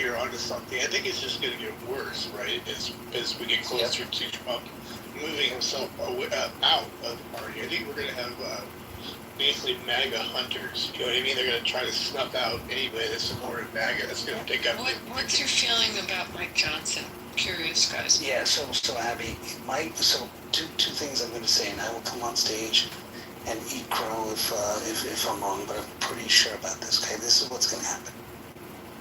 you're onto something. I think it's just going to get worse, right? As we get closer to Trump moving himself out of the party. I think we're going to have basically MAGA hunters. You know what I mean? They're going to try to snuff out anybody that's supported MAGA. That's going to pick up. What's your feeling about Mike Johnson? Curious, guys. Yeah. So Abby, Mike. So two things I'm going to say, and I will come on stage and eat crow if I'm wrong, but I'm pretty sure about this. Okay, this is what's going to happen.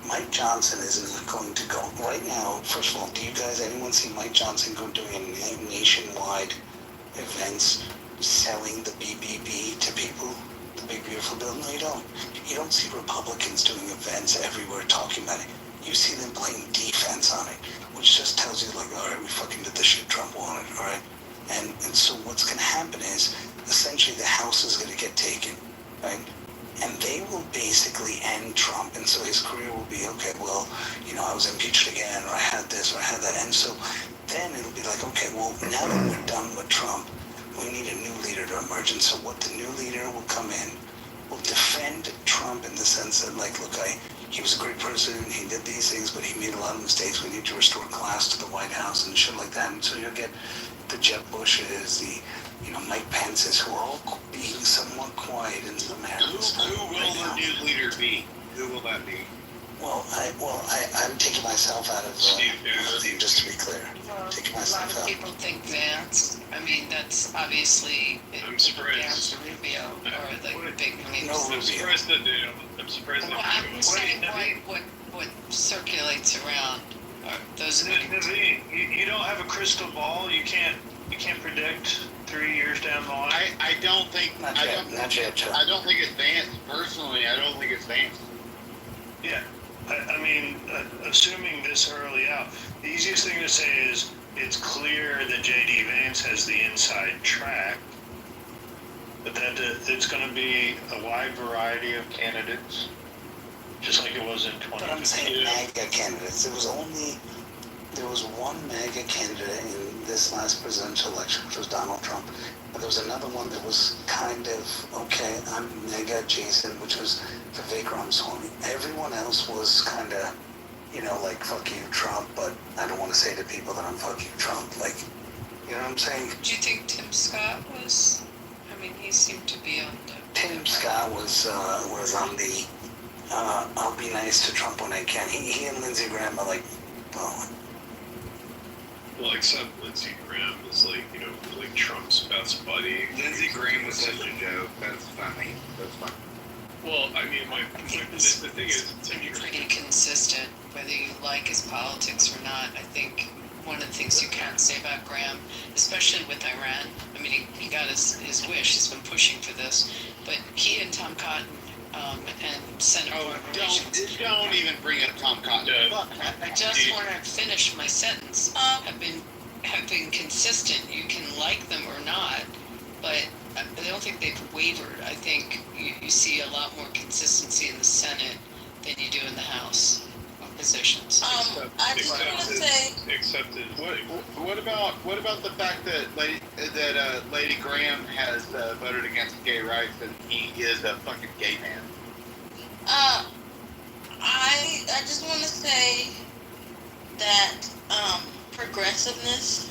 Mike Johnson is not going to go right now. First of all, do you guys, anyone see Mike Johnson doing a nationwide events selling the BBB to people? The Big Beautiful Bill? No, you don't. You don't see Republicans doing events everywhere talking about it. You see them playing defense on it, which just tells you, like, all right, we fucking did the shit Trump wanted, all right? And so what's going to happen is, essentially, the House is going to get taken, right? And they will basically end Trump, and so his career will be, okay, well, you know, I was impeached again, or I had this, or I had that, and so then it'll be like, okay, well, now that we're done with Trump, we need a new leader to emerge, and so what the new leader will come in, will defend Trump in the sense that, like, look, he was a great person, he did these things, but he made a lot of mistakes, we need to restore class to the White House, and shit like that, and so you'll get the Jeb Bushes, the Mike Pence's, who are all being somewhat quiet in the Americans. Who will the new leader be? Who will that be? Well, I'm taking myself out of just to be clear. Taking myself out. A lot of people think Vance. I mean, that's obviously Vance or Rubio or the big names. No, I'm surprised that I'm surprised that I'm saying what circulates around those. Naveen, you don't have a crystal ball. You can't predict 3 years down the line. I don't think. Not yet. I don't think it's Vance. Personally, I don't think it's Vance. Yeah. I mean, assuming this early out, the easiest thing to say is it's clear that J.D. Vance has the inside track, but that it's going to be a wide variety of candidates, just like it was in 2015. But I'm saying MAGA candidates. There was one MAGA candidate in this last presidential election, which was Donald Trump. But there was another one that was kind of, okay, I'm MAGA adjacent, which was Vivek Ramaswamy. Everyone else was kind of, like, fuck you, Trump, but I don't want to say to people that I'm fuck you, Trump. Like, you know what I'm saying? Do you think Tim Scott was? I mean, he seemed to be on the... Tim Scott was on the, I'll be nice to Trump when I can. He and Lindsey Graham are like, well, except Lindsey Graham is like Trump's best buddy. Lindsey Graham was such a joke. That's funny. Well, I mean, the thing is, it's pretty consistent, whether you like his politics or not. I think one of the things you can't say about Graham, especially with Iran, I mean, he got his wish. He's been pushing for this, but he and Tom Cotton and Senator don't even bring up Tom Cotton. I just want to finish my sentence. Have been consistent. You can like them or not, but I don't think they've wavered. I think you see a lot more consistency in the Senate than you do in the House positions. I just want to say, What about the fact that Lady Graham has voted against gay rights and he is a fucking gay man? I just want to say that progressiveness,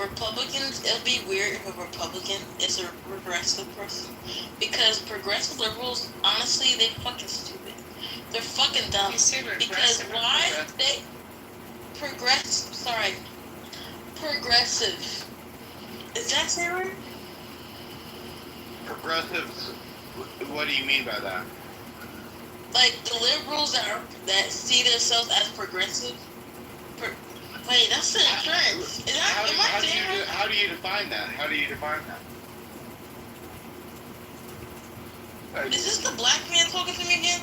Republicans, it'll be weird if a Republican is a progressive person, because progressive liberals, honestly, they fucking stupid. They're fucking dumb. Because why they progressive? Is that fair? Progressives. What do you mean by that? Like the liberals that see themselves as progressive. Wait, that's an offense. How do you define that? Is this the black man talking to me again?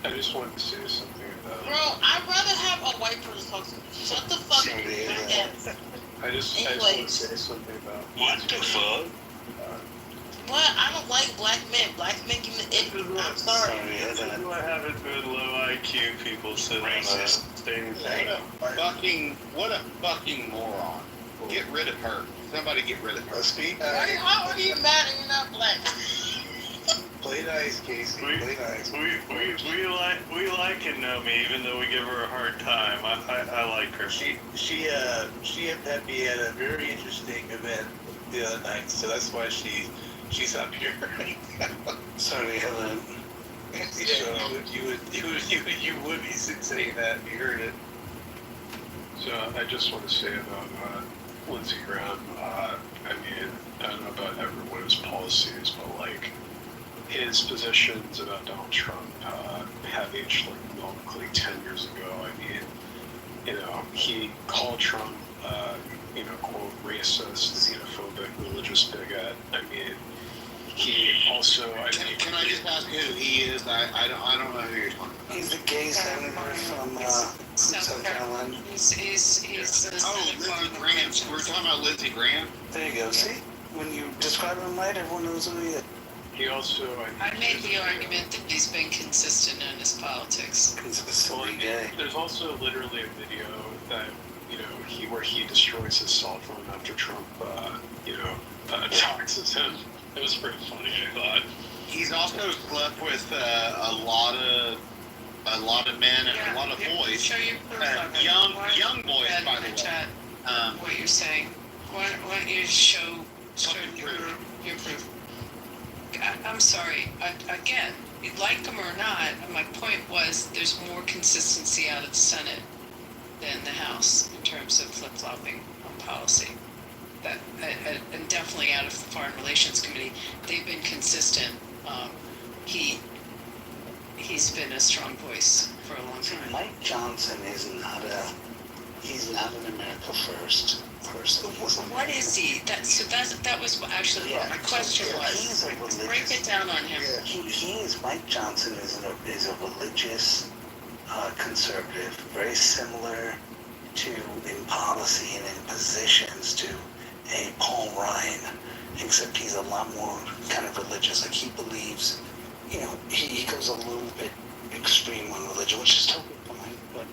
I just wanted to say something about. Bro, I'd rather have a white person talk to me. Shut the fuck up. I just want to say something about. What the fuck? What? I don't like black men. Black men give me ick. I'm sorry. This is what happens when low IQ people sit on the stage. What a fucking moron. Get rid of her. Somebody get rid of her. How are you mad and you're not black? Play nice, Casey. Play nice. We like Nomi, even though we give her a hard time. I like her. She had me at a very interesting event the other night, so that's why she's up here right now. Sorry, Helen. Yeah, you would be saying that. You heard it. So I just want to say about Lindsey Graham. I mean, I don't know about everyone's policies, but like his positions about Donald Trump have aged like logically 10 years ago. I mean, you know, he called Trump, you know, quote, racist, xenophobic, religious bigot. I mean, he also. Can I just ask who he is? I don't know who you're talking about. He's the gay senator from South Carolina. He's Lindsey Graham. We're talking about Lindsey Graham. There you go. See, when you describe him right, everyone knows who he is. He also. I made the argument that he's been consistent in his politics. Consistently gay. There's also literally a video that, you know, where he destroys his cell phone after Trump, you know, doxes him. It was pretty funny, I thought. He's also slept with a lot of men and a lot of boys. Show your proof. Young boys, by the way. Chat, what you're saying. Why don't you show your proof? I'm sorry. Again, you like him or not, my point was there's more consistency out of the Senate than the House in terms of flip-flopping on policy. That and definitely out of the Foreign Relations Committee, they've been consistent. He's been a strong voice for a long time. Mike Johnson he's not an America First person. What is he? That was actually what my question was. Break it down on him. Mike Johnson is a religious conservative, very similar to in policy and in positions to a Paul Ryan, except he's a lot more kind of religious. Like he believes, you know, he goes a little bit extreme on religion, which is totally fine, but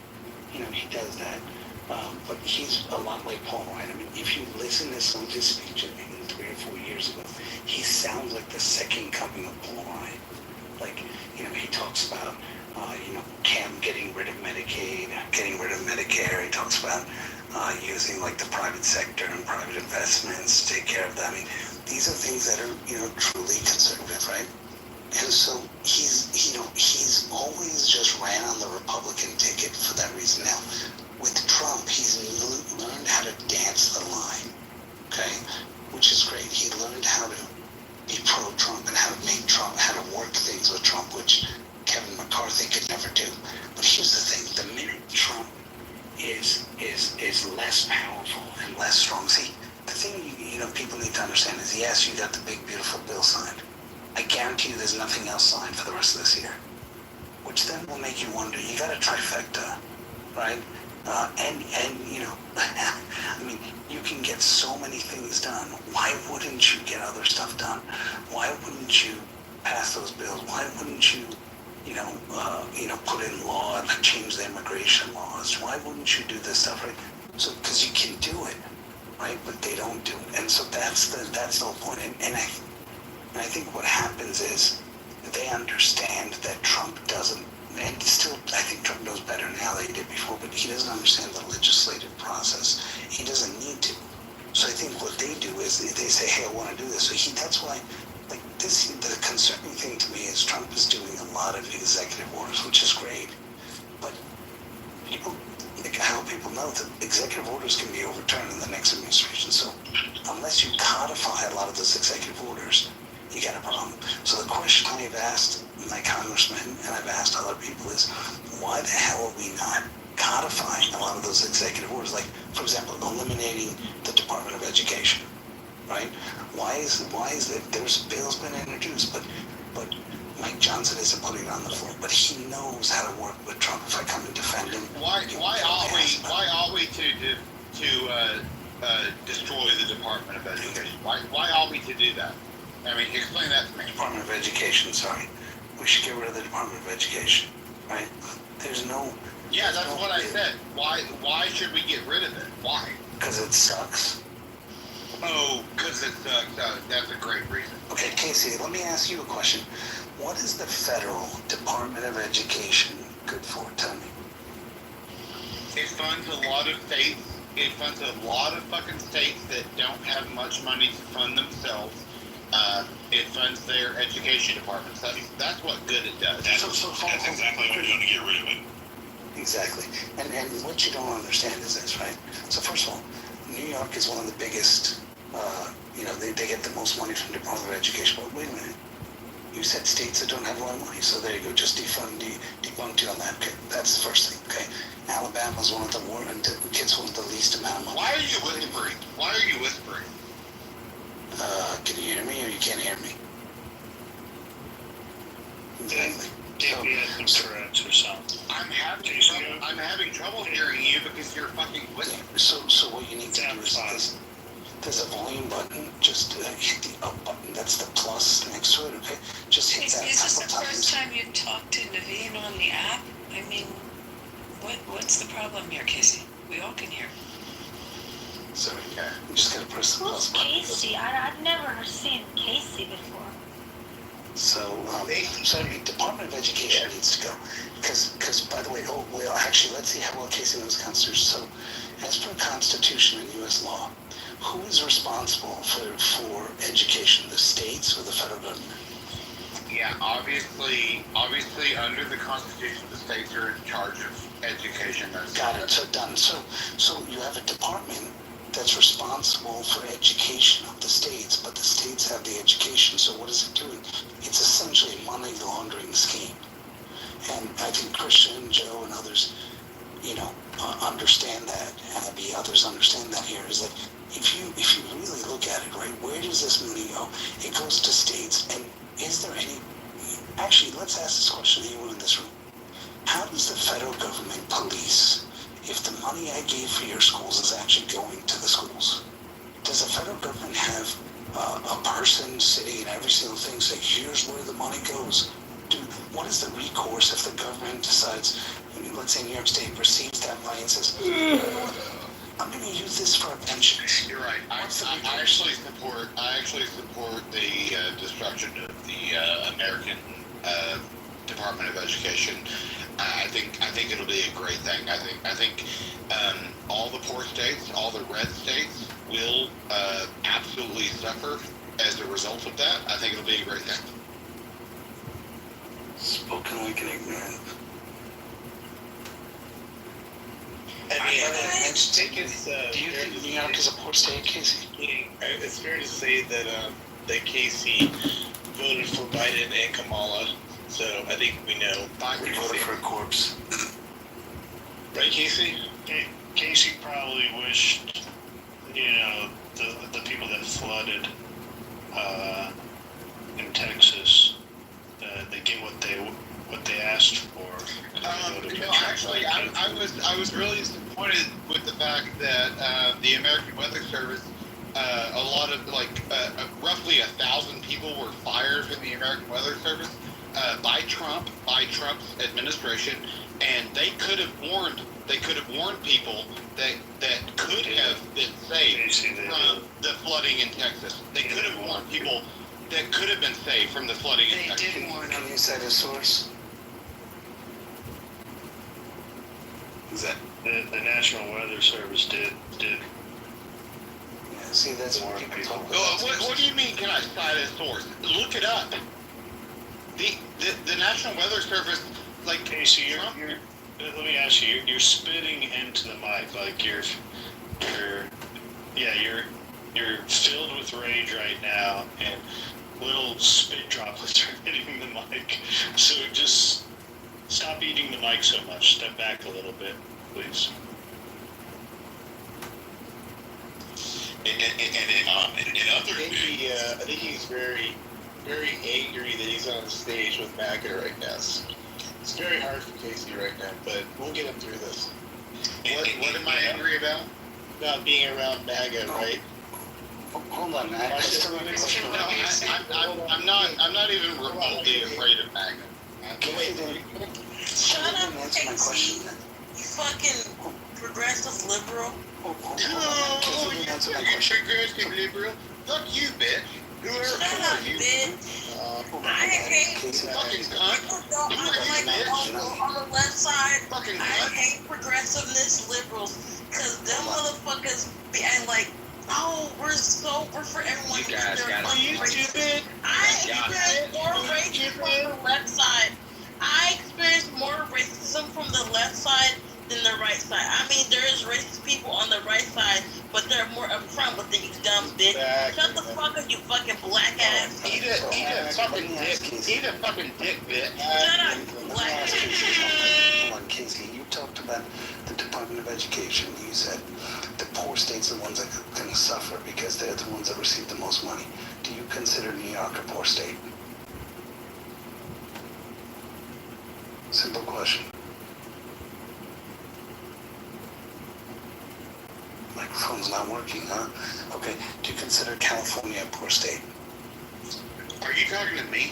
you know, he does that. But he's a lot like Paul Ryan. I mean, if you listen to some of his speeches, maybe 3 or 4 years ago, he sounds like the second coming of Paul Ryan. Like, you know, he talks about, you know, getting rid of Medicaid, getting rid of Medicare. He talks about using like the private sector and private investments to take care of that. I mean, these are things that are, you know, truly conservative, right? And so he's always just ran on the Republican ticket for that reason. Now, with Trump, he's learned how to dance the line, okay? Which is great. He learned how to be pro-Trump and how to make Trump, how to work things with Trump, which Kevin McCarthy could never do. But here's the thing, the minute Trump is less powerful and less strong. See, the thing you know people need to understand is, yes, you got the big beautiful bill signed. I guarantee you there's nothing else signed for the rest of this year. Which then will make you wonder, you got a trifecta, right? And you know, I mean, you can get so many things done. Why wouldn't you get other stuff done? Why wouldn't you pass those bills? Why wouldn't you, put in law and change the immigration laws? Why wouldn't you do this stuff, right? So, because you can do it, right? But they don't do it, and so that's the whole point. And I think what happens is they understand that Trump doesn't. And still, I think Trump knows better now than he did before, but he doesn't understand the legislative process. He doesn't need to. So I think what they do is they say, hey, I want to do this. So that's why, like, the concerning thing to me is Trump is doing a lot of executive orders, which is great. But people, like, I hope people know that executive orders can be overturned in the next administration. So unless you codify a lot of those executive orders, you got a problem. So the question I've asked my congressman and I've asked other people is, why the hell are we not codifying a lot of those executive orders? Like, for example, eliminating the Department of Education, right? Why is it there's bills been introduced, but Mike Johnson isn't putting it on the floor, but he knows how to work with Trump. If I come and defend him, why are we to destroy the Department of Education? Why are we to do that? I mean, explain that to me. Department of Education, sorry. We should get rid of the Department of Education, right? There's no... Yeah, that's what I said. Why should we get rid of it? Why? Because it sucks. Oh, because it sucks. That's a great reason. Okay, Casey, let me ask you a question. What is the federal Department of Education good for? Tell me. It funds a lot of states. It funds a lot of fucking states that don't have much money to fund themselves. It funds their education departments. That's what good it does. That's exactly what we're going to get rid of it. Exactly. And what you don't understand is this, right? So first of all, New York is one of the biggest, they get the most money from the Department of Education. But wait a minute. You said states that don't have a lot of money, so there you go. Just debunked you on that. Okay, that's the first thing. Okay, Alabama's one of the gets one of the least amount of money. Why are you whispering? Why are you whispering? Can you hear me or you can't hear me? Exactly. Maybe he had some Tourette's or something. I'm having trouble hearing you because you're fucking whispering. So what you need to do is this. There's a volume button. Just hit the up button. That's the plus next to it. Okay. Just hit that. Is this the first time you talked to Naveen on the app? I mean, what's the problem here, Casey? We all can hear. Sorry, I'm just gonna press the plus button. Casey? I've never seen Casey before. So the Department of Education needs to go. Because by the way, actually, let's see how well Casey knows the Constitution. So, as per Constitution and U.S. law, who is responsible for education, the states or the federal government? Yeah, obviously, under the Constitution, the states are in charge of education. Got it. So done. So you have a department that's responsible for education of the states, but the states have the education. So what is it doing? It's essentially a money laundering scheme. And I think Christian, Joe, and others, understand that. Abby, others understand that here. Is that if you really look at it, right, where does this money go? It goes to states. And is there any? Actually, let's ask this question to anyone in this room. How does the federal government police if the money I gave for your schools is actually going to the schools? Does the federal government have a person sitting in every single thing saying, here's where the money goes? Dude, what is the recourse if the government decides, let's say New York State receives that money and says, I'm going to use this for a pension? You're right. I actually support the destruction of the American Department of Education. I think it'll be a great thing. I think all the poor states, all the red states, will absolutely suffer as a result of that. I think it'll be a great thing. Spoken like an ignorant. I mean, I think it's. Do you think New York is a poor state, Casey? It's fair to say that Casey voted for Biden and Kamala, so I think we know. We voted for a corpse. Right, Casey? Casey probably wished, the people that flooded in Texas, they get what they asked for. Actually, I was really disappointed with the fact that the American Weather Service, a lot of roughly 1,000 people were fired from the American Weather Service by Trump's administration, and they could have warned people that could have been saved from the flooding in Texas. They could have warned people that could have been saved from the flooding in Texas. They did warn them. Can you cite a source? Is that the National Weather Service did. Yeah, see, that's what people talk about. What do you mean? Can I cite a source? Look it up. The National Weather Service, Casey, let me ask you. You're spitting into the mic like you're filled with rage right now, and little spit droplets are hitting the mic. So just stop eating the mic so much. Step back a little bit, please. And other I think he's very, very angry that he's on stage with MAGA right now. It's very hard for Casey right now, but we'll get him through this. What am I angry about? About being around MAGA, right? Hold on, man. I'm not even remotely afraid of MAGA. Shut up, Casey. You fucking progressive liberal. Oh, you're progressive liberal. Fuck you, bitch. Who are you? Bitch. I hate Casey, Fucking cunt. people don't like on the left side. Fucking I cunt. hate progressiveness liberals because them motherfuckers be and like, oh, we're for everyone. You guys They're gotta fucking be racist. I experience more racism from the left side. I experience more racism from the left side than the right side. I mean, there is racist people on the right side, but they're more upfront with it, you dumb bitch. Shut the fuck up, you fucking black ass. Eat a fucking dick. Eat a fucking dick, bitch. Shut up, Let me black ask ass. you something. Hold on, Casey, you talked about the Department of Education. You said the poor states are the ones that are going to suffer because they're the ones that receive the most money. Do you consider New York a poor state? Simple question. Microphone's not working, huh? Okay. Do you consider California a poor state? Are you talking to me?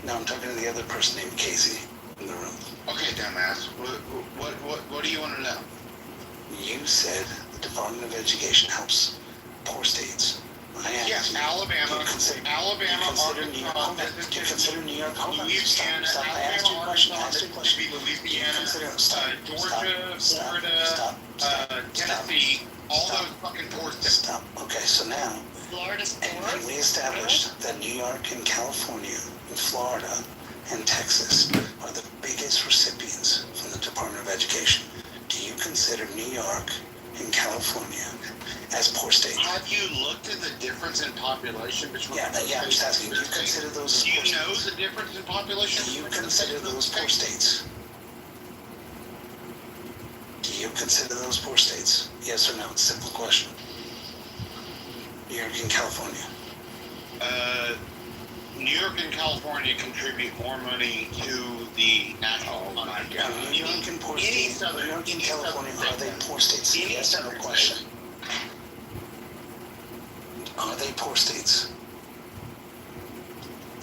No, I'm talking to the other person named Casey in the room. Okay, dumbass. What do you want to know? You said the Department of Education helps poor states. I asked Yes, you, Alabama, do you consider New York, Arkansas, do you consider New York, hold on, Louisiana, stop, I asked you a question, Mississippi, Do you Louisiana, consider, Georgia, Florida, Tennessee, all those fucking poor states. Stop, okay, so now, Florida's and poor? we established that New York and California and Florida and Texas are the biggest recipients from the Department of Education. Do you consider New York and California as poor states? Have you looked at the difference in population between Yeah, I'm just asking, do you consider those Do as you poor know states? the difference in population? Do you between the consider states? those poor states? Do you consider those poor states? Yes or no? It's a simple question. New York and California. New York and California contribute more money to the national fund. Now, New York and poor states, New York and California, are they poor states? Yes or no question? Are they poor states?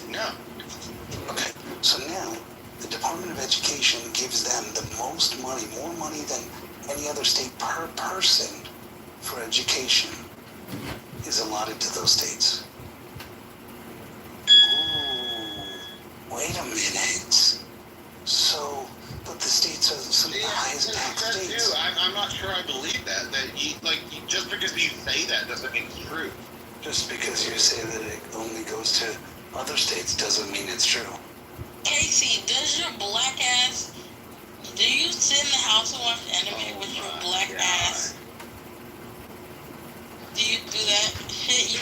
No. Okay, so now the Department of Education gives them the most money, more money than any other state per person for education is allotted to those states. Ooh, wait a minute. So, but the states are some of the highest tax states. I'm not sure I believe that. Just because you say that doesn't mean it's true. Just because you say that it only goes to other states doesn't mean it's true. Casey, does your black ass, do you sit in the house and watch anime with your black ass? Do you do that shit?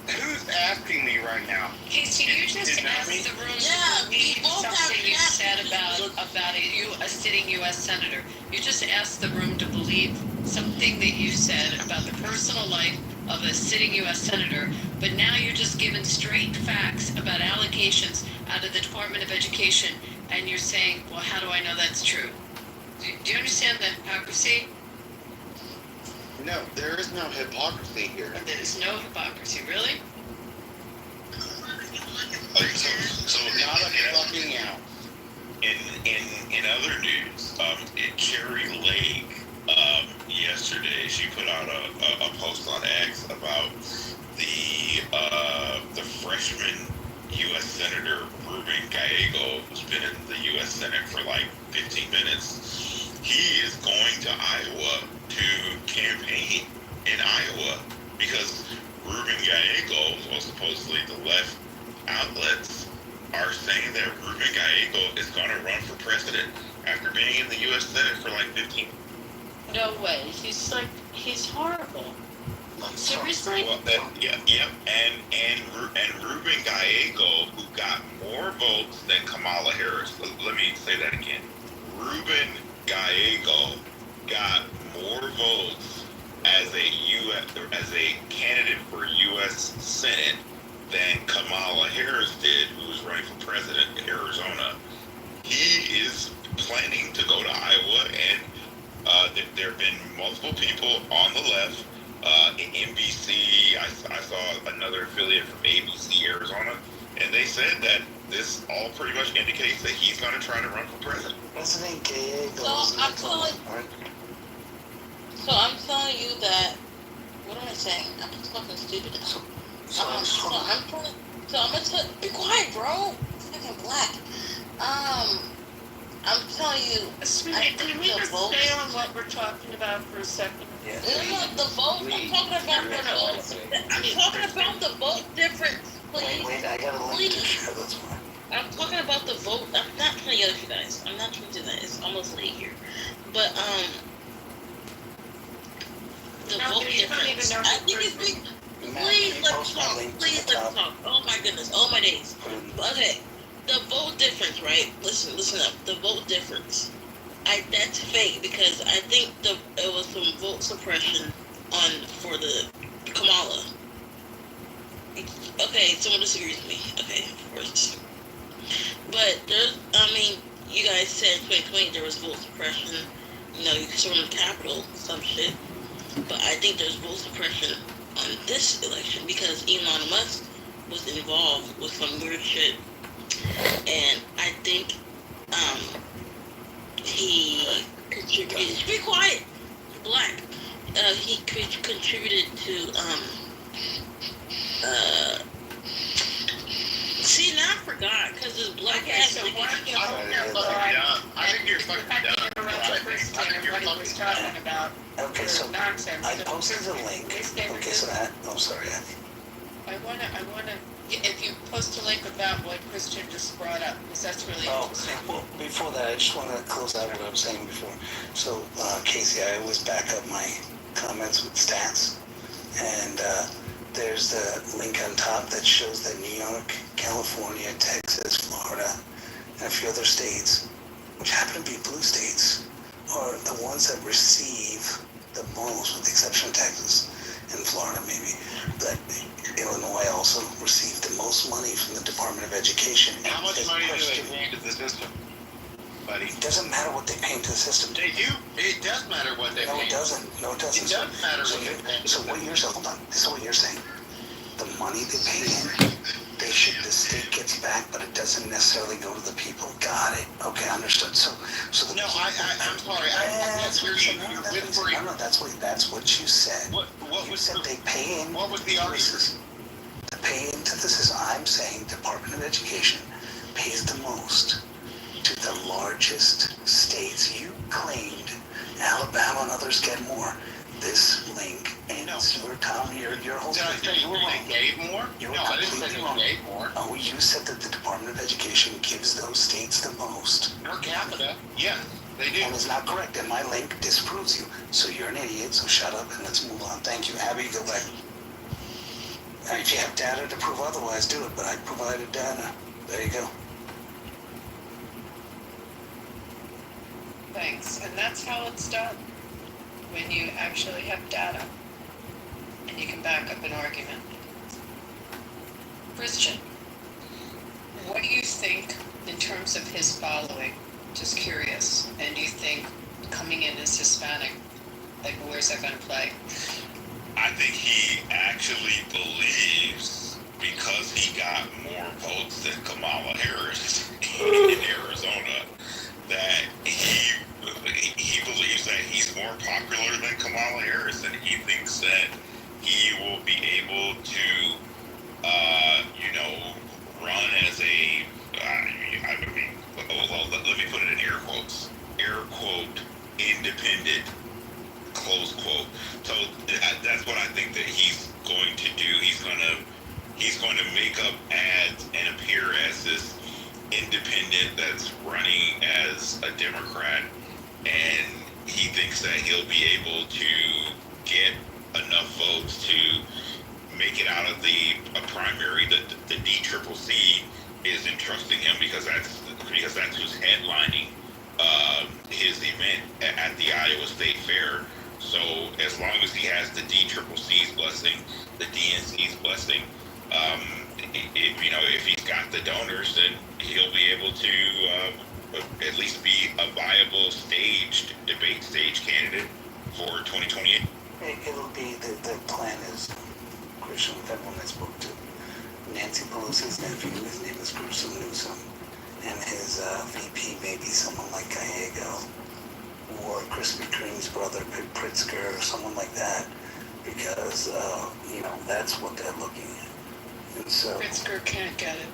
Who's asking me right now? Casey, you just Did not asked me? the room Yeah, to believe we both have something you cats. said about a sitting U.S. senator. You just asked the room to believe something that you said about the personal life of a sitting U.S. senator, but now you're just giving straight facts about allocations out of the Department of Education, and you're saying, well, how do I know that's true? Do you understand the hypocrisy? No, there is no hypocrisy here. There is no hypocrisy, really? So not a fucking out. In other news, in Cherry Lake, yesterday she put out a post on X about the freshman U.S. Senator Ruben Gallego, who's been in the U.S. Senate for like 15 minutes. He is going to Iowa to campaign in Iowa because Ruben Gallego, well, supposedly the left outlets are saying that Ruben Gallego is going to run for president after being in the U.S. Senate for like 15. No way. He's horrible. Seriously? Well, and Ruben Gallego, who got more votes than Kamala Harris. Let me say that again. Ruben Gallego got more votes as a candidate for U.S. Senate than Kamala Harris did, who was running for president in Arizona. He is planning to go to Iowa, and there have been multiple people on the left. NBC, I saw another affiliate from ABC Arizona, and they said that this all pretty much indicates that he's going to try to run for president. Wasn't it Gallego? So I'm telling you that, what am I saying? I'm fucking stupid. So I'm telling So I'm gonna be quiet, bro. Fucking black. I'm telling you. Sweetie, can we just stay on what we're talking about for a second? Yeah. No, the vote. I'm talking about the vote. I'm talking about the vote difference, please. Wait, I got a link to share. That's why. I'm talking about the vote. I'm not trying to yell at you guys. I'm not trying to do that. It's almost late here. But the vote difference. I think it's big. Please let me talk. Please let me talk. Oh my goodness. Oh my days. Okay. The vote difference, right? Listen up. The vote difference. That's fake because I think it was some vote suppression for the Kamala. Okay, someone disagrees with me. Okay, of course. But you guys said in 2020 there was vote suppression. You know, you stormed the Capitol, some shit. But I think there's vote suppression on this election because Elon Musk was involved with some weird shit. And I think he contributed. Be quiet, black. He contributed to See, now I forgot because it's black ass. So why don't you hold you're that fucking thought? dumb. I think you're fucking dumb. I think you're What he was talking about. Okay, so Nonsense. I posted a link. Okay, so that. Oh, sorry. I wanna. If you post a link about what Christian just brought up, because that's really interesting. Well, before that, I just want to close out what I was saying before. So, Casey, I always back up my comments with stats, and there's the link on top that shows that New York, California, Texas, Florida, and a few other states, which happen to be blue states, are the ones that receive the most, with the exception of Texas and Florida maybe. But Illinois also received the most money from the Department of Education. How much money do they pay into the system, buddy? It doesn't matter what they pay into the system. They do. It does matter what they pay. No, it doesn't. No, it doesn't. It does matter what they pay. So what you're saying, hold on. This is what you're saying. The money they pay in, the state gets back, but it doesn't necessarily go to the people. Got it. Okay, understood. So the No, I'm sorry. That's what that's what you said. What you was said they pay in. What was the argument? To pay into the system. I'm saying Department of Education pays the most to the largest states. You claimed Alabama and others get more. This link and your town here, your whole Did I say you were wrong. they gave more? You were No, I didn't say completely they wrong. gave more. Oh, you said that the Department of Education gives those states the most. Per capita, yes, they do. And it's not correct, and my link disproves you. So you're an idiot, so shut up and let's move on. Thank you. Abby, go back. And if you have data to prove otherwise, do it, but I provided data. There you go. Thanks. And that's how it's done. When you actually have data and you can back up an argument. Christian, what do you think in terms of his following? Just curious. And do you think coming in as Hispanic, like where's that going to play? I think he actually believes because he got more votes than Kamala Harris in Arizona that he believes that he's more popular than Kamala Harris, and he thinks that he will be able to, run as a, let me put it in air quotes, independent, close quote. So that's what I think that he's going to do. He's going to make up ads and appear as this independent that's running as a Democrat, and he thinks that he'll be able to get enough votes to make it out of the primary. The DCCC is entrusting him because that's who's headlining his event at the Iowa State Fair. So as long as he has the DCCC's blessing, the DNC's blessing, if he's got the donors, then he'll be able to at least be a viable debate stage candidate for 2028. It'll be, the plan is, Christian, with everyone I spoke to, Nancy Pelosi's nephew, his name is Gruesome Newsom, and his VP may be someone like Gallego, or Krispy Kreme's brother, Pritzker, or someone like that, because, that's what they're looking at. So. Pritzker can't get it.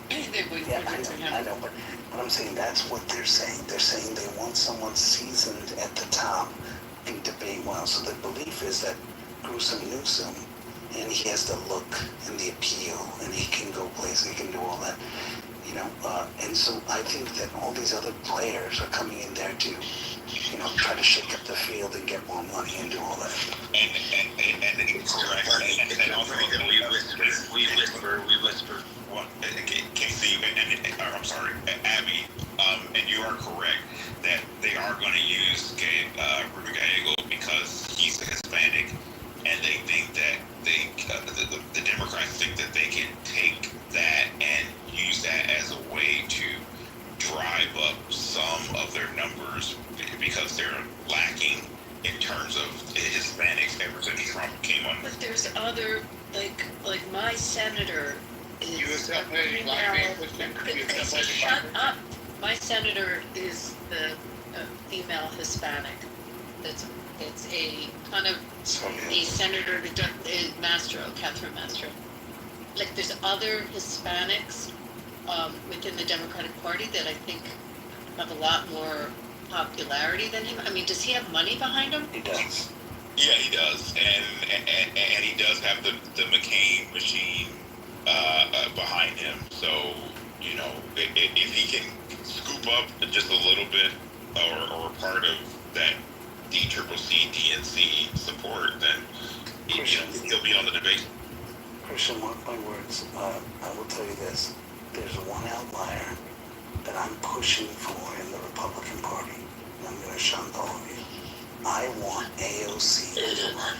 They wouldn't Yeah, put it for him. I know, but I'm saying that's what they're saying. They're saying they want someone seasoned at the top and debate well. So the belief is that Gruesome Newsom, and he has the look and the appeal, and he can go places, he can do all that, you know. And so I think that all these other players are coming in there to, you know, try to shake up the field and get more money and do all that. And it's correct. And also we whisper. What? Casey or I'm sorry, Abby. And you are correct that they are going to use Ruben Gallego because he's Hispanic, and they think that the Democrats think that they can take that and use that as a way to drive up some of their numbers because they're lacking in terms of Hispanics ever since Trump came on. But there's other, like my senator is... You accept any black man with him? You accept any Shut black man? up! My senator is the female Hispanic. It's a kind of a senator, Mastro, Catherine Mastro. Like there's other Hispanics within the Democratic Party that I think have a lot more popularity than him. I mean, does he have money behind him? He does. Yeah, he does, and he does have the McCain machine behind him. So you know, if he can scoop up just a little bit or part of that DCCC DNC support, then he'll be on the debate. Christian, mark my words. I will tell you this: there's one outlier that I'm pushing for in the Republican Party, and I'm going to shunt all of you. I want AOC to run.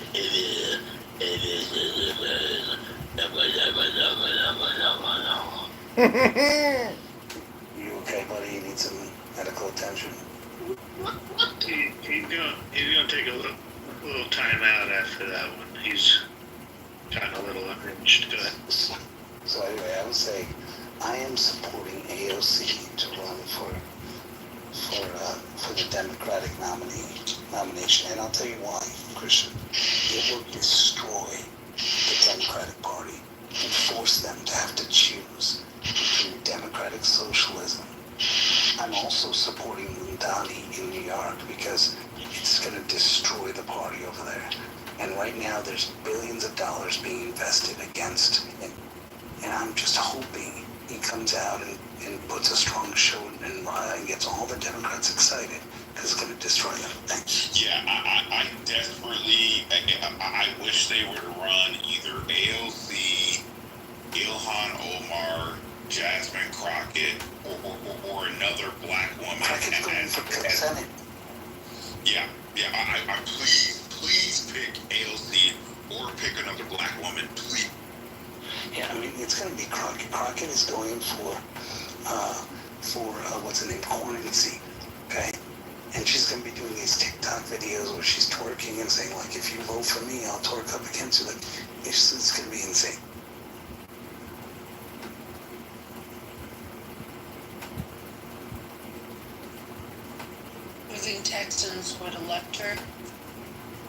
You okay, buddy? You need some medical attention? He's gonna take a little time out after that one. He's gotten a little unhinged to it. So anyway, I would say I am supporting AOC to run for the Democratic nomination, and I'll tell you why, Christian. It will destroy the Democratic Party and force them to have to choose between democratic socialism. I'm also supporting Mundani in New York because it's going to destroy the party over there. And right now there's billions of dollars being invested against him. And I'm just hoping he comes out and puts a strong show and gets all the Democrats excited because it's going to destroy them. Thanks. Yeah, I desperately, I wish they were to run either AOC, Ilhan Omar, Jasmine Crockett, or another black woman. Crockett's going for Senate. Yeah, I please pick AOC or pick another black woman, please. Yeah, I mean, it's going to be Crockett. Crockett is going for what's her name, Hornsey, okay? And she's going to be doing these TikTok videos where she's twerking and saying, like, if you vote for me, I'll twerk up against you. Like, it's going to be insane. You think Texans would elect her?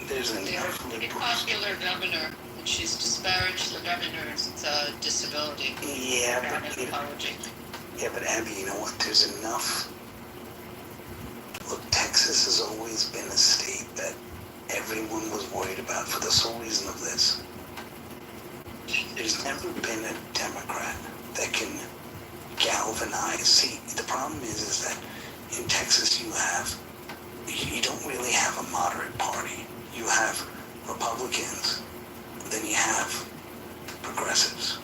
There's They have enough a pretty liberals. popular governor, and she's disparaged the governor's disability. Yeah, Without but an apology. Abby, you know what? There's enough. Look, Texas has always been a state that everyone was worried about for the sole reason of this. There's never been a Democrat that can galvanize. See, the problem is that in Texas you don't really have a moderate party. You have Republicans, then you have progressives.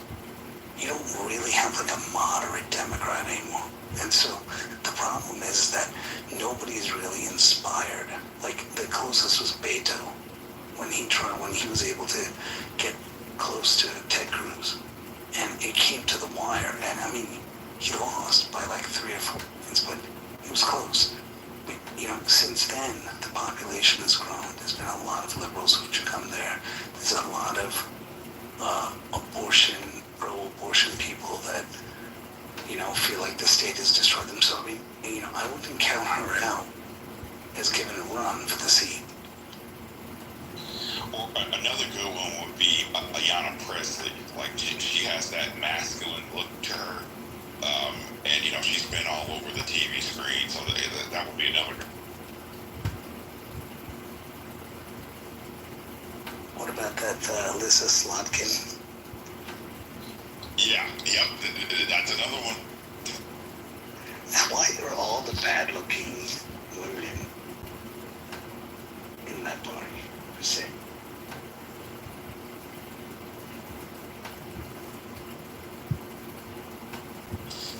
You don't really have like a moderate Democrat anymore. And so the problem is that nobody's really inspired. Like the closest was Beto when he was able to get close to Ted Cruz. And it came to the wire. And I mean, he lost by like 3 or 4 points, but it was close. But, you know, since then, the population has grown. There's been a lot of liberals who've come there. There's a lot of pro-abortion people that, you know, feel like the state has destroyed them. So, I mean, you know, I wouldn't count her out as giving a run for the seat. Or another good one would be Ayanna Pressley. Like she has that masculine look to her, and she's been all over the TV screen, so that would be another. What about that Alyssa Slotkin? Yeah, yep, that's another one. Why are all the bad-looking women in that party? Say.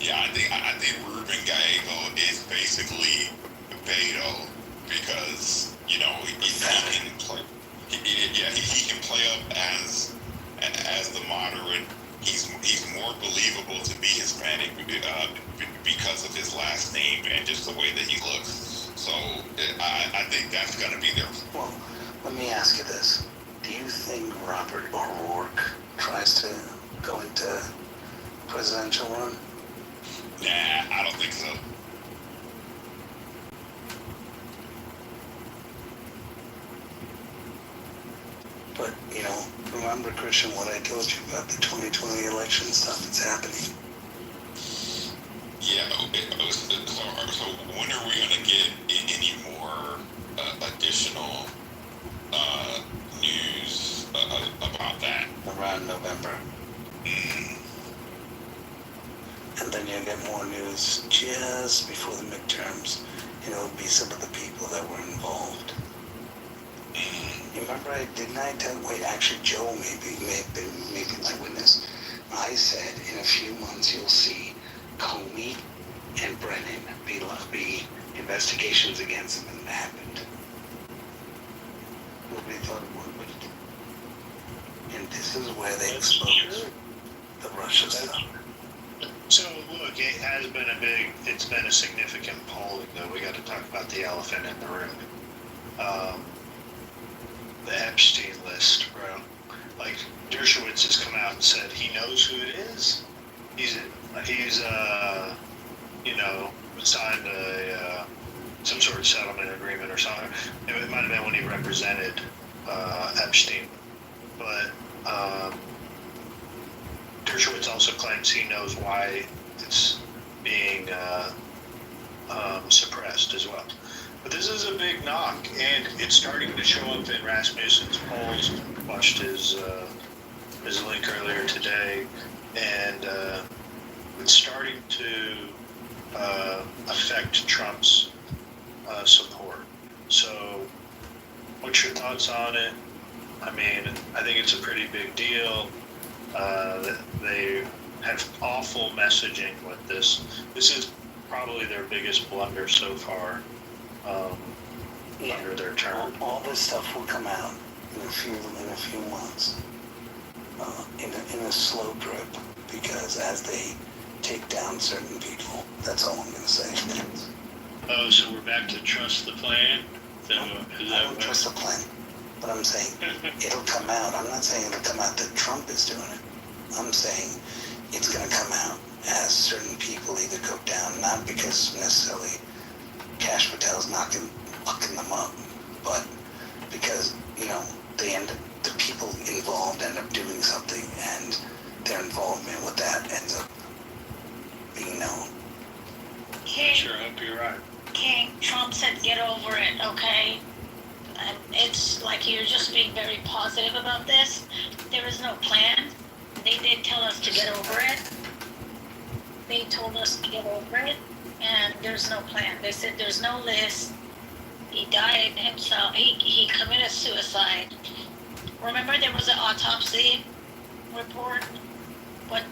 Yeah, I think Ruben Gallego is basically Beto because he can play. He can play up as the moderate. He's more believable to be Hispanic because of his last name and just the way that he looks. So I think that's gonna be there. Well, let me ask you this: do you think Robert O'Rourke tries to go into presidential run? Nah, I don't think so. But, remember, Christian, what I told you about the 2020 election stuff that's happening? Yeah, so when are we going to get any more additional news about that? Around November. Mm. And then you'll get more news just before the midterms. It'll be some of the people that were involved. You remember actually Joe may have been my witness. I said in a few months you'll see Comey and Brennan be investigations against them, and it happened. Nobody thought it would, but it did. And this is where they expose the Russia stuff. So look, it's been a significant polling though. We got to talk about the elephant in the room. The Epstein list, bro. Like Dershowitz has come out and said he knows who it is. He's signed some sort of settlement agreement or something. It might have been when he represented Epstein, but Dershowitz also claims he knows why it's being suppressed as well. But this is a big knock, and it's starting to show up in Rasmussen's polls. Watched his link earlier today, and it's starting to affect Trump's support. So, what's your thoughts on it? I mean, I think it's a pretty big deal. They have awful messaging with this. This is probably their biggest blunder so far. Under their term. All this stuff will come out in a few months, in a slow drip, because as they take down certain people, that's all I'm going to say. Oh, so we're back to trust the plan? I don't trust the plan, but I'm saying it'll come out. I'm not saying it'll come out that Trump is doing it. I'm saying it's going to come out as certain people either go down, not because necessarily Cash Patel's fucking them up, but because, the people involved end up doing something, and their involvement with that ends up being known. King, Sure, I hope you're right. King, Trump said get over it, okay? And it's like you're just being very positive about this. There is no plan. They did tell us to get over it. They told us to get over it, and there's no plan. They said there's no list. He died himself. He committed suicide. Remember there was an autopsy report? But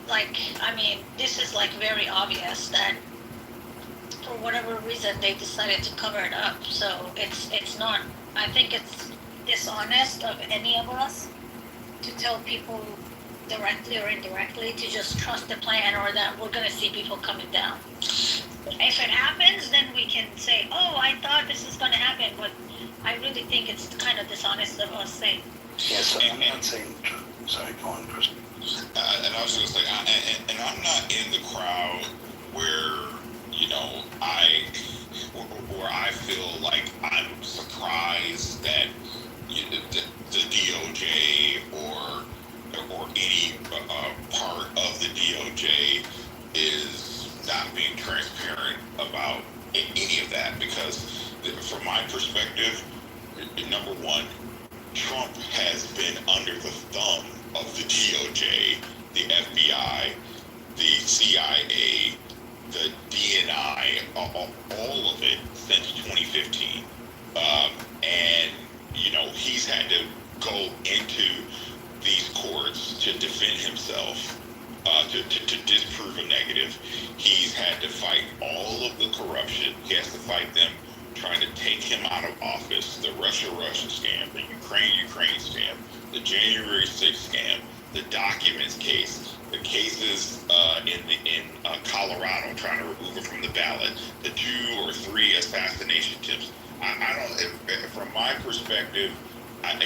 this is very obvious that for whatever reason they decided to cover it up. So it's not, I think it's dishonest of any of us to tell people directly or indirectly to just trust the plan, or that we're going to see people coming down. If it happens, then we can say, oh, I thought this was going to happen, but I really think it's kind of dishonest of us saying. Yes, I'm not saying, sorry, go on, Chris. And I was going to say, and I'm not in the crowd where, where I feel like I'm surprised that the DOJ or or any part of the DOJ is not being transparent about any of that, because from my perspective, number one, Trump has been under the thumb of the DOJ, the FBI, the CIA, the DNI, all of it since 2015. And, he's had to go into these courts to defend himself, to disprove a negative. He's had to fight all of the corruption. He has to fight them trying to take him out of office, the Russia scam, the Ukraine scam, the January 6th scam, the documents case, the cases in Colorado trying to remove it from the ballot, the 2 or 3 assassination attempts. I don't, from my perspective, the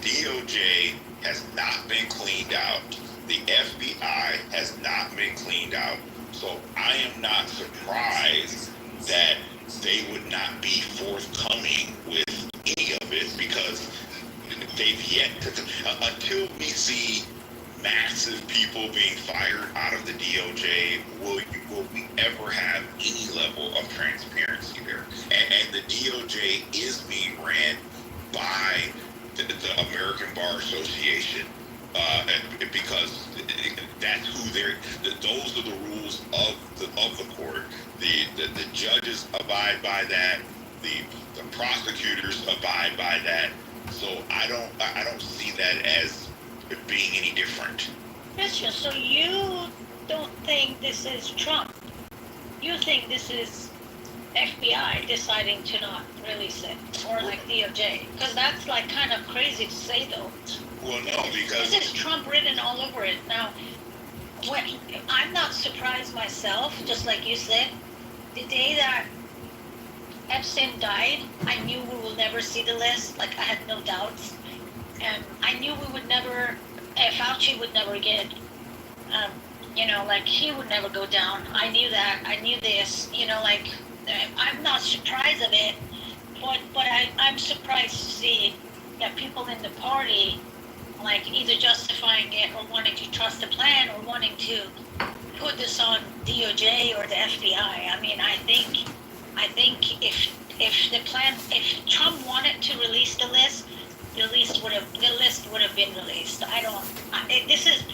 DOJ has not been cleaned out. The FBI has not been cleaned out. So I am not surprised that they would not be forthcoming with any of it, because they've yet to, until we see massive people being fired out of the DOJ, will we ever have any level of transparency there? And the DOJ is being ran by the American Bar Association, because that's who those are the rules of the court. The judges abide by that. The prosecutors abide by that. So I don't see that as being any different. Christian, so you don't think this is Trump? You think this is FBI deciding to not release it, or like DOJ? Because that's like kind of crazy to say, though. Well, no, because this is Trump written all over it. Now, I'm not surprised myself, just like you said. The day that Epstein died, I knew we will never see the list. Like, I had no doubts. And I knew we would never, Fauci would never get, he would never go down. I knew that. I knew this. I'm not surprised of it, but I'm surprised to see that people in the party, like, either justifying it or wanting to trust the plan or wanting to put this on DOJ or the FBI. I mean, I think if Trump wanted to release the list, the list would have been released. This is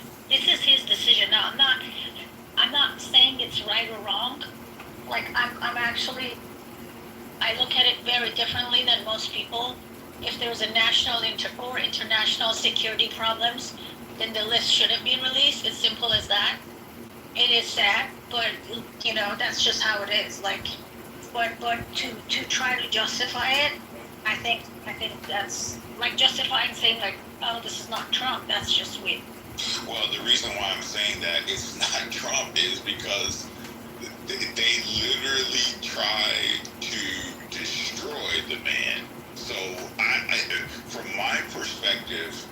his decision. Now, I'm not saying it's right or wrong. Like, I'm actually, I look at it very differently than most people. If there's a national or international security problems, then the list shouldn't be released. It's simple as that. It is sad, but that's just how it is. Like, but to try to justify it, I think that's like justifying saying like, oh, this is not Trump. That's just weird. Well, the reason why I'm saying that it's not Trump is because they literally tried to destroy the man. So from my perspective,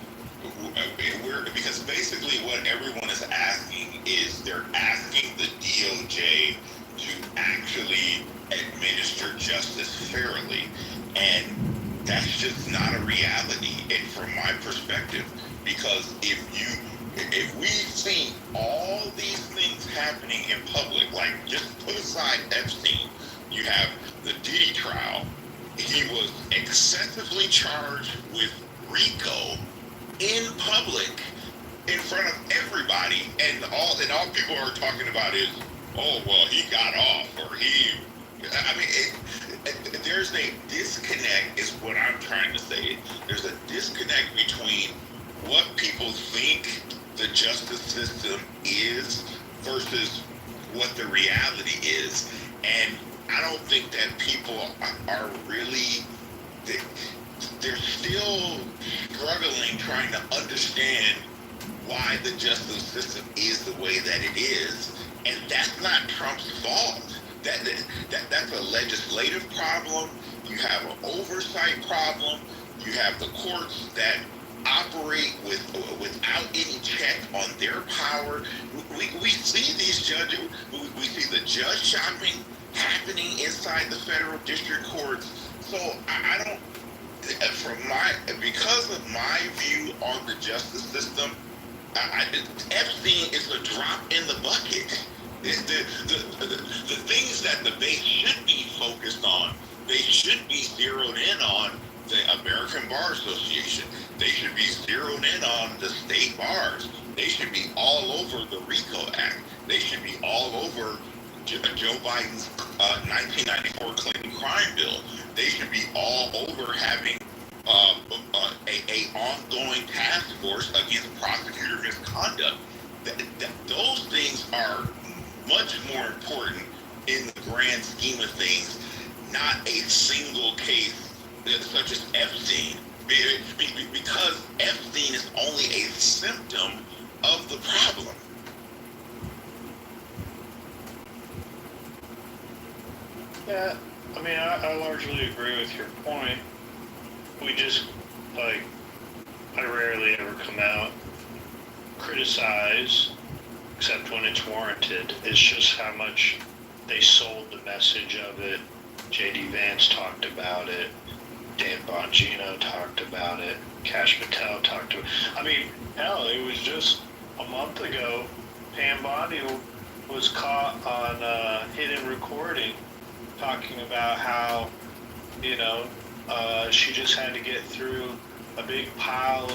because basically what everyone is asking is they're asking the DOJ to actually administer justice fairly, and that's just not a reality. And from my perspective, because if we've seen all these things happening in public, like just put aside Epstein, you have the Diddy trial. He was excessively charged with RICO in public, in front of everybody, and all people are talking about is, oh, well, he got off, or there's a disconnect, is what I'm trying to say. There's a disconnect between what people think the justice system is versus what the reality is. And I don't think that people are really, they're still struggling trying to understand why the justice system is the way that it is. And that's not Trump's fault. That's a legislative problem. You have an oversight problem. You have the courts that operate without any check on their power. We see these judges, we see the judge shopping happening inside the federal district courts. So I because of my view on the justice system, Epstein is a drop in the bucket. The things that the base should be focused on, they should be zeroed in on the American Bar Association. They should be zeroed in on the state bars. They should be all over the RICO Act. They should be all over Joe Biden's 1994 Clinton crime bill. They should be all over having a ongoing task force against prosecutor misconduct. Those things are much more important in the grand scheme of things, not a single case such as Epstein, because Epstein is only a symptom of the problem. Yeah, I mean, I largely agree with your point. We just, like, I rarely ever come out, criticize, except when it's warranted. It's just how much they sold the message of it. J.D. Vance talked about it. Dan Bongino talked about it. Kash Patel talked about it. I mean, hell, it was just a month ago, Pam Bondi was caught on hidden recording talking about how, you know, she just had to get through a big pile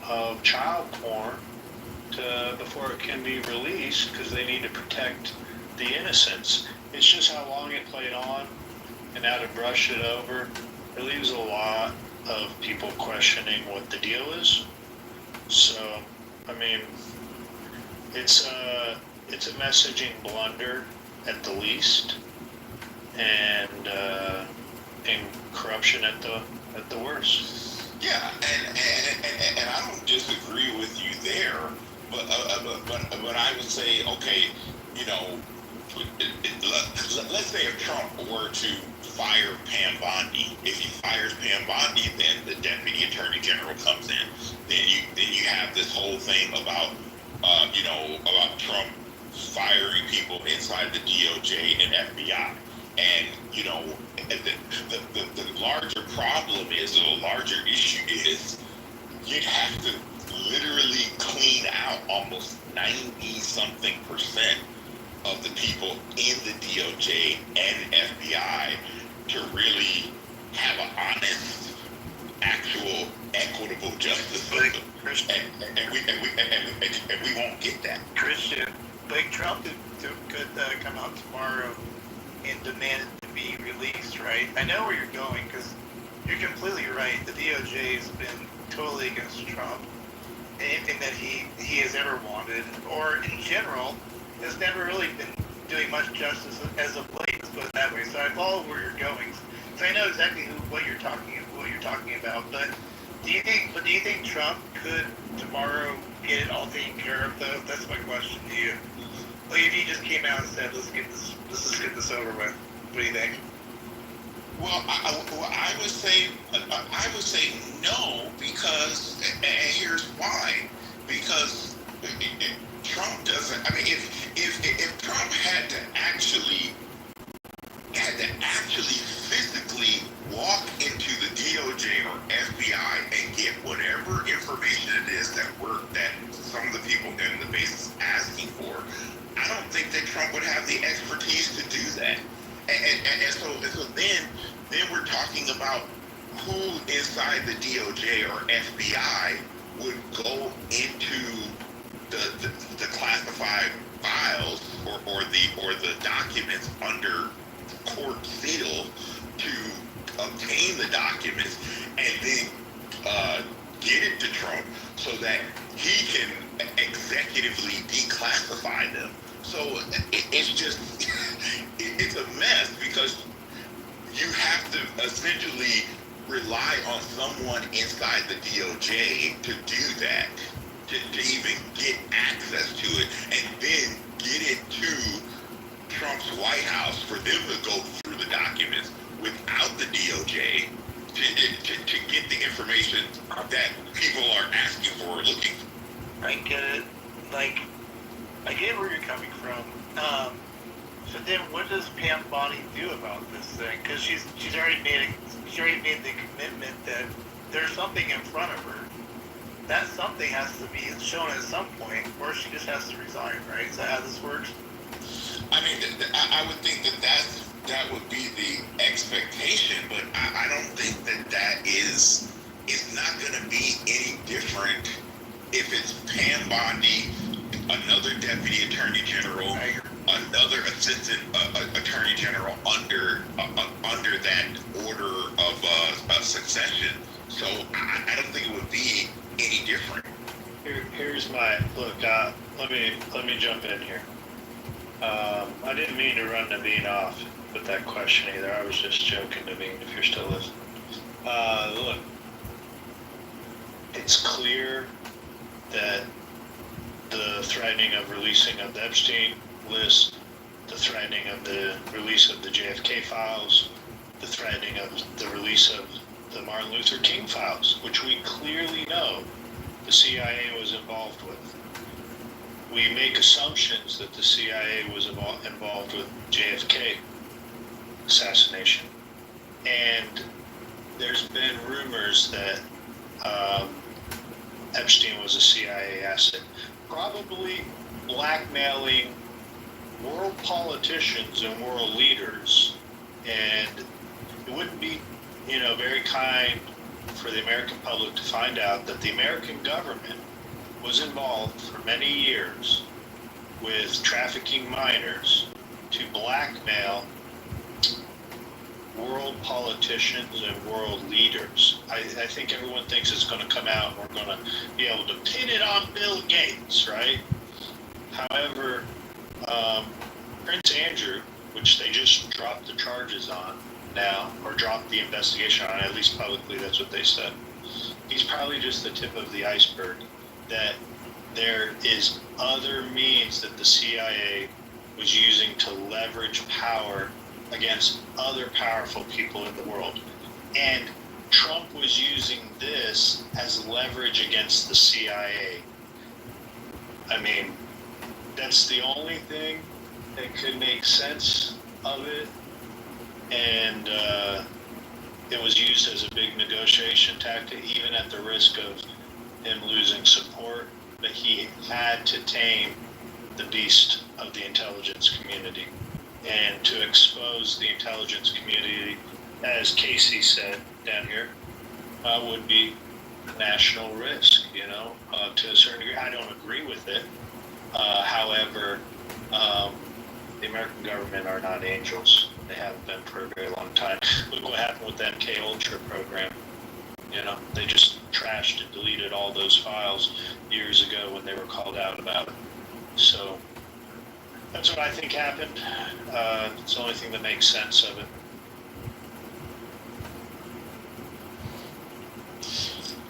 of child porn before it can be released because they need to protect the innocents. It's just how long it played on and how to brush it over. It leaves a lot of people questioning what the deal is. So, I mean, it's a messaging blunder at the least, and corruption at the worst. Yeah, and I don't disagree with you there, but I would say, okay, you know, let's say if Trump were to fire Pam Bondi, if he fires Pam Bondi, then the deputy attorney general comes in. Then you have this whole thing about about Trump firing people inside the DOJ and FBI. And, you know, the larger problem is, or the larger issue is, you'd have to literally clean out almost 90-something% of the people in the DOJ and FBI to really have an honest, actual, equitable justice system. And we won't get that. Christian, like Trump could come out tomorrow and demand it to be released, right? I know where you're going, because you're completely right. The DOJ has been totally against Trump. Anything that he has ever wanted, or in general, has never really been doing much justice as of late, let's put it that way. So I follow where you're going. So I know exactly what you're talking about. But do you think Trump could tomorrow get it all taken care of, though? That's my question to you. Like if he just came out and said, let's just get this over with. What do you think? Well, I would say no, because, and here's why. Because Trump doesn't. I mean, if Trump had to actually physically walk into the DOJ or FBI and get whatever information it is that some of the people in the base is asking for, I don't think that Trump would have the expertise to do that. And so then we're talking about who inside the DOJ or FBI would go into the classified files or the documents under court seal to obtain the documents and then get it to Trump so that he can executively declassify them. So it's just, it's a mess because you have to essentially rely on someone inside the DOJ to do that, to even get access to it, and then get it to Trump's White House for them to go through the documents without the DOJ to get the information that people are asking for or looking for. I get it. Like, I get where you're coming from. So then, what does Pam Bondi do about this thing? Because she's already made the commitment that there's something in front of her. That something has to be shown at some point, or she just has to resign, right? Is that how this works? I mean, I would think that would be the expectation, but I don't think that is not going to be any different if it's Pam Bondi, another deputy attorney general, another assistant attorney general under that order of succession. So I don't think it would be any different. Here's my look. Let me jump in here. I didn't mean to run Naveen off with that question either. I was just joking, Naveen, if you're still listening. Look, it's clear that the threatening of releasing of the Epstein list, the threatening of the release of the JFK files, the threatening of the release of the Martin Luther King files, which we clearly know the CIA was involved with. We make assumptions that the CIA was involved with JFK assassination. And there's been rumors that Epstein was a CIA asset, probably blackmailing world politicians and world leaders. And it wouldn't be, very kind for the American public to find out that the American government was involved for many years with trafficking minors to blackmail world politicians and world leaders. I think everyone thinks it's going to come out and we're going to be able to pin it on Bill Gates, right? However, Prince Andrew, which they just dropped the charges on now, or dropped the investigation on, at least publicly, that's what they said. He's probably just the tip of the iceberg. That there is other means that the CIA was using to leverage power against other powerful people in the world. And Trump was using this as leverage against the CIA. I mean, that's the only thing that could make sense of it. And it was used as a big negotiation tactic, even at the risk of him losing support. But he had to tame the beast of the intelligence community. And to expose the intelligence community, as Casey said down here, would be a national risk, to a certain degree. I don't agree with it. However, the American government are not angels. They haven't been for a very long time. Look what happened with the MK Ultra program. They just trashed and deleted all those files years ago when they were called out about it. So that's what I think happened. It's the only thing that makes sense of it.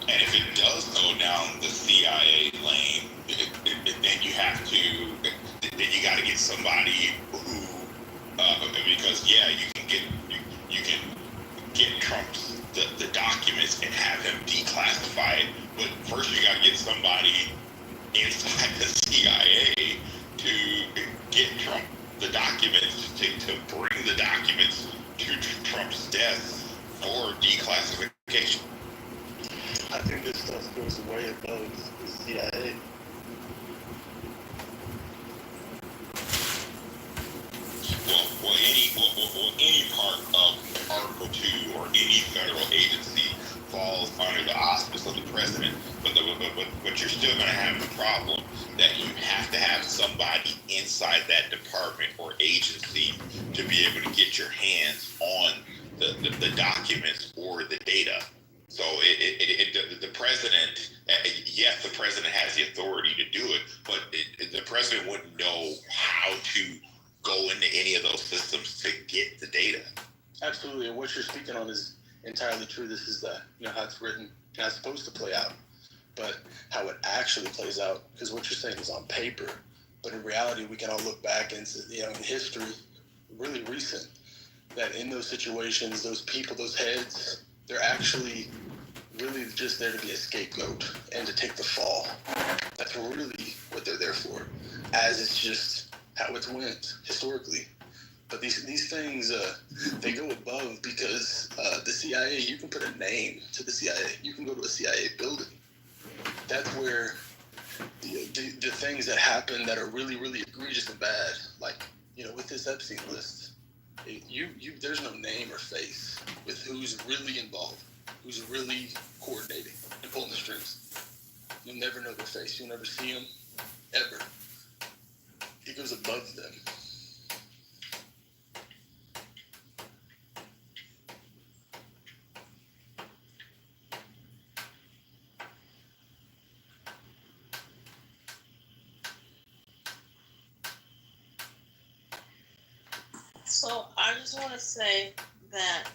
And if it does go down the CIA lane, then you have to, then you got to get somebody who, because you can get Trump's the documents and have him declassify it, but first you got to get somebody inside the CIA to get Trump the documents, to bring the documents to Trump's desk for declassification. I think this stuff goes way above the CIA. Well, any part of Article 2 or any federal agency falls under the auspice of the president, but you're still going to have the problem that you have to have somebody inside that department or agency to be able to get your hands on the documents or the data. So the president, yes, the president has the authority to do it, but the president wouldn't know how to go into any of those systems to get the data. Absolutely, and what you're speaking on is entirely true. This is how it's written, how it's supposed to play out. But how it actually plays out, because what you're saying is on paper, but in reality, we can all look back and in history, really recent, that in those situations, those people, those heads, they're actually really just there to be a scapegoat and to take the fall. That's really what they're there for, as it's just how it's went historically. But these things, they go above because the CIA, you can put a name to the CIA. You can go to a CIA building. That's where the things that happen that are really, really egregious and bad, like, with this Epstein list, there's no name or face with who's really involved, who's really coordinating and pulling the strings. You'll never know their face. You'll never see them, ever. It goes above them. So I just want to say that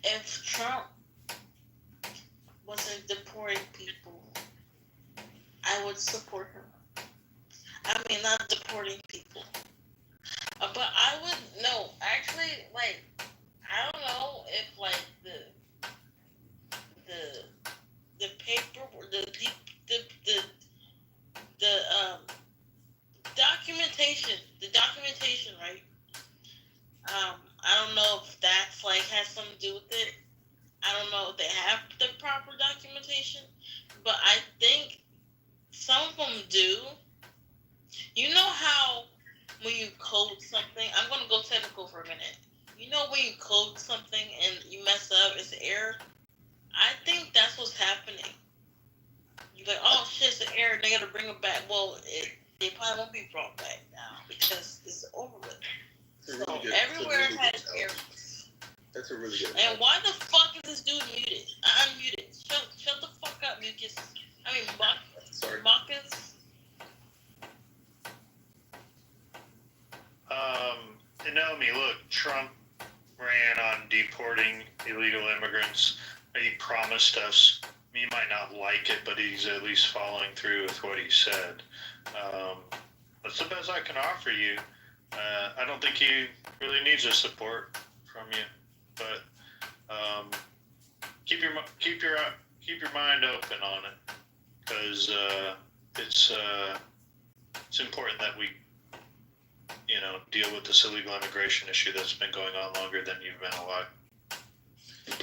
if Trump wasn't deporting people, I would support him. I mean, not deporting people. But I would, no, actually, like, I don't know if, like, the paper, the documentation, right? I don't know if that's, like, has something to do with it. I don't know if they have the proper documentation, but I think some of them do. You know how when you code something, I'm going to go technical for a minute. You know when you code something and you mess up, it's an error? I think that's what's happening. You're like, oh shit, it's an error, they got to bring it back. Well, they probably won't be brought back now because it's over with. So everywhere has errors. That's a really good. And why the fuck is this dude muted? I unmuted. Shut the fuck up, Mucus. I mean, Sorry. Marcus. Naomi, look, Trump ran on deporting illegal immigrants. He promised us. He might not like it, but he's at least following through with what he said. That's the best I can offer you. I don't think he really needs the support from you, but keep your mind open on it, because it's important that we deal with this illegal immigration issue that's been going on longer than you've been alive.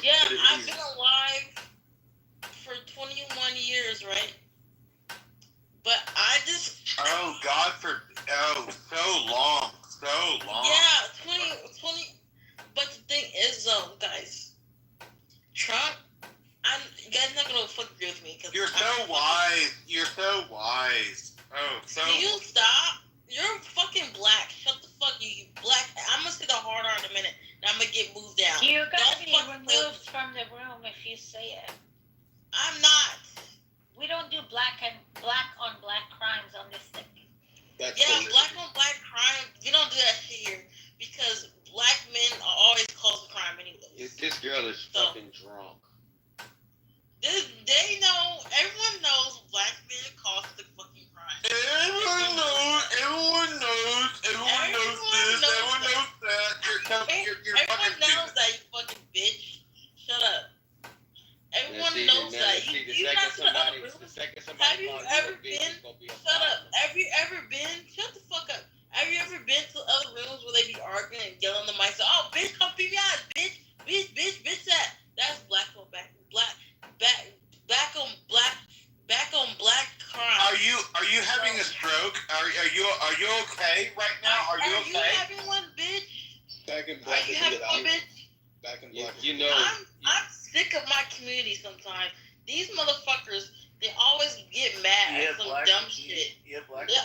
Yeah, I've been alive for 21 years, right? But I just... Oh, God so long. Yeah, 20... But the thing is, though, guys, Trump, you guys not gonna fucking agree with me. You're so wise. Oh, so... Can you stop? You're fucking black. Shut the fuck you black. I'm gonna say the hard R in a minute. Now I'm gonna get moved down. You're gonna be removed from the room if you say it. I'm not. We don't do black on black crimes on this thing. Black on black crime. We don't do that shit here because black men are always causing crime anyway. This girl is fucking drunk. They know. Everyone knows black men cause the fucking crime. Everyone knows this. Everyone knows that. Everyone knows that, you fucking bitch. Shut up. Everyone knows that. You're not to the other room. Have you ever been? Shut up. Have you ever been? Shut the fuck up. Have you ever been to other rooms where they be arguing and yelling the mic? Oh, bitch, come beat me out, bitch, that. That's black on black crime. Are you having a stroke? Are you okay right now? Are you okay? Are you having one, bitch? Back in black. Are you having one, bitch? Back in black. I'm sick of my community sometimes. These motherfuckers, they always get mad at some dumb shit. They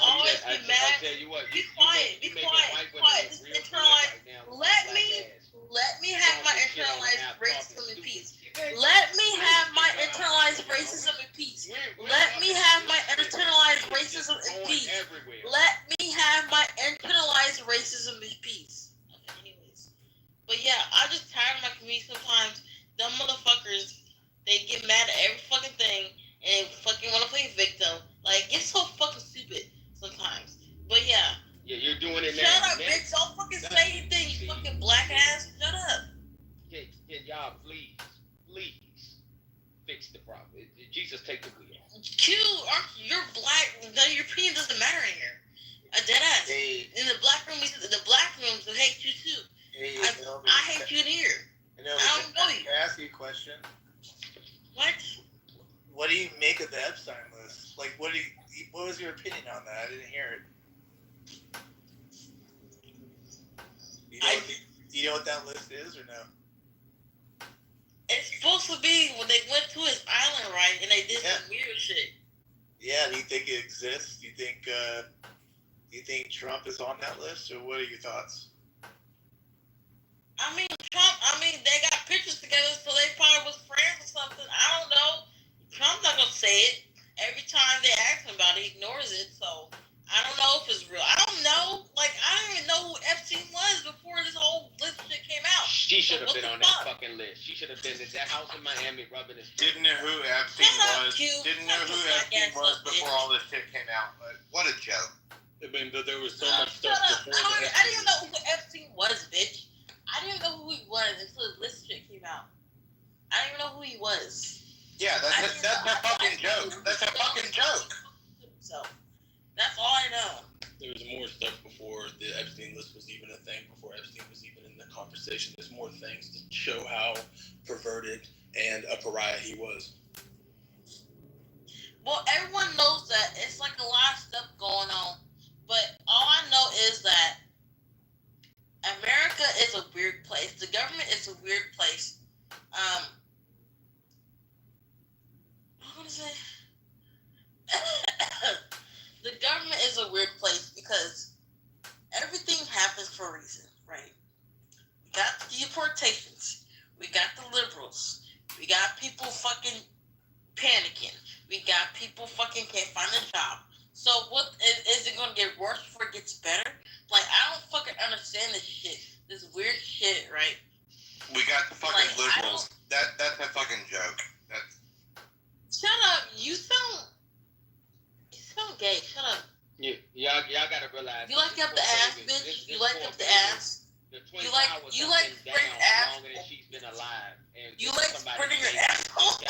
always get mad. I'll tell you what, Be quiet. This is internalized. Let me have my internalized racism in peace. Let me have my internalized racism in peace. Let me have my internalized racism in peace. Let me have my internalized racism in peace. Okay, anyways. But yeah, I'm just tired of my community sometimes. Them motherfuckers, they get mad at every fucking thing and fucking want to play victim. Like, it's so fucking stupid sometimes. But yeah. Yeah, you're doing it now. Shut up, bitch. Don't fucking say anything, you fucking black ass. Shut up. Yeah, y'all, please fix the problem. Jesus, take the wheel. You're black. No, your opinion doesn't matter here. Yes. Hey, In the black room, the black rooms will hate you too. hey, I hate you in here. I don't know you. Can I ask you a question? What? What do you make of the Epstein list? Like, what was your opinion on that? I didn't hear it. Do you know what that list is or no? It's supposed to be when they went to his island, right? And they did some weird shit. Yeah, do you think it exists? Do you think Trump is on that list, or what are your thoughts? I mean, they got pictures together, so they probably was friends or something. I don't know. Trump's not gonna say it. Every time they ask him about it, he ignores it. So I don't know if it's real. I don't know. Like, I don't even know who Epstein was before this whole list shit came out. She should have been on that fucking list. She should have been at that house in Miami rubbing his. Didn't know who Epstein was. Didn't know who Epstein was before all this shit came out. But what a joke. I mean, but there was so much stuff before. I didn't even know who Epstein was, bitch. I didn't even know who he was until his list shit came out. I didn't even know who he was. Yeah, that's a fucking joke. That's a fucking joke. So that's all I know. There was more stuff before the Epstein list was even a thing, before Epstein was even in the conversation. There's more things to show how perverted and a pariah he was. Well, everyone knows that. It's like a lot of stuff going on. But all I know is that America is a weird place. The government is a weird place. What is it? The government is a weird place because everything happens for a reason, right? We got the deportations. We got the liberals. We got people fucking panicking. We got people fucking can't find a job. So what is it gonna get worse before it gets better? Like, I don't fucking understand this shit. This weird shit, right? We got the fucking liberals. That's a fucking joke. Shut up. You sound gay. Shut up. Y'all gotta realize. You like up the ass, bitch? You like up the ass? You like spreading ass? Longer than she's been alive. And you like spreading your asshole?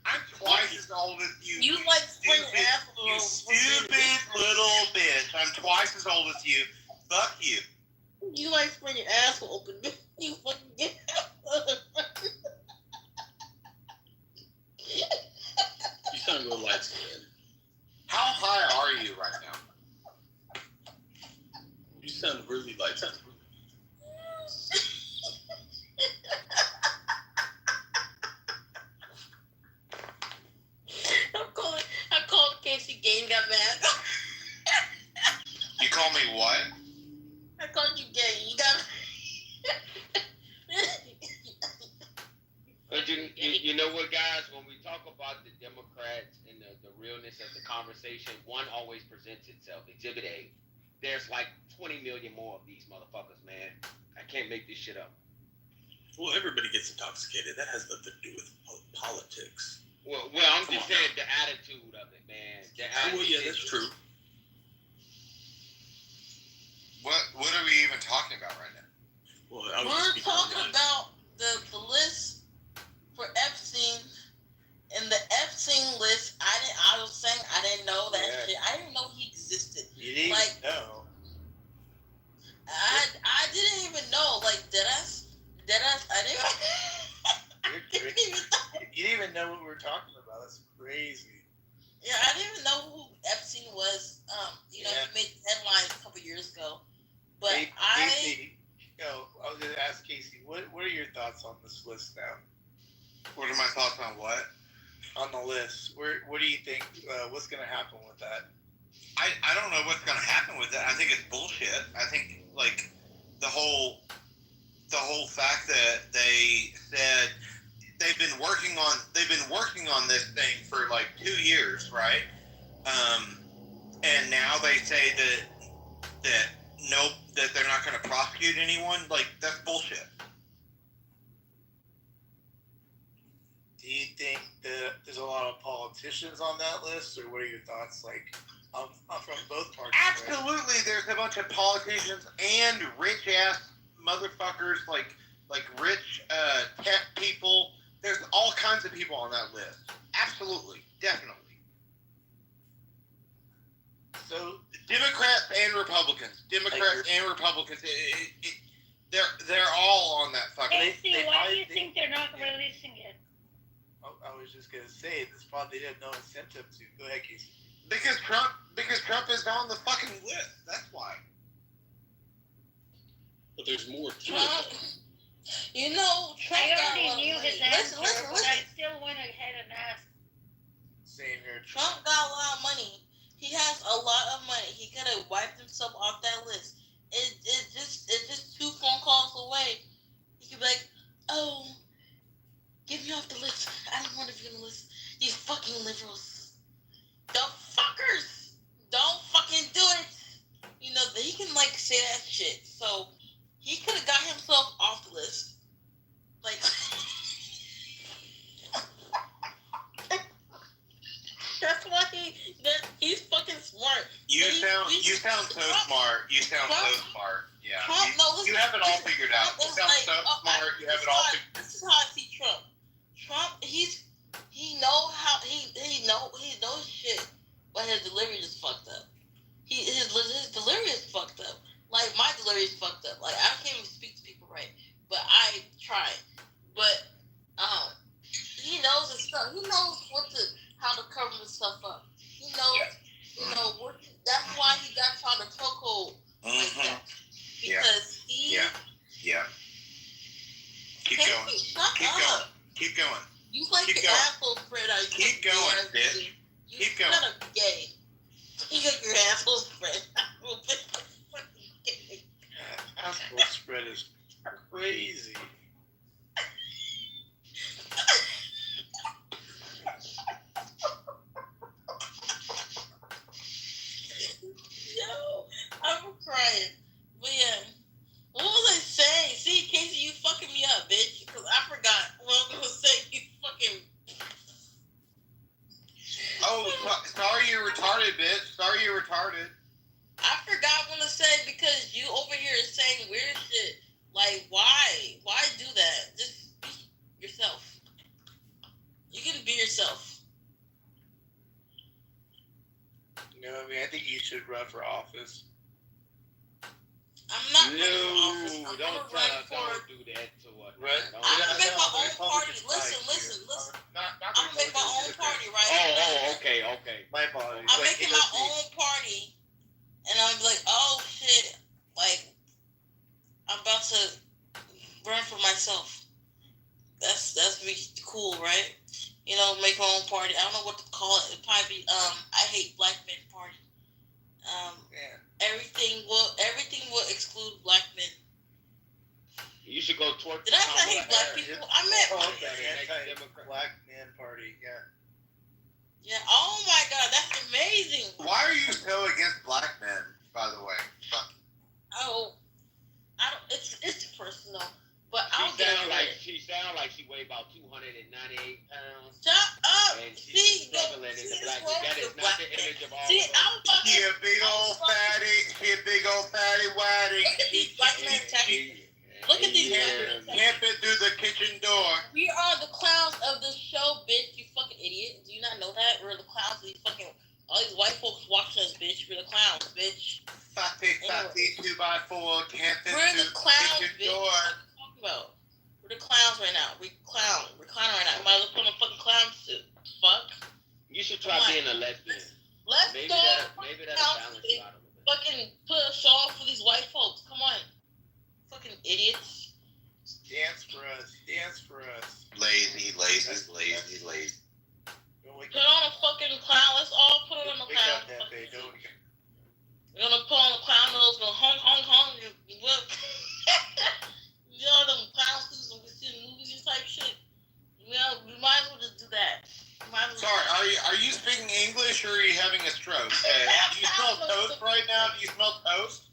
I'm twice as old as you. You like spreading ass? You stupid little bitch. I'm twice as old as you. Fuck you. You like spreading your asshole open, bitch. You fucking get You sound real light skinned. How high are you right now? You sound really light skinned. I called Casey gay and got mad. You call me what? I called you gay. You got But you know what, guys? When we talk about the Democrats and the realness of the conversation, one always presents itself. Exhibit A. There's like 20 million more of these motherfuckers, man. I can't make this shit up. Well, everybody gets intoxicated. That has nothing to do with politics. Well, I'm just saying the attitude of it, man. Well, yeah, that's true. What are we even talking about right now? Well, we're talking about the list for Epstein, and the Epstein list. I was saying I didn't know that shit. I didn't know he existed. You didn't even know. I didn't even know. Like, did I? I didn't. You didn't even know what we were talking about. That's crazy. Yeah, I didn't even know who Epstein was. He made headlines a couple years ago. But Casey, I was going to ask Casey, what are your thoughts on this list now? What are my thoughts on what? On the list. What do you think? What's going to happen with that? I don't know what's going to happen with that. I think it's bullshit. I think, like, the whole fact that they said they've been working on this thing for like 2 years, right? And now they say that they're not going to prosecute anyone. Like, that's bullshit. Do you think that there's a lot of politicians on that list, or what are your thoughts? Like, I'm from both parties. Absolutely, right? There's a bunch of politicians and rich ass motherfuckers, like rich tech people. There's all kinds of people on that list. Absolutely, definitely. So So Democrats and Republicans. They're all on that fucking. Casey, why do you think they're not releasing it? I was just gonna say this probably they have no incentive to. Go ahead, Casey. Because Trump is on the fucking list. That's why. But there's more to Trump, it. you know, Trump I got a already lot of knew money. his answer, Listen. but I still went ahead and asked. Same here. Trump got a lot of money. He has a lot of money. He could have wiped himself off that list. It's just 2 phone calls away. He could be like, oh, get me off the list. I don't want to be on the list. You fucking liberals. The fuckers. Don't fucking do it. You know, he can, like, say that shit. So, he could have got himself off the list. Like, that's why he's fucking smart. You sound so smart. You sound so smart. Yeah. You have it all figured out. You sound so smart. You have it all figured out. This is how I see Trump. Trump, he knows shit, but his delivery is fucked up. His delivery is fucked up. Like, my delivery is fucked up. Like, I can't even speak to people right, but I try. But he knows his stuff. He knows how to cover this stuff up. He knows, that's why he got trying to chokehold like that. Because Yeah. Keep going. Keep going. You like Keep your going. asshole spread out. Keep going, bitch. Keep going. You're kind of gay. You got your asshole spread out. Asshole spread is crazy. Yo, I'm crying. But yeah, what was I saying? See, Casey, you fucking me up, bitch. Because I forgot what I was going to say. You fucking... Oh, sorry you're retarded, bitch. Sorry you're retarded. I forgot what to say because you over here is saying weird shit. Like, why? Why do that? Just be yourself. You can be yourself. You know what I mean? I think you should run for office. I'm not running for No, office. I'm don't do that to us. Right. I'm gonna make my own party. Listen. I'm gonna make my own party, right? Oh, okay. My apologies. I'm making my own party, and I'm like, oh shit, like I'm about to run for myself. That's be cool, right? You know, make my own party. I don't know what to call it. It'd probably be I hate black men party. Yeah. Everything will exclude black men. You should go toward. Did I say I hate black people? I meant Black man party. Yeah. yeah. Oh my god, that's amazing. Why are you so against black men, by the way? Oh, I don't. It's personal, but I don't She get sound like she weighed about 298 pounds. Shut up. And she's struggling in the black. That is not the image of all. See, I'm fucking. She a big old fatty waddy. Look at these black men attacking. Look at these black men attacking. Can't fit through the kitchen door. We are the clowns of this show, bitch. You fucking idiot. Do you not know that? We're the clowns of these fucking. All these white folks watching us, bitch. We're the clowns, bitch. Fatty 2x4 can't fit We're through the the clowns, kitchen bitch. door. What are you talking about? We're the clowns right now. We're clowning right now. Might as well put on a fucking clown suit. Fuck. You should try being a lesbian. Let's Maybe go. that'll balance you out a little bit. Fucking put a show off for these white folks. Come on. Fucking idiots. Dance for us. Lazy. Put on a fucking clown. Let's all put on a We clown. got that, babe, don't we? We're gonna put on a clown nose, go hong. You know them clown suits and we see in movies and type shit. We might as well just do that. Sorry, are you speaking English or are you having a stroke? Do you smell toast right now? Do you smell toast?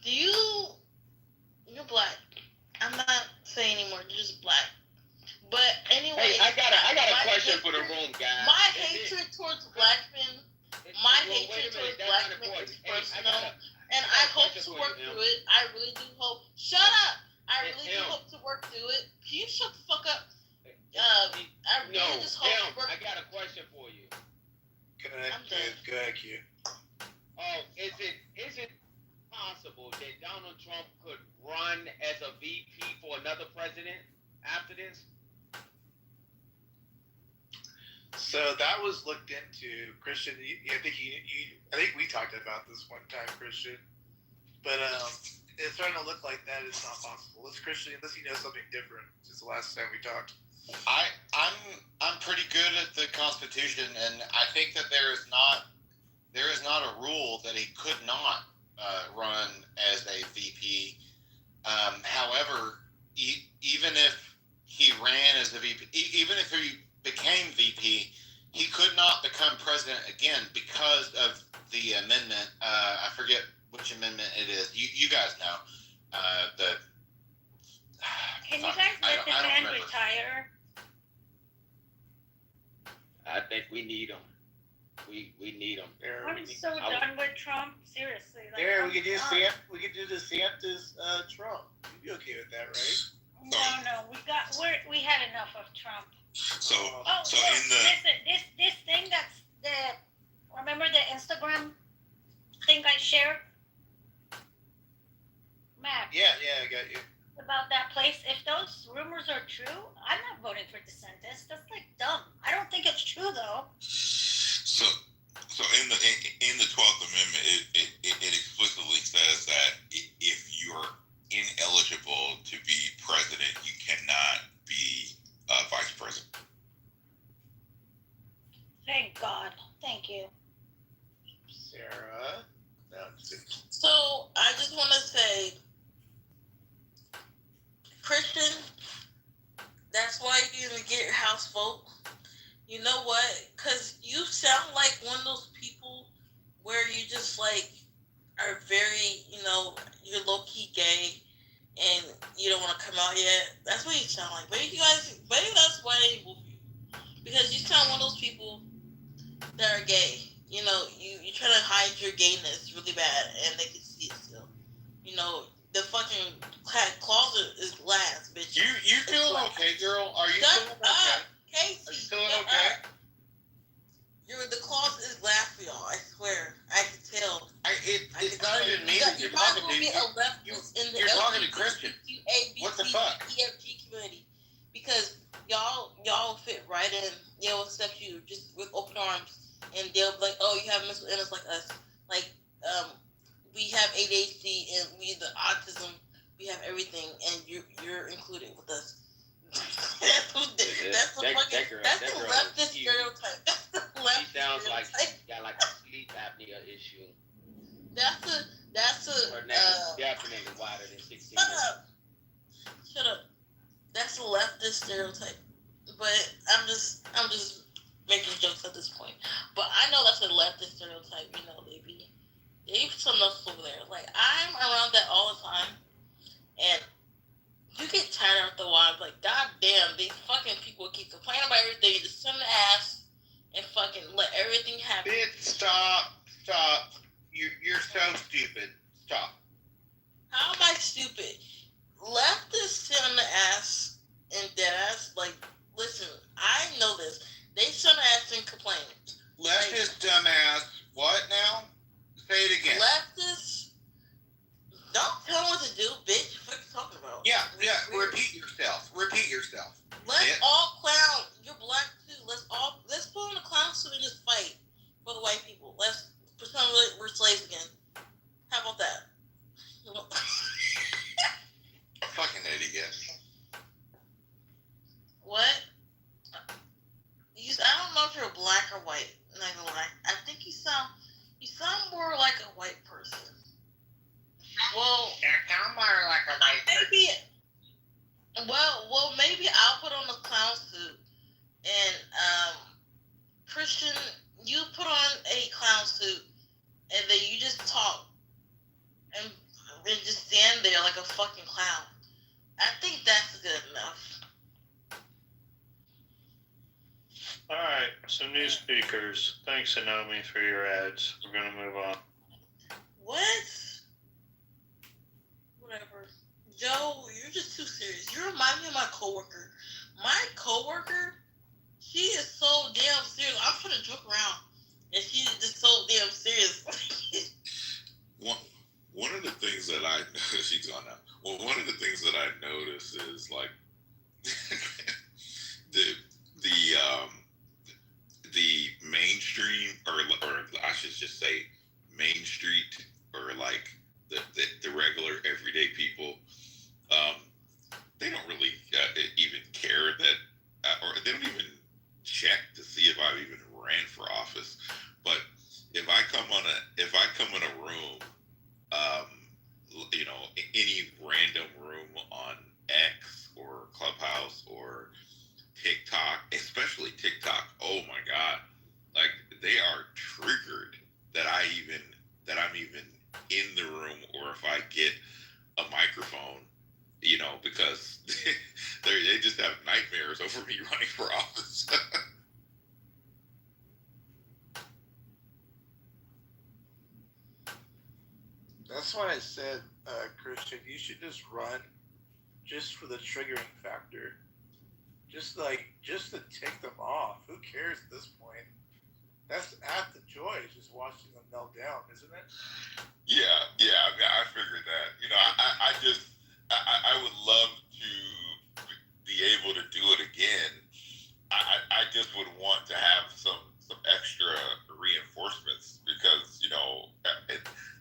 You're black. I'm not saying anymore. You're just black. But anyway, Hey, I got a question for the room, guys. My hatred towards black men is personal, and I hope to work through it. I really do hope. Shut up! I really do hope to work through it. Can you shut the fuck up? I really just hope to work. I got a question for you. Go ahead, Q. Oh, is it possible that Donald Trump could run as a VP for another president after this? So that was looked into, Christian. I think we talked about this one time, Christian. But it's starting to look like that is not possible. Christian, unless you know something different since the last time we talked. I'm pretty good at the Constitution, and I think that there is not a rule that he could not run as a VP. However, even if he ran as a VP, even if he became VP, he could not become president again because of the amendment. I forget which amendment it is. You guys know. Can you guys let the man retire? I think we need him. We need him. I'm so done with Trump. Seriously. Like, Yeah, we could do DeSantis Trump. You'd be okay with that, right? No, we had enough of Trump. So Listen, this thing that's remember the Instagram thing I shared? Matt. Yeah, I got you. About that place. If those rumors are true, I'm not voting for DeSantis. That's like dumb. I don't think it's true though. So in the 12th Amendment, it explicitly says that if you're ineligible to be president, you cannot be vice president. Thank God. Thank you. Sarah. So I just want to say, Christian, that's why you didn't get your House vote. You know what? Because you sound like one of those people where you just like are very, you're low-key gay and you don't want to come out yet. That's what you sound like. Maybe that's why they move you. Because you sound one of those people that are gay. You try to hide your gayness really bad and they can see it still. The fucking closet is glass, bitch. You feeling okay, girl? Are you feeling okay? Casey, are you feeling okay? The closet is glass for y'all. I swear, I can tell. It's not even me that you're talking to. You're talking to Christian. What the fuck? EFG community, because y'all fit right in. They'll accept you just with open arms, and they'll be like, "Oh, you have mental illness like us. Like, we have ADHD and we the autism. We have everything, and you're included with us." That's the leftist stereotype. That's the leftist. She sounds like she's got like a sleep apnea issue. That's a. Her neck is definitely wider than 16. Shut up. That's a leftist stereotype. But I'm just making jokes at this point. But I know that's a leftist stereotype. They something else over there. Like, I'm around that all the time, and you get tired after a while. Like, goddamn, these fucking people keep complaining about everything. You just send the ass and fucking let everything happen. Bitch, stop. You're so stupid. Stop. How am I stupid? Leftists sit on the ass and dead ass. Like, listen, I know this. They sit on the ass and complain. Leftist dumbass. What now? Say it again. Leftists, don't tell them what to do, bitch. What are you talking about? Yeah. Repeat yourself. Let's all clown. You're black too. Let's put on the clown suit and just fight for the white people. Let's pretend we're slaves again. How about that? Fucking idiot. What? I don't know if you're black or white. Not gonna lie. I think you sound more like a white person. Well, maybe. Well, maybe I'll put on the clown suit, and Christian, you put on a clown suit, and then you just talk, and just stand there like a fucking clown. I think that's good enough. All right, some new speakers. Thanks, Anomi, for your ads. We're going to move on. What? Whatever. Joe, you're just too serious. You remind me of my coworker. My coworker, she is so damn serious. I'm trying to joke around, and damn serious. One of the things that I she's gone now. Well, one of the things that I notice is like the mainstream or I should just say Main Street or like the regular everyday people, they don't really even care that or they don't even check to see if I've even ran for office. But if I come in a room, you know, any random room on X or Clubhouse or TikTok, especially TikTok, oh my God, like they are triggered that I'm even in the room, or if I get a microphone, you know, because they just have nightmares over me running for office. That's why I said, Christian, you should just run just for the triggering factor. Just to tick them off. Who cares at this point? That's half the joy, is just watching them melt down, isn't it? Yeah, I mean, I figured that. You know, I would love to be able to do it again. I just would want to have some extra reinforcements because, you know,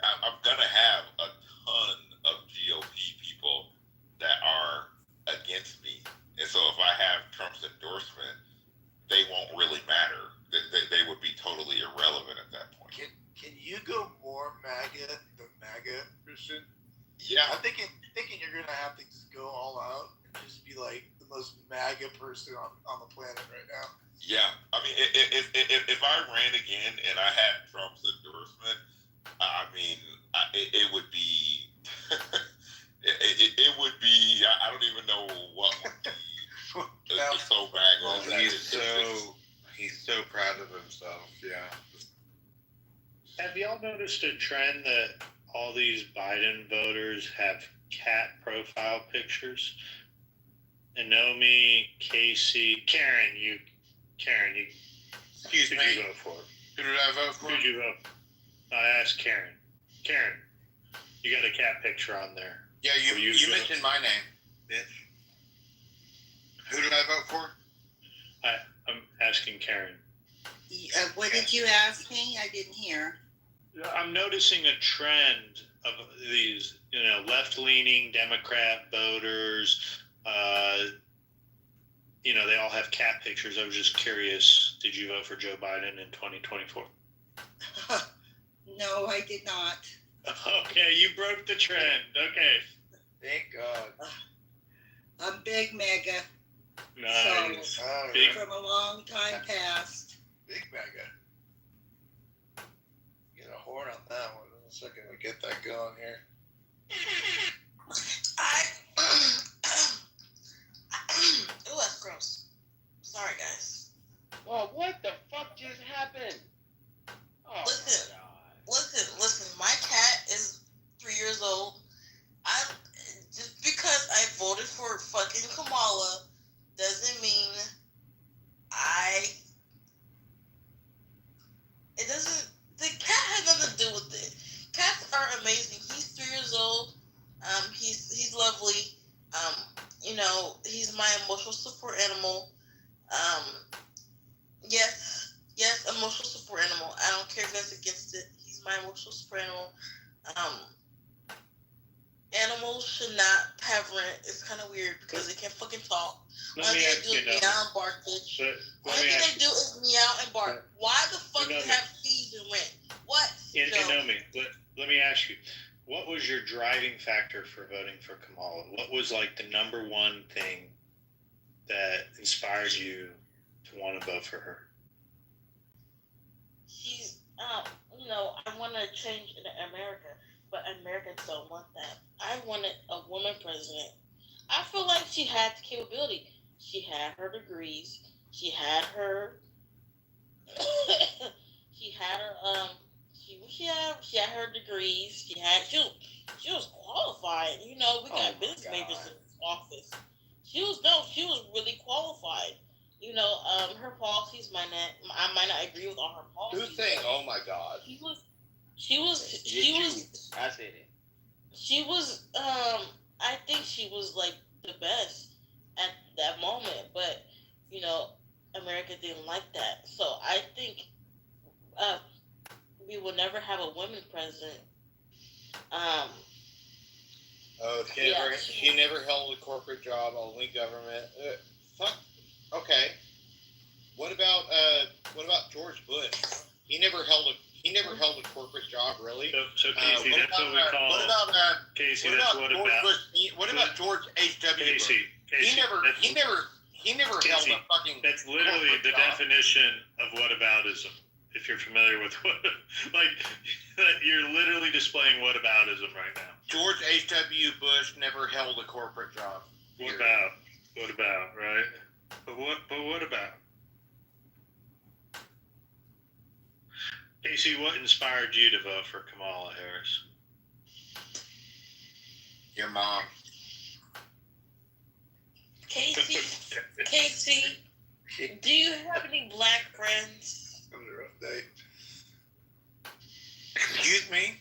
I'm gonna have a ton of GOP people that are against me, and so if I have Trump's endorsement, they won't really matter. They would be totally irrelevant at that point. Can you go more MAGA than MAGA, Christian? Yeah, I'm thinking you're gonna have to just go all out and just be like the most MAGA person on the planet right now. Yeah, I mean, if I ran again and I had Trump's endorsement, I mean, it would be, it would be. I don't even know what would be. It's so bad. Well, he's so proud of himself. Yeah. Have y'all noticed a trend that all these Biden voters have cat profile pictures? Naomi, Casey, Karen, you. Excuse who'd me. you vote for? Who did I vote for? Who'd you vote? I asked Karen. Karen, you got a cat picture on there. Yeah, you mentioned my name, bitch. Who did I vote for? I'm asking Karen. What did you ask me? I didn't hear. I'm noticing a trend of these, you know, left-leaning Democrat voters. You know, they all have cat pictures. I was just curious, did you vote for Joe Biden in 2024? No, I did not. Okay, you broke the trend. Okay. Thank God. I'm big MAGA. Nice. So, Big. from a long time past. Big MAGA. Get a horn on that one in a second. We get that going here. Ooh, that's gross. Sorry, guys. Well, what the fuck just happened? Oh, Listen. my God. Listen. My cat is 3 years old. Just because I voted for fucking Kamala doesn't mean it doesn't. The cat has nothing to do with it. Cats are amazing. He's 3 years old. He's lovely. You know, he's my emotional support animal. Yes, emotional support animal. I don't care if that's against it. He's my emotional support animal. Animals should not have rent. It's kind of weird because they can't fucking talk. All they do is meow and bark, bitch. Only thing they do is meow and bark. Why the fuck do they have fees and rent? What? Naomi, let me ask you, what was your driving factor for voting for Kamala? What was like the number one thing that inspired you to want to vote for her? She's, you know, I want to change in America, but Americans don't want that. I wanted a woman president. I feel like she had the capability. She had her degrees. She had her. She had her degrees. She was qualified. You know, we got business majors in this office. She was really qualified. her policies I might not agree with all her policies. Who's saying, "Oh my God"? She was. I said it. She was. I think she was like the best at that moment, but America didn't like that. So I think we will never have a woman president. Oh, she never held a corporate job, only government. Fuck. Okay. What about George Bush? He never held a corporate job, really. So Casey, that's what we call. Casey, that's what about. What about George H.W. Casey, Bush? He never held a fucking. That's literally the definition of whataboutism. If you're familiar with you're literally displaying whataboutism right now. George H.W. Bush never held a corporate job. What about, right? But what about? Casey, what inspired you to vote for Kamala Harris? Your mom. Casey, do you have any black friends? Having a rough day. Excuse me?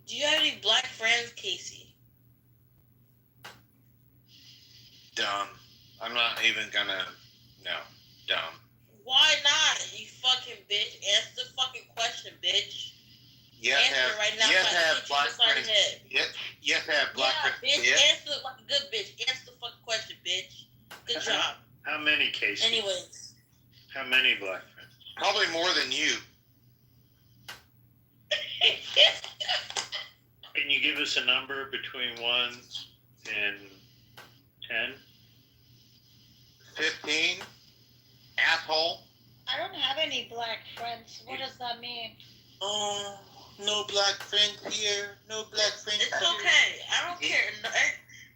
Do you have any black friends, Casey? Dumb. I'm not even gonna. No. Dumb. Why not? You fucking bitch. Answer the fucking question, bitch. Yes, answer have, right now. Yes, have black friends. Yes, have black friends. Bitch. Yes. Answer like a good bitch. Answer the fucking question, bitch. Good job. How many, Casey? Anyways. How many black friends? Probably more than you. Can you give us a number between 1 and 10? 15? Asshole? I don't have any black friends. What does that mean? Oh, no black friends here. No black friends It's here. okay. I don't care.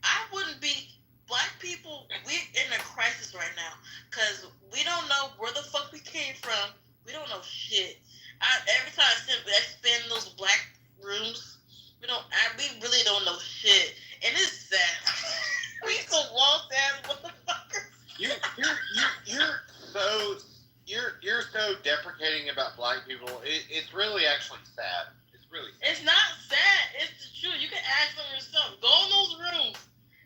I wouldn't be... Black people, we're in a crisis right now. Because we don't know where the fuck we came from. We don't know shit. Every time I spend those black rooms, we really don't know shit. And it's sad. We some lost ass motherfuckers. You're so deprecating about black people. It's really actually sad. It's really sad. It's not sad. It's the truth. You can ask them yourself. Go in those rooms.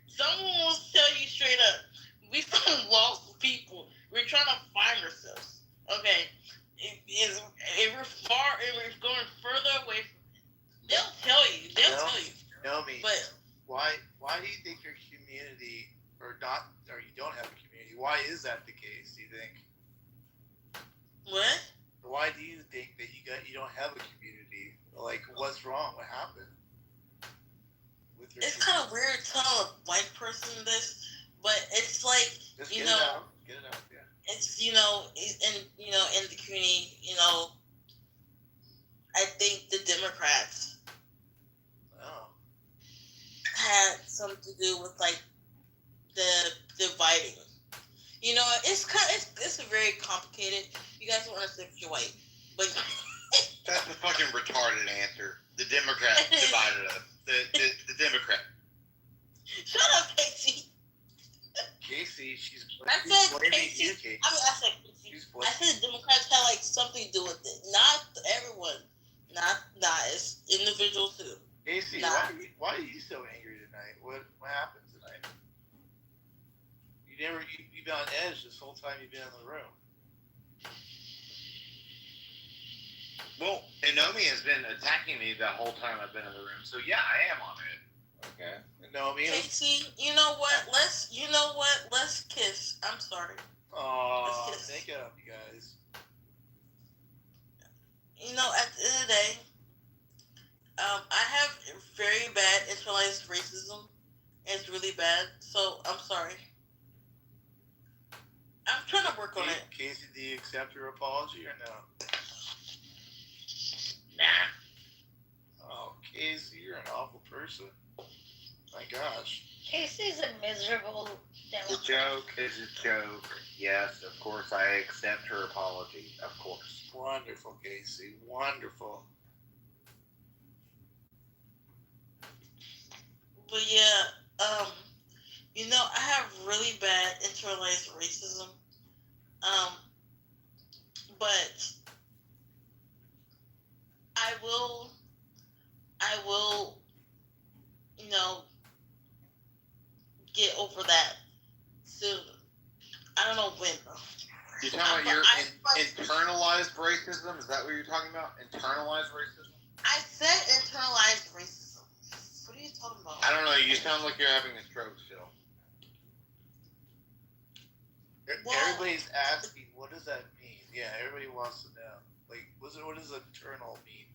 Someone will tell you straight up. We some lost people. We're trying to find ourselves. Okay. If we're going further away from it. They'll tell you. Know me. But why do you think your community or you don't have a community? Why is that the case, do you think? What? Why do you think that you don't have a community? Like, what's wrong? What happened? It's kind of weird telling a white person this, but it's like, Just get it out, yeah. It's, in the community, I think the Democrats had something to do with, like, the dividing. It's very complicated. You guys don't understand if you're white, but That's a fucking retarded answer. The Democrats divided us. The Democrat. Shut up, Casey. Casey, she's blaming Casey. you, Casey. I said Casey. I said the Democrats had like something to do with it. Not everyone. Not it's individuals too. Casey, why are you so angry tonight? What happened tonight? You've been on edge this whole time you've been in the room. Well, Inomi has been attacking me the whole time I've been in the room, so yeah, I am on it. Okay. Inomi. Casey, you know what? Let's kiss. I'm sorry. Aw, make it up, you guys. At the end of the day, I have very bad internalized racism. It's really bad, so I'm sorry. I'm trying to work on it. Casey, do you accept your apology or no? Nah. Oh, Casey, you're an awful person. My gosh. Casey's a miserable The joke is a joke. Yes, of course, I accept her apology. Of course. Wonderful, Casey. Wonderful. But yeah, I have really bad internalized racism. But I will, you know, get over that soon. I don't know when though. You're talking about your internalized racism? Is that what you're talking about? Internalized racism? I said internalized racism. What are you talking about? I don't know. You sound like you're having a stroke still. Everybody's asking, what does that mean? Yeah, everybody wants to know. Like, what does internal mean?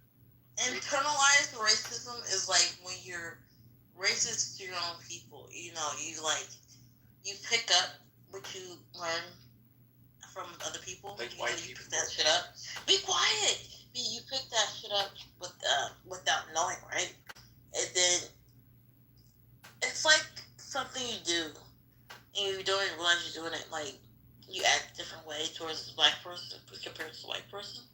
Internalized racism is like when you're racist to your own people. You know, you pick up what you learn from other people. Like white people. Pick that shit up. Be quiet. You pick that shit up without knowing, right? And then it's like something you do, and you don't even realize you're doing it. Like you act a different way towards the black person compared to the white person.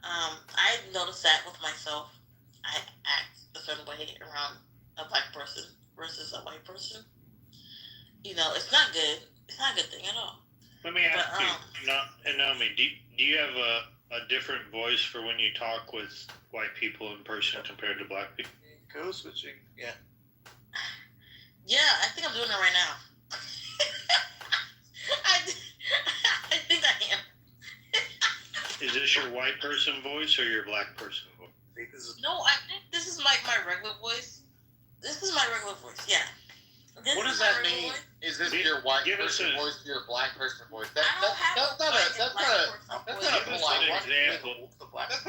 I noticed that with myself. I act a certain way around a black person versus a white person. You know, it's not good. It's not a good thing at all. Let me ask you, Naomi, do you have a different voice for when you talk with white people in person compared to black people? Code switching, yeah. Yeah, I think I'm doing it right now. I think I am. Is this your white person voice or your black person voice? No, I think this is my regular voice. This is my regular voice, yeah. What does that mean? Is this your white person voice or your black person voice? That's not a polite example. That's not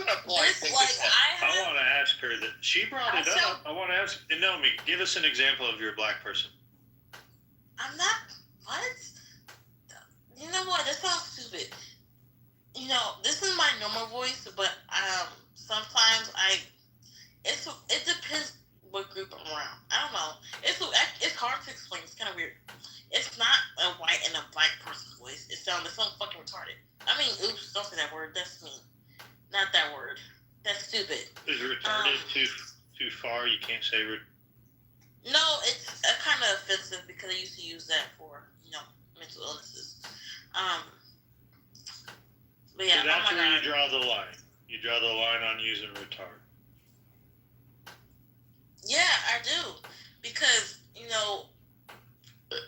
a polite thing to say. I want to ask her that. She brought it up. I want to ask Naomi, give us an example of your black person. I'm not. What? You know what? That sounds stupid. You know, this is my normal voice, but sometimes it depends what group I'm around. I don't know. It's hard to explain. It's kind of weird. It's not a white and a black person's voice. It sounds fucking retarded. I mean, oops, don't say that word. That's mean. Not that word. That's stupid. Is retarded too far? You can't say No, it's kind of offensive because I used to use that for, mental illnesses. But yeah, so that's where you draw the line. You draw the line on using retard. Yeah, I do. Because, what am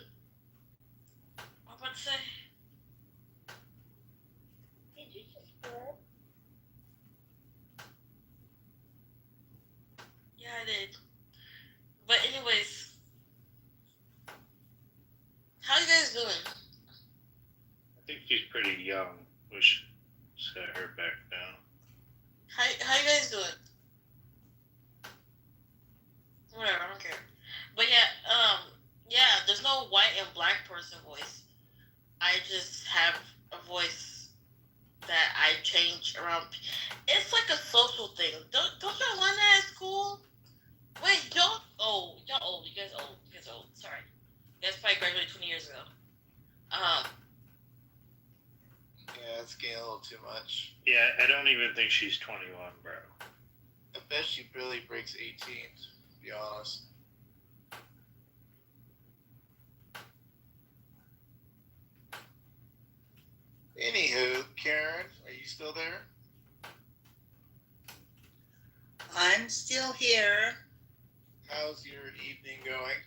I about to say? Did you just burp? Yeah, I did. But anyways, how you guys doing? I think she's pretty young. We should set her back down. How you guys doing? Whatever, I don't care. But yeah, there's no white and black person voice. I just have a voice that I change around. It's like a social thing. Don't y'all learn that at school? Wait, y'all old. You guys old. Sorry. You guys probably graduated 20 years ago. Yeah, it's getting a little too much. Yeah, I don't even think she's 21, bro. I bet she barely breaks 18, to be honest. Anywho, Karen, are you still there? I'm still here. How's your evening going?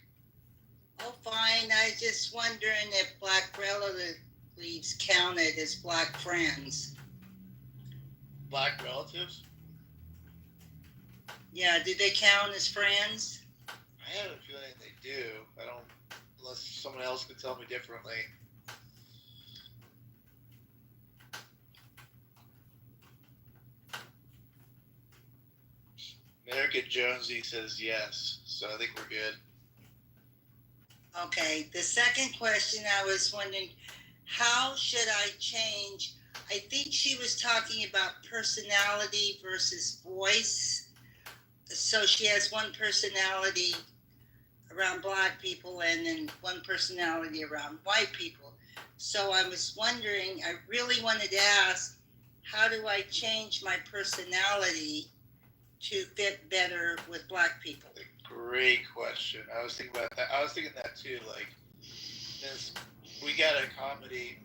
Oh, fine. I just wondering if black relatives counted as black friends. Black relatives? Yeah, do they count as friends? I have a feeling they do. I don't, unless someone else could tell me differently. America Jonesy says yes, so I think we're good. Okay, the second question I was wondering, how should I change? I think she was talking about personality versus voice. So she has one personality around black people and then one personality around white people. So I was wondering, I really wanted to ask, how do I change my personality to fit better with black people? Great question. I was thinking about that. I was thinking that too. Like, since we got to accommodate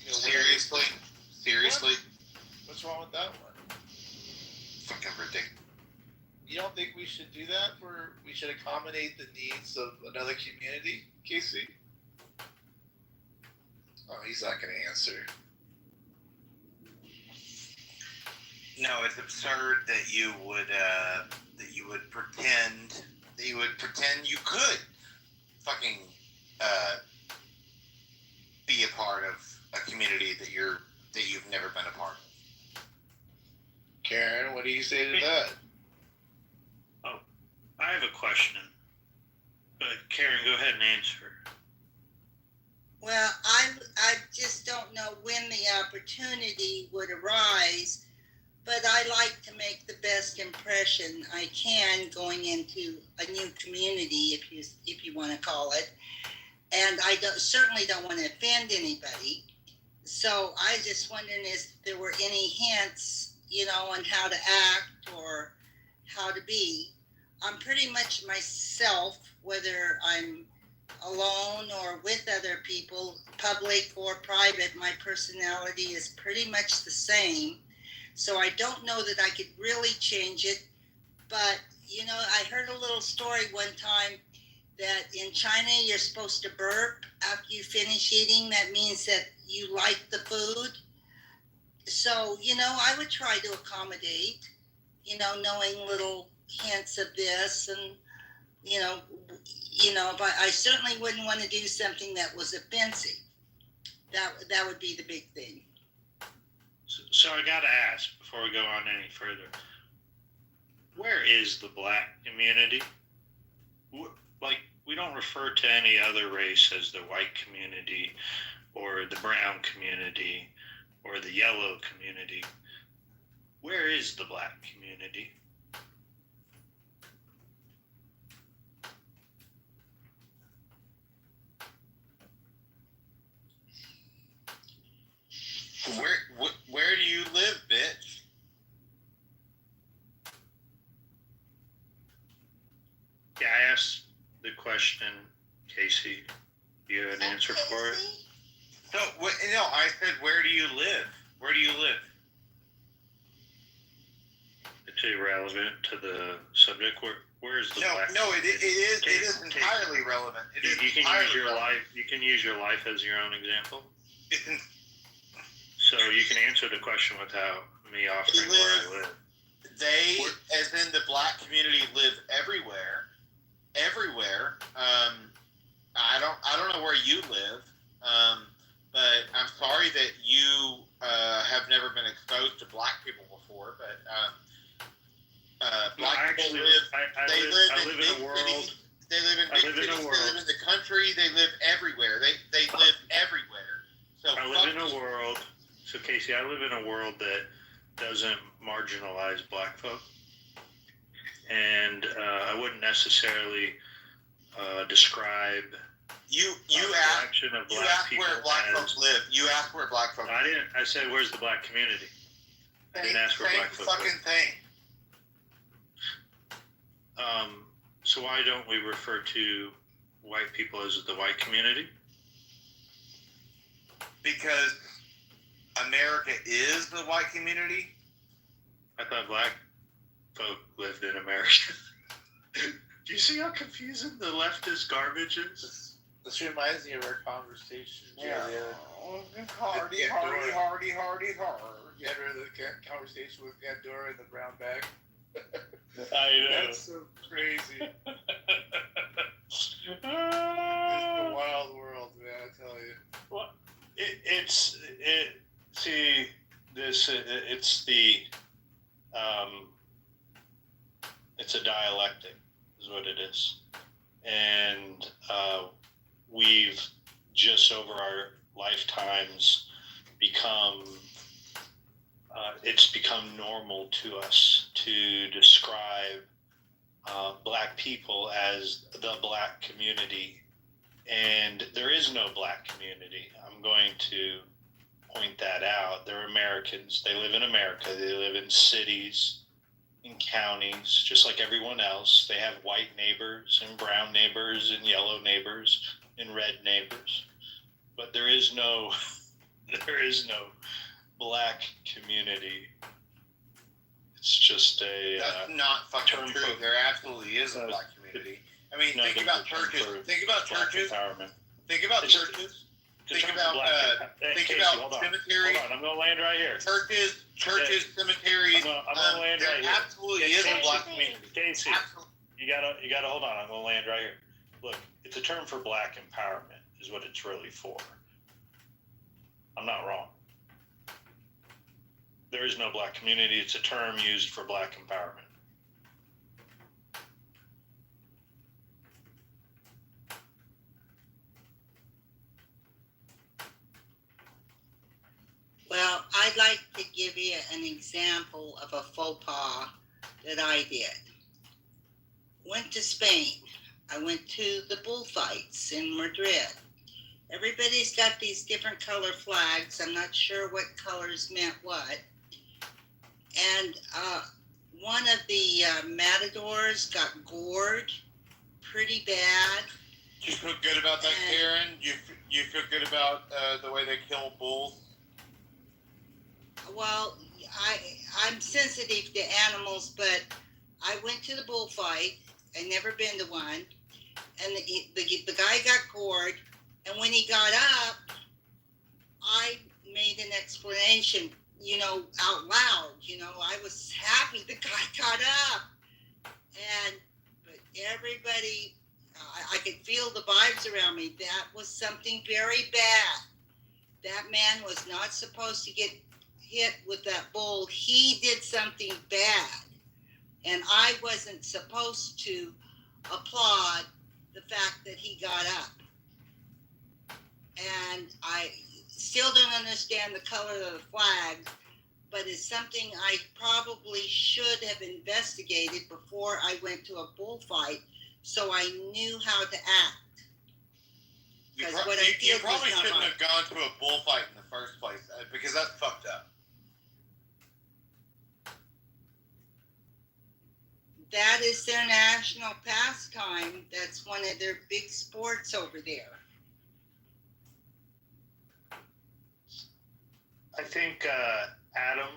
Seriously, What's wrong with that one? fucking ridiculous. You don't think we should do that? We should accommodate the needs of another community, Casey? Oh, he's not going to answer. No, it's absurd that you would pretend you could fucking be a part of a community that you've never been a part of. Karen, what do you say to that? Oh, I have a question. But Karen, go ahead and answer. Well, I just don't know when the opportunity would arise, but I like to make the best impression I can going into a new community, if you want to call it. And I certainly don't want to offend anybody. So I just wondering if there were any hints, on how to act or how to be. I'm pretty much myself, whether I'm alone or with other people, public or private. My personality is pretty much the same. So I don't know that I could really change it. But, I heard a little story one time that in China, you're supposed to burp after you finish eating. That means that you like the food. So, I would try to accommodate, knowing little hints of this and, but I certainly wouldn't want to do something that was offensive. That would be the big thing. So I got to ask before we go on any further, where is the black community? Like, we don't refer to any other race as the white community or the brown community or the yellow community. Where is the black community? Where do you live, bitch? Yeah, I asked the question, Casey. Do you have an answer for it? No, I said, where do you live? Where do you live? It's irrelevant to the subject. Where's the black? No, it is entirely relevant. You can use your life. You can use your life as your own example. So you can answer the question without me offering where I live. They, as in the black community, live everywhere. Everywhere. I don't know where you live, but I'm sorry that you have never been exposed to black people before. But black people live. I live in a world. They live in big cities. They live in the country. They live everywhere. They live everywhere. So I live in a world. So Casey, I live in a world that doesn't marginalize black folk, and I wouldn't necessarily describe. You asked where black folks live. You asked where black folks live. I didn't. I said, where's the black community? I didn't ask where black folks live. Same fucking thing. So why don't we refer to white people as the white community? Because America is the white community. I thought black folk lived in America. Do you see how confusing the leftist garbage is? This reminds me of our conversation. Hardy. You had the conversation with Pandora in the brown bag. I know. That's so crazy. It's a wild world, man, I tell you. Well, it's a dialectic is what it is. And we've just over our lifetimes it's become normal to us to describe black people as the black community. And there is no black community. I'm going to point that out. They're Americans. They live in America. They live in cities, in counties, just like everyone else. They have white neighbors and brown neighbors and yellow neighbors and red neighbors. But there is no There is no black community. It's just a. That's not fucking true. There absolutely is a black community. I mean, think about churches. Think about churches. Think about churches. Think about cemeteries. Hold on, I'm gonna land right here. Churches, cemeteries. I'm gonna land right here. There absolutely is a black community. Casey, you gotta hold on. I'm gonna land right here. Look, it's a term for black empowerment, is what it's really for. I'm not wrong. There is no black community. It's a term used for black empowerment. Well, I'd like to give you an example of a faux pas that I did. Went to Spain. I went to the bullfights in Madrid. Everybody's got these different color flags. I'm not sure what colors meant what. And one of the matadors got gored pretty bad. You feel good about that, Karen? You feel good about the way they kill bulls? Well, I'm sensitive to animals, but I went to the bullfight. I'd never been to one. And the guy got gored. And when he got up, I made an explanation, out loud. I was happy the guy got up. But everybody, I could feel the vibes around me. That was something very bad. That man was not supposed to get hit with that bull. He did something bad. And I wasn't supposed to applaud the fact that he got up. And I still don't understand the color of the flag, but it's something I probably should have investigated before I went to a bullfight, so I knew how to act. You probably shouldn't have gone to a bullfight in the first place, because that's fucked up. That is their national pastime. That's one of their big sports over there. I think Adam,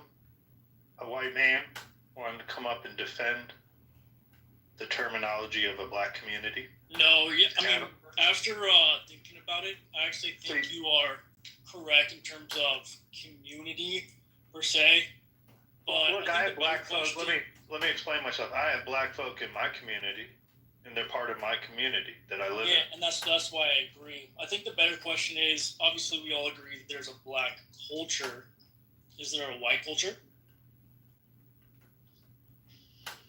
a white man, wanted to come up and defend the terminology of a black community. No, yeah, I mean, after thinking about it, I actually think you are correct in terms of community per se. But look, I have black folks. Let me explain myself. I have black folk in my community, and they're part of my community that I live in. Yeah, and that's why I agree. I think the better question is, obviously we all agree that there's a black culture. Is there a white culture?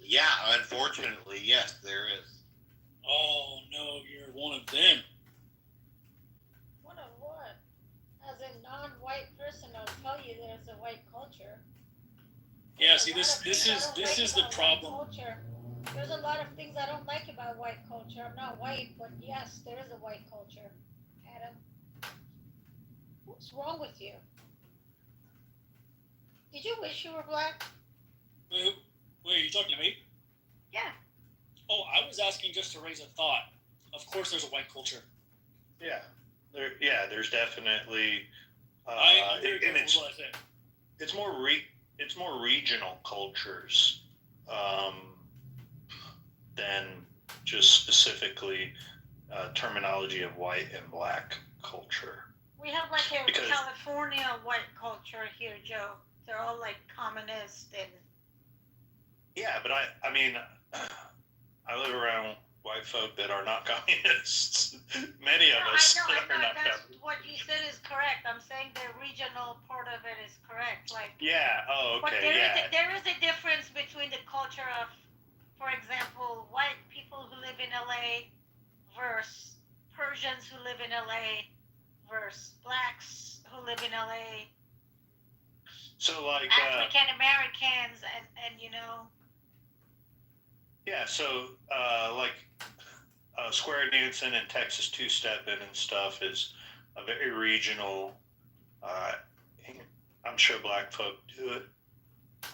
Yeah, unfortunately, yes, there is. Oh, no, you're one of them. One of what? As a non-white person, I'll tell you there's a white culture. Yeah, see, this is the problem. There's a lot of things I don't like about white culture. I'm not white, but yes, there is a white culture. Adam, what's wrong with you? Did you wish you were black? Wait, are you talking to me? Yeah. Oh, I was asking just to raise a thought. Of course there's a white culture. Yeah. There's definitely I'm very careful with what I say. It's more regional cultures than just specifically terminology of white and black culture. We have like a California white culture here, Joe. They're all like communist and. Yeah, but I mean, I live around white folk that are not communists. Many of us I know, are not that's communists. what you said is correct. I'm saying the regional part of it is correct. Like. Yeah. Oh, okay. But there is a difference between the culture of, for example, white people who live in LA versus Persians who live in LA versus blacks who live in LA. So like African Americans and you know. Yeah, so square dancing and Texas two-stepping and stuff is a very regional. I'm sure black folk do it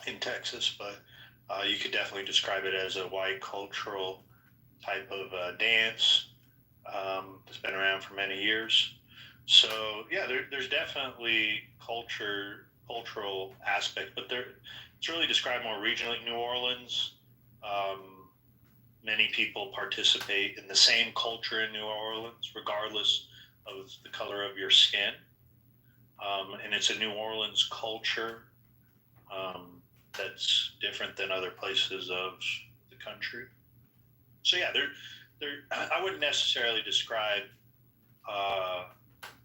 in Texas, but you could definitely describe it as a white cultural type of dance. It's been around for many years. So yeah, there's definitely cultural aspect, but it's really described more regionally. New Orleans, many people participate in the same culture in New Orleans, regardless of the color of your skin. And it's a New Orleans culture that's different than other places of the country. So yeah, I wouldn't necessarily describe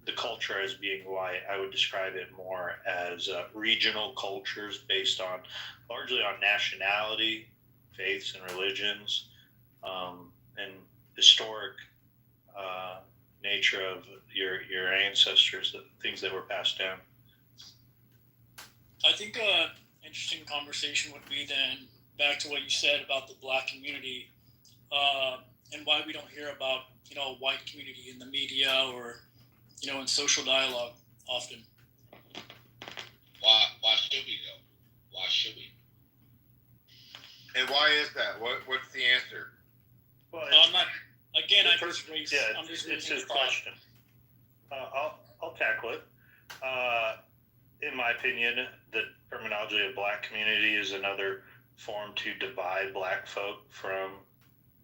the culture as being white. I would describe it more as regional cultures based on largely on nationality, faiths, and religions, and historic nature of your ancestors, the things that were passed down. I think an interesting conversation would be then back to what you said about the black community and why we don't hear about white community in the media or in social dialogue often. Why should we though? Why should we? And why is that? What's the answer? Well, I'm not. Again, I'm just raising it's his question. I'll tackle it. In my opinion, the terminology of black community is another form to divide black folk from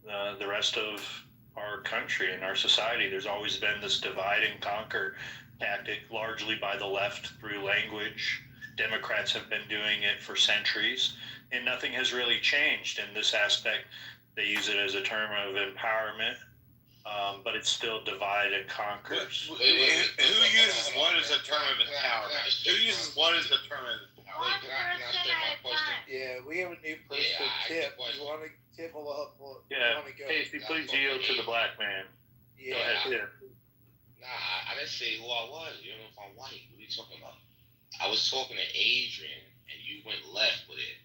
the rest of our country and our society. There's always been this divide and conquer tactic, largely by the left through language. Democrats have been doing it for centuries, and nothing has really changed in this aspect. They use it as a term of empowerment, but it's still divide and conquer. Who uses what as a term of empowerment? Who uses what as a term of empowerment? Can I state my question? Yeah, we have a new person, Tip. You want to, Tip, Yeah, Casey, please yield to the black man. Yeah. Go ahead, Tip. Nah, I didn't say who I was. You don't know if I'm white. What are you talking about? I was talking to Adrian, and you went left with it.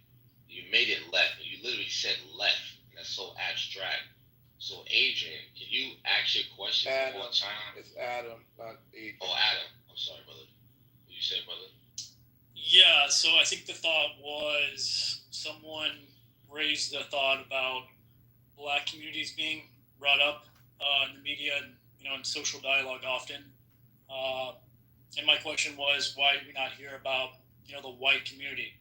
You made it left, and you literally said left. And that's so abstract. So, Adrian, can you ask your question one more time? It's Adam, not Adrian. Oh, Adam. I'm sorry, brother. What you say, brother? Yeah, so I think the thought was someone raised the thought about black communities being brought up in the media and in social dialogue often. And my question was, why do we not hear about the white community?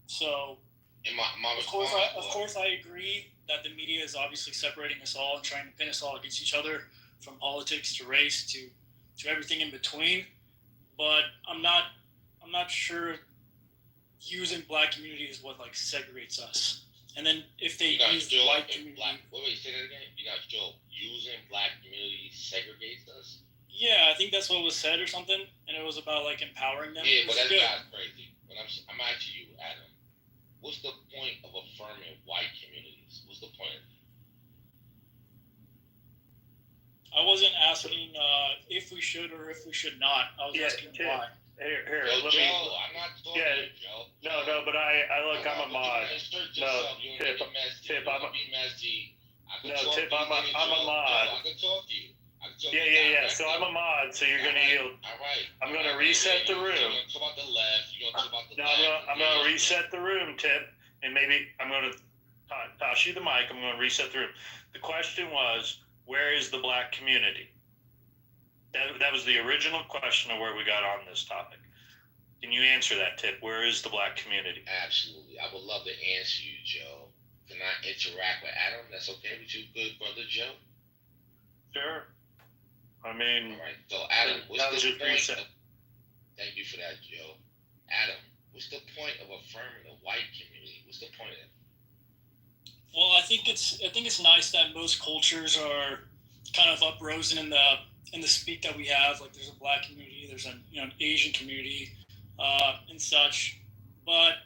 So, of course, I agree that the media is obviously separating us all and trying to pin us all against each other, from politics to race to everything in between. But I'm not sure using black community is what segregates us. And then if they use white community, wait, say that again. You got Joe using black community segregates us. Yeah, I think that's what was said or something, and it was about empowering them. Yeah, but that's not crazy. But I'm asking you, Adam, what's the point of affirming white communities? What's the point? I wasn't asking if we should or if we should not. I was asking why. Here, Joe, I'm not talking to you, Joe. No, but I'm a mod. Tip, I'm a mod. I can talk to you. Yeah. So I'm a mod, so you're going to yield. All right. I'm going to reset the room. You're going to talk about the left. You're going to talk about the left. I'm going to reset the room, Tip, and maybe I'm going to toss you the mic. I'm going to reset the room. The question was, where is the black community? That was the original question of where we got on this topic. Can you answer that, Tip? Where is the black community? Absolutely. I would love to answer you, Joe. Can I interact with Adam? That's okay with you, good brother Joe? Sure. I mean, all right. So, Adam, what's the point? Thank you for that, Joe. Adam, what's the point of affirming the white community? What's the point of it? Well, I think it's nice that most cultures are kind of uprisen in the speak that we have. There's a black community, there's an Asian community, and such. But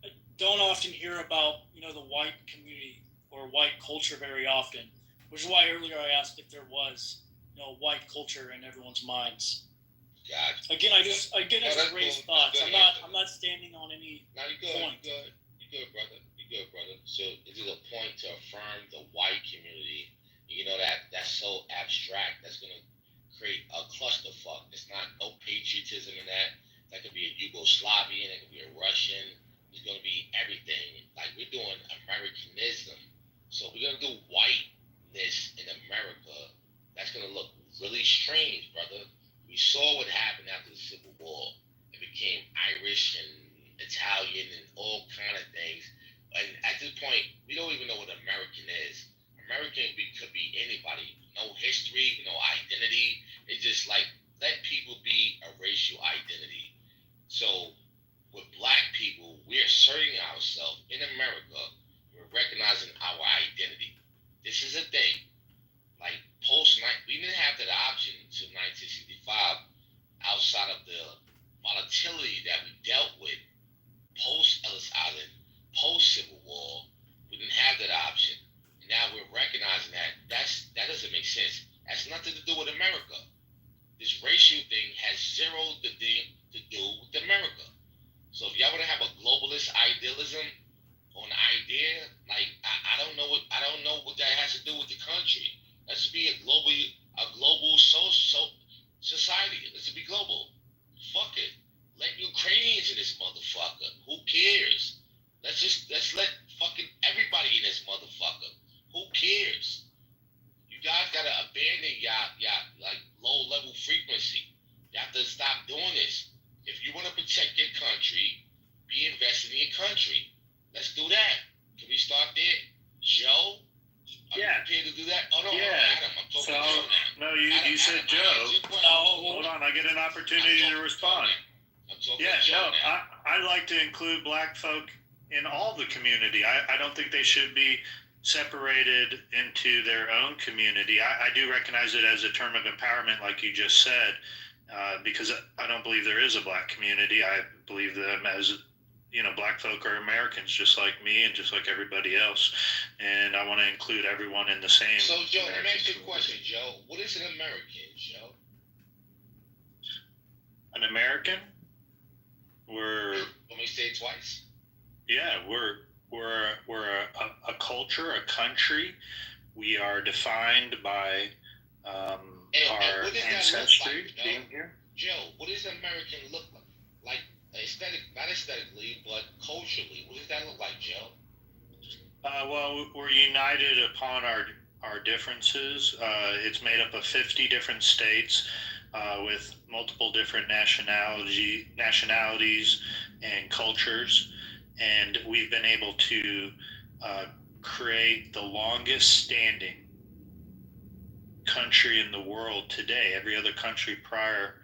I don't often hear about the white community or white culture very often, which is why earlier I asked if there was white culture in everyone's minds. Gotcha. Again, I just raise thoughts. I'm not standing on any point. You're good, brother. So it is a point to affirm the white community. That's so abstract. That's gonna create a clusterfuck. It's not no patriotism in that. That could be a Yugoslavian. It could be a Russian. It's gonna be everything. We're doing Americanism. So we're gonna do whiteness in America. That's gonna look really strange, brother. We saw all kind of things. And at this point, we don't even know what American is. Could be anybody. No history, no identity. It's just like, let people be a racial identity. So with black people, we're asserting ourselves in America. We're recognizing our identity. This is a thing. Like we didn't have that option until 1965. Outside of the volatility that we dealt with post Ellis Island, post Civil War, we didn't have that option. And now we're recognizing that that doesn't make sense. That's nothing to do with America. This racial thing has zero to do with America. So if y'all want to have a globalist idealism or an idea, like I don't know what that has to do with the country. Let's be a global society. Let's be global. Fuck it. Let Ukrainians in this motherfucker. Who cares? Let's let fucking everybody in this motherfucker. Who cares? You guys gotta abandon y'all like low level frequency. You have to stop doing this. If you want to protect your country, be invested in your country. Let's do that. Can we start there? Joe? Are you prepared to do that? Oh, no, Adam. I'm talking to Joe now. No, you said Joe. Hold on, I get an opportunity to respond. I like to include black folk in all the community. I don't think they should be separated into their own community. I do recognize it as a term of empowerment, like you just said, because I don't believe there is a black community. I believe them as, black folk are Americans just like me and just like everybody else. And I want to include everyone in the same. So, Joe, let me ask you a question, Joe. What is an American, Joe? An American? Let me say it twice. Yeah, we're a culture, a country. We are defined by our ancestry being here. Joe, what does American look like? Like not aesthetically, but culturally. What does that look like, Joe? Well, we're united upon our differences. It's made up of 50 different states with multiple different nationalities and cultures. And we've been able to create the longest standing country in the world today. Every other country prior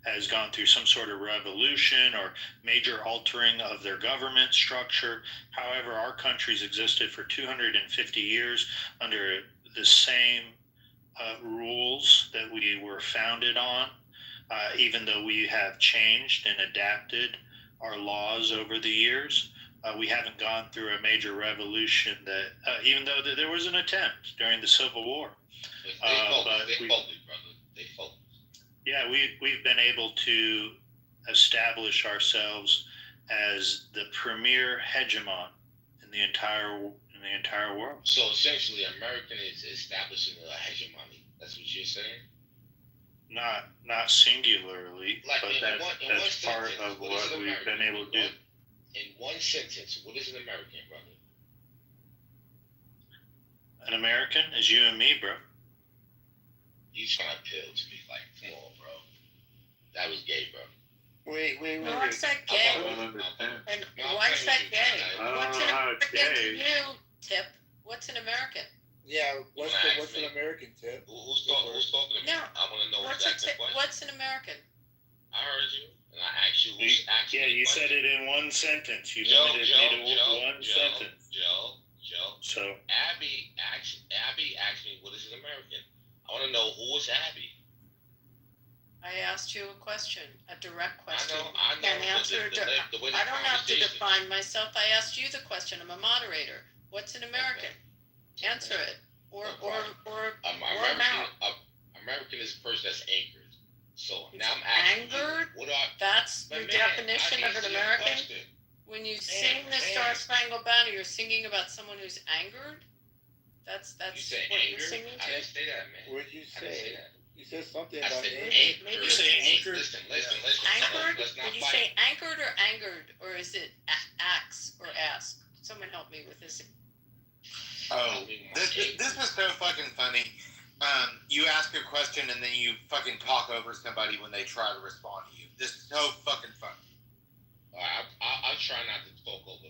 has gone through some sort of revolution or major altering of their government structure. However, our country's existed for 250 years under the same rules that we were founded on, even though we have changed and adapted our laws over the years. We haven't gone through a major revolution that, even though there was an attempt during the Civil War. They folded. Yeah, we've been able to establish ourselves as the premier hegemon in the entire world. So essentially, American is establishing a hegemony. That's what you're saying. Not singularly, like but that's part of what we've been able to do. In one sentence, what is an American, brother? An American is you and me, bro. You trying to appeal to me like, come on, bro. That was gay, bro. Wait. What's that gay? And why's that gay? What's an American to you, Tip? What's an American? Yeah, what's an American, Tip? Who's talking to me? No. I want to know exactly what. What's an American? I heard you, and I asked you. You said it in one sentence. You limited me to one sentence. Joe. So Abby asked me, what is an American? I want to know who is Abby. I asked you a question, a direct question. I know. And answer. I don't have to define myself. I asked you the question. I'm a moderator. What's an American? Okay. Answer it. Or now. American is a person that's anchored. So now I'm asking angered? You, that's your definition of an American? When you sing the Star Spangled Banner, you're singing about someone who's angered? That's what you're singing to? I didn't say that, man. What did you say? You said something about anchored. Maybe you say anchored. Listen. Anchored? Did you say anchored or angered? Or is it ax or ask? Someone help me with this. Oh, this was so fucking funny. You ask a question and then you fucking talk over somebody when they try to respond to you. This is so fucking funny. Alright, I'll try not to talk over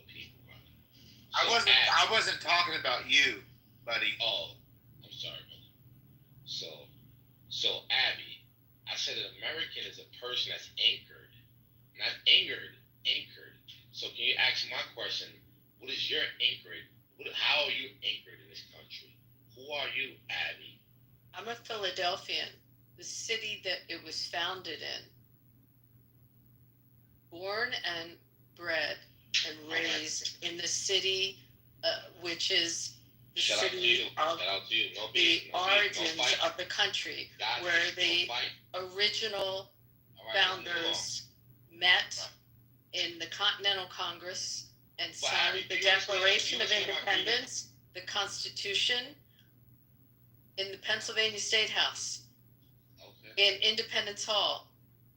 I wasn't talking about you, buddy. Oh, I'm sorry, brother. So Abby, I said an American is a person that's anchored, not anchored. So can you ask my question? What is your anchored? How are you anchored in this country? Who are you, Abby? I'm a Philadelphian, the city that it was founded in. Born and bred and raised in the city, which is the city of the origins of the country, where the original founders met in the Continental Congress and signed the Declaration of Independence, the Constitution, in the Pennsylvania State House, in Independence Hall,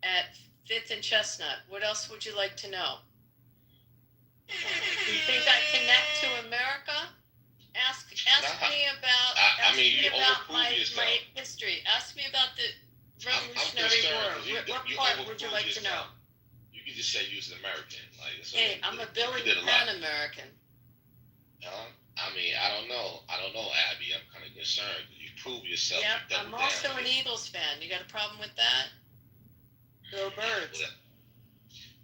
at 5th and Chestnut. What else would you like to know? You think I connect to America? Ask me about my history. Ask me about the Revolutionary War. What part would you like to know? You can just say you was an American. Hey, I'm a Billy Penn American. I mean, I don't know, Abby. I'm kind of concerned. You prove yourself. Yeah, I'm also an Eagles fan. You got a problem with that? Go Birds.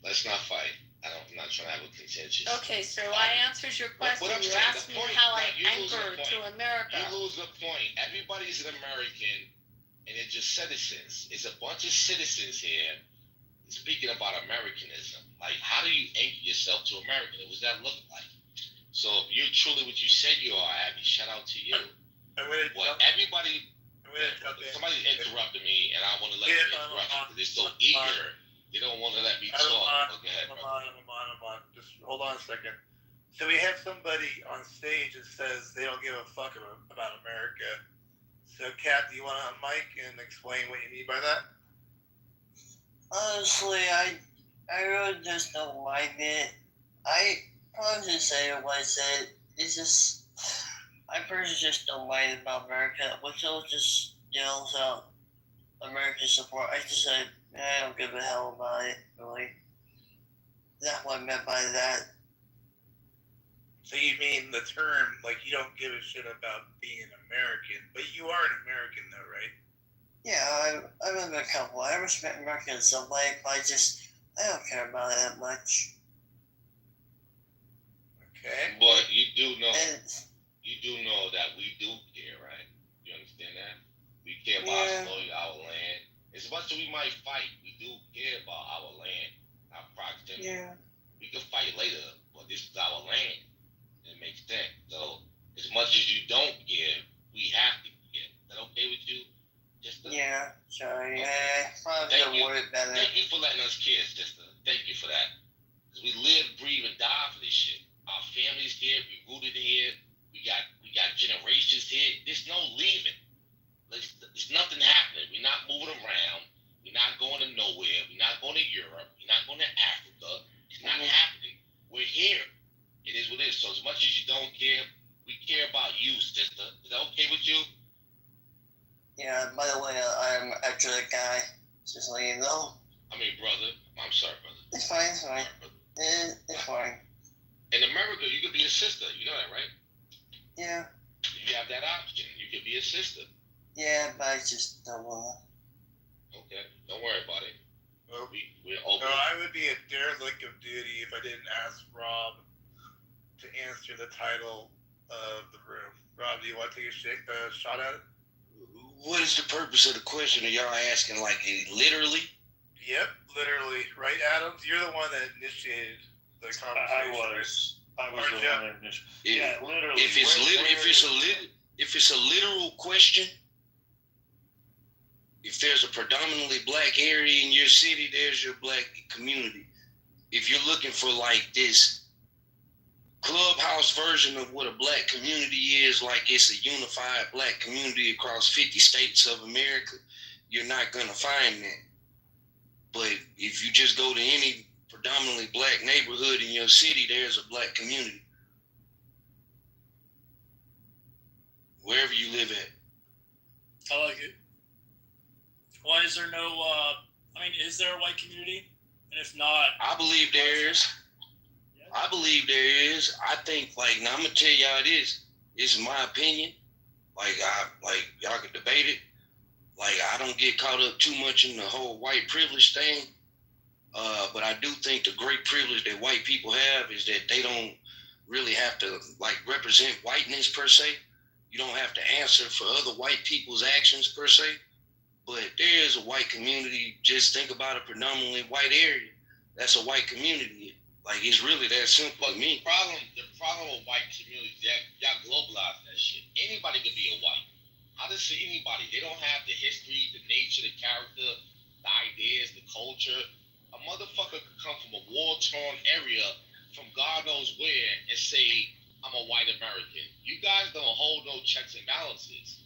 Let's not fight. I'm not trying to have a contention. Okay, so I answered your question. You asked me how I anchor to America. You lose the point. Everybody's an American, and they're just citizens. It's a bunch of citizens here speaking about Americanism. Like, how do you anchor yourself to America? What does that look like? So if you're truly what you said you are, Abby, shout out to you. Everybody, somebody interrupted me, and I want to let you interrupt because they're so eager. They don't want to let me talk. Go ahead, brother. I'm on. Just hold on a second. So we have somebody on stage that says they don't give a fuck about America. So, Kat, do you want to mic and explain what you mean by that? Honestly, I really just don't like it. I probably should say what I said. It's just, I personally just don't like it about America. Which just yells out American support. I just said, I don't give a hell about it, really. That's what I meant by that. So you mean the term, like, you don't give a shit about being American, but you are an American, though, right? Yeah, I remember a couple. I respect America in some way, but I don't care about it that much. Okay. But you do know that we do care, right? You understand that? We care about our land. As much as we might fight, we do care about our land, our proximity. Yeah. We can fight later, but this is our land. It makes sense. So, as much as you don't give, we have to give. Is that okay with you? Yeah, sorry. Okay. Thank you for letting us care, sister. Thank you for that. Because we live, breathe, and die for this shit. Our family's here. We rooted here. We got generations here. There's no leaving. There's nothing happening. We're not moving around. We're not going to nowhere. We're not going to Europe. We're not going to Africa. It's not happening. We're here. It is what it is. So as much as you don't care, we care about you, sister. Is that okay with you? Yeah, by the way, I'm actually a guy. Just letting you know. I mean, brother. I'm sorry, brother. It's fine, it's fine. It's fine. In America, you could be a sister. You know that, right? Yeah. You have that option. You could be a sister. Yeah, but I just don't wanna. Okay, don't worry about it. Well, we're open. No, I would be a derelict of duty if I didn't ask Rob to answer the title of the room. Rob, do you want to take a shot at it? What is the purpose of the question? Are y'all asking literally? Yep, literally. Right, Adams? You're the one that initiated the conversation. I was the one that initiated. Yeah, literally. If it's a literal question, if there's a predominantly black area in your city, there's your black community. If you're looking for this clubhouse version of what a black community is, like it's a unified black community across 50 states of America, you're not going to find that. But if you just go to any predominantly black neighborhood in your city, there's a black community. Wherever you live at. I like it. Why is there no, is there a white community? And if not... I believe there is. Yeah, I believe there is. I think, like, now I'm gonna tell y'all this. It's my opinion. Like y'all could debate it. Like, I don't get caught up too much in the whole white privilege thing. But I do think the great privilege that white people have is that they don't really have to, like, represent whiteness per se. You don't have to answer for other white people's actions per se. But there is a white community. Just think about a predominantly white area. That's a white community. Like, it's really that simple to me. The problem with white communities, y'all globalize that shit. Anybody could be a white. How does anybody? They don't have the history, the nature, the character, the ideas, the culture. A motherfucker could come from a war-torn area from God knows where and say, I'm a white American. You guys don't hold no checks and balances.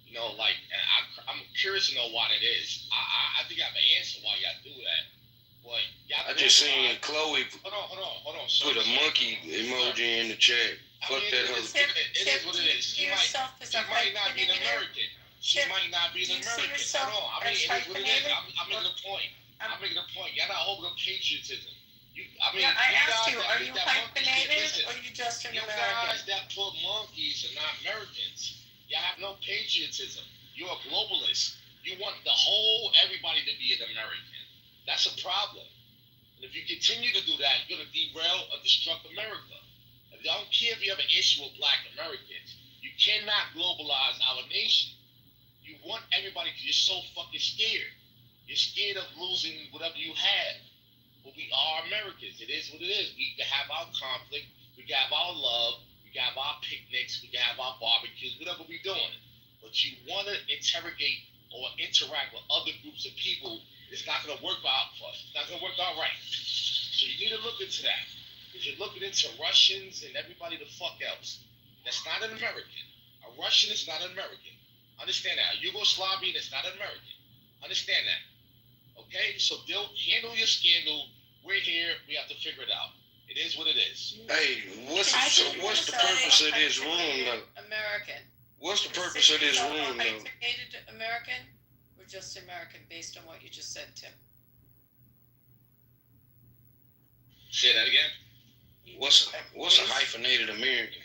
You know, like, I'm curious to know why that is. I think I have an answer why y'all do that. But y'all I just seen Chloe Hold on. put a monkey emoji in the chat. Fuck that hoe. It is what it is. She might not be an American. She might not be an American. Hold on. I mean, it is what it is. I'm making a point. Y'all not holding up patriotism. I asked you, are you hyphenated or are you just an American? You guys that put monkeys are not Americans. Y'all have no patriotism. You're a globalist. You want everybody to be an American. That's a problem. And if you continue to do that, you're going to derail or destruct America. I don't care if you have an issue with black Americans. You cannot globalize our nation. You want everybody because you're so fucking scared. You're scared of losing whatever you have. But we are Americans. It is what it is. We can have our conflict. We can have our love. We can have our picnics. We can have our barbecues, whatever we're doing. But you want to interrogate or interact with other groups of people, it's not going to work out for us. It's not going to work out right. So you need to look into that. Because you're looking into Russians and everybody the fuck else. That's not an American. A Russian is not an American. Understand that. A Yugoslavian is not an American. Understand that. Okay? So handle your scandal. We're here. We have to figure it out. It is what it is. Hey, what's the purpose of this room, though? American. What's the purpose of this room, though? Hyphenated American or just American based on what you just said, Tim? Say that again. What's a hyphenated American?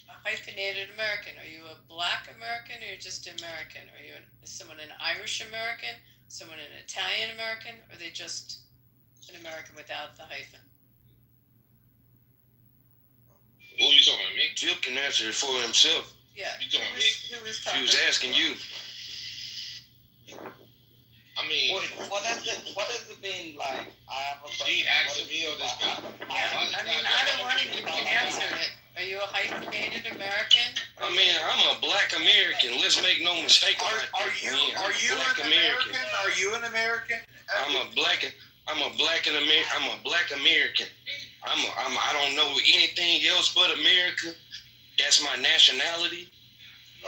A hyphenated American. Are you a black American or you're just American? Is someone an Irish American? Someone an Italian American? Or are they just an American without the hyphen? Who are you talking about, me? Jill can answer it for himself. Yeah. You talking about me? She was asking you. I mean, what does it mean? Like, I have a question. She asking me or this guy? Either one of you can answer it. Are you a hyphenated American? I mean, I'm a black American. Let's make no mistake about it. Are you an American? Are you an American? I'm a black American. I don't know anything else but America. That's my nationality.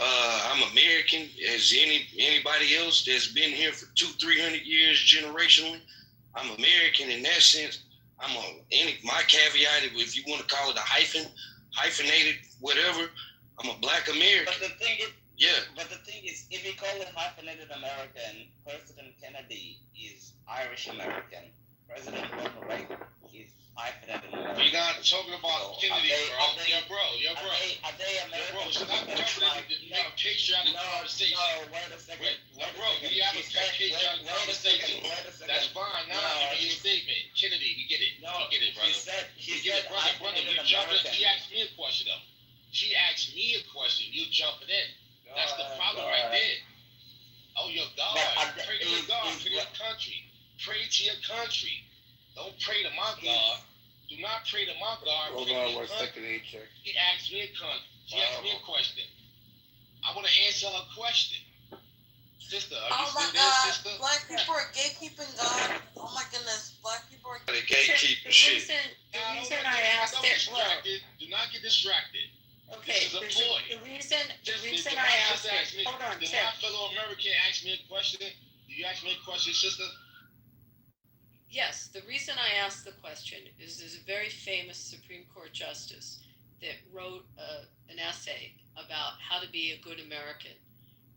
I'm American as anybody else that's been here for 200-300 years generationally. I'm American in that sense. My caveat, if you want to call it a hyphenated, whatever, I'm a black American. But the thing is, if you call it hyphenated American, President Kennedy is Irish American. President Ronald Reagan is hyphenated American. We're not talking about Kennedy, bro. Are they American? Stop jumping into a patriotic conversation. No, wait a second. Bro, we have a patriotic conversation. That's fine. Now, give me a statement. Kennedy, we get it. We get it, brother. Brother, you jumping. She asked me a question, though. She asked me a question. You jumping in. That's the problem right there. Oh, your God. Pray to your God. Pray to your country. Pray to your country. Don't pray to my God. Do not pray to my God. Hold on 1 second, check. She asked me a question. I want to answer her question. Sister, are you still there, sister? Black people are gatekeeping God. Oh my goodness, black people are gatekeeping shit. The reason I asked it, do not get distracted. Okay, this is a ploy. The reason I asked it, hold on, Did my fellow American ask me a question? Do you ask me a question, sister? Yes, the reason I asked the question is there's a very famous Supreme Court justice that wrote an essay about how to be a good American.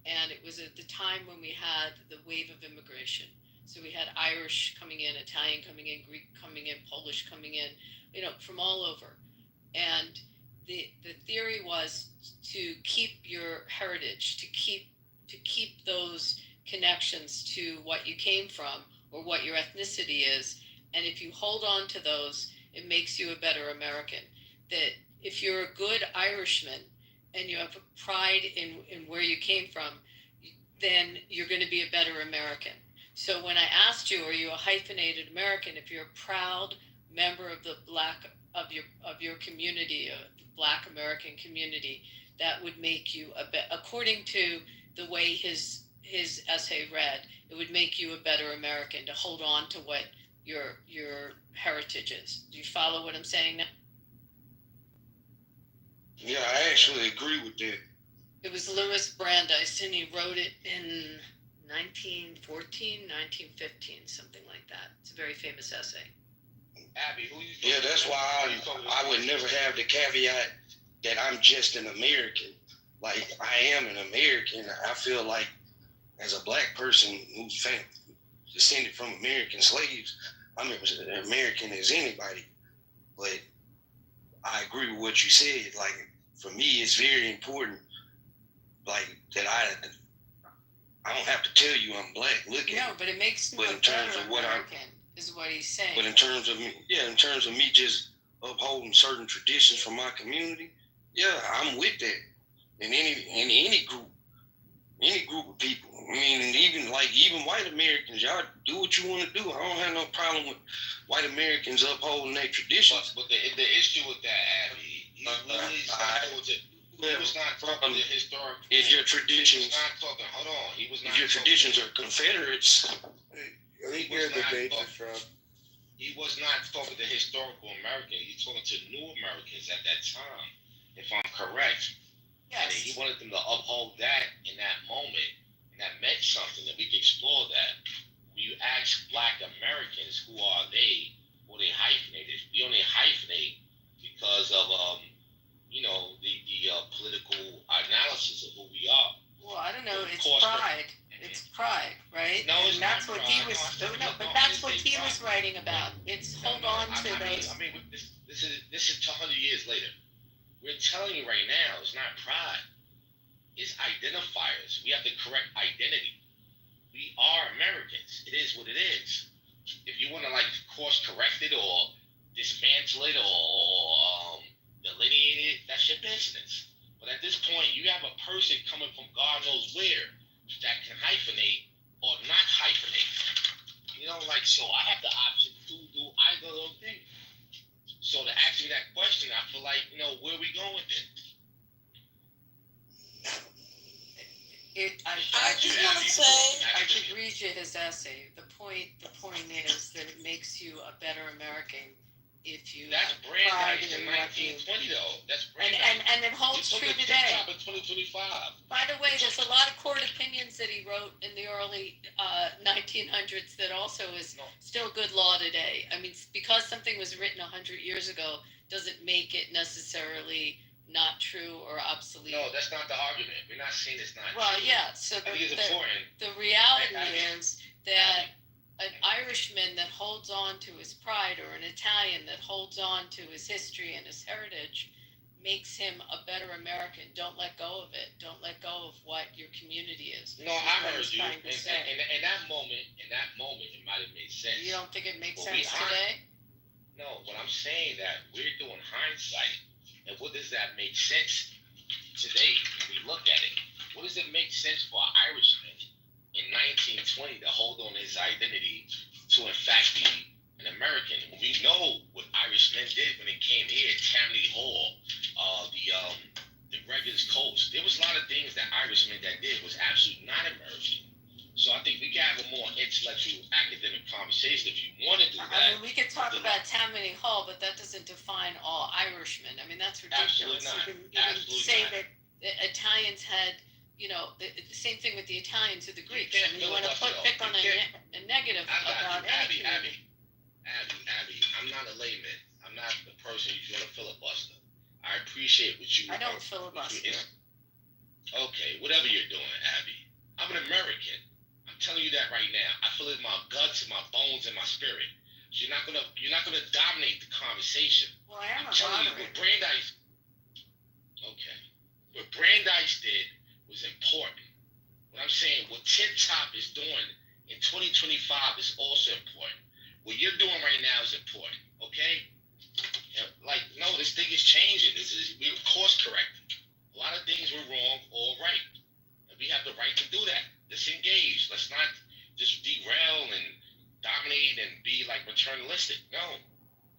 And it was at the time when we had the wave of immigration. So we had Irish coming in, Italian coming in, Greek coming in, Polish coming in, from all over. And the theory was to keep your heritage, to keep those connections to what you came from or what your ethnicity is. And if you hold on to those, it makes you a better American. That if you're a good Irishman and you have pride in where you came from, then you're going to be a better American. So when I asked you, are you a hyphenated American? If you're a proud member of the of your community, the Black American community, that would make you according to the way his essay read, it would make you a better American to hold on to what your heritage is. Do you follow what I'm saying now? Yeah, I actually agree with that. It was Louis Brandeis, and he wrote it in 1914, 1915, something like that. It's a very famous essay. Abby, who you? Yeah, that's why I would never have the caveat that I'm just an American. Like, I am an American. I feel like, as a Black person who's descended from American slaves, I'm as American as anybody. But I agree with what you said. Like, for me, it's very important, like, that I don't have to tell you I'm Black. No, but it makes me a better American, is what he's saying. But in terms of me just upholding certain traditions from my community, yeah, I'm with that. In any group of people. I mean, and even white Americans, y'all do what you want to do. I don't have no problem with white Americans upholding their traditions. But the issue with that, Abby, he was not talking to historic. If your traditions, he was not talking. Hold on, he was not. If your traditions are Confederates, he was not talking to historical Americans. He's talking to new Americans at that time, if I'm correct. Yes. And he wanted them to uphold that in that moment, and that meant something, that we could explore that. When you ask Black Americans, who are they? Or they hyphenated. We only hyphenate because of the political analysis of who we are. Well, I don't know. It's pride. It's pride, right? No, it's that's not what pride. he was. No, but that's what he was writing about. It's hold on to those. I mean, this is 200 years later. We're telling you right now, it's not pride. It's identifiers. We have the correct identity. We are Americans. It is what it is. If you want to course correct it or dismantle it or delineate it, that's your business. But at this point, you have a person coming from God knows where that can hyphenate or not hyphenate. So I have the option to do either of those things. So to ask me that question, I feel like, where are we going with it? I just want to say, I could read you his essay. The point is that it makes you a better American if you That's Brandeis in 1920, though. That's Brandeis. And it holds true today. In 2025. By the way, there's a lot of court opinions that he wrote in the early 1900s that also is still good law today. I mean, because something was written 100 years ago doesn't make it necessarily not true or obsolete. No, that's not the argument. We're not saying it's not true. Well, yeah. So the reality is that an Irishman that holds on to his pride or an Italian that holds on to his history and his heritage makes him a better American. Don't let go of it. Don't let go of what your community is. No, I heard you. In that moment, it might have made sense. You don't think it makes sense today? No, but I'm saying that we're doing hindsight. And what does that make sense today when we look at it? What does it make sense for an Irishman in 1920 to hold on his identity to in fact be an American? We know what Irishmen did when they came here, Tammany Hall, the Gregor's Coast. There was a lot of things that Irishmen that did was absolutely not American. So I think we can have a more intellectual, academic conversation if you want to do that. I mean, we could talk about Tammany Hall, but that doesn't define all Irishmen. I mean, that's ridiculous. Absolutely not. You can say that the Italians had, the same thing with the Italians or the Greeks. I mean, you want to pick on a negative about any community. Abby, I'm not a layman. I'm not the person who's going to filibuster. I appreciate what you. I don't filibuster. Okay, whatever you're doing, Abby. I'm an American. I'm telling you that right now. I feel it in my guts, in my bones, and my spirit. So you're not gonna dominate the conversation. Well, I am I'm telling you, what Brandeis. Okay. What Brandeis did was important. What I'm saying, what Tip Top is doing in 2025 is also important. What you're doing right now is important. Okay. Like, no, this thing is changing. We're course correcting. A lot of things were wrong, all right. And we have the right to do that. Let's engage. Let's not just derail and dominate and be like maternalistic. No.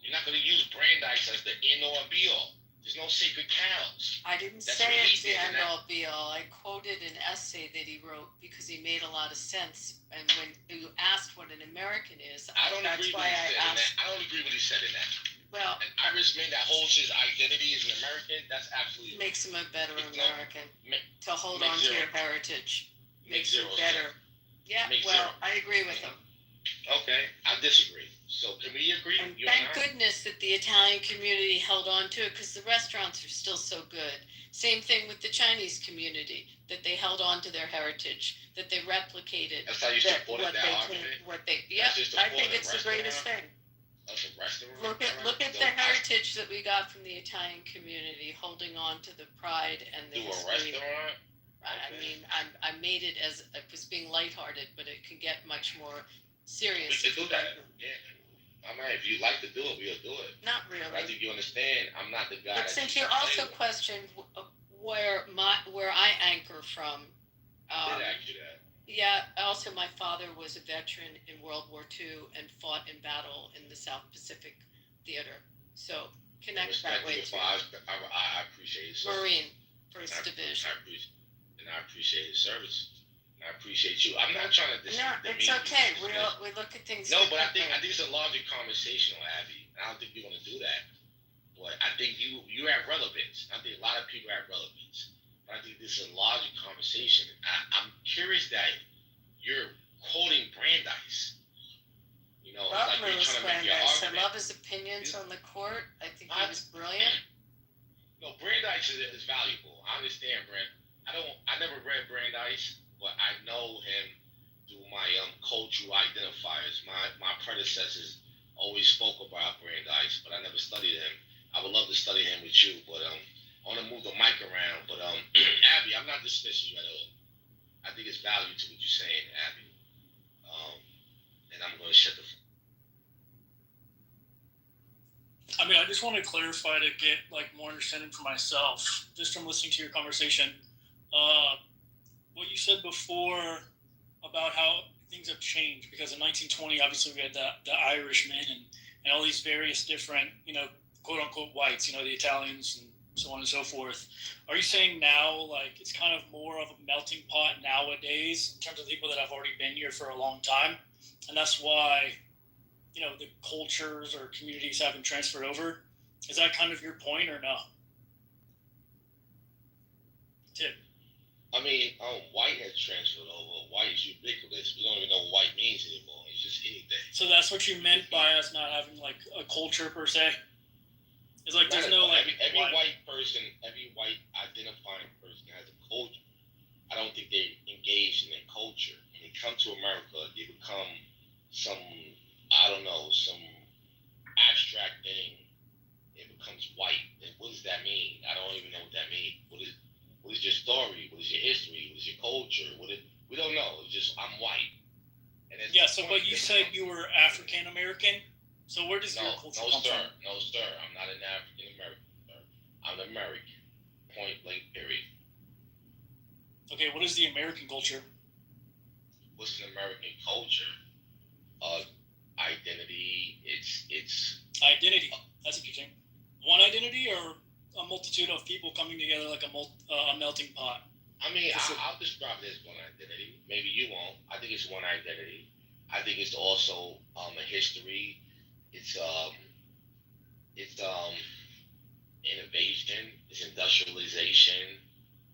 You're not going to use Brandeis as the end all and be all. There's no sacred cows. I didn't say it's the end all be all. I quoted an essay that he wrote because he made a lot of sense. And when you asked what an American is, I don't agree with what he said in that. Well, an Irishman that holds his identity as an American, that's absolutely makes him a better American. To hold on to your heritage makes you better. Yeah, I agree with him. Okay, I disagree. So can we agree? And thank goodness that the Italian community held on to it because the restaurants are still so good. Same thing with the Chinese community, that they held on to their heritage, that they replicated. That's how you supported that argument? I think it's the greatest thing. Look at the heritage that we got from the Italian community, holding on to the pride and the history. I mean, I made it as it was being lighthearted, but it can get much more serious. We can do that. Yeah. I mean, if you like to do it, we'll do it. Not really. I think you understand. I'm not the guy. But since you also questioned where I anchor from. Did ask you that. Yeah. Also, my father was a veteran in World War II and fought in battle in the South Pacific Theater. So connect that way too. I appreciate it. Marine, First Division. I appreciate his service. I appreciate you. I'm not trying to No, it's okay. We look at things. No, but I think it's a larger conversation, Abby. I don't think you want to do that. But I think you have relevance. I think a lot of people have relevance. But I think this is a larger conversation. I'm curious that you're quoting Brandeis. You know, love it's like you're trying to make your Brandeis. argument. I love his opinions on the court. I think he was brilliant. No, Brandeis is valuable. I understand, Brand. I never read Brandeis. But I know him through my cultural identifiers. My predecessors always spoke about Brandeis, but I never studied him. I would love to study him with you, but I want to move the mic around. But Abby, I'm not dismissing you at all. I think it's value to what you're saying, Abby. And I'm going to shut the. I mean, I just want to clarify to get more understanding for myself, just from listening to your conversation. What you said before about how things have changed, because in 1920, obviously we had the Irishmen and all these various different, quote unquote whites, the Italians and so on and so forth. Are you saying now, it's kind of more of a melting pot nowadays in terms of people that have already been here for a long time? And that's why, the cultures or communities haven't transferred over? Is that kind of your point or no? Tip. I mean, white has transferred over. White is ubiquitous. We don't even know what white means anymore. It's just anything. So that's what you meant by us not having a culture per se? It's there's no every white person, every white identifying person has a culture. I don't think they engage in their culture. When they come to America, they become some abstract thing. It becomes white. And what does that mean? I don't even know what that means. What is your story? What is your history? What is your culture? We don't know. It's just I'm white. But you said you were African American. So where does your culture come from? No, sir. I'm not an African American, sir. I'm American. Point blank, period. Okay, what is the American culture? What's an American culture? Identity. It's identity. That's interesting. One identity or a multitude of people coming together like a melting pot? I mean, I'll describe it as one identity. Maybe you won't. I think it's one identity. I think it's also a history. It's innovation. It's industrialization.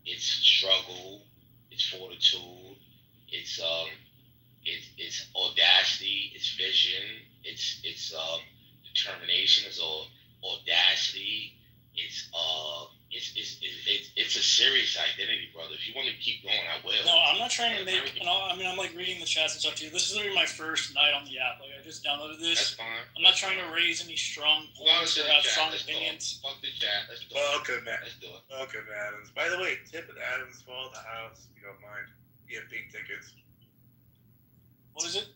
It's struggle. It's fortitude. It's audacity. It's vision. It's determination. It's audacity. It's it's a serious identity, brother. If you want me to keep going, I will. No, I'm not trying to make. I mean, I'm like reading the chats and stuff too. This is literally my first night on the app. Like, I just downloaded this. That's fine. I'm not trying to raise any strong points or have strong opinions. Fuck the chat. Let's do it. Welcome, Let's do it. Welcome, Adams. By the way, tip at Adams Fall the house if you don't mind. You get pink tickets. What is it?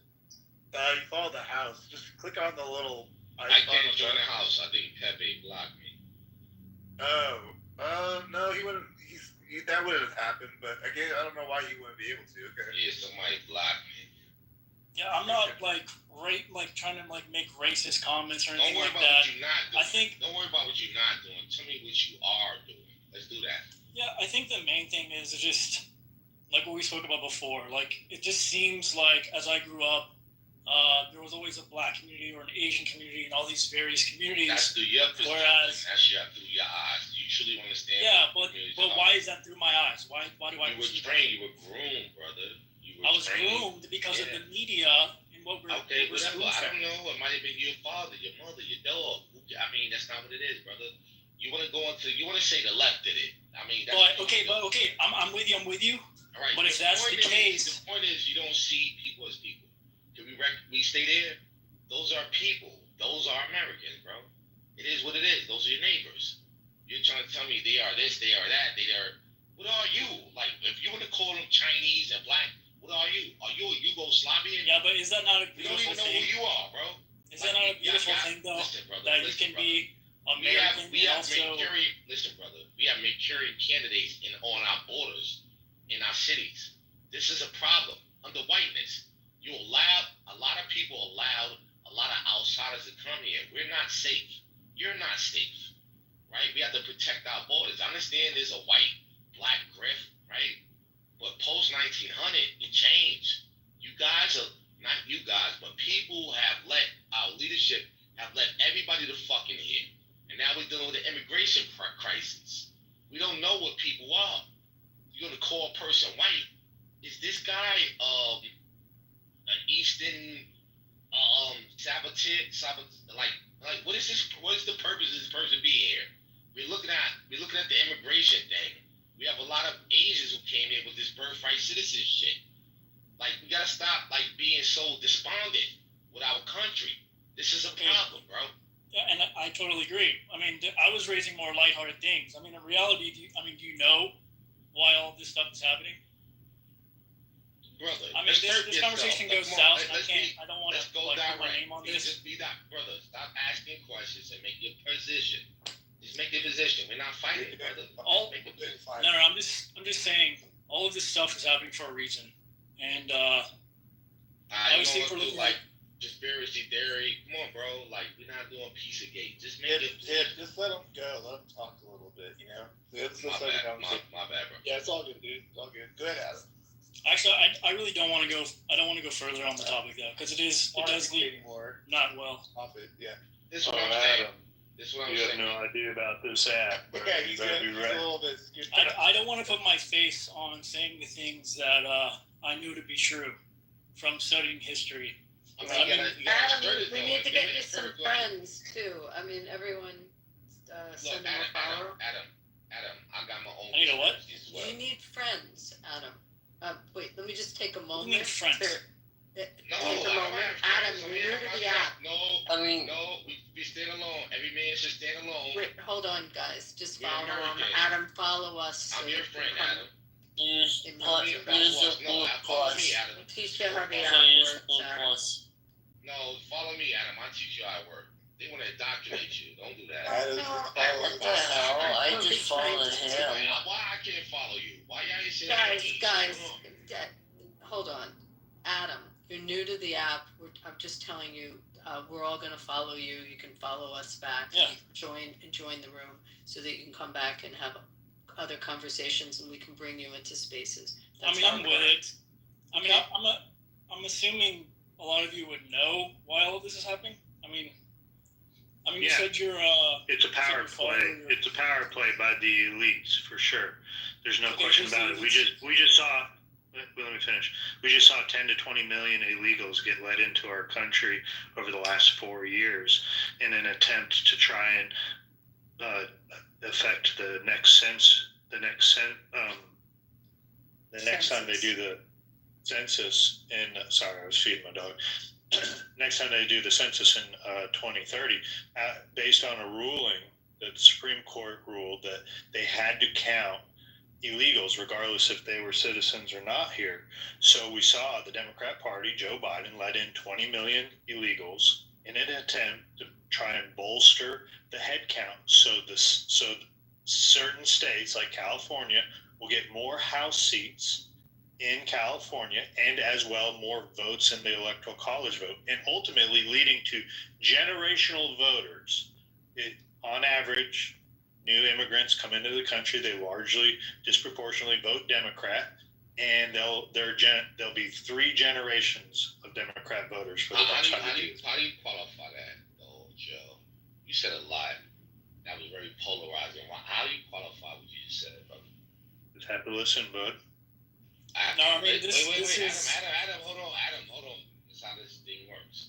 You follow the house. Just click on the little. I can't join the house. I think Pepe blocked me. No, he wouldn't. That wouldn't have happened. But again, I don't know why he wouldn't be able to. Okay. Yeah, somebody blocked me. Yeah, I'm not like trying to like make racist comments or anything like that. Don't worry about what you're not doing. I think. Don't worry about what you're not doing. Tell me what you are doing. Let's do that. Yeah, I think the main thing is just like what we spoke about before. Like, it just seems like as I grew up, there was always a black community or an Asian community and all these various communities. That's through your perspective. Whereas that's through your eyes. You truly understand. Yeah, but why is that through my eyes? Why do I? You were trained. You were groomed, brother. I was groomed because of the media and what we're. Okay, whatever. I don't know. It might have been your father, your mother, your dog. I mean, that's not what it is, brother. You want to go into. You want to say the left did it. I mean, that's okay. I'm with you. All right. But if that's the case, the point is you don't see people as people. Can we stay there? Those are people. Those are Americans, bro. It is what it is. Those are your neighbors. You're trying to tell me they are this, they are that, they are. What are you? Like, if you want to call them Chinese and black, what are you? Are you a Yugoslavian? Yeah, but is that not a beautiful thing? You don't even know who you are, bro. Is that not a beautiful thing, though? Listen, brother, that you can be American we have and also. Listen, brother. We have Manchurian candidates on our borders, in our cities. This is a problem under whiteness. You allow a lot of people allowed a lot of outsiders to come here. We're not safe. You're not safe, right? We have to protect our borders. I understand there's a white, black grift, right? But post 1900, it changed. You guys are not you guys, but people have let our leadership have let everybody to fucking here, and now we're dealing with the immigration crisis. We don't know what people are. You're gonna call a person white. Is this guy an Eastern like what is this? What is the purpose of this person being here? We're looking at the immigration thing. We have a lot of Asians who came here with this birthright citizen shit. Like, we gotta stop like being so despondent with our country. This is a problem, bro. Yeah, and I totally agree. I mean, I was raising more lighthearted things. I mean, in reality, do you know why all this stuff is happening? Brother, I mean, this conversation goes south. I don't want to put my name on this. Just be that, brother. Stop asking questions and make your position. Just make your position. We're not fighting, brother. No, I'm just saying all of this stuff is happening for a reason, and I don't want to do like conspiracy theory. Come on, bro. Like, we're not doing Pizzagate. Just make it. Just let them go. Let them talk a little bit. You know. My bad, bro. Yeah, it's all good, dude. It's all good. Go ahead, Adam. Actually, I really don't want to go. I don't want to go further on the topic though, because it does lead not well. Off it, yeah. This is what I'm saying. You have no idea about this app. Yeah, he's a little bit skewed. I don't want to put my face on saying the things that I knew to be true from studying history. Adam, we need to get you some friends too. I mean, everyone send them a follow. Adam, I got my own. I need a what? You need friends, Adam. Wait, let me just take a moment. You need friends. Adam, you're new to the app. We stand alone. Every man should stand alone. Wait, hold on, guys. Just follow Adam. Follow us. I'm your friend, Adam. Use the blue plus. Teach you how to use blue plus. No, follow me, Adam. I'll teach you how it works. They want to indoctrinate you. Don't do that. What the hell? I just followed him. Why I can't follow you? Why y'all ain't saying Guys, hold on. Adam, you're new to the app. I'm just telling you, we're all going to follow you. You can follow us back. Yeah. Join the room so that you can come back and have other conversations, and we can bring you into spaces. I'm with it. I mean, I'm assuming a lot of you would know why all of this is happening. I mean, you said you're. It's a power play. It's a power play by the elites for sure. There's no question about it. We just saw. Let me finish. We just saw 10 to 20 million illegals get let into our country over the last 4 years in an attempt to try and affect the next the next time they do the census sorry, I was feeding my dog. Next time they do the census in 2030, based on a ruling that the Supreme Court ruled that they had to count illegals regardless if they were citizens or not here. So we saw the Democrat Party, Joe Biden, let in 20 million illegals in an attempt to try and bolster the head count. So certain states like California will get more House seats in California, and as well more votes in the Electoral College vote, and ultimately leading to generational voters. On average, new immigrants come into the country, they largely disproportionately vote Democrat, and there'll be 3 generations of Democrat voters for the next 100 years. How do you qualify that, though, Joe? You said a lot. That was very polarizing. How do you qualify what you just said, brother? Just have to listen, bud. Wait, Adam, hold on. That's how this thing works.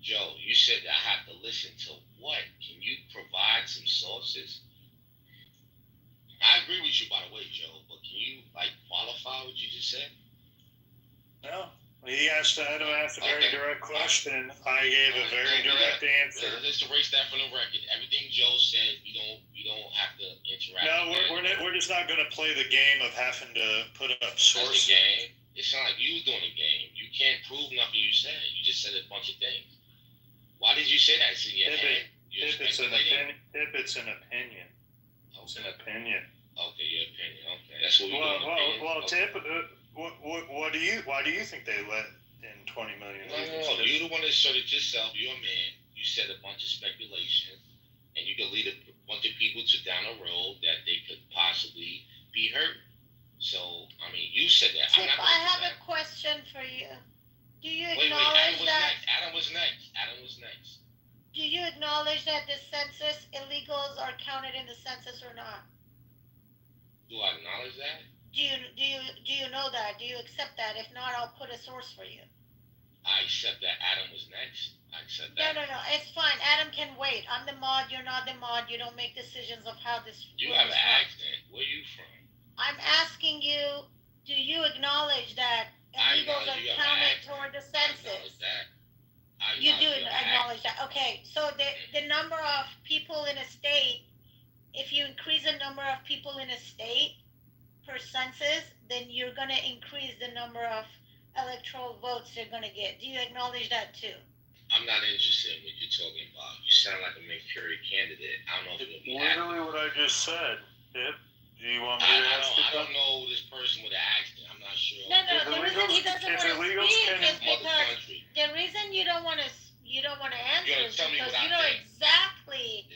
Joe, you said I have to listen to what? Can you provide some sources? I agree with you, by the way, Joe, but can you, qualify what you just said? No. He asked Adam a very direct question. I gave a very direct answer. Let's erase that from the record. Everything Joe said, we don't have to interact. No, we're just not going to play the game of having to put up sources. That's the game. It's not like you doing a game. You can't prove nothing you said. You just said a bunch of things. Why did you say that? It's in your head. If it's an opinion. It's an opinion. Okay, your opinion. Okay, that's what we're doing. Well, Tip. Why do you think they let in 20 million? No. You're the one that showed it yourself. You're a man. You said a bunch of speculation, and you could lead a bunch of people down a road that they could possibly be hurt. So, I mean, you said that. Tip, I have a question for you. Do you acknowledge that? Adam was next. Do you acknowledge that the census illegals are counted in the census or not? Do I acknowledge that? Do you know that? Do you accept that? If not, I'll put a source for you. I accept that Adam was next. I accept that. No. It's fine. Adam can wait. I'm the mod. You're not the mod. You don't make decisions of how this. You have an accent. Where are you from? I'm asking you. Do you acknowledge that illegals are counted toward the census? You do acknowledge that. Okay. So the number of people in a state, if you increase the number of people in a state per census, then you're going to increase the number of electoral votes they're going to get. Do you acknowledge that too? I'm not interested in what you're talking about. You sound like a McCurry candidate. I don't know if you're going to be literally what I just said. Yep. Do you want me to ask you? I don't know this person with an accent. I'm not sure. No. The reason he doesn't want to speak is because the reason you don't want to answer is because you know exactly.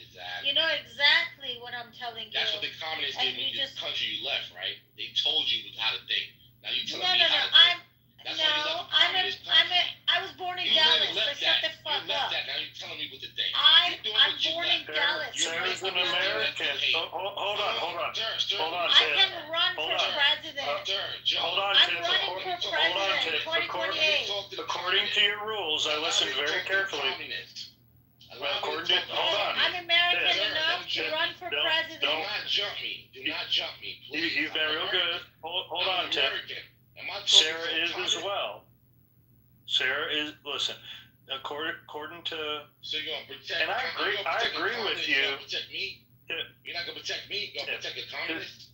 You know exactly what I'm telling you. That's what the communists did when the country you left, right? They told you how to think. Now you telling me how to think. I was born in Dallas, so shut the fuck up. Now you're telling me what to think. I'm born in Dallas. Sarah's an American. Hold on. I can run for president. Hold on, Tim. I'm running for president 2028. According to your rules, I listened very carefully. Hold on. I'm American enough to run for president. Do not jump me. Please. You've been real good. Hold on, Tim. Sarah is as well. Listen, according to... So you're going to protect... And I agree with you. You're going to protect me? You're not going to protect me? You're going to protect a communist?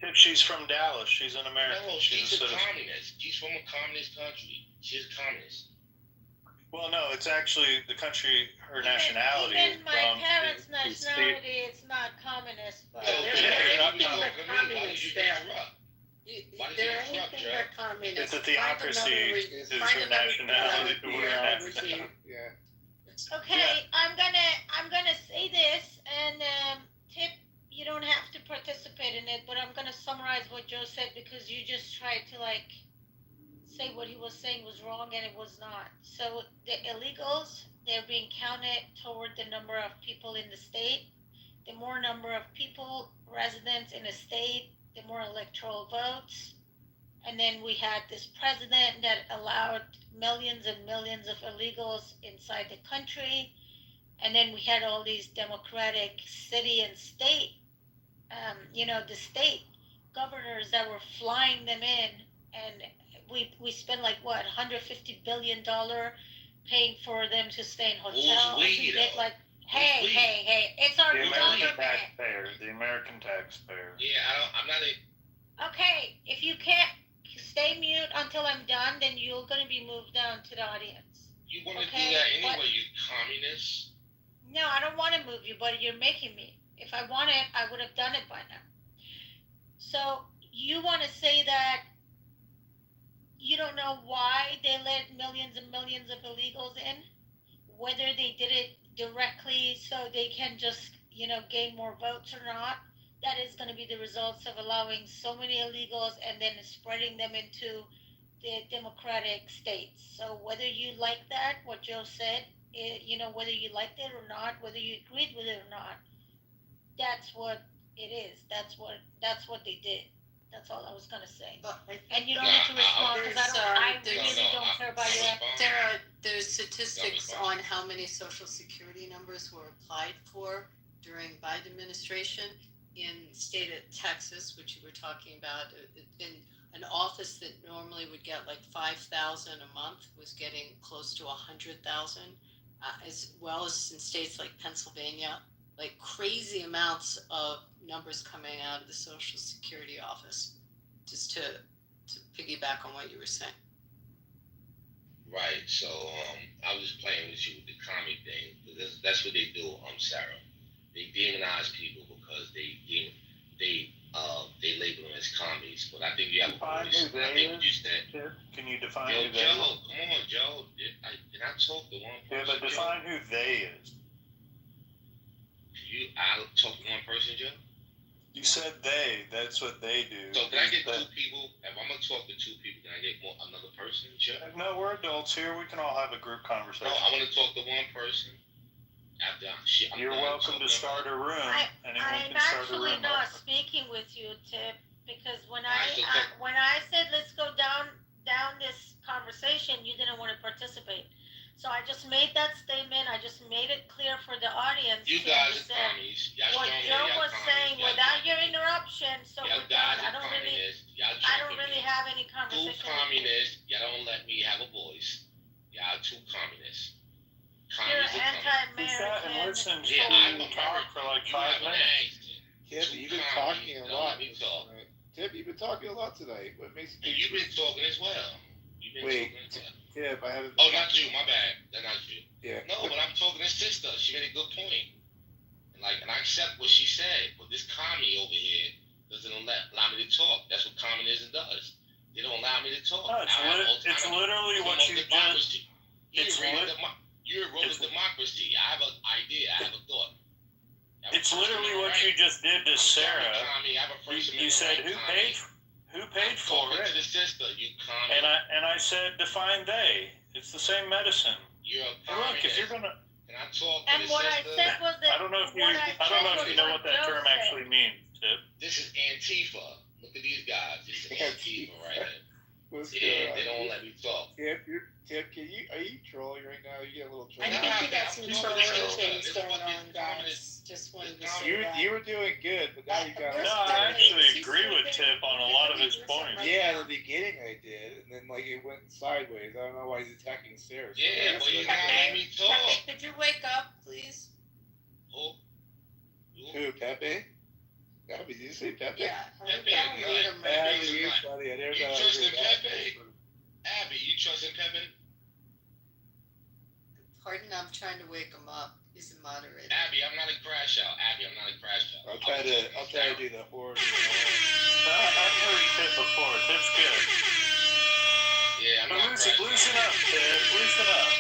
If she's from Dallas, she's an American. No, she's a communist. She's from a communist country. She's a communist. Well, no, it's actually the country, her nationality. Even my parents' nationality, it's not communist, but there's anything but communist there. There are anything but communist. It's a theocracy is your nationality. Okay, I'm gonna say this, and Tip, you don't have to participate in it, but I'm gonna summarize what Joe said because you just tried to say what he was saying was wrong and it was not. So the illegals, they're being counted toward the number of people in the state. The more number of people, residents in a state, the more electoral votes. And then we had this president that allowed millions and millions of illegals inside the country. And then we had all these democratic city and state the state governors that were flying them in, and we spend like what $150 billion paying for them to stay in hotels. We get like, hey, it's our The American government. taxpayer. The American taxpayer. Yeah, I'm not a. Okay, if you can't stay mute until I'm done, then you're going to be moved down to the audience. You want to do that anyway, you communist. No, I don't want to move you, but you're making me. If I wanted, I would have done it by now. So you want to say that you don't know why they let millions and millions of illegals in? Whether they did it directly so they can just, gain more votes or not? That is going to be the results of allowing so many illegals and then spreading them into the democratic states. So whether you like that, what Joe said, whether you liked it or not, whether you agreed with it or not, that's what it is. That's what they did. That's all I was gonna say. And you don't need to respond because I really don't care about your. There's statistics on how many Social Security numbers were applied for during Biden administration in the state of Texas, which you were talking about. In an office that normally would get like 5,000 a month was getting close to 100,000, as well as in states like Pennsylvania. Like crazy amounts of numbers coming out of the Social Security office, just to piggyback on what you were saying. Right. So I was just playing with you with the commie thing, because that's what they do, Sarah. They demonize people because they label them as commies. But I think you have a voice. I think what you said. Can you define Yo, who they Joe, is? come on, Joe. Did I talk to one person? Yeah, but define who they is. I talk to one person, Joe? You said they. That's what they do. So can I get two people? If I'm going to talk to two people, can I get another person, Joe? No, we're adults here. We can all have a group conversation. No, I want to talk to one person. After You're welcome to start a room. I'm actually not speaking with you, Tip, because when I said let's go down this conversation, you didn't want to participate. So I just made that statement. I just made it clear for the audience. You guys are commies. What Joe was saying without your interruption. So y'all guys are communists. I don't really have any conversation. Two communists. Y'all don't let me have a voice. Y'all two communists. You're anti-American. Listen, yeah, I talk for like 5 minutes. Tip, you've been talking a lot. Tip, you've been talking a lot tonight. What makes you? You've been talking as well. Wait, Tip, I haven't. Oh, not you. My bad. That's not you. Yeah. No, but I'm talking to his sister. She made a good point. And I accept what she said. But this commie over here doesn't allow me to talk. That's what communism does. They don't allow me to talk. No, it's literally what you just. You're a role of democracy. I have an idea. I have a thought. It's literally what you just did to Sarah. You said who paid for it? To the sister, you commie. And I said define they. It's the same medicine. You're a communist. Look, if you're gonna. Can I talk to the sister? I said was that. I don't know if you know what that term actually means, Tip. This is Antifa. Look at these guys. This is Antifa right here. They don't let me talk. Tip, are you trolling right now? You get a little trolling. I think you got some trolling things going on, guys. Just wanted to say that. You were doing good, but now you got. No, I actually agree with Tip on a lot of his points. Yeah, in the beginning I did, and then it went sideways. I don't know why he's attacking Sarah. Yeah, but you gotta let me talk. Could you wake up, please? Who, Pepe? Did you say Pepe? Yeah. Pepe, you buddy. I never trust in Pepe? Abby, you trust in Pepe? Pardon, I'm trying to wake him up. He's a moderator. Abby, I'm not a crash out. Abby, I'm not a crash out. I'll try to do the horror. I've heard Tip before. Tip's good. Yeah, I'm not loosen up, Tip. Loosen up.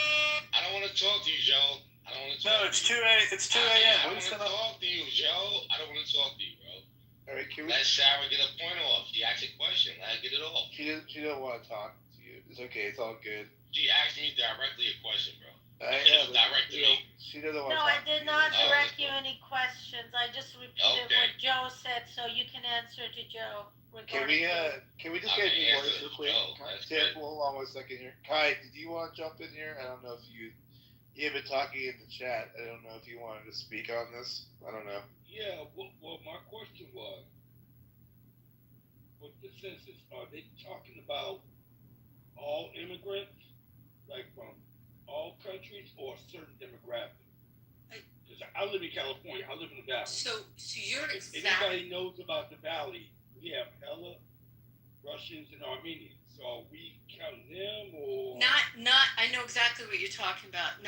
I don't want to talk to you, Joe. I don't want to talk. No, it's 2 a.m. It's 2 a.m. I don't want to talk to you, Joe. I don't want to talk to you, bro. All right, let Sarah get a point off. She asked a question. Let her get it off. She don't want to talk to you. It's okay. It's all good. She asked me directly a question, bro. She doesn't want to talk. No, I did not direct you cool. any questions. I just repeated what Joe said, so you can answer to Joe. Can we just get your voice real quick? Tip, hold on 1 second here. Kai, did you want to jump in here? I don't know if you've been talking in the chat. I don't know if you wanted to speak on this. I don't know. Yeah, well, my question was, with the census, are they talking about all immigrants, like from all countries, or a certain demographic? Because I live in California, I live in the Valley. So you're If anybody knows about the Valley, we have hella Russians and Armenians. So are we counting them, or Not. I know exactly what you're talking about.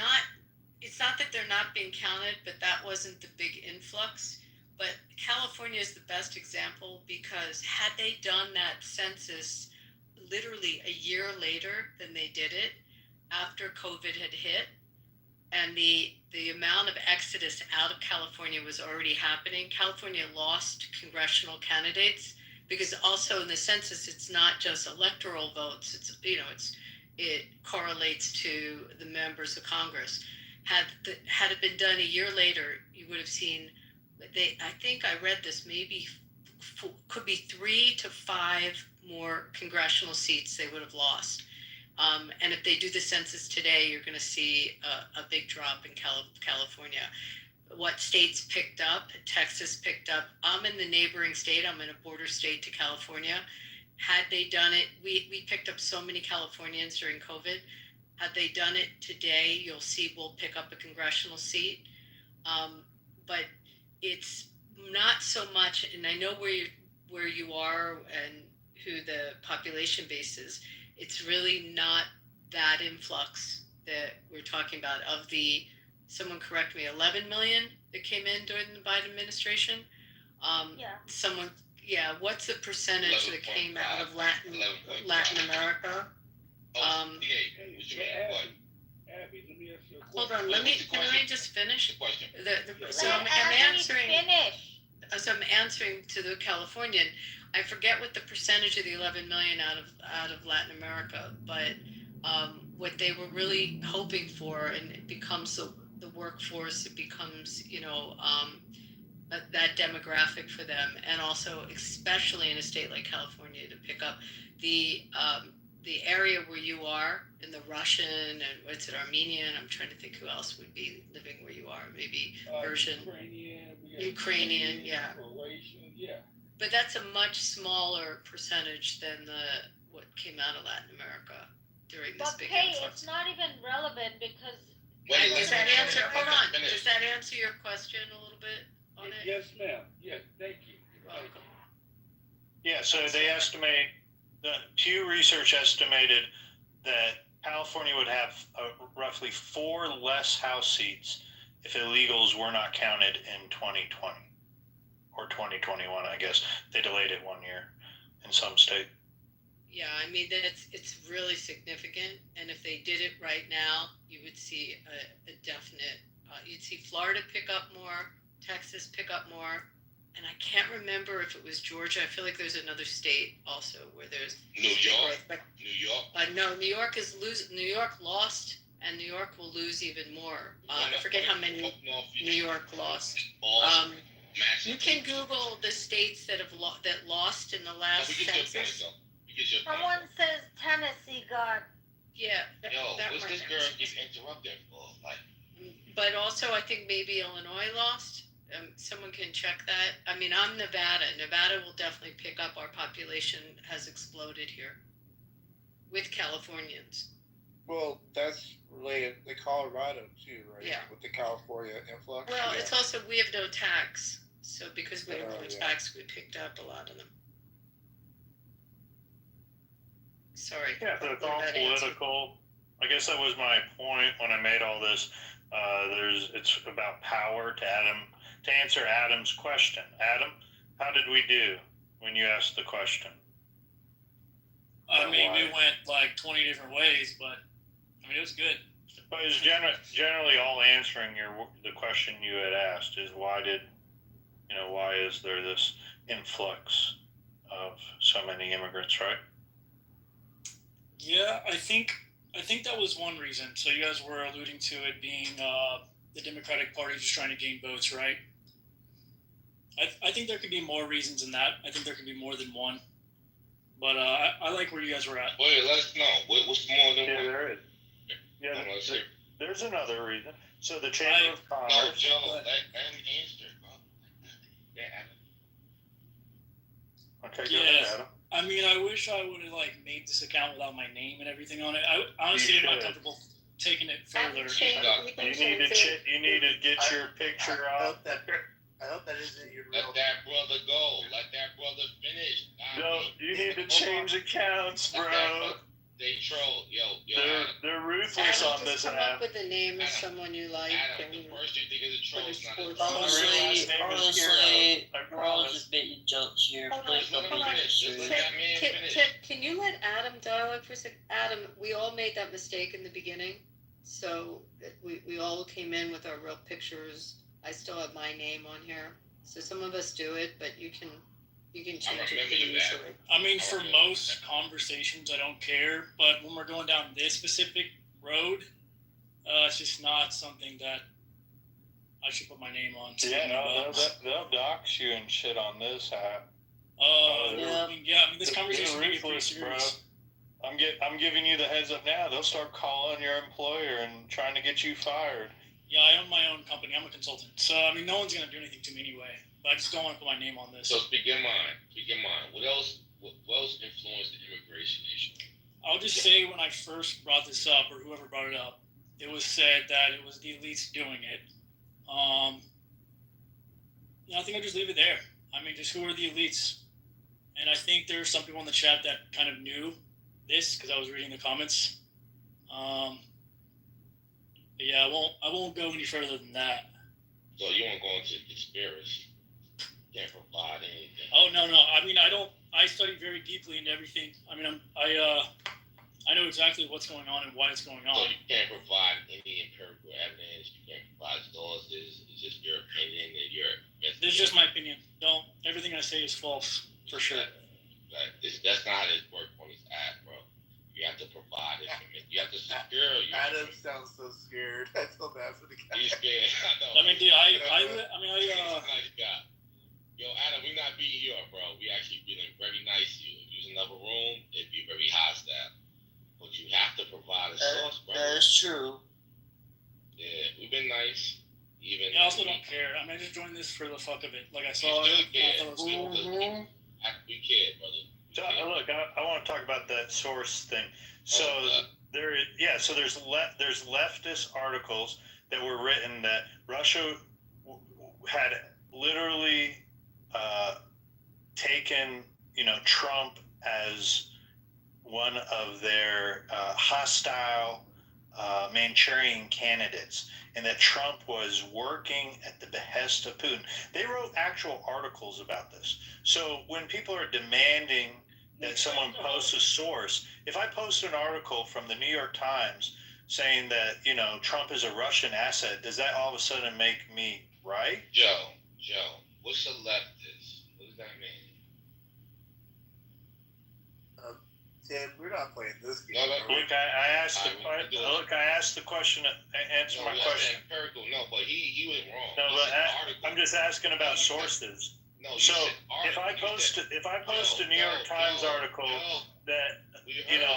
It's not that they're not being counted, but that wasn't the big influx. But California is the best example because had they done that census literally a year later than they did it, after COVID had hit, and the amount of exodus out of California was already happening. California lost congressional candidates because also in the census, it's not just electoral votes. It correlates to the members of Congress. Had it been done a year later, you would have seen. I think I read this. Maybe could be 3 to 5 more congressional seats they would have lost. And if they do the census today, you're going to see a big drop in California. What states picked up? Texas picked up. I'm in the neighboring state. I'm in a border state to California. Had they done it, we picked up so many Californians during COVID. Had they done it today, you'll see we'll pick up a congressional seat. But it's not so much, and I know where you are and who the population base is. It's really not that influx that we're talking about of the, someone correct me, 11 million that came in during the Biden administration. What's the percentage that came out of Latin America? Abby, let me ask you a question. Hold on, can I just finish? So I'm answering to the Californian. I forget what the percentage of the 11 million out of Latin America, but what they were really hoping for, and it becomes the workforce, it becomes that demographic for them, and also especially in a state like California to pick up the area where you are in the Russian and what's it, Armenian. I'm trying to think who else would be living where you are. Maybe Persian, Ukrainian, yeah. Croatian, yeah. But that's a much smaller percentage than what came out of Latin America during this big influx. It's not even relevant because. Does that answer? Hold on. Does that answer your question a little bit on it? Yes, ma'am. Yes, thank you. You're welcome. Yeah, so they estimate, the Pew Research estimated that California would have roughly 4 less House seats if illegals were not counted in 2020 or 2021, I guess. They delayed it 1 year in some state. Yeah, I mean, it's really significant. And if they did it right now, you would see a definite, you'd see Florida pick up more, Texas pick up more. And I can't remember if it was Georgia. I feel like there's another state also where there's New York. No, New York is losing. New York lost, and New York will lose even more. I forget how many New York lost. You can Google the states that lost in the last census. Someone says Tennessee got. Yeah. What's this girl get interrupted for? But also, I think maybe Illinois lost. Someone can check that. I mean, I'm Nevada. Nevada will definitely pick up. Our population has exploded here with Californians. Well, that's related to Colorado too, right? Yeah. With the California influx. Well, it's also we have no tax, so because we have no tax, we picked up a lot of them. Sorry. Yeah, so it's all political. I guess that was my point when I made all this. It's about power to answer Adam's question. Adam, how did we do when you asked the question? I mean, we went like 20 different ways, but I mean, it was good. But it was generally all answering the question you had asked is why is there this influx of so many immigrants, right? Yeah, I think that was one reason. So you guys were alluding to it being the Democratic Party just trying to gain votes, right? I think there could be more reasons than that. I think there could be more than one. But I like where you guys were at. Wait, let us know. What's more than one? There is. Yeah, there's another reason. So the Chamber of No, Commerce. Joe, that answer, bro. Yeah. Okay, go ahead, Adam. I mean, I wish I would have like made this account without my name and everything on it. I honestly am not comfortable taking it further. You need to get your picture off. I hope that isn't your real. Let that brother go. Let that brother finish. No, you need to change accounts, bro. They troll. Yo, they're ruthless on this Come app. up with the name of someone you like. Adam, the first you think is a troll. Honestly, we're all just making jokes here. Please don't be disrespectful. Tip, can you let Adam dialogue for a second? Adam, we all made that mistake in the beginning. So we all came in with our real pictures. I still have my name on here. So some of us do it, but you can change it pretty easily. I mean, for most conversations, I don't care. But when we're going down this specific road, it's just not something that I should put my name on. Yeah, no, they'll dox you and shit on this app. I mean, this conversation is pretty serious. I'm giving you the heads up now. They'll start calling your employer and trying to get you fired. Yeah, I own my own company. I'm a consultant. So, I mean, no one's going to do anything to me anyway. But I just don't want to put my name on this. So speak your mind. What else influenced the immigration issue? I'll just say when I first brought this up, or whoever brought it up, it was said that it was the elites doing it. I think I'll just leave it there. I mean, just who are the elites? And I think there's some people in the chat that kind of knew this because I was reading the comments. But yeah, I won't go any further than that. So you won't go into conspiracy. Can't provide anything. Oh no! I mean, I study very deeply into everything. I mean, I know exactly what's going on and why it's going on. So you can't provide any empirical evidence. You can't provide sources. It's just your opinion and your. This is just my opinion. Everything I say is false for sure. That's not how this works on this app, bro. You have to provide information. You have to secure. Adam sounds so scared. I feel bad for the guy. He's scared. I know. I mean, dude, He's a nice guy. Yo, Adam, we're not beating you up, bro. We actually being very nice to you. If you use another room, it'd be very hostile. But you have to provide a source, bro. That is true. Yeah, we've been nice. Even. I also don't care. I mean, I just joined this for the fuck of it. Like I saw it. We care, brother. So, look, I want to talk about that source thing. So there's leftist articles that were written that Russia had literally taken, Trump as one of their hostile Manchurian candidates, and that Trump was working at the behest of Putin. They wrote actual articles about this. So when people are demanding that someone posts a source, if I post an article from the New York Times saying that, Trump is a Russian asset, does that all of a sudden make me right? Joe, what's a leftist? What does that mean? Tim, we're not playing this game. Look, I asked the question. Answer my question. Empirical, no, but he went wrong. No, but I'm just asking about sources. No, so if I post a New York Times article that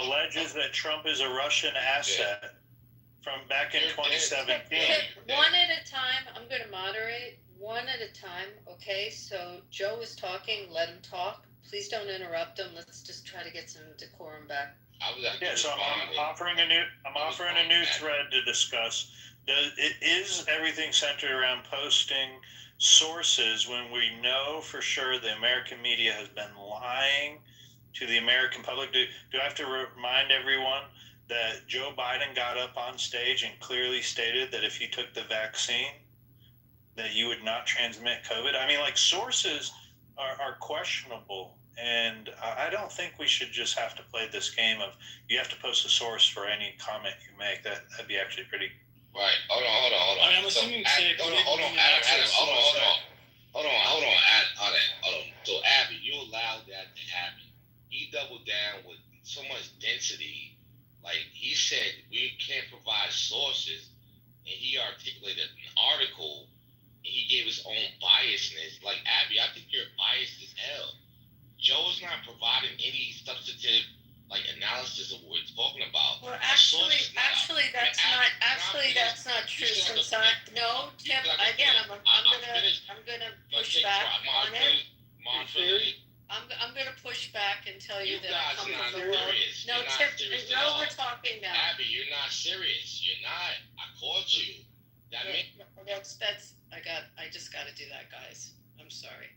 alleges that Trump is a Russian asset from back in 2017. One at a time. I'm going to moderate one at a time. Okay, so Joe is talking. Let him talk. Please don't interrupt him. Let's just try to get some decorum back. So I'm offering a new thread to discuss. Is everything centered around posting sources when we know for sure the American media has been lying to the American public? Do I have to remind everyone that Joe Biden got up on stage and clearly stated that if you took the vaccine, that you would not transmit COVID? I mean, sources are questionable, and I don't think we should just have to play this game of you have to post a source for any comment you make. That'd be actually pretty. Right. Hold on. I mean, I'm assuming Adam. Hold on. So Abby, you allowed that to happen. He doubled down with so much density. Like he said, we can't provide sources, and he articulated an article. He gave his own biasness. Like, Abby, I think you're biased as hell. Joe is not providing any substantive, analysis of what we're talking about. Well, actually, that's not true. Since Tim, again, I'm gonna push back on it. I'm going to push back and tell you, You that I guys come are not from the world. serious. No, You're not Tip, serious at no, all. we're talking now. Abby, you're not serious. You're not. I caught you. That means I just got to do that, guys. I'm sorry.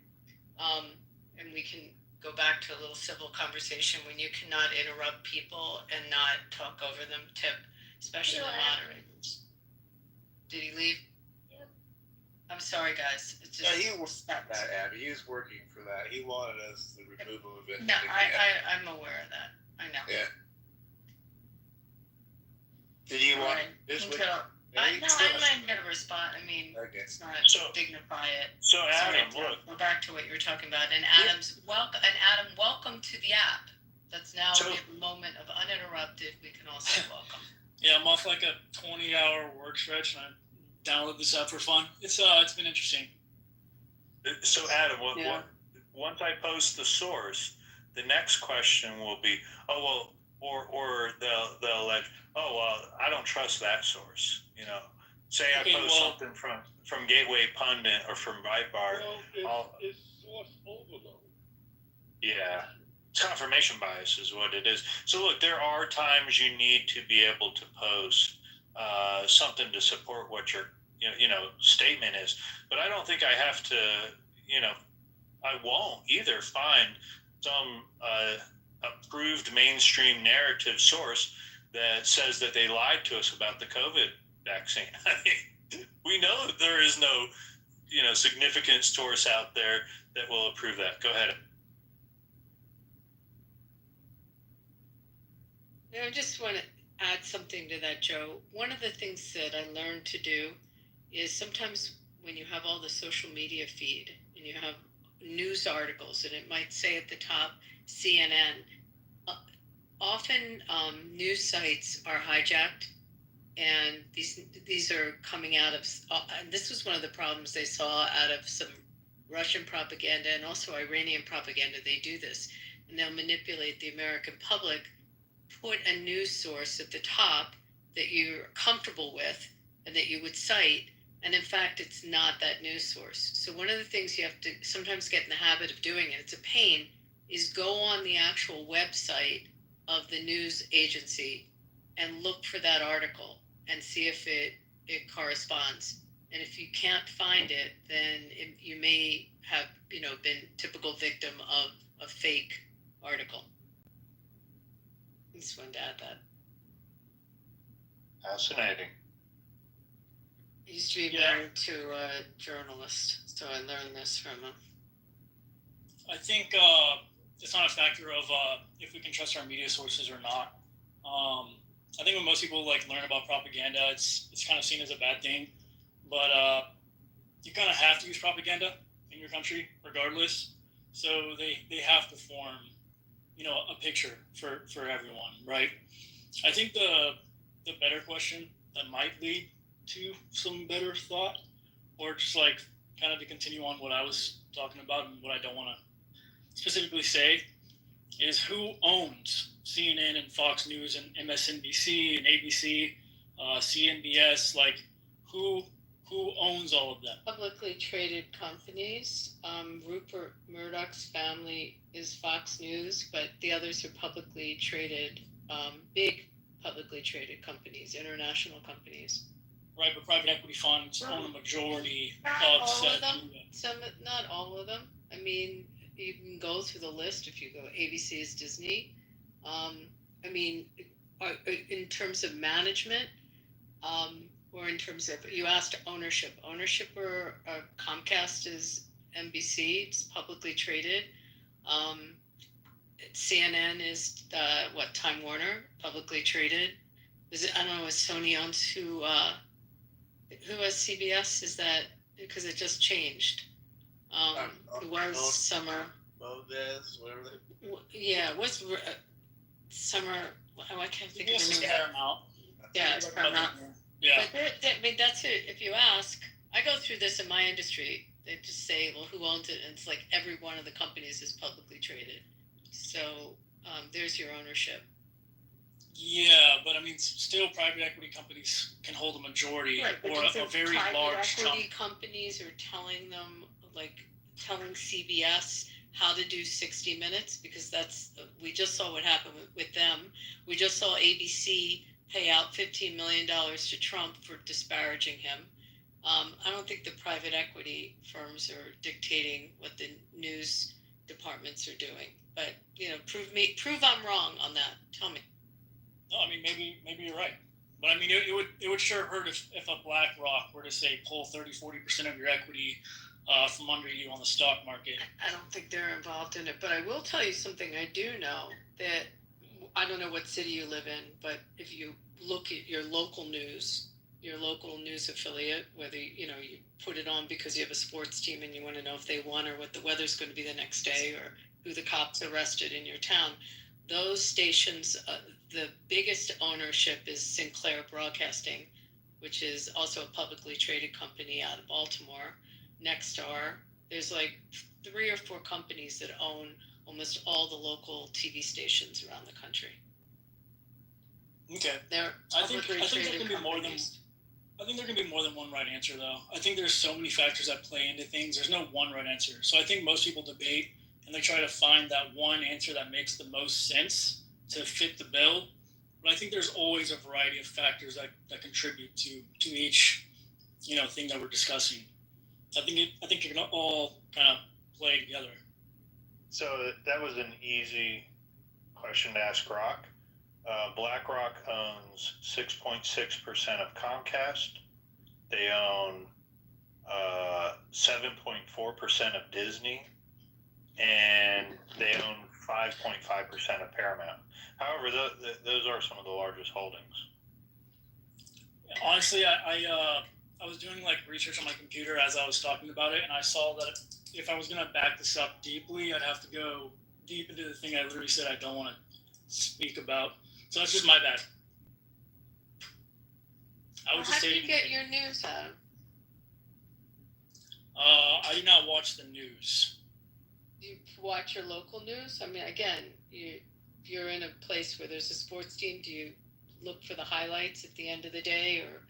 And we can go back to a little civil conversation when you cannot interrupt people and not talk over them, Tip, especially the moderators. Did he leave? Yeah. I'm sorry, guys. It's just, he was that, Abby. He was working for that. He wanted us to remove him of it. No, I'm aware of that. I know. Yeah. Did you want this one? I'm not going to respond. I mean, Okay. it's not dignify it. So Adam, Sorry, look. go back to what you were talking about. And Adam, welcome to the app. That's now So- we have a moment of uninterrupted. We can all say welcome. Yeah, I'm off like a 20-hour work stretch, and I downloaded this app for fun. It's been interesting. So Adam, Yeah. once I post the source, the next question will be, oh well, or they'll like, oh well, I don't trust that source. You know, say I post something from Gateway Pundit or from Breitbart. Well, it's source overload. Yeah, it's confirmation bias is what it is. So look, there are times you need to be able to post something to support what your statement is, but I don't think I have to. I won't either find some approved mainstream narrative source that says that they lied to us about the COVID vaccine. I mean, we know that there is no significant source out there that will approve that. Go ahead. I just want to add something to that, Joe. One of the things that I learned to do is sometimes when you have all the social media feed and you have news articles and it might say at the top CNN, often news sites are hijacked, and these are coming out of, and this was one of the problems they saw out of some Russian propaganda and also Iranian propaganda. They do this, and they'll manipulate the American public, put a news source at the top that you're comfortable with and that you would cite, and in fact it's not that news source. So one of the things you have to sometimes get in the habit of doing, and it's a pain, is go on the actual website of the news agency and look for that article and see if it corresponds. And if you can't find it, then you may have been typical victim of a fake article. I just wanted to add that. Fascinating. I used to be married to a journalist, so I learned this from him. I think it's not a factor of if we can trust our media sources or not. I think when most people learn about propaganda, it's kind of seen as a bad thing, but you kind of have to use propaganda in your country regardless. So they have to form, a picture for everyone, right? I think the better question that might lead to some better thought, or just kind of to continue on what I was talking about and what I don't want to specifically say, is who owns CNN and Fox News and MSNBC and ABC, CNBS, who owns all of them? Publicly traded companies. Rupert Murdoch's family is Fox News, but the others are publicly traded, big publicly traded companies, international companies. Right, but private equity funds own a majority Not of all said of them. media. Not all of them. I mean, you can go through the list. If you go, ABC is Disney. In terms of management, or in terms of, you asked ownership. Ownership, or Comcast is NBC. It's publicly traded. CNN is Time Warner, publicly traded. I don't know if Sony owns who has CBS? Is that because it just changed? It was Summer. Moses, whatever. Yeah, what's Summer? I can't think of the name. Paramount. Yeah, it's Paramount. Yeah. But that's it. If you ask, I go through this in my industry. They just say, well, who owns it? And it's like every one of the companies is publicly traded. So there's your ownership. Yeah, but still private equity companies can hold a majority, Right, but or these a are very private large equity chunk. companies are telling them, telling CBS, how to do 60 Minutes, because we just saw what happened with them. We just saw ABC pay out $15 million to Trump for disparaging him. I don't think the private equity firms are dictating what the news departments are doing. But, prove I'm wrong on that. Tell me. No, I mean, maybe you're right. But I mean, it would sure hurt if a BlackRock were to say pull 30-40% of your equity from under you on the stock market. I don't think they're involved in it, but I will tell you something. I do know that I don't know what city you live in, but if you look at your local news affiliate, whether you put it on because you have a sports team and you want to know if they won or what the weather's going to be the next day or who the cops arrested in your town, those stations, the biggest ownership is Sinclair Broadcasting, which is also a publicly traded company out of Baltimore. Nexstar. There's like 3 or 4 companies that own almost all the local TV stations around the country. Okay. I think there can be more than. I think there can be more than one right answer, though. I think there's so many factors that play into things. There's no one right answer. So I think most people debate and they try to find that one answer that makes the most sense to fit the bill. But I think there's always a variety of factors that contribute to each thing that we're discussing. I think it can all kind of play together. So that was an easy question to ask Rock. BlackRock owns 6.6% of Comcast. They own 7.4% of Disney, and they own 5.5% of Paramount. However, those are some of the largest holdings. Honestly, I was doing research on my computer as I was talking about it, and I saw that if I was going to back this up deeply, I'd have to go deep into the thing I literally said I don't want to speak about. So that's just my bad. How do you get your news out? I do not watch the news. Do you watch your local news? I mean, again, if you're in a place where there's a sports team, do you look for the highlights at the end of the day or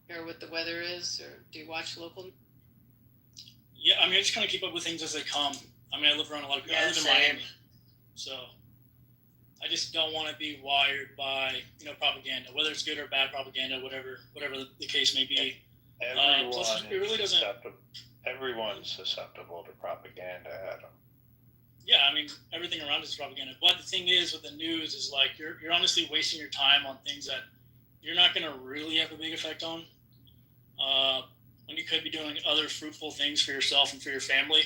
hear what the weather is, or do you watch local? Yeah, I mean, I just kind of keep up with things as they come. I mean, I live around a lot of people. I live in Miami, so I just don't want to be wired by propaganda, whether it's good or bad propaganda, whatever the case may be. Everyone's susceptible to propaganda, Adam. Yeah, I mean, everything around us is propaganda. But the thing is, with the news, is you're honestly wasting your time on things that you're not going to really have a big effect on. When you could be doing other fruitful things for yourself and for your family.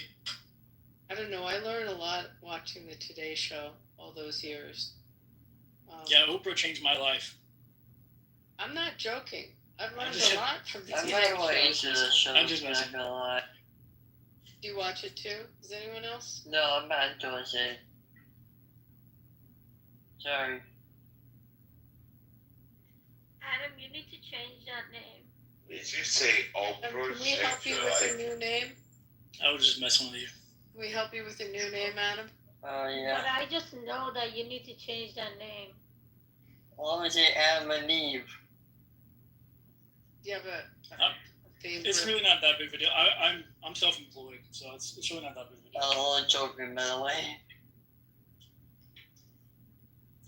I don't know. I learned a lot watching the Today Show all those years. Yeah, Oprah changed my life. I'm not joking. I've learned a lot from the Today Show. I'm just not gonna lie. Do you watch it too? Does anyone else? No, I'm not doing it. Sorry. Adam, you need to change that name. Did you say Oprah? Can we help you with a new name? I was just messing with you. Can we help you with a new name, Adam? Oh, yeah. But I just know that you need to change that name. What was it, Adam and Eve? Do you have a favorite? It's really not that big of a deal. I'm self-employed, so it's really not that big of a deal. Oh, joking, by the way.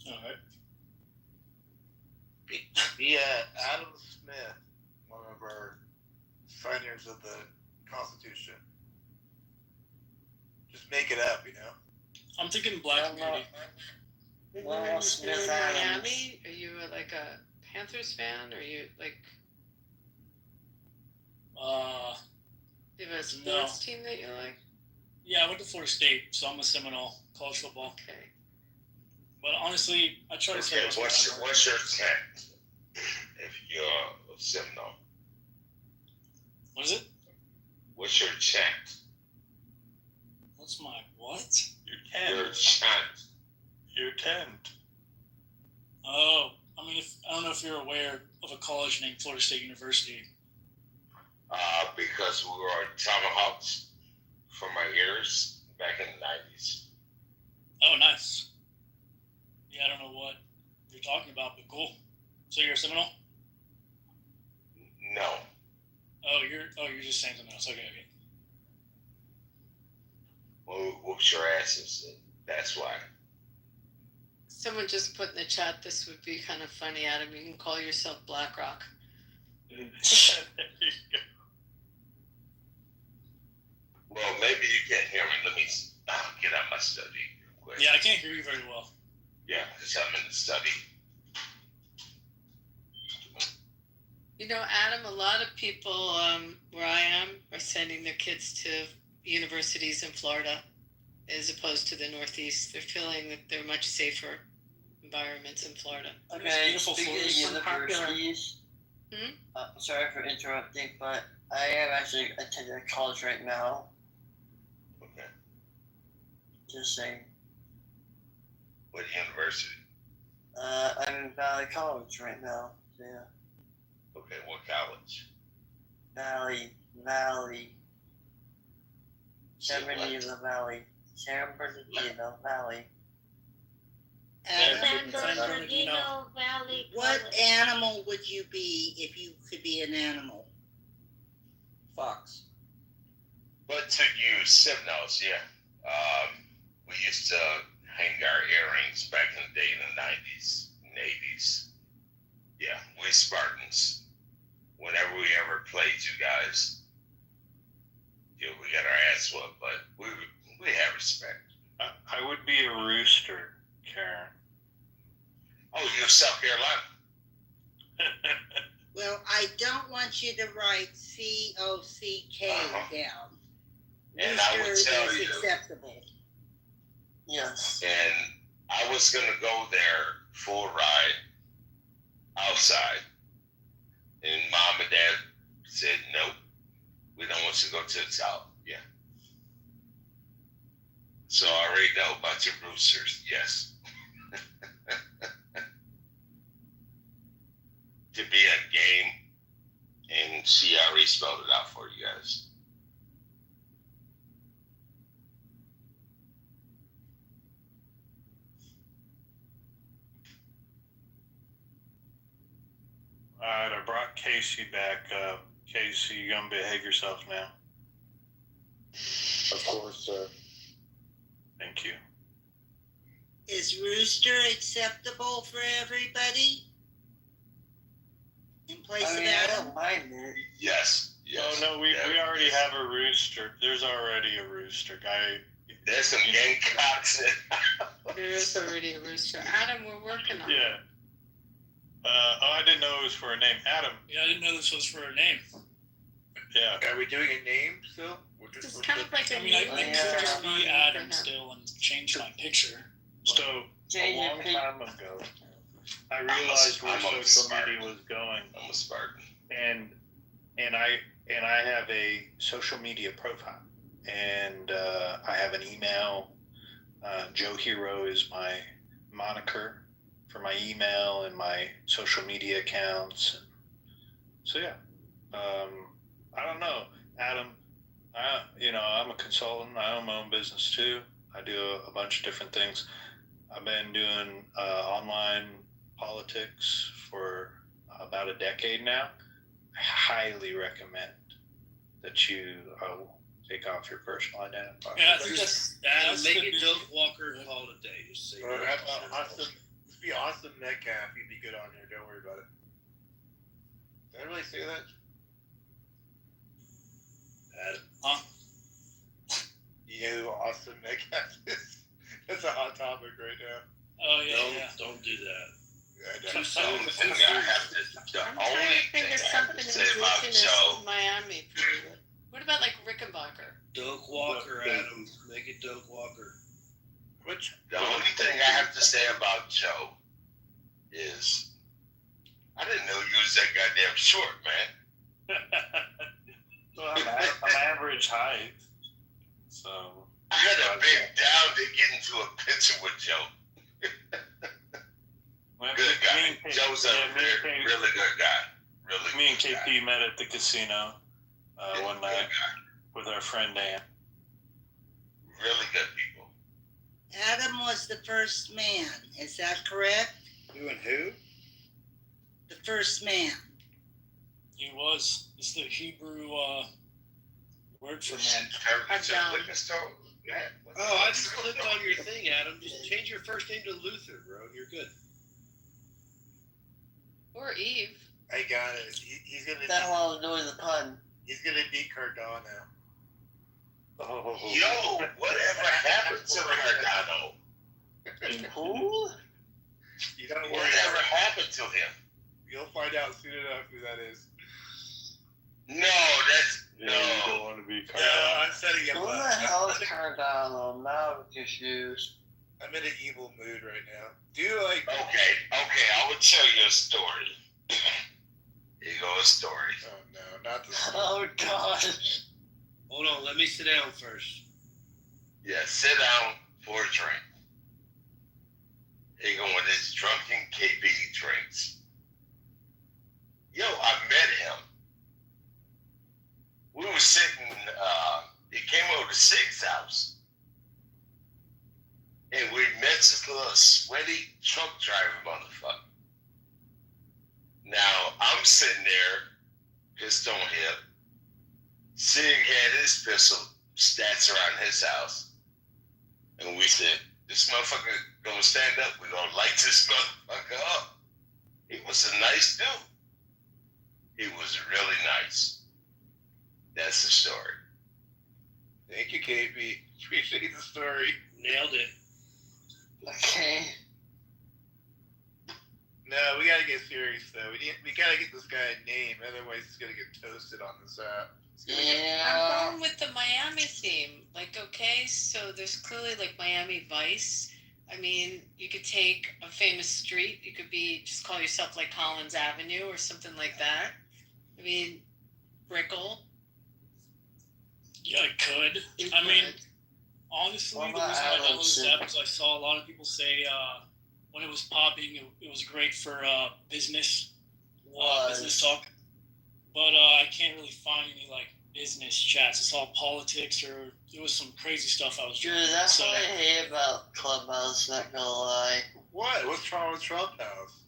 All right. Adam Smith, one of our signers of the Constitution. Just make it up, I'm thinking Black Beauty. Well, Smith Adams. Miami? Are you like a Panthers fan? Are you like? Do you have a sports team that you like? Yeah, I went to Florida State, so I'm a Seminole, college football. Okay. But honestly, I try to say. What's your tent? If you're a Seminole. What is it? What's your chant? What's my what? Your chant. Your tent. Oh, I mean, I don't know if you're aware of a college named Florida State University. Because we were tomahawks for my ears back in the 90s. Oh, nice. Yeah, I don't know what you're talking about, but cool. So you're a Seminole? No. Oh, you're just saying something else. Okay. When we whoops your asses. And that's why. Someone just put in the chat, this would be kind of funny, Adam. You can call yourself BlackRock. Well, maybe you can't hear me. Let me get out my study real quick. Yeah, I can't hear you very well. Yeah, because I'm in the study. You know, Adam, a lot of people where I am are sending their kids to universities in Florida as opposed to the Northeast. They're feeling that they're much safer environments in Florida. Okay, speaking of universities, sorry for interrupting, but I am actually attending college right now. Okay. Just saying. What university? I'm in Valley College right now. So yeah. Okay, what college? Valley. San Bernardino Valley. San Bernardino Valley. San Bernardino Valley. What animal would you be if you could be an animal? Fox. But to you, Seminoles, yeah. We used to hang our earrings back in the day in the 90s and 80s. Yeah, we Spartans. Whenever we ever played you guys, we got our ass whooped, but we have respect. I would be a rooster, Karen. Oh, you're South Carolina. Well, I don't want you to write COCK down. And I would Rooster tell is you, acceptable. Yes. and I was going to go there for a ride outside. And Mom and Dad said, nope, we don't want you to go to the South. Yeah. So I already know about your roosters, yes. To be a game, and she already spelled it out for you guys. All right, I brought Casey back. Casey, you gonna behave yourself now? Of course, sir. Thank you. Is rooster acceptable for everybody? In place of I Adam? don't mind it. Yes. Oh no, we already have a rooster. There's already a rooster guy. There's some gamecocks. There is already a rooster. Adam, we're working on it. Yeah. I didn't know it was for a name. Adam. Yeah, I didn't know this was for a name. Yeah. Are we doing a name still? It's kind of like a I mean, I name could just ceremony be for Adam him. still and change my picture. So a long time ago, I realized where social media was going. I'm a Spartan. And I have a social media profile, and I have an email. Joe Hero is my moniker for my email and my social media accounts. So yeah, I don't know, Adam. I'm a consultant. I own my own business too. I do a bunch of different things. I've been doing online politics for about a decade now. I highly recommend that you take off your personal identifier. Yeah, I think that's Make the it big- Doug Walker and call it a day. Just say Just be awesome Metcalf. He'd be good on here. Don't worry about it. Did I really say that? Huh? You know who Austin Metcalf is? That's a hot topic right now. Oh yeah, Don't do that. The only thing I have to say about Joe. Miami. What about like Rickenbacker? Doug Walker, Adam. Make it Doug Walker. The only thing I have to say about Joe is I didn't know you was that goddamn short, man. Well, I'm average height, so I had to bend down to get into a picture with Joe. Good guy. Joe's a really good guy. Me and KP met at the casino one night with our friend Dan. Really good people. Adam was the first man. Is that correct? Who and who? The first man. He was. It's the Hebrew word for man. Oh, I just clicked on your thing, Adam. Just change your first name to Luther, bro. You're good. Or Eve. I got it. He's gonna. That's why I was doing the pun. He's gonna be Cardano. Oh. Yo, whatever happened to Cardano? Who? You don't worry. Whatever happened to him? You'll find out soon enough who that is. No, that's You no. don't want to be No, Cardano. I'm setting him Who the up. hell is Cardano? Now I'm confused. I'm in an evil mood right now. Do you like? Okay, I will tell you a story. Here goes a story. Oh no, not the. Oh God. Hold on, let me sit down first. Yeah, sit down for a drink. Here going this drunken KB drinks. Yo, I met him. We were sitting, he came over to Sig's house. And we met this little sweaty truck driving motherfucker. Now, I'm sitting there, pistol on hip. Sig had his pistol stats around his house. And we said, this motherfucker gonna stand up. We're gonna light this motherfucker up. He was a nice dude. He was really nice. That's the story. Thank you, KB. Appreciate the story. Nailed it. Okay. No, we gotta get serious though. We gotta get this guy a name, otherwise he's gonna get toasted on this app. I'm going with the Miami theme. Like, okay, so there's clearly like Miami Vice. I mean, you could take a famous street. You could be just call yourself like Collins Avenue or something like that. I mean, Brickell. Yeah, I could. I mean, honestly, the reason I downloaded that was I saw a lot of people say when it was popping, it was great for business talk. But I can't really find any like business chats. It's all politics, or it was some crazy stuff I was doing. Dude, that's what I hate about Clubhouse, not gonna lie. What? What's wrong with Trump House?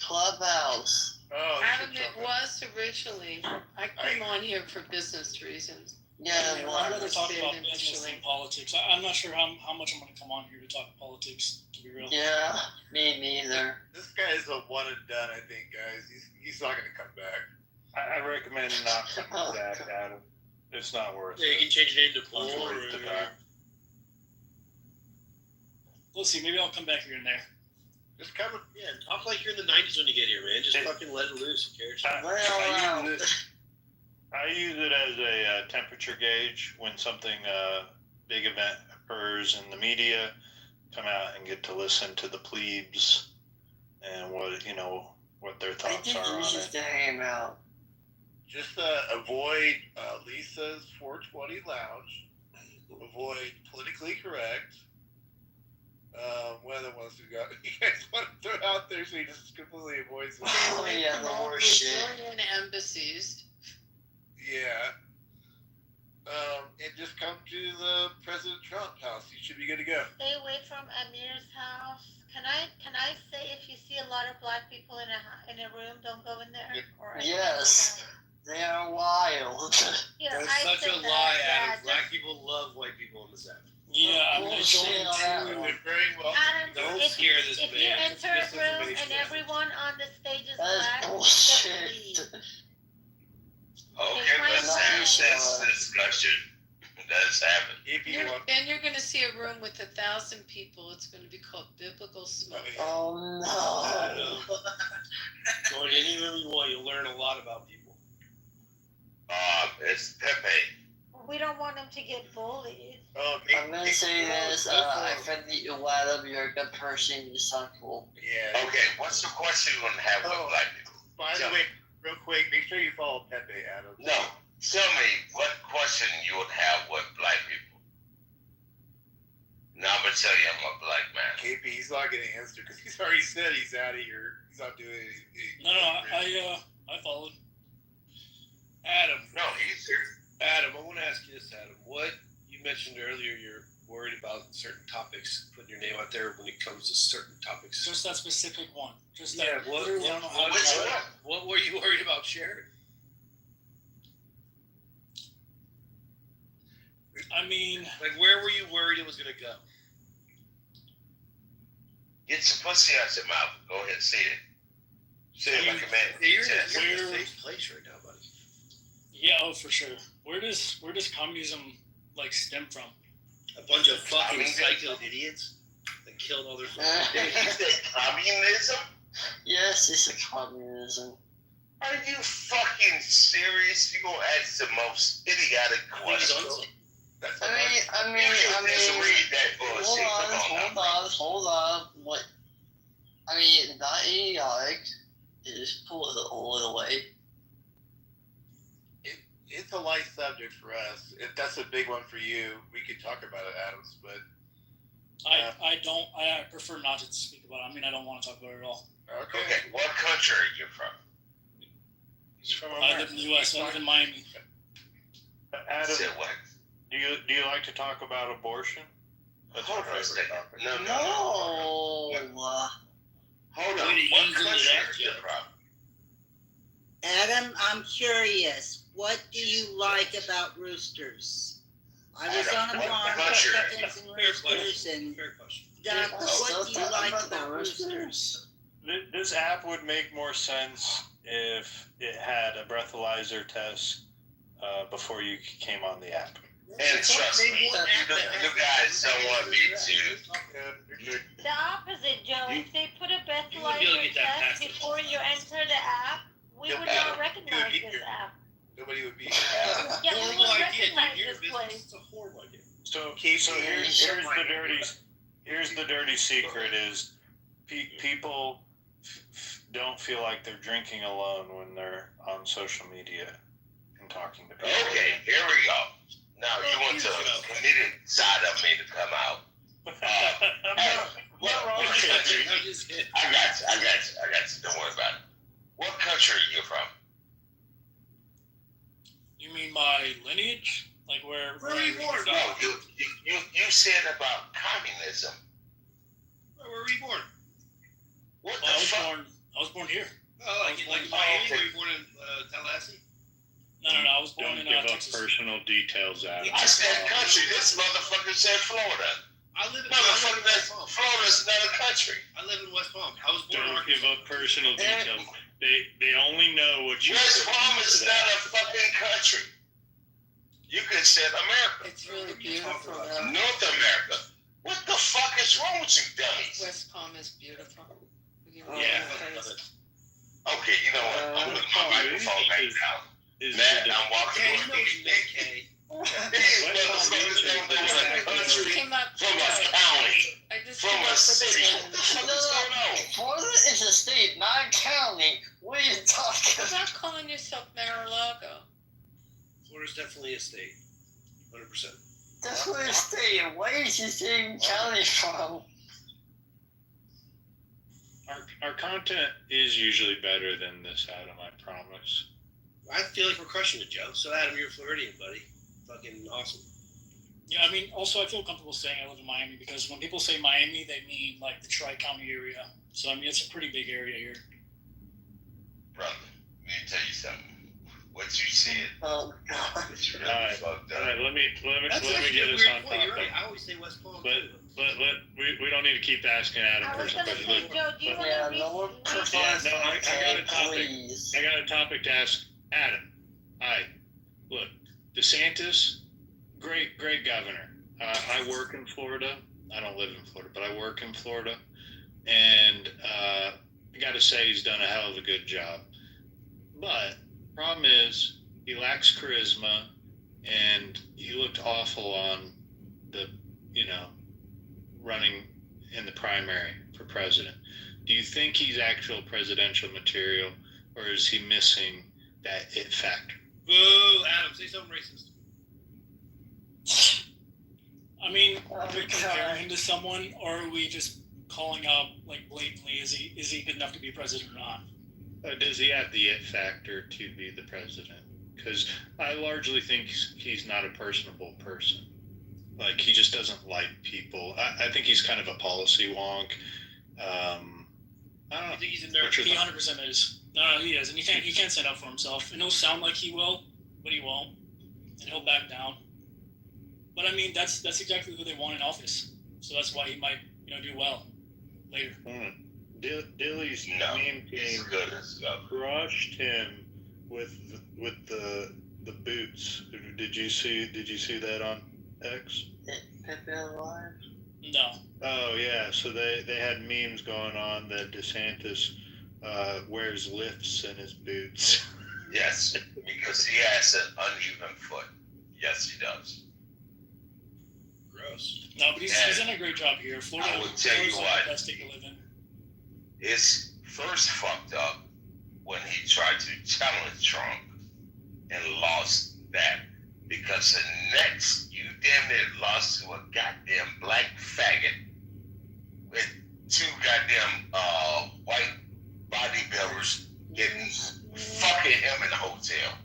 Clubhouse. Oh, Adam, it was originally. I came on here for business reasons. Yeah, I'd rather talk about business than politics. I'm not sure how much I'm going to come on here to talk politics, to be real. Yeah, me neither. This guy's a one and done, I think, guys. He's not gonna come back. I recommend not coming back, Adam. It's not worth it. Yeah, you can change your name to Bull. We'll see. Maybe I'll come back here and there. Just come. Yeah, talk like you're in the 90s when you get here, man. Just fucking let it loose. Who cares? I use it as a temperature gauge when something big event occurs in the media. Come out and get to listen to the plebes and what their thoughts are on it. To hang out. Just avoid Lisa's 420 lounge. Avoid politically correct. What other ones we got? You guys want to throw out there so he just completely avoids them? Oh yeah, the worst shit. Brazilian embassies. Yeah. And just come to the President Trump house. You should be good to go. Stay away from Amir's house. Can I say if you see a lot of black people in a room, don't go in there? Or Yes, they are wild. Yeah, That's I such a said lie, that, Adam. Black people love white people on this app. Yeah, I'm going to They're very well. Adam, Don't if scare this if man. you enter a room and Misinformation. everyone on the stage is That's black, bullshit. just leave. Okay, let's have this discussion. Let's have it. If you want. Then you're going to see a room with 1,000 people. It's going to be called Biblical Smoke. Oh no. Go in any room you want, you'll learn a lot about people. It's Pepe. We don't want them to get bullied. I'm gonna say this, I find that you Adam, you're a good person, you sound cool. Yeah. Okay, what's the question you want to have with black people? By the way, real quick, make sure you follow Pepe, Adam. No, tell me what question you would have with black people. Now I'm gonna tell you I'm a black man. KP, he's not gonna answer because he's already said he's out of here. He's not doing anything. No, I followed. Adam. No, he's here. Adam, I want to ask you this, Adam. What you mentioned earlier, you're worried about certain topics, putting your name out there when it comes to certain topics. Just that specific one. Just Yeah, that. what were you worried about sharing? I mean, like, where were you worried it was gonna go? Get some pussy out your mouth. Go ahead and say it. Say it like a man. Yeah, you're in Yes. a safe place right now, buddy. yeah, oh for sure. Where does communism like stem from? A bunch of fucking Communism? psycho idiots that killed all their Did you say communism? Yes, it's a communism. Are you fucking serious? You gonna ask the most idiotic question? I mean, Just read that bullshit. hold on. What? I mean, not idiotic. Just political in a way. It's a light subject for us. If that's a big one for you, we could talk about it, Adams. But I prefer not to speak about it. I mean, I don't want to talk about it at all. okay. What country are you from? He's from I live in the U.S. I live in Miami. Adam, Say what? do you like to talk about abortion? That's Hold our on a favorite second. topic. No. No. Hold on. Way to What ease into country that, are you Joe. from? Adam, I'm curious. What do you like about roosters? I was on a What farm with country? chickens and roosters, and Fair question. Doc, what do you like about roosters? This app would make more sense if it had a breathalyzer test before you came on the app. And trust me, you guys don't want me to. The opposite, Joe. If they put a You wouldn't be able to breathalyzer get that test past it. before you enter the app, we would not recognize this app. Nobody would be here. Yeah, we Horrible would idea, recognize dude. Your this business place. is a horrible idea. So here's the dirty secret is people don't feel like they're drinking alone when they're on social media and talking to people. Okay, here we go. Now you want the comedic side of me to come out. What country? I got you. Don't worry about it. What country are you from? You mean my lineage? Like where Where were you born? No, you said about communism. Where were you born? What Well, the fuck? I was born here. Oh, like Miami? Were you born in Tallahassee? No, I was born Don't in give up Texas. personal details, Adam. I said country. This motherfucker said Florida. I live in Motherfucker, West Palm. Florida's not a country. I live in West Palm. I was born in Don't give Arkansas. up personal details. They only know what you West put Palm into is that. not a fucking country. You could say America. It's really beautiful though. North America. What the fuck is wrong with you dummies? West Palm is beautiful. You Yeah. Okay, you know what? I'm putting my microphone back down. Matt, I'm walking Okay, with you know these Medicaid. motherfuckers don't know what a country Came up from a right. county, I just from came a up with city. it. What the fuck is going on? Florida is a state, not a county. What are you talking What about calling yourself Mar-a-Lago? Florida's definitely a state. 100%. That's what a state. Where is you saying county from? Our content is usually better than this, Adam, I promise. I feel like we're crushing it, Joe. So, Adam, you're a Floridian, buddy. Fucking awesome. Yeah, I mean, also I feel comfortable saying I live in Miami because when people say Miami, they mean like the Tri-County area. So I mean, it's a pretty big area here. Brother, let me tell you something. What you said, Oh, God. it's really Alright. fucked All up. right, let me That's get actually a us weird on point. You're topic. right. I always say West Palm, But too. we don't need to keep asking Adam I was personal gonna questions. say, Joe, do you Yeah, want to no one read? prefers Yeah, no, I got a topic. please. I got a topic to ask Adam. Hi, look, DeSantis, great governor. I work in Florida. I don't live in Florida, but I work in Florida, and I got to say he's done a hell of a good job. But problem is he lacks charisma, and he looked awful on the running in the primary for president. Do you think he's actual presidential material, or is he missing that it factor? Boo! Adam, say something racist. I mean, Oh, are we God. comparing him to someone, or are we just calling out like blatantly? Is he good enough to be president or not? Does he have the it factor to be the president? Because I largely think he's not a personable person. Like, he just doesn't like people. I think he's kind of a policy wonk. I don't know. I think he's What's American. your He 100% is. No, he is, and he can't stand up for himself. And he'll sound like he will, but he won't, and he'll back down. But I mean, that's exactly who they want in office. So that's why he might, do well later. Dilly's meme team crushed him with the boots. Did you see that on X? Pepe alive? No. Oh yeah, so they had memes going on that DeSantis wears lifts in his boots. Yes, because he has an uneven foot. Yes, he does. Gross. No, but he's done a great job here. Florida, I will tell you Florida's what. the best state to live in. It's first fucked up when he tried to challenge Trump and lost that, because the next you damn near lost to a goddamn black faggot with two goddamn white bodybuilders getting fucking him in the hotel.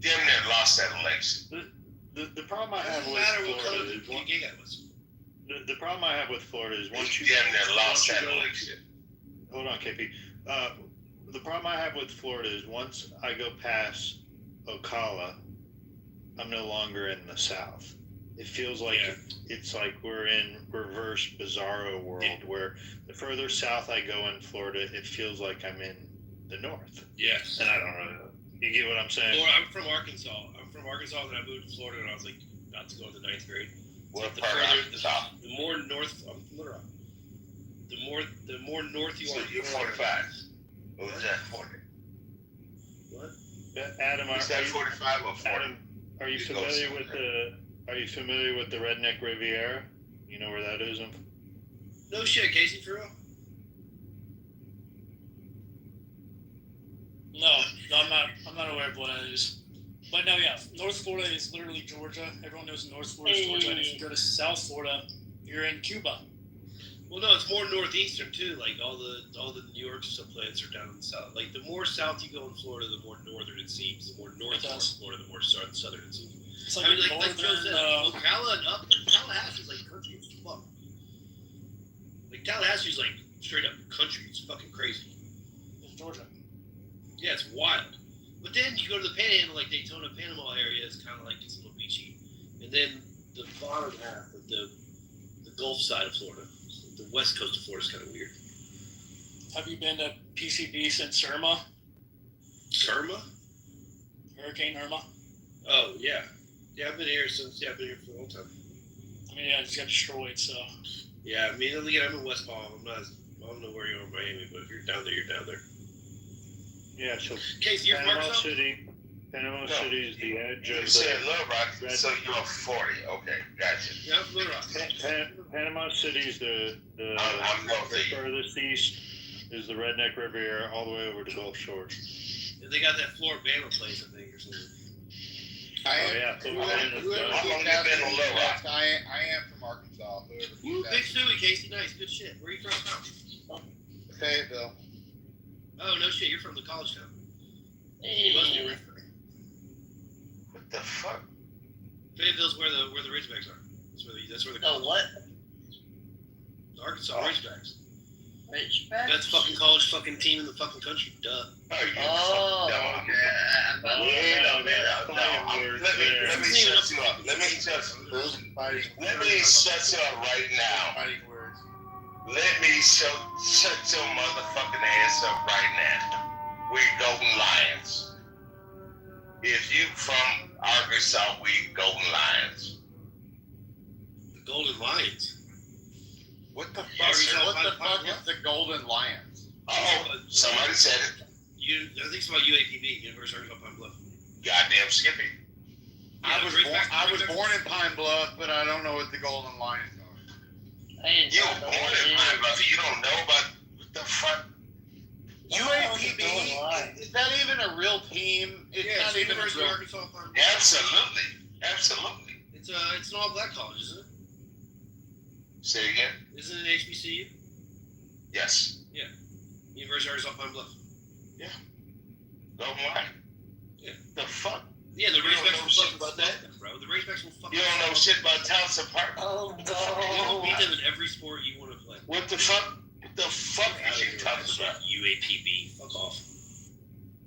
Damn near lost that election. The problem I have with Florida is the problem I have with Florida is once you damn near lost that election. Hold on, KP. The problem I have with Florida is once I go past Ocala, I'm no longer in the South. It feels like it's like we're in reverse bizarro world where the further south I go in Florida, it feels like I'm in the north. Yes. And I don't really know. You get what I'm saying? Florida, I'm from Arkansas. Then I moved to Florida when I was like about to go into 9th grade. What the part further, of the top? The more north, I'm from Little Rock. The more north you So are. you're 45. What was that 40? What? Adam, is that 45 or 40? Adam, are you familiar with the Redneck Riviera? You know where that is? No shit, Casey, for real? No, I'm not aware of what that is. But no, yeah, North Florida is literally Georgia. Everyone knows North Florida is Georgia. And if you go to South Florida, you're in Cuba. Well, no, it's more northeastern too. Like all the New York subplants are down in the south. Like the more south you go in Florida, the more northern it seems. The more north you go in Florida, the more southern it seems. It's like like Joe said, Ocala and up, Tallahassee's like country as fuck. Like Tallahassee's like straight up country. It's fucking crazy. It's Georgia. Yeah, it's wild. But then you go to the Panhandle, like Daytona, Panama area, it's kind of like it's a little beachy. And then the bottom half of the Gulf side of Florida, the west coast of Florida, is kind of weird. Have you been to PCB since Irma? Irma? Hurricane Irma? Oh, yeah. Yeah, I've been here I've been here for a long time. I mean, yeah, it just got destroyed, so. Yeah, I mean, again, I'm in West Palm. I don't know where you are in Miami, but if you're down there, you're down there. Yeah, so Casey, you're Panama from City. Panama City is the edge of You said Little Rock, so you're 40. Okay, gotcha. Yeah, I'm from Little Rock. Panama City is the furthest east is the Redneck Riviera all the way over to Gulf Shores. And they got that Floribama place, I think, or something. I am from Arkansas. Woo, Big Suey, Casey, nice, good shit. Where are you from? Fayetteville. Oh, no shit, you're from the college town. You must be right. What the fuck? Fayetteville's where the Ridgebacks are. That's where the college. what? The Arkansas Ridgebacks. Ridgebacks? That's fucking college fucking team in the fucking country, duh. Oh, okay. Let me shut you up. Let me shut you up right now. Let me shut your motherfucking ass up right now. We're Golden Lions. If you from Arkansas, we Golden Lions. The Golden Lions? What the fuck? What the fuck is the Golden Lions? Oh, somebody said it. I think it's about UAPB, University of Pine Bluff. Goddamn Skippy. I was born in Pine Bluff, but I don't know what the Golden Lions are. You were born in Pine Bluff. You don't know about what the fuck? UAPB? Is that even a real team? It's not even a real. Arkansas Pine Bluff. Absolutely. It's an all-black college, isn't it? Say again? Isn't it HBCU? Yes. Yeah. University of Arkansas Pine Bluff. Yeah. Golden Lion. Yeah. The fuck? Yeah, the Razorbacks will shit fucking about that, bro. The Razorbacks will fucking. You don't know shit about Towson Park. Oh We'll no. beat them in every sport you want to play. What the fuck? What the fuck are you talking about? UAPB. Fuck off.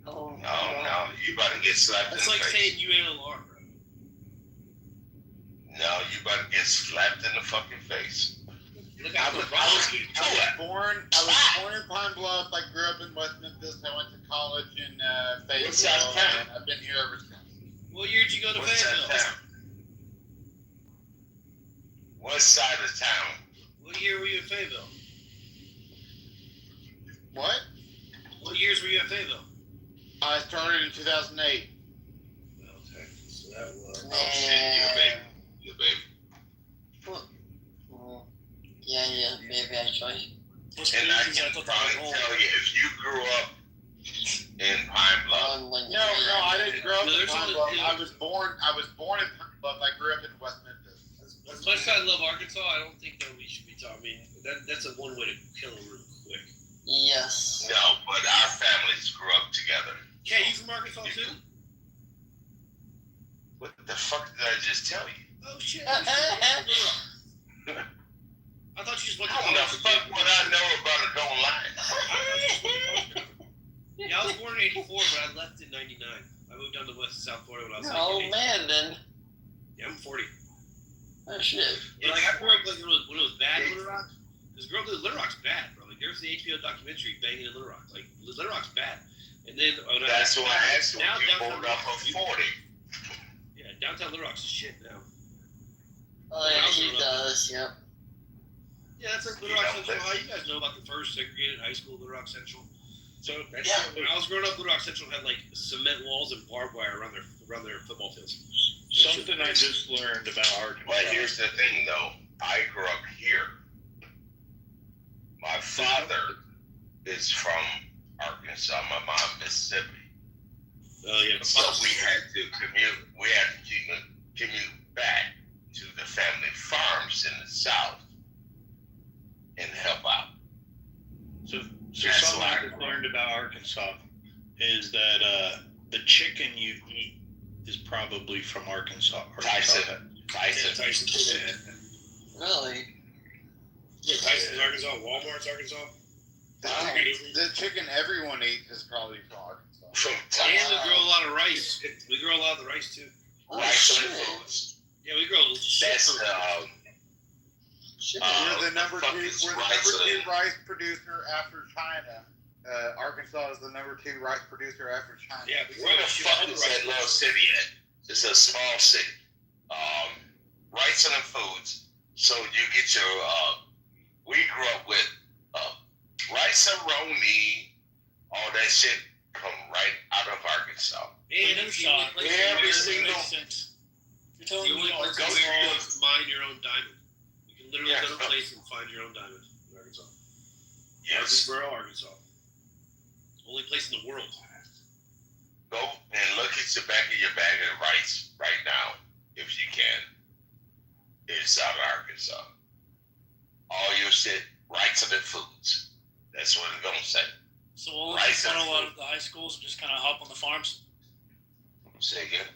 Oh No, you about to get slapped That's in like the face. saying UNLR, bro. No, you about to get slapped in the fucking face. Look I out was, the I, was, Bronx. I was born in Pine Bluff. I grew up in West Memphis. I went to college in What's that Fayetteville, town? and I've been here ever since. What year did you go to What's that Fayetteville? town? What side of town? What year were you in Fayetteville? What? What years were you in Fayetteville? I started in 2008. Okay, so that was. Oh shit, you're a baby. You're a baby. Yeah, maybe actually. And I can probably tell you, if you grew up in Pine Bluff, No, I didn't grow up in Pine Bluff. I was born in Pine Bluff. I grew up in West Memphis. As much as I love Arkansas, I don't think that we should be talking. I mean, that's a one way to kill a room quick. Yes. no, but our families grew up together. Kay, you from Arkansas too? What the fuck did I just tell you? Oh shit. I thought you just went to How the fuck would I know about a don't lie? Yeah, I was born in '84, but I left in '99. I moved down to West and South Florida when I was Oh 18. man, then. Yeah, I'm 40. Oh shit. Yeah, like I grew up like when it was bad in Little Rock. Because Little Rock's bad, bro. Like there's the HBO documentary Banging in Little Rock. Like Little Rock's bad. And then That's why I asked when now you downtown pulled up on 40. Yeah, downtown Little Rock's shit now. Oh yeah, he does. Yep. Yeah, that's like Little Rock Central High. You guys know about the first segregated high school, Little Rock Central. So when I was growing up, Little Rock Central had like cement walls and barbed wire around their football fields. Something I just learned about Arkansas. But here's the thing, though. I grew up here. My father is from Arkansas. My mom, Mississippi. Oh yeah. So we had to commute. We had to commute back to the family farms in the south and help out. So That's something why I just learned about Arkansas is that the chicken you eat is probably from Arkansas. Tyson. Really? Yeah, Tyson's Arkansas. Walmart's Arkansas. The chicken everyone eats is probably from Arkansas. From And we grow a lot of rice. We grow a lot of the rice too. rice and foods. Yeah, we grow shit. That's We're the number two. fuck is We're the rice number and- two rice producer after China. Arkansas is the number two rice producer after China. Yeah, we grow Where the shit. fuck is that little city at? It's a small city. Rice and foods. So you get your, we grew up with rice-a-roni, all that shit come right out of Arkansas. And Every single. You're telling the me only place Go in the here. world to mine your own diamond. You can literally Yeah. go to a place and find your own diamond in Arkansas. Yes. Murfreesboro, Arkansas. Only place in the world. Go and look at the back of your bag of rice right now, if you can. It's out of Arkansas. All your shit, rice and foods. That's what it's gonna say. So we'll Rice and funnel out food. of the high schools and just kind of hop on the farms. Say again.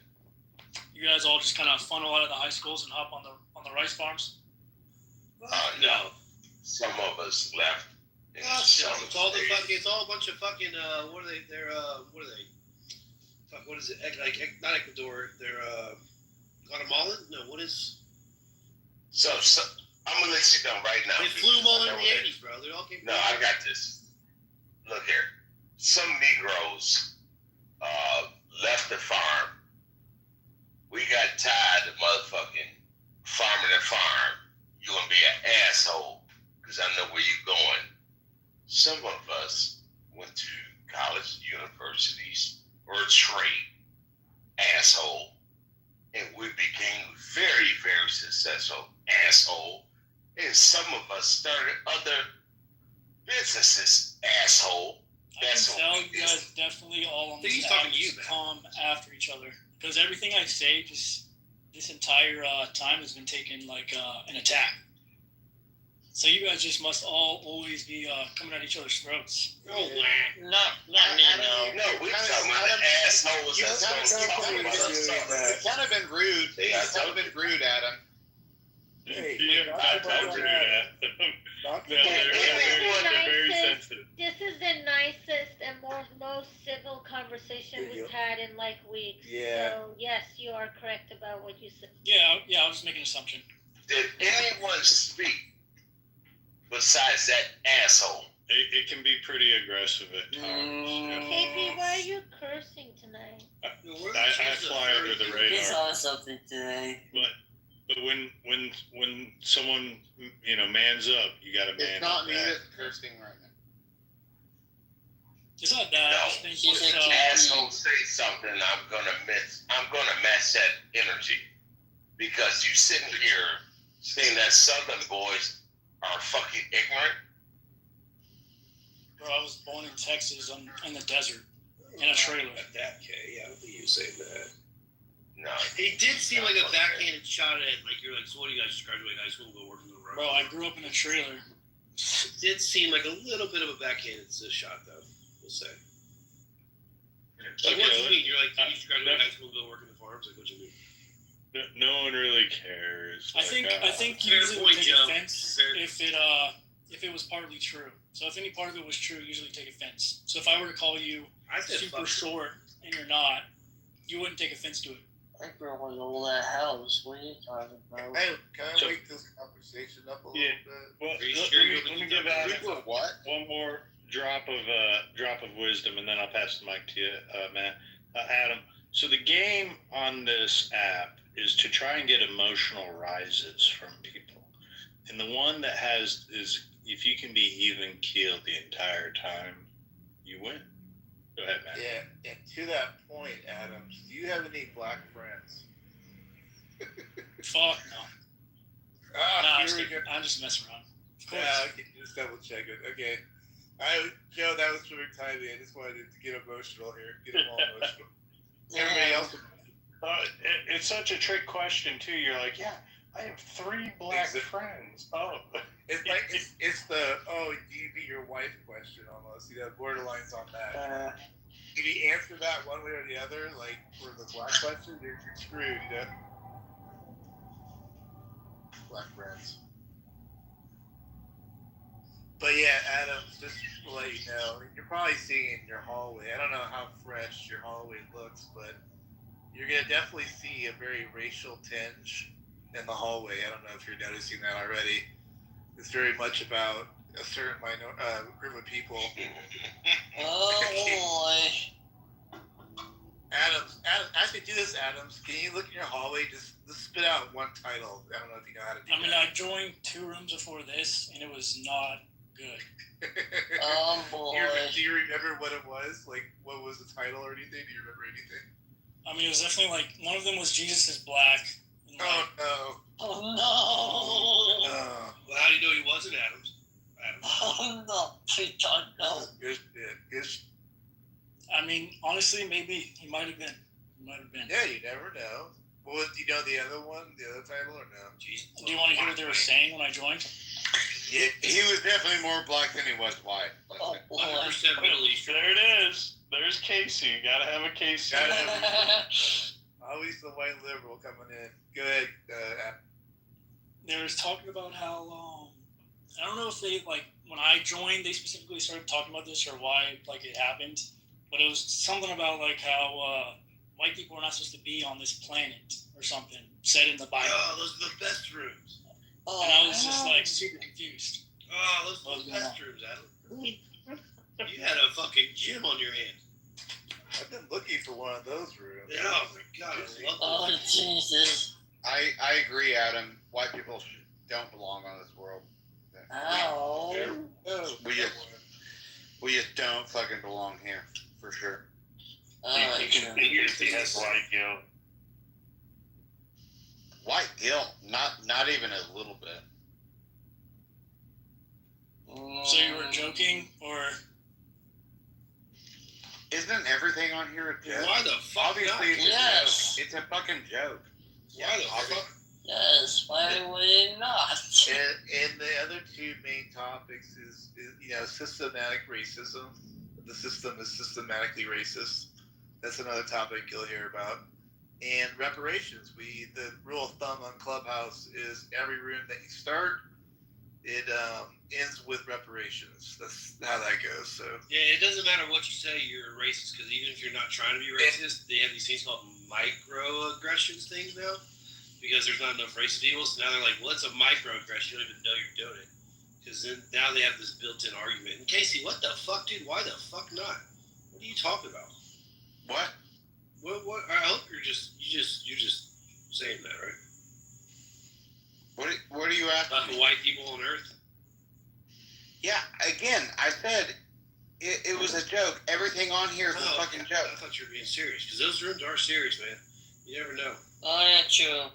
You guys all just kind of funnel out of the high schools and hop on the rice farms. No. Some of us left. And some It's all the stayed. fucking. It's all a bunch of fucking. What are they? They're what are they? Fuck. What is it? Like not Ecuador. They're Guatemalan. No. What is? So I'm gonna let you know right now. They flew them all in I know the that- '80s, bro. They all came. No, I got this. Look here. Some Negroes left the farm. We got tired of motherfucking farming the farm. You gonna be an asshole because I know where you're going. Some of us went to college, universities, or trade, asshole, and we became very, very successful, asshole. And some of us started other businesses, asshole. That's I can what tell we you did. guys definitely all on think this he's talking app to you, just man. come after each other because everything I say just this entire time has been taken like an attack. So you guys just must all always be coming at each other's throats. Oh, Not me, no. No, we're talking about the assholes that's going to talk about us. It's kind of been rude. It's kind of been rude, Adam. Hey, I told you that. No, they're very sensitive. This is the nicest and most civil conversation Yeah. we've had in like weeks. Yeah. So yes, you are correct about what you said. Yeah, I was just making an assumption. Did anyone speak besides that asshole? It can be pretty aggressive at times. KP, why are you cursing tonight? I fly under the radar. He saw something today. But when someone mans up, you got to man It's not up me back. that's cursing right now. It's not that. I think When it's, an asshole say something, I'm gonna match that energy. Because you sitting here saying that Southern boys are fucking ignorant. bro, I was born in Texas in the desert in a trailer. At that, yeah, I don't think you say that. No. He did seem like a backhanded shot at it. Like, you're like, so what do you guys just graduate high school and go work in the road? Bro, I grew up in a trailer. It did seem like a little bit of a backhanded shot, though, we'll say. Like, what do you mean? You're like, did you just graduate high school and go work in the farms? Like, what do you mean? No one really cares. I think you usually would take offense if it was partly true. So if any part of it was true, usually take offense. So if I were to call you super short and you're not, you wouldn't take offense to it. I grew up in all that house. What are you talking about? Hey, can I wake this conversation up a little bit? Well, Are you let sure me you're give Adam what? one more drop of wisdom, and then I'll pass the mic to you, Matt. Adam. So the game on this app is to try and get emotional rises from people, and the one that has is if you can be even keeled the entire time, you win. Go ahead, Matt. Yeah, and to that point, Adams, do you have any black friends? Fuck no. I'm just messing around. Of course. Yeah, okay, just double check it. Okay. Joe, that was perfect timing. I just wanted to get emotional here. Get them all emotional. Everybody else. It's such a trick question too. You're like, yeah, I have 3 black friends. Oh, it's like it's the do you be your wife question almost. You know, borderlines on that. If you answer that one way or the other, like for the black question, you're screwed. You know. Black friends. But yeah, Adams, just to let you know, you're probably seeing it in your hallway. I don't know how fresh your hallway looks, but you're going to definitely see a very racial tinge in the hallway. I don't know if you're noticing that already. It's very much about a certain group of people. Oh, boy. Adams, actually do this, Adams. Can you look in your hallway? Just spit out one title. I don't know if you know how to do that. I mean, I joined 2 rooms before this, and it was not good. Oh, boy. Do you remember what it was? Like, what was the title or anything? Do you remember anything? I mean, it was definitely like, one of them was Jesus is Black. Oh, no. Oh, no. Well, how do you know he wasn't Adams? Oh, no. He don't know. Good. I mean, honestly, maybe he might have been. Yeah, you never know. What was, do you know the other one, the other title, or no? Do you want to hear what they were saying when I joined? Yeah, he was definitely more black than he was white. Oh, boy. 100% Middle Eastern. There it is. There's Casey. You gotta have a Casey. Always the white liberal coming in. Go ahead. They were talking about how, I don't know if they, like, when I joined, they specifically started talking about this or why, like, it happened. But it was something about, like, how white people are not supposed to be on this planet or something, said in the Bible. Oh, those are the best rooms. And I was just, like, super confused. Oh, those are the best rooms, Adam. You had a fucking gym on your hand. I've been looking for one of those rooms. Yeah, oh my god, I love Oh, those. Jesus. I agree, Adam. White people don't belong on this world. Ow. We just don't fucking belong here, for sure. Oh, you can see has white guilt. White guilt, not even a little bit. So you were joking, or? Isn't everything on here a joke? Why the fuck Obviously, not? it's Yes. a joke. It's a fucking joke. Why the fuck? Yes, why would not? And the other 2 main topics is systematic racism. The system is systematically racist. That's another topic you'll hear about. And reparations. The rule of thumb on Clubhouse is every room that you start, it ends with reparations. That's how that goes. So Yeah, it doesn't matter what you say, you're a racist, because even if you're not trying to be racist, they have these things called microaggressions things now, because there's not enough racist people. So now they're like, well, it's a microaggression. You don't even know you're doing it. Because then now they have this built-in argument. And Casey, what the fuck, dude? Why the fuck not? What are you talking about? What? What? I hope you're just saying that, right? What are you asking? About the white people on Earth? Yeah, again, I said it was a joke. Everything on here is a fucking joke. I thought you were being serious, because those rooms are serious, man. You never know. Oh, yeah, true.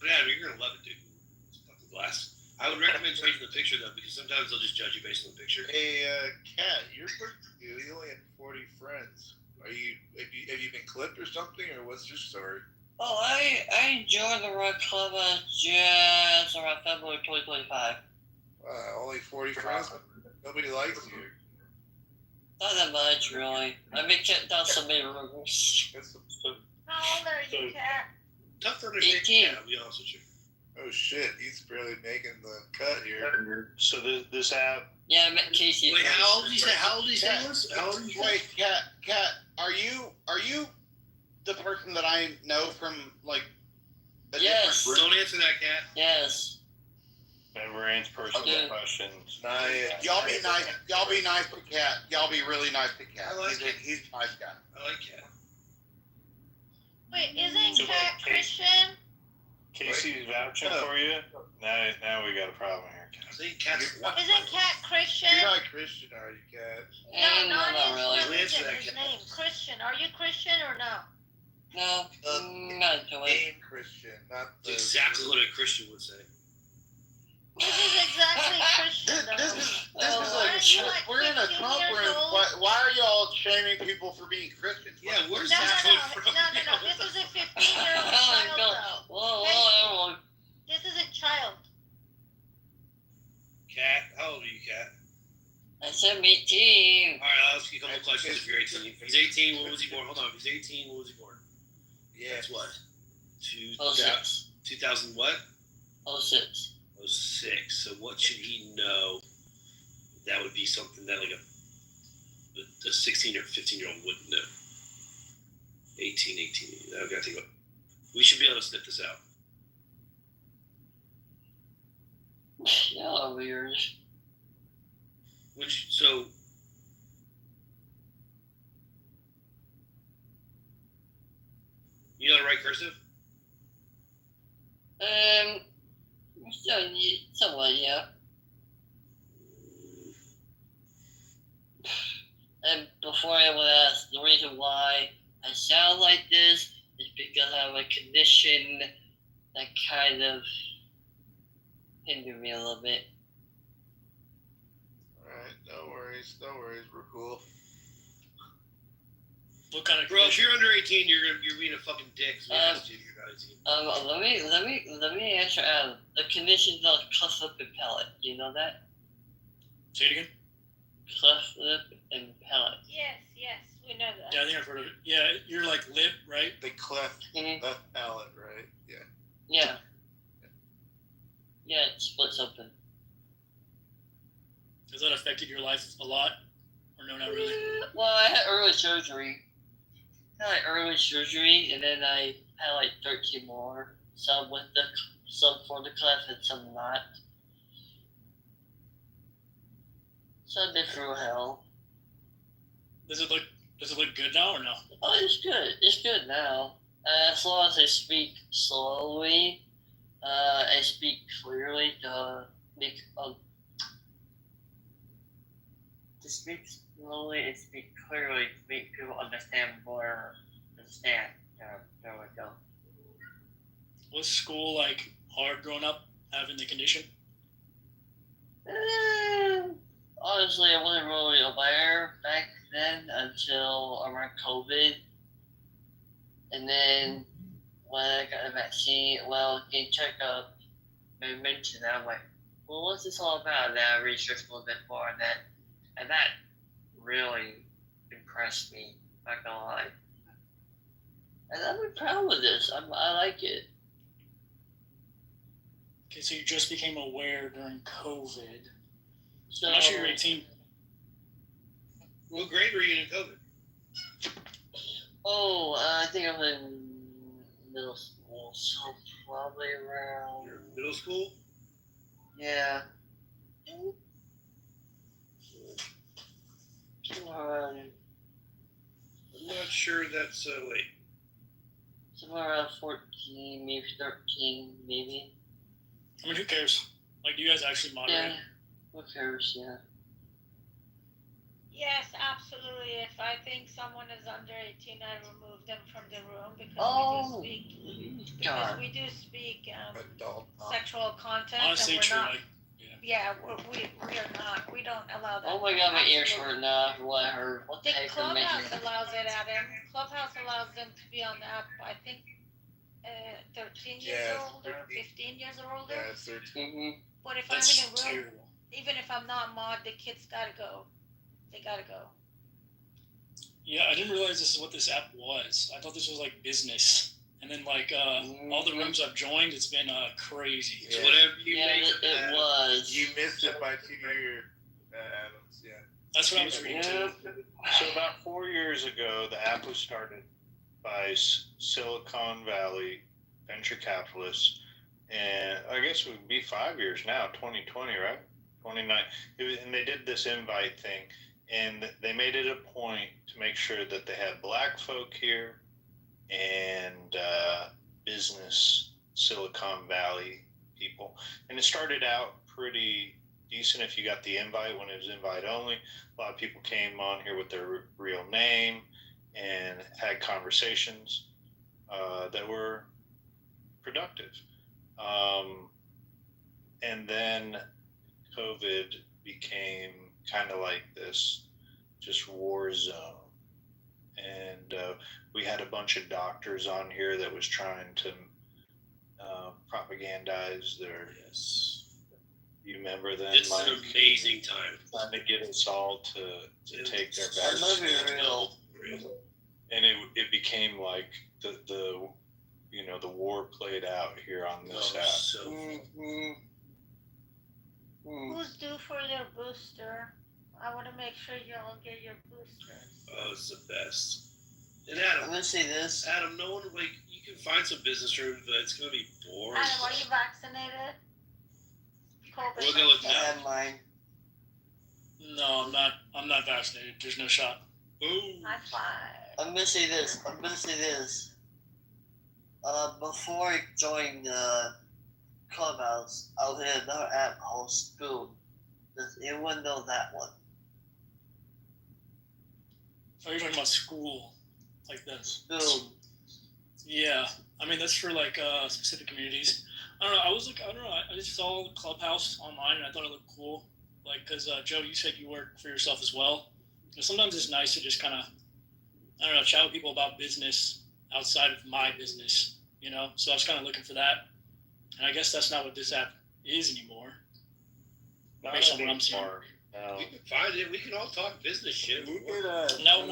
But yeah, you're gonna love it, dude. It's fucking blast. I would recommend changing the picture though, because sometimes they'll just judge you based on the picture. Hey, Kat, you're pretty good. You only had 40 friends. Have you been clipped or something, or what's your story? Oh, I joined the Red Club just around February 2025. Only 40 friends? Nobody likes you. Not that much, really. I've been kicked out so many rooms. How old are you, Kat? Tough to understand. 18. Yeah, I'll be honest with you. Oh shit, he's barely making the cut here. So this app. Yeah, I met Casey. Wait, how old did you say? How old did you say Kat, it was? How old did you say? Wait, Kat, are you the person that I know from like? A Yes. different Don't group? answer that, Kat. Yes. Never answer personal Okay. questions. Y'all be nice. Y'all be nice to Kat. Y'all be really nice to Kat. I like it. He's a nice guy. I like Kat. Wait, isn't So Kat wait, Christian? Casey's vouching for you. Now we got a problem here. I think Kat's. Isn't Kat Christian? You're not Christian, are you, Kat? No, not not really. his Answer that, his Kat. name. Christian. Are you Christian or no? No, not into it. Name Christian, not the. That's exactly what a Christian would say. This is exactly Christian, though. This is Aren't you like we're in a 15 Trump years room. old? Why are y'all shaming people for being Christians? Yeah, where's No, this no, coming no, from? no. This is a 15-year-old child, though. Whoa. This is a child. Kat, how old are you, Kat? I said 18. All right, I'll ask you a couple of questions if you're 18. If he's 18, when was he born? Hold on. If he's 18, when was he born? Yeah. That's what? 06. 2000 what? 06. 06. So what should he know? That would be something that like a 16 or 15-year-old wouldn't know. 18. I've got to think about. We should be able to sniff this out. Yeah, weird. So you know how to write cursive? Somewhat, yeah. And before I would ask, the reason why I sound like this is because I have a condition that kind of hindered me a little bit. Alright, no worries, we're cool. What kind of Bro, if you're under 18, you're being a fucking dick. So we asked you if you're not 18. Let me answer Adam. The conditions of cleft lip and palate. Do you know that? Say it again. Cleft lip and palate. Yes, we know that. Yeah, I think I've heard of it. Yeah, you're like lip, right? The cleft Mhm. left palate, right? Yeah. Yeah. Yeah, it splits open. Has that affected your life a lot, or no, not really? Well, I had early surgery. And then I had like 13 more. Some for the cleft and some not. So I've been through hell. Does it look good now or no? Oh, it's good. It's good now. As long as I speak slowly, I speak clearly to make to speak slowly and speak clearly to make people understand more. There we go. Was school like hard growing up, having the condition? Honestly, I wasn't really aware back then until around COVID. And then when I got the vaccine, getting checked up, they mentioned that. I'm like, well, what's this all about? And then I researched a little bit more, and that really impressed me, not gonna lie. And I'm proud of this. I like it. Okay, so you just became aware during COVID. So, I'm not sure you're 18. What grade were you in COVID? Oh, I think I'm in middle school, so probably around. You're in middle school? Yeah. I'm not sure that's wait. Somewhere around 14, maybe 13, maybe. I mean, who cares? Like, do you guys actually moderate? Yeah. Who cares? Yeah. Yes, absolutely. If I think someone is under 18, I remove them from the room because Oh, we do speak. God. Because we do speak Adult. sexual content, Honestly, and we're true. not. Like, Yeah, we are not. We don't allow that. Oh my God, my ears Absolutely. hurt now after what I heard. What the The heck am I Clubhouse making? allows it, Adam. Clubhouse allows them to be on the app. I think 13 years Yeah, older, 15 years or older. Yeah, 13. Mm-hmm. But if that's I'm in a room, terrible. even if I'm not mod, the kids gotta go. They gotta go. Yeah, I didn't realize this is what this app was. I thought this was like business. And then like all the rooms I've joined, it's been crazy. Yeah. Whatever you Yeah, make it was. You missed it by 2 years, Adams. Yeah. That's what I was reading too. So about 4 years ago, the app was started by Silicon Valley venture capitalists, and I guess it would be 5 years now, 2020, right? 29. And they did this invite thing, and they made it a point to make sure that they had black folk here and business Silicon Valley people. And it started out pretty decent if you got the invite when it was invite only. A lot of people came on here with their real name and had conversations that were productive. And then COVID became kind of like this just war zone. And we had a bunch of doctors on here that was trying to propagandize their. Yes. You remember them? It's an amazing time. Trying to get us all to take their That vaccine. might be real. And it became like the the war played out here on this app. So Who's due for their booster? I want to make sure you all get your boosters. oh, it's the best. And I'm Adam, gonna say this. Adam, no one like you can find some business rooms, but it's gonna be boring. Adam, are you vaccinated? COVID. We'll go with I that. have mine. No, I'm not. I'm not vaccinated. There's no shot. Boom. High five. I'm gonna say this. Before I joined Clubhouse, I was in another app called Spoon. Does anyone know that one? Oh, you're talking about school, like this. Spoon. Yeah, I mean that's for like specific communities. I don't know. I don't know. I just saw the Clubhouse online and I thought it looked cool. Like, cause Joe, you said you work for yourself as well. And sometimes it's nice to just kind of, I don't know, chat with people about business outside of my business. You know, so I was kind of looking for that. And I guess that's not what this app is anymore. Based on what I'm seeing. We can find it. We can all talk business shit. You could, No.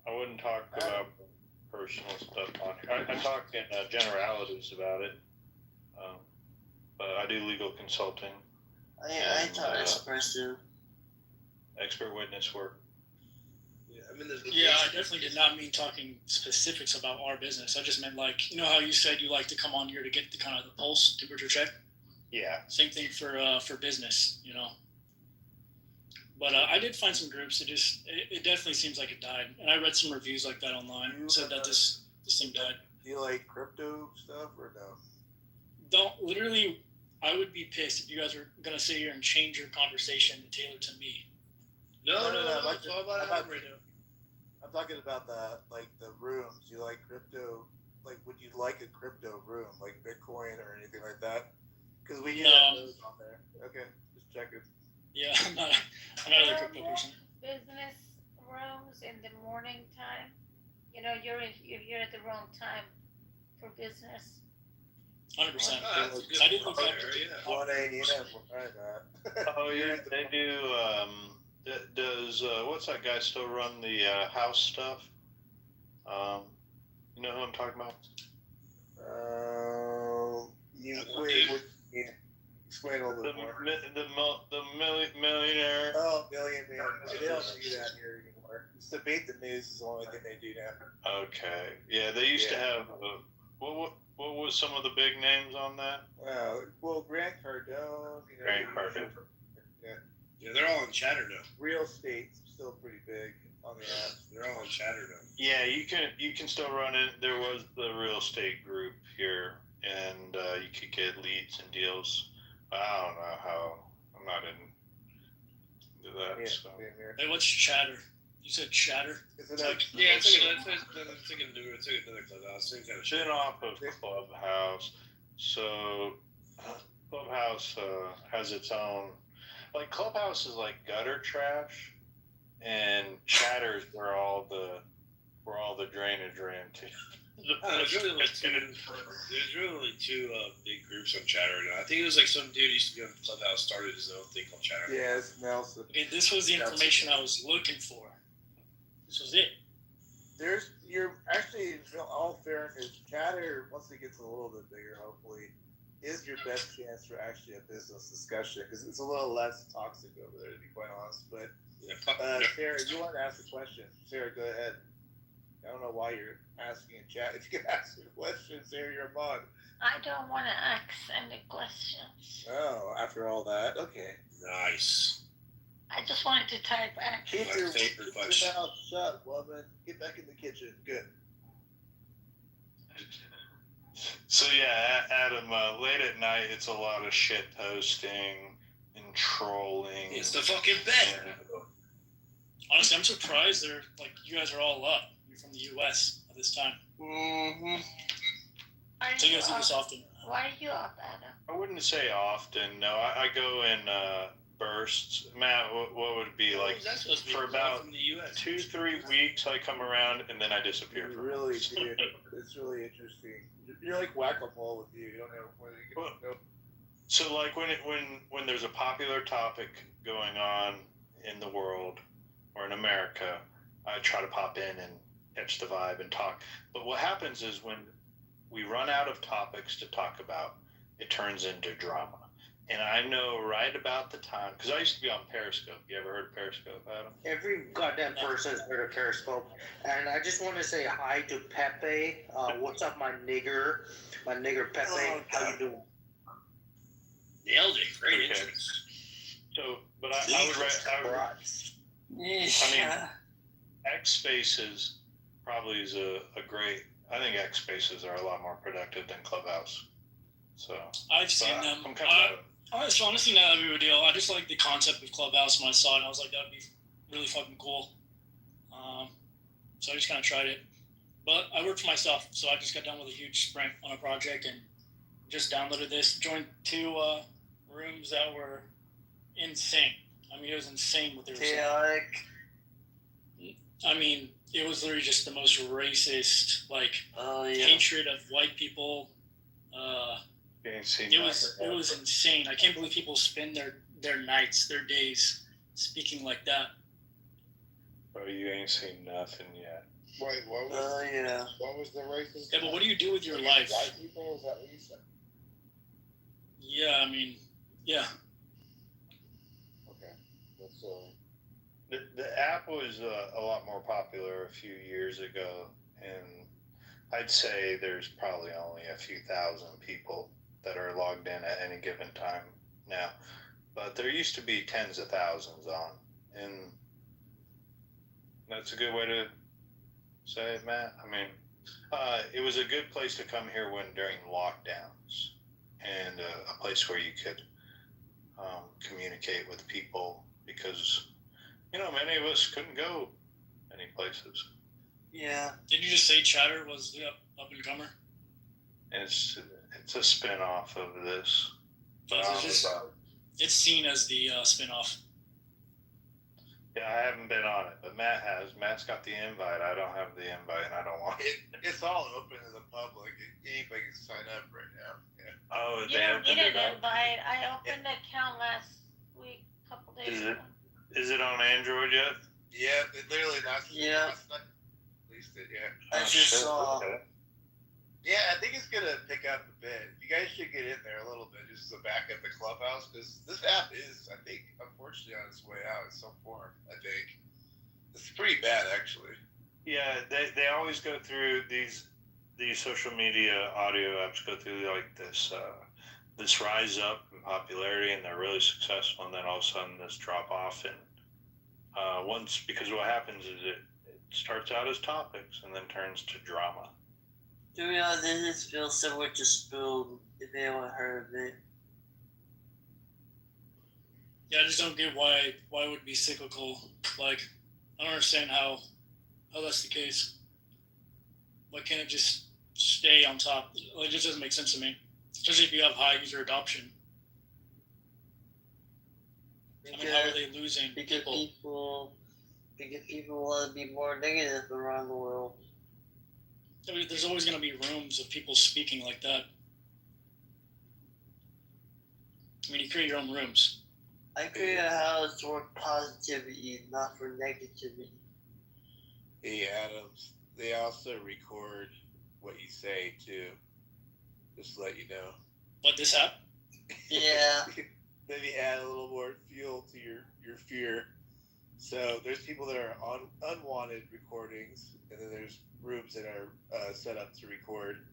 I wouldn't talk about personal stuff on here. I talk in generalities about it. But I do legal consulting. I thought expressive. Expert witness work. Yeah, I mean, there's Yeah, I definitely did not mean talking specifics about our business. I just meant like, you know how you said you like to come on here to get the kind of the pulse temperature check? Yeah. Same thing for business, you know. But I did find some groups. It definitely seems like it died. And I read some reviews like that online. It said that this thing died. Do you like crypto stuff or no? Literally, I would be pissed if you guys were going to sit here and change your conversation to tailor to me. No. Like It's all about Adam right now. I'm talking about the rooms. You like crypto? Like, would you like a crypto room, like Bitcoin or anything like that? Because we have those on there. Okay, just checking. Yeah, I'm not a crypto person. Business rooms in the morning time. You know, you're here at the wrong time for business. 100%. I did look up. 1 a.m. Oh yeah, they do. Does what's that guy still run the house stuff? You know who I'm talking about? Explain a little bit more. The millionaire. Oh, Million Man. They don't do that here anymore. Just debate the news is the only thing they do now. Okay. Yeah, they used to have. What was some of the big names on that? Well, Grant Cardone. Grant Cardone. Yeah, they're all on Chatter now. Real estate's still pretty big on the app. They're all on Chatter now. Yeah, you can still run it. There was the real estate group here, and you could get leads and deals. I don't know how. I'm not into that. So. Hey, what's Chatter? You said Chatter? Is it It's like another Clubhouse. Same kind of shit. Spin off of Clubhouse. So Clubhouse has its own. Like Clubhouse is like gutter trash, and Chatter is where all the drainage ran to. There's really only two big groups on Chatter now. I think it was like some dude used to be on Clubhouse, started his own thing called Chatter. Yeah, it's Nelson. Okay, this was the information I was looking for. This was it. You're actually, in all fairness, Chatter, once it gets a little bit bigger, hopefully, is your best chance for actually a business discussion, because it's a little less toxic over there, to be quite honest. But Sarah, you want to ask a question? Sarah, go ahead. I don't know why you're asking in chat. If you can ask a question, Sarah, you're a mod. I don't want to ask any questions. Oh, after all that, okay. Nice. I just wanted to type X. Keep your mouth shut, woman. Get back in the kitchen. Good. So yeah, Adam, late at night, it's a lot of shit posting and trolling. It's the fucking bed. Honestly, I'm surprised they're like you guys are all up. You're from the U.S. at this time. Mm-hmm. So you guys do this often? Why are you up, Adam? I wouldn't say often. No, I go in bursts. Matt, what would it be like? For about 2-3 weeks, I come around and then I disappear. You really do. It's really interesting. You're like whack-a-mole with you. You don't know where you go. So like when there's a popular topic going on in the world or in America, I try to pop in and catch the vibe and talk. But what happens is when we run out of topics to talk about, it turns into drama. And I know right about the time, because I used to be on Periscope. You ever heard of Periscope, Adam? Every goddamn person has heard of Periscope. And I just want to say hi to Pepe. What's up, my nigger Pepe? How you doing? Nailed it. Great entrance. So, but I mean, X Spaces probably is a great. I think X Spaces are a lot more productive than Clubhouse. So I've seen them. Honestly, not a big deal. I just like the concept of Clubhouse when I saw it. I was like, that would be really fucking cool. So I just kind of tried it. But I work for myself, so I just got done with a huge sprint on a project and just downloaded this. Joined 2 rooms that were insane. I mean, it was insane what they were saying. I mean, it was literally just the most racist, hatred of white people. It was insane. I can't believe people spend their nights, their days speaking like that. Bro, you ain't seen nothing yet. Wait, what was? What was the racist? Yeah, but what do you do with your life? White people? Is that what you said? Yeah, I mean, yeah. Okay. That's The app was a lot more popular a few years ago, and I'd say there's probably only a few thousand people that are logged in at any given time now. But there used to be tens of thousands on, and that's a good way to say it, Matt. I mean, it was a good place to come here during lockdowns, and a place where you could communicate with people because, many of us couldn't go any places. Yeah. Did you just say Chatter was the up and comer? It's a spin-off of this. It's seen as the spin-off. Yeah, I haven't been on it, but Matt has. Matt's got the invite. I don't have the invite, and I don't want it. It's all open to the public. Anybody can sign up right now. Yeah. Oh, You don't need an invite. I opened an account last week, a couple days ago. Is it on Android yet? Yeah, it literally not. Yeah. Released it yet. I just saw. Okay. Yeah, I think it's gonna pick up a bit. You guys should get in there a little bit, just as a back at the clubhouse, because this app is, I think, unfortunately on its way out in some form. I think it's pretty bad, actually. Yeah, they always go through these social media audio apps go through like this rise up in popularity, and they're really successful, and then all of a sudden this drop off, and once, because what happens is it starts out as topics and then turns to drama. To be honest, this feels similar to Spoon, if anyone heard of it. Yeah, I just don't get why it would be cyclical. Like, I don't understand how that's the case. Why can't it just stay on top? Like, it just doesn't make sense to me. Especially if you have high user adoption. Because, I mean, how are they losing people? Because people want to be more negative around the world. I mean, there's always going to be rooms of people speaking like that. I mean, you create your own rooms. I create a house for positivity, not for negativity. Hey, Adams, they also record what you say, too. Just to let you know. What, this app? Yeah. Maybe add a little more fuel to your fear. So there's people that are on unwanted recordings, and then there's rooms that are set up to record.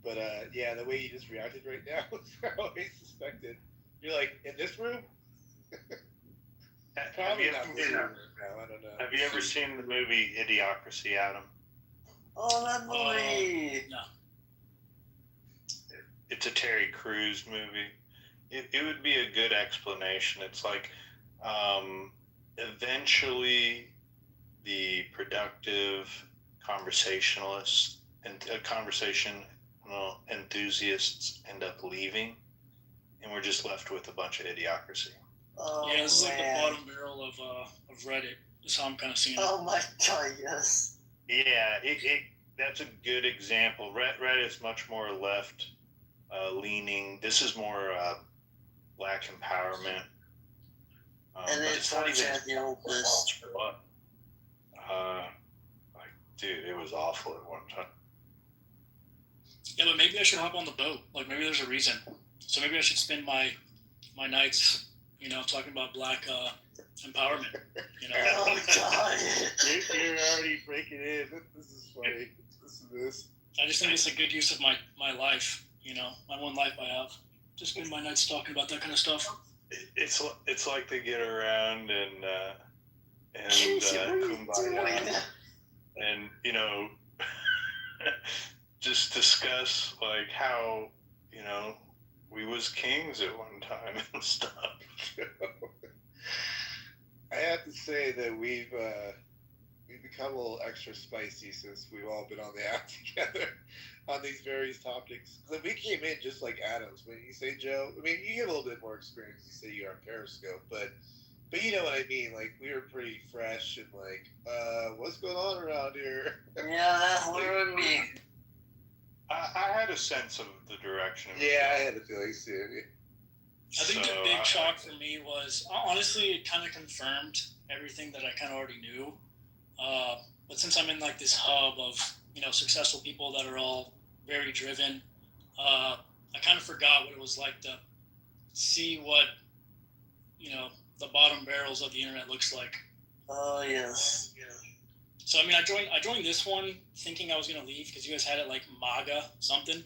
But yeah, the way you just reacted right now is I always suspected. You're like, in this room? Probably not this room now, I don't know. Have you ever seen the movie Idiocracy, Adam? Oh, that movie! No. It's a Terry Crews movie. It would be a good explanation. It's like eventually the productive conversationalists and conversational enthusiasts end up leaving, and we're just left with a bunch of idiocracy. Oh, yeah, this is like the man. bottom barrel of Reddit. That's how I'm kind of seeing it. Oh my god, yes. Yeah, that's a good example. Reddit's much more left leaning. This is more black empowerment. And then it's not even the oldest. Like, dude, it was awful at one time. Yeah, but maybe I should hop on the boat. Like, maybe there's a reason. So maybe I should spend my nights, talking about black empowerment. Oh god. You're already breaking in. This is funny. This. I just think it's a good use of my life. My one life I have. Just spend my nights talking about that kind of stuff. It's like they get around and kumbaya, and just discuss like how we was kings at one time and stuff. I have to say that we've become a little extra spicy since we've all been on the app together on these various topics. We came in just like Adams. When you say Joe, I mean, you get a little bit more experience. You say you're on Periscope, but you know what I mean. Like, we were pretty fresh and like, what's going on around here? Yeah, that's literally me. I had a sense of the direction. Yeah, I had a feeling too. I think the big shock for me was, honestly, it kind of confirmed everything that I kind of already knew. But since I'm in like this hub of, successful people that are all very driven, I kind of forgot what it was like to see what, the bottom barrels of the internet looks like. Oh, yes. So, I mean, I joined this one thinking I was going to leave because you guys had it like MAGA something.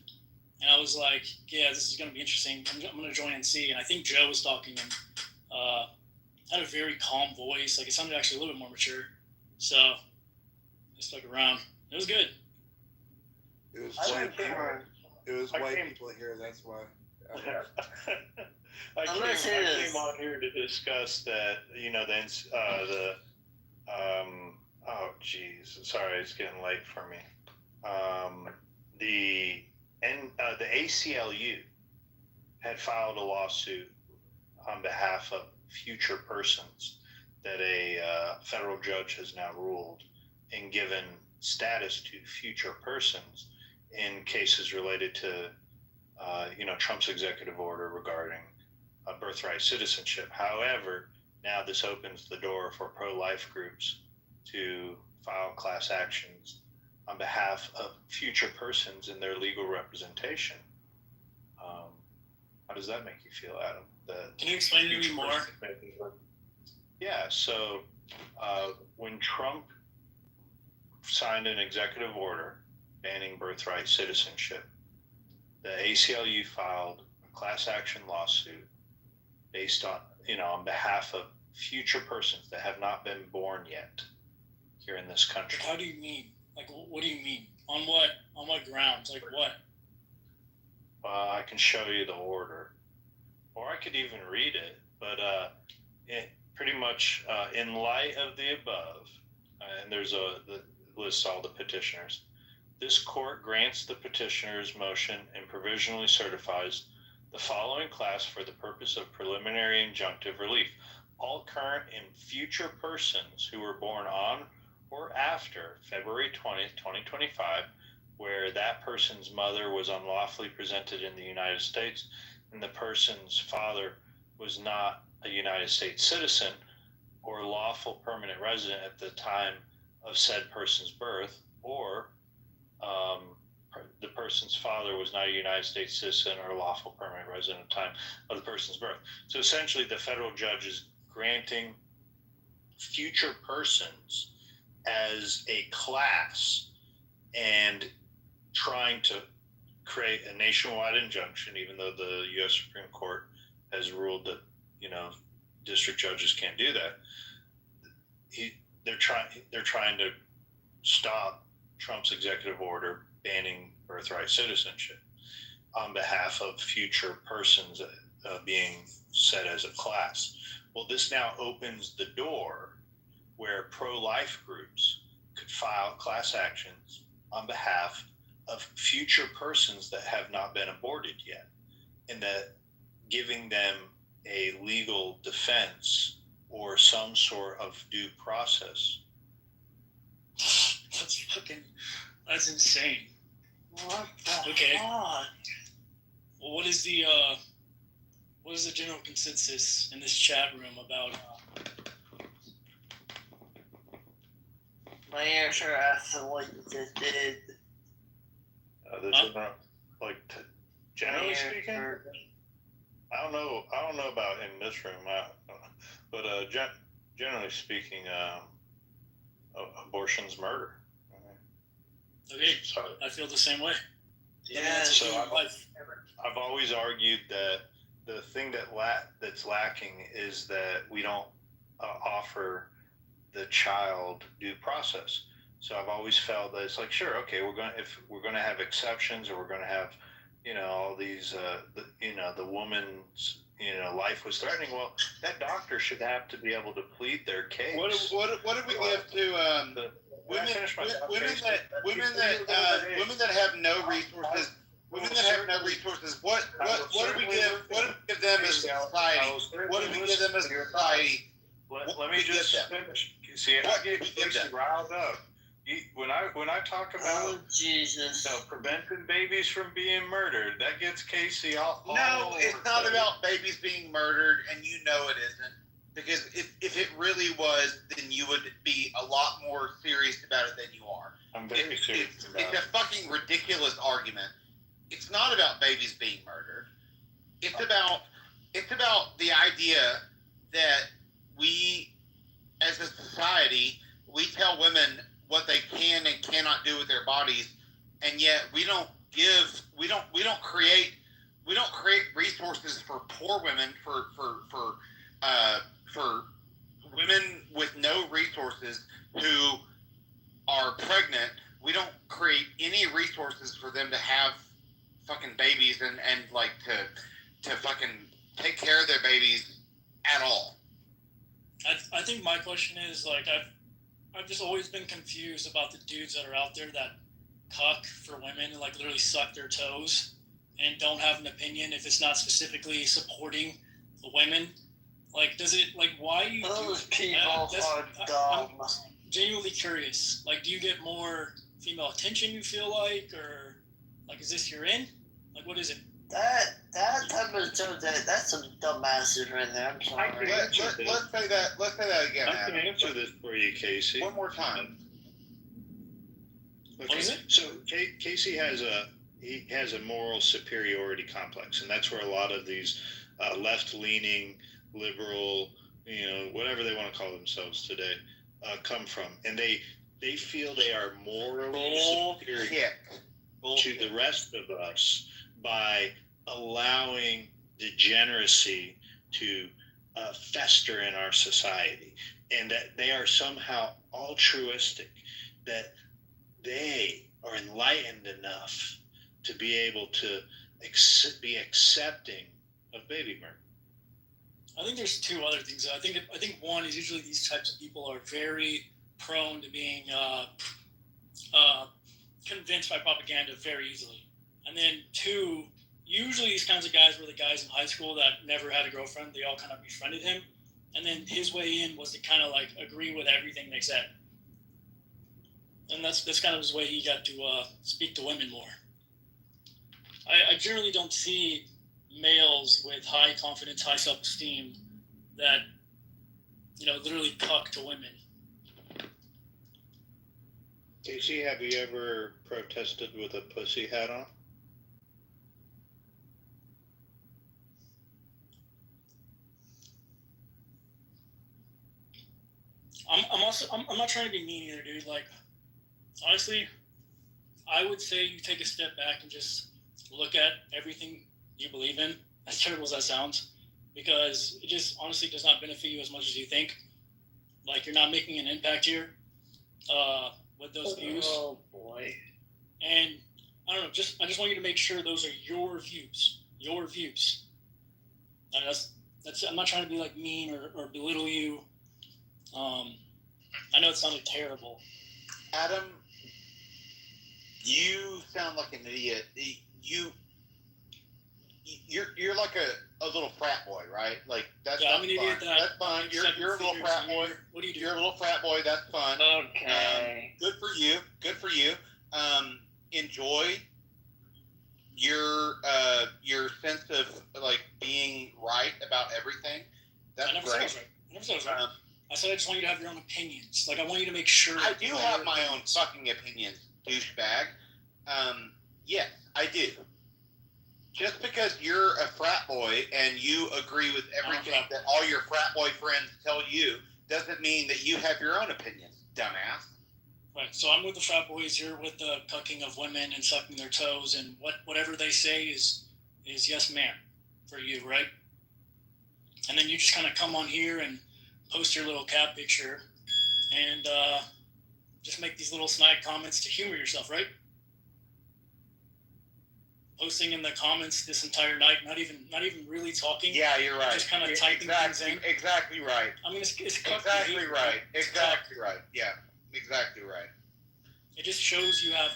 And I was like, yeah, this is going to be interesting. I'm going to join and see. And I think Joe was talking and had a very calm voice. Like, it sounded actually a little bit more mature. So I stuck around. It was good. It was white people here, that's why. I came on here to discuss that, oh geez, sorry, it's getting late for me. The ACLU had filed a lawsuit on behalf of future persons that a federal judge has now ruled and given status to future persons in cases related to, Trump's executive order regarding birthright citizenship. However, now this opens the door for pro-life groups to file class actions on behalf of future persons in their legal representation. How does that make you feel, Adam? Can you explain it to me more? Yeah, so when Trump signed an executive order banning birthright citizenship, the ACLU filed a class action lawsuit based on, on behalf of future persons that have not been born yet here in this country. How do you mean? Like, what do you mean? On what grounds? Like what? I can show you the order, or I could even read it. But it pretty much, in light of the above, and there's the lists all the petitioners. This court grants the petitioner's motion and provisionally certifies the following class for the purpose of preliminary injunctive relief: all current and future persons who were born on or after February 20th, 2025, where that person's mother was unlawfully presented in the United States and the person's father was not a United States citizen or lawful permanent resident at the time of said person's birth, or the person's father was not a United States citizen or lawful permanent resident at the time of the person's birth. So essentially, the federal judge is granting future persons as a class and trying to create a nationwide injunction, even though the U.S. Supreme Court has ruled that, district judges can't do that. They're trying to stop Trump's executive order banning birthright citizenship on behalf of future persons being set as a class. Well, this now opens the door where pro-life groups could file class actions on behalf of future persons that have not been aborted yet, and that giving them a legal defense or some sort of due process. That's insane. What the Okay. fuck? Well, what is the general consensus in this chat room about? My answer after what you just did. Generally speaking, I don't know about in this room, but generally speaking, abortion's murder. Okay, I feel the same way. Yeah. So I've always argued that the thing that's lacking is that we don't offer the child due process. So I've always felt that it's like, sure, okay, if we're going to have exceptions, or we're going to have, all these, the woman's, life was threatening. Well, that doctor should have to be able to plead their case. What do we give to women that have no resources? Women that have no resources. What do we give them as a society? What do we give them as a society? Let me just finish. See, I get riled up. When I talk about preventing babies from being murdered, that gets Casey all No, over it's not about babies being murdered, and it isn't. Because if it really was, then you would be a lot more serious about it than you are. I'm very serious about it. It's a fucking ridiculous argument. It's not about babies being murdered. It's about the idea that we, as a society, we tell women what they can and cannot do with their bodies, and yet we don't create resources for poor women, for women with no resources who are pregnant. We don't create any resources for them to have fucking babies and like to fucking take care of their babies at all. I think my question is, like, I've just always been confused about the dudes that are out there that cuck for women and, like, literally suck their toes and don't have an opinion if it's not specifically supporting the women. Like, does it, like, why you Those people are I'm dumb. genuinely curious. Like, do you get more female attention, you feel like, or, like, is this your in? Like, what is it? That type of joke, that's some dumbasses right there. I'm sorry. Let's say that again. I can answer this for you, Casey. One more time. Okay, so Casey has a moral superiority complex, and that's where a lot of these left-leaning, liberal, whatever they want to call themselves today, come from, and they feel they are morally superior to the rest of us by allowing degeneracy to fester in our society, and that they are somehow altruistic, that they are enlightened enough to be able to be accepting of baby murder. I think there's two other things. I think one is usually these types of people are very prone to being convinced by propaganda very easily. And then two, usually these kinds of guys were the guys in high school that never had a girlfriend. They all kind of befriended him. And then his way in was to kind of like agree with everything they said. And that's kind of his way he got to speak to women more. I generally don't see males with high confidence, high self-esteem that, literally talk to women. Casey, have you ever protested with a pussy hat on? I'm not trying to be mean either, dude. Like, honestly, I would say you take a step back and just look at everything you believe in, as terrible as that sounds, because it just honestly does not benefit you as much as you think. Like, you're not making an impact here with those views. Oh boy. And I don't know, I just want you to make sure those are your views. Your views. And that's I'm not trying to be like mean or belittle you. I know it sounded terrible. Adam, you sound like an idiot. You're like a little frat boy, right? Like that's I'm an idiot. That's fine. You're a little frat boy. What do you do? You're a little frat boy. That's fun. Okay. Good for you. Good for you. Enjoy your sense of like being right about everything. That's I never great. said I was right. I said I just want you to have your own opinions. Like, I want you to make sure. I do have my own fucking opinions, douchebag. Yes, I do. Just because you're a frat boy and you agree with everything that all your frat boy friends tell you doesn't mean that you have your own opinions, dumbass. Right. So I'm with the frat boys. You're with the cucking of women and sucking their toes, and whatever they say is yes, ma'am, for you, right? And then you just kind of come on here and post your little cat picture and just make these little snide comments to humor yourself, right? Posting in the comments this entire night, not even really talking. Yeah, you're right. Just kind of typing things in. Exactly right. I mean, it's exactly right. Exactly right. Yeah, exactly right. It just shows you have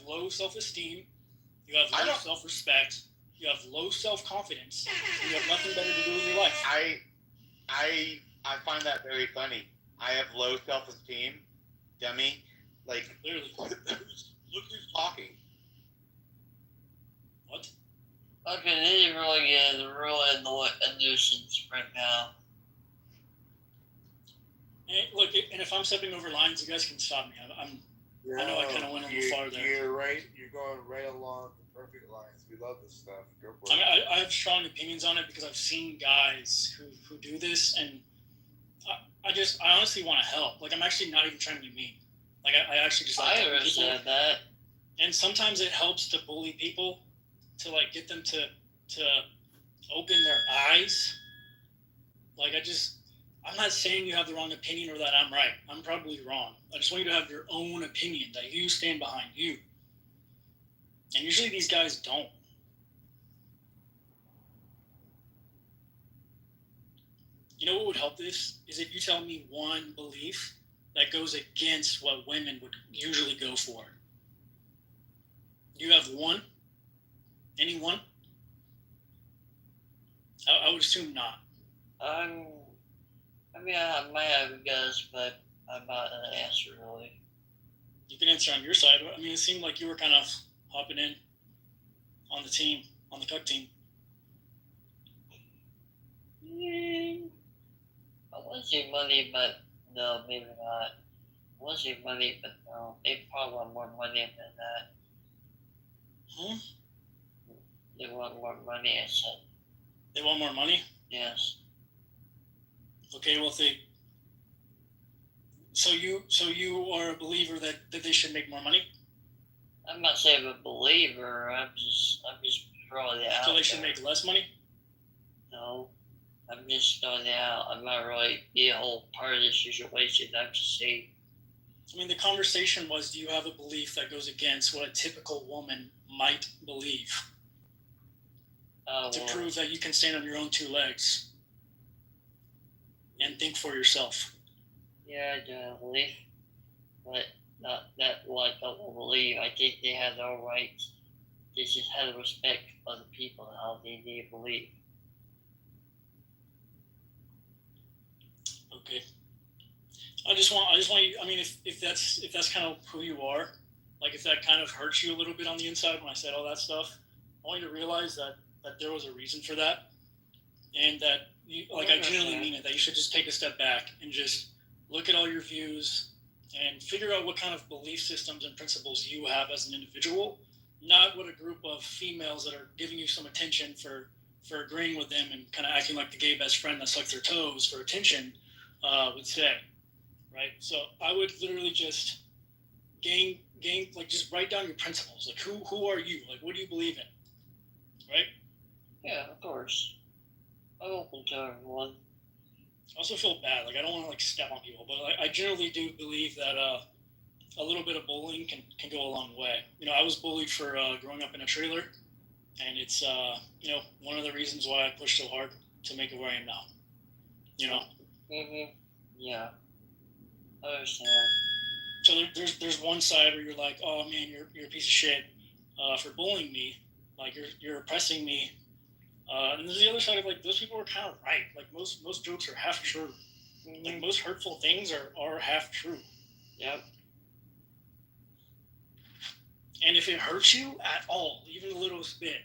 low self-esteem, you have low self-respect, you have low self-confidence, and you have nothing better to do with your life. I find that very funny. I have low self-esteem, dummy. Like, clearly. Look who's talking. What? Okay, this is really getting a nuisance right now. And look, and if I'm stepping over lines, you guys can stop me. I know I kind of went a little far there. You're right. You're going right along the perfect lines. We love this stuff. Go for it. I mean, I have strong opinions on it because I've seen guys who do this, and I honestly want to help. Like, I'm actually not even trying to be mean. Like, I actually just like I understand that. And sometimes it helps to bully people, to like get them to open their eyes. Like, I'm not saying you have the wrong opinion or that I'm right. I'm probably wrong. I just want you to have your own opinion that you stand behind you. And usually these guys don't. You know what would help this? Is if you tell me one belief that goes against what women would usually go for. Do you have one? Any one? I would assume not. I mean, I might have a guess, but I'm not an answer really. You can answer on your side. I mean, it seemed like you were kind of hopping in on the team, on the cuck team. I want to say money, but no, maybe not. wasn't money, but no, they probably want more money than that. They want more money, I said. They want more money? Yes. Okay, well, so you are a believer that they should make more money? I'm not saying I'm a believer. I'm just throwing it out. So they should make less money? No, I'm just throwing it out. I'm not really being a whole part of this situation. I'm just saying. I mean, the conversation was, do you have a belief that goes against what a typical woman might believe? To prove that you can stand on your own two legs and think for yourself. Yeah, I do have a belief, but not that what I don't believe. I think they have no rights. They just have to respect other people and how they believe. Okay. I just want you. I mean, if that's kind of who you are, like if that kind of hurts you a little bit on the inside when I said all that stuff, I want you to realize that there was a reason for that, and that I genuinely mean it. That you should just take a step back and just look at all your views and figure out what kind of belief systems and principles you have as an individual, not what a group of females that are giving you some attention for agreeing with them and kind of acting like the gay best friend that sucks their toes for attention would say. Right, so I would literally just gain just write down your principles. Like who are you? Like what do you believe in? Right? Yeah, of course. I'm open to everyone. I also feel bad. Like I don't want to step on people, but I generally do believe that a little bit of bullying can go a long way. I was bullied for growing up in a trailer, and it's one of the reasons why I pushed so hard to make it where I am now. Mhm. Yeah. I understand. So there's one side where you're like, oh man, you're a piece of shit for bullying me, like you're oppressing me, and there's the other side of like those people are kind of right. Like most jokes are half true. Mm-hmm. Like most hurtful things are half true. Yep. And if it hurts you at all, even the littlest bit,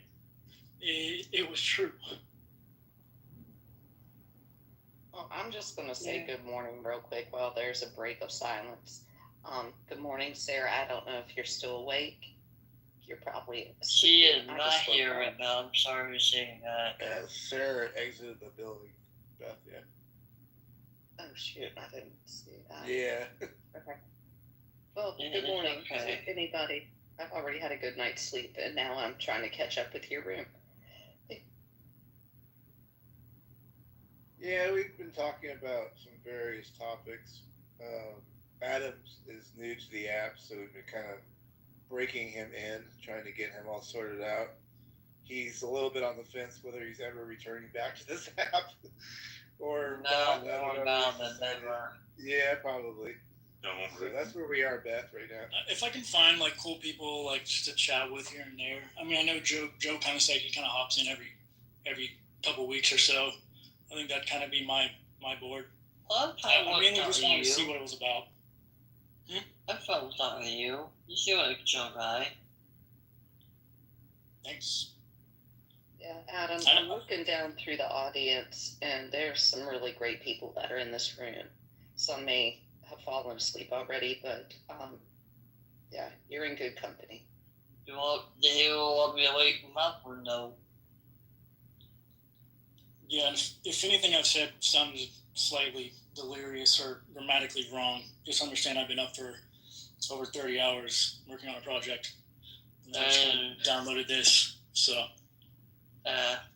it was true. Well, I'm just going to say good morning real quick while there's a break of silence. Good morning, Sarah. I don't know if you're still awake. You're probably She is not here right now. I'm sorry for saying that. Sarah exited the building. Beth, yeah. Oh, shoot. I didn't see that. Yeah. Okay. Well, good morning to anybody. I've already had a good night's sleep, and now I'm trying to catch up with your room. Yeah, we've been talking about some various topics. Adams is new to the app, so we've been kind of breaking him in, trying to get him all sorted out. He's a little bit on the fence whether he's ever returning back to this app or not. More now than ever. Yeah, probably. No. So that's where we are, Beth, right now. If I can find cool people just to chat with here and there. I mean, I know Joe kind of said he kind of hops in every couple weeks or so. I think that'd kind of be my board. Well, I mainly just wanted to see what it was about. I'm fine with talking to you. You seem like a chill guy. Thanks. Yeah, Adam, I'm looking down through the audience, and there's some really great people that are in this room. Some may have fallen asleep already, but yeah, you're in good company. Do you want me to wake them up or no? Yeah, and if anything I've said sounds slightly delirious or grammatically wrong, just understand I've been up for over 30 hours working on a project. And I just downloaded this, so.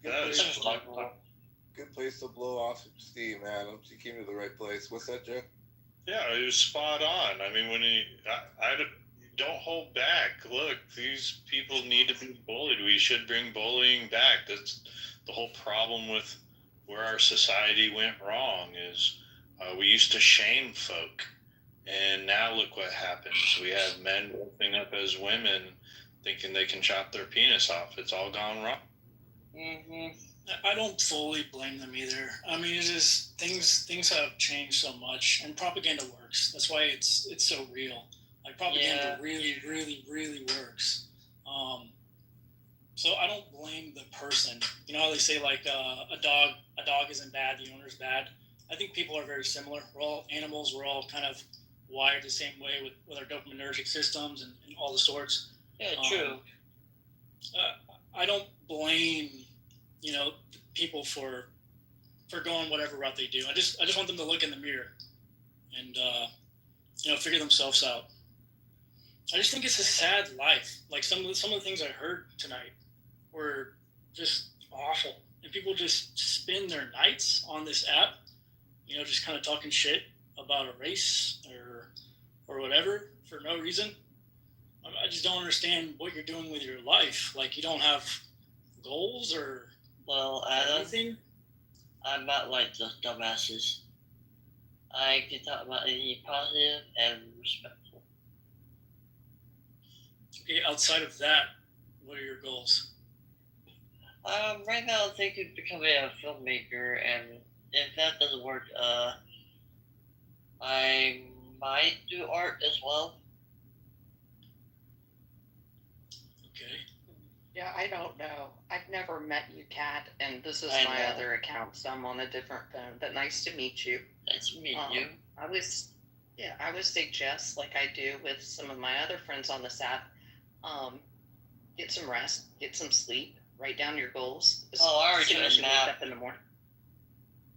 Good place to blow off some steam, Adams. You came to the right place. What's that, Joe? Yeah, it was spot on. I mean, I don't hold back. Look, these people need to be bullied. We should bring bullying back. That's the whole problem with where our society went wrong is we used to shame folk. And now look what happens. We have men dressing up as women thinking they can chop their penis off. It's all gone wrong. Mm-hmm. I don't fully blame them either. I mean, it's just things have changed so much, and propaganda works. That's why it's so real. Like propaganda really, really, really works. So I don't blame the person. You know how they say a dog isn't bad, the owner's bad. I think people are very similar. We're all animals. We're all kind of wired the same way with our dopaminergic systems and all the sorts. Yeah, true. I don't blame, people for going whatever route they do. I just want them to look in the mirror and figure themselves out. I just think it's a sad life. Like some of the things I heard tonight were just awful, and people just spend their nights on this app, just kind of talking shit about a race or whatever for no reason. I just don't understand what you're doing with your life. Like, you don't have goals or anything? I'm not like those dumbasses. I can talk about anything positive and respectful. Okay, outside of that, what are your goals? Right now I'm thinking of becoming a filmmaker, and if that doesn't work, I might do art as well. Okay. Yeah, I don't know. I've never met you, Kat, and this is I my know. other account, so I'm on a different phone. But nice to meet you. Nice to meet you. I would suggest, like I do with some of my other friends on this app, get some rest, get some sleep, write down your goals. Oh, I already As soon took as a you wake nap. up in the morning.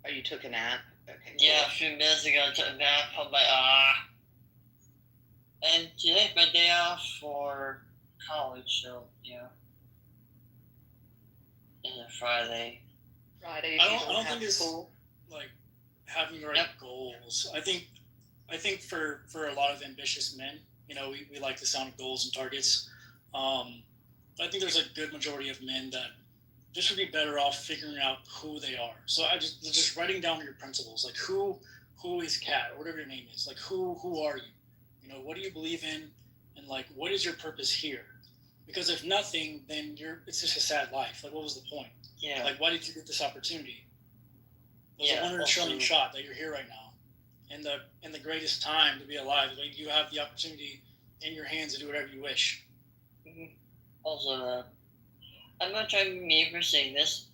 Oh, you took a nap? Okay. Yeah, cool. a few minutes ago I took a nap. I'm like, And today's my day off for college, so yeah. It's a Friday. Fridays, I you don't have think it's school. like having the right goals. I think for a lot of ambitious men, we like the sound of goals and targets. I think there's a good majority of men that just would be better off figuring out who they are. So just writing down your principles, like who is Kat, or whatever your name is, like who are you? What do you believe in, and like what is your purpose here? Because if nothing, then it's just a sad life. Like, what was the point? Yeah. Like, why did you get this opportunity? It was Yeah, a 1 in a also- trillion shot that you're here right now, and the greatest time to be alive. Like, you have the opportunity in your hands to do whatever you wish. Also, I'm not trying to be mean for saying this.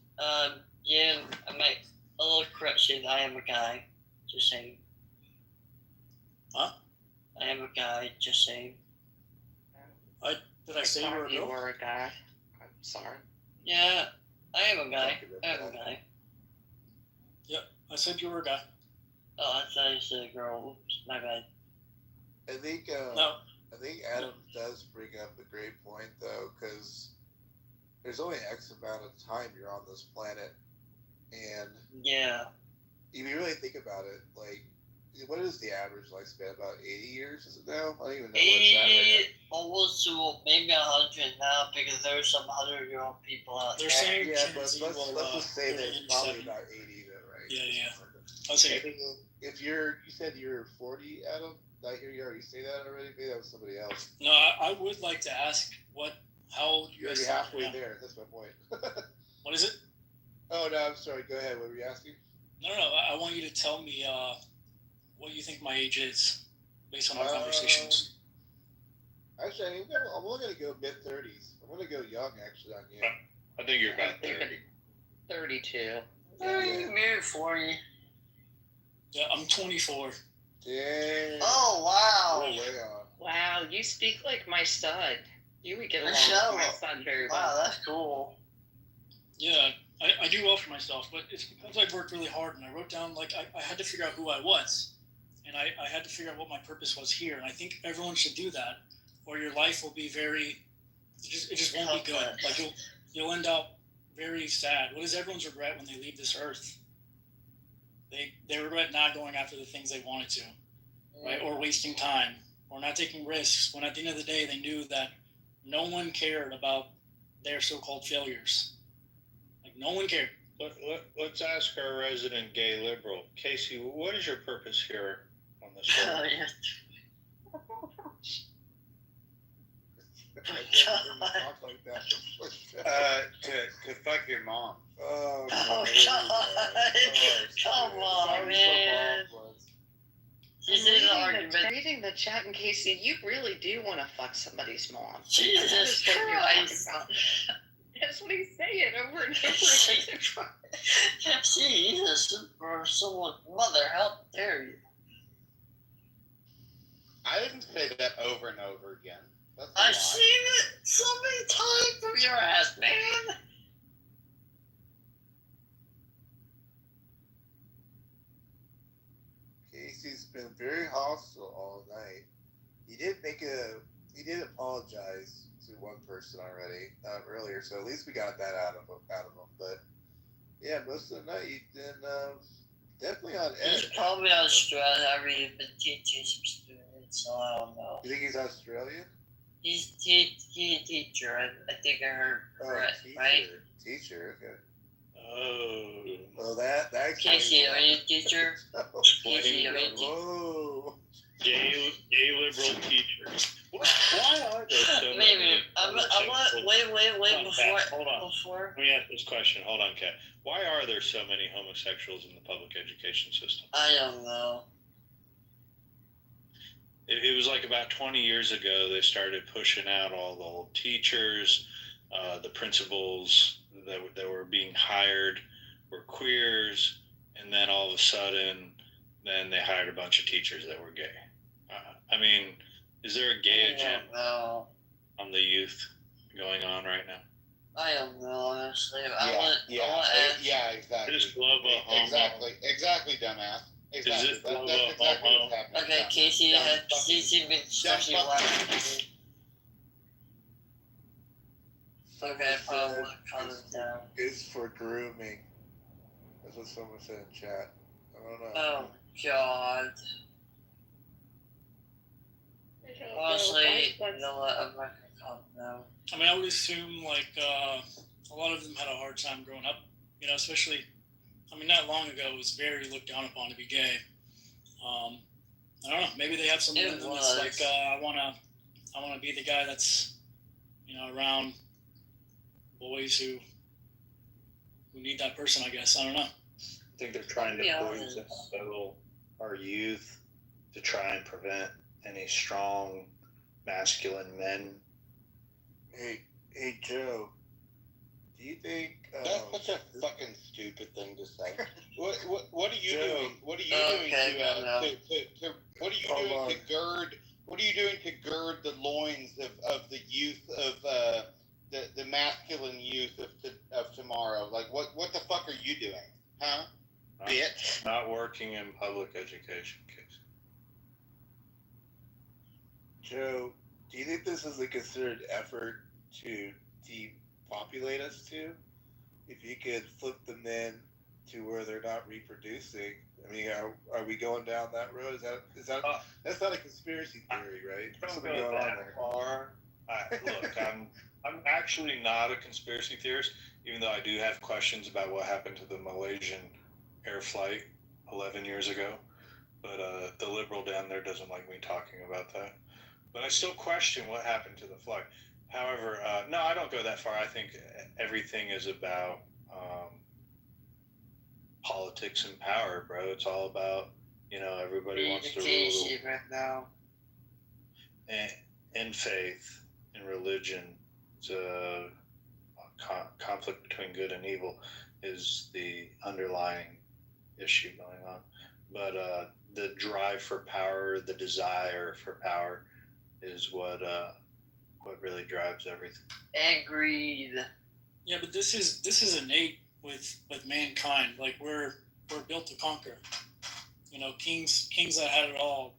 Yeah, I might a little correction. I am a guy. Just saying. Huh? I am a guy. Just saying. Did I say you were a girl? were a guy. I'm sorry. Yeah, I am a guy. I am a guy. Yep, I said you were a guy. Oh, I thought you said a girl. Oops, my bad. I think No. I think Adam does bring up a great point though, because there's only X amount of time you're on this planet, and Yeah. if you really think about it, like, what is the average lifespan? About 80 years, is it now? I don't even know what's that right Almost to maybe 100 now, because there's some 100-year-old people out They're there. saying Yeah, but Gen Z let's will, just say live that it's in probably 70. about 80 then, right? Yeah. I'll say If you said you're 40, Adam, did I hear you already say that already? Maybe that was somebody else. No, I would like to ask how old You're you already guys are halfway now. there. That's my point. What is it? Oh, no, I'm sorry. Go ahead. What were you asking? No. I want you to tell me what you think my age is, based on our conversations. Actually, I'm only going to go mid-30s. I'm going to go young, actually, on you. I think you're about 30. 32. Maybe 40. Yeah, I'm 24. Dang. Oh, wow. We're way on. Wow, you speak like my son. You would get along Michelle. with my son very well. Wow, that's cool. Yeah, I do well for myself, but it's because I've worked really hard, and I wrote down, like, I had to figure out who I was, and I had to figure out what my purpose was here, and I think everyone should do that, or your life will be it just won't be good. Like, you'll end up very sad. What is everyone's regret when they leave this earth? They regret not going after the things they wanted to, right? Or wasting time, or not taking risks, when at the end of the day they knew that no one cared about their so-called failures. Like, no one cared. Let's ask our resident gay liberal. Casey, what is your purpose here on this show? Oh, yeah. I can't even talk like that. To fuck your mom. Oh, Oh, God. Come on, man. This is an argument. Reading the chat, and Casey, you really do want to fuck somebody's mom. Jesus That is what you're talking Christ. about. That's what he's saying over and over again. Jesus, for someone's mother, how dare you? I didn't say that over and over again. That's a lie. I've seen it so many times from your ass, man. Casey's been very hostile all night. He did apologize to one person already earlier, so at least we got that out of him. But yeah, most of the night he's been definitely on edge. He's probably Australian. I mean, he's been teaching some students, so I don't know. You think he's Australian? He's a teacher. I think I heard correct, teacher. right? Teacher, okay. Oh. Well, that Casey, are you a teacher? Casey, are you a teacher? Whoa. Gay liberal teacher. Why are there so Wait a many? minute. Wait. Before. Let me ask this question. Hold on, Kat. Why are there so many homosexuals in the public education system? I don't know. It was like about 20 years ago, they started pushing out all the old teachers, the principals that were being hired were queers, and then all of a sudden, then they hired a bunch of teachers that were gay. I mean, is there a gay agenda on the youth going on right now? I don't know, honestly. Yeah, exactly. Is Globo homo? Exactly, dumbass. Exactly. Is this That's Globo exactly homo? what's happening. Okay, Casey, Casey been especially laughing. Okay, probably calm it down. It's for grooming. That's what someone said in chat. I don't know. Oh, God. Honestly, you know what? I'm not gonna calm down. I mean, I would assume like a lot of them had a hard time growing up. You know, especially, I mean, not long ago it was very looked down upon to be gay. I don't know. Maybe they have something in them that's like, I wanna be the guy that's, you know, around boys who need that person. I guess I don't know. I think they're trying to poison our youth to try and prevent any strong masculine men. Hey, Joe. Do you think that's such a fucking stupid thing to say? What are you Joe, doing? What are you doing to gird the loins of the youth of the masculine youth of tomorrow? Like what the fuck are you doing? Huh? Bitch. Not working in public education, kids. Joe, do you think this is a considered effort to depopulate us too? If you could flip the men to where they're not reproducing, I mean, are we going down that road? Is that that's not a conspiracy theory, right? Don't go that far. Look, I'm actually not a conspiracy theorist, even though I do have questions about what happened to the Malaysian air flight 11 years ago. But the liberal down there doesn't like me talking about that. But I still question what happened to the flight. However, no, I don't go that far. I think everything is about politics and power, bro. It's all about, you know, everybody wants to rule. Right now. And faith and religion, it's a conflict between good and evil is the underlying issue going on. But the drive for power, the desire for power, is what really drives everything. Agreed. Yeah, but this is innate with mankind. Like we're built to conquer. You know, kings that had it all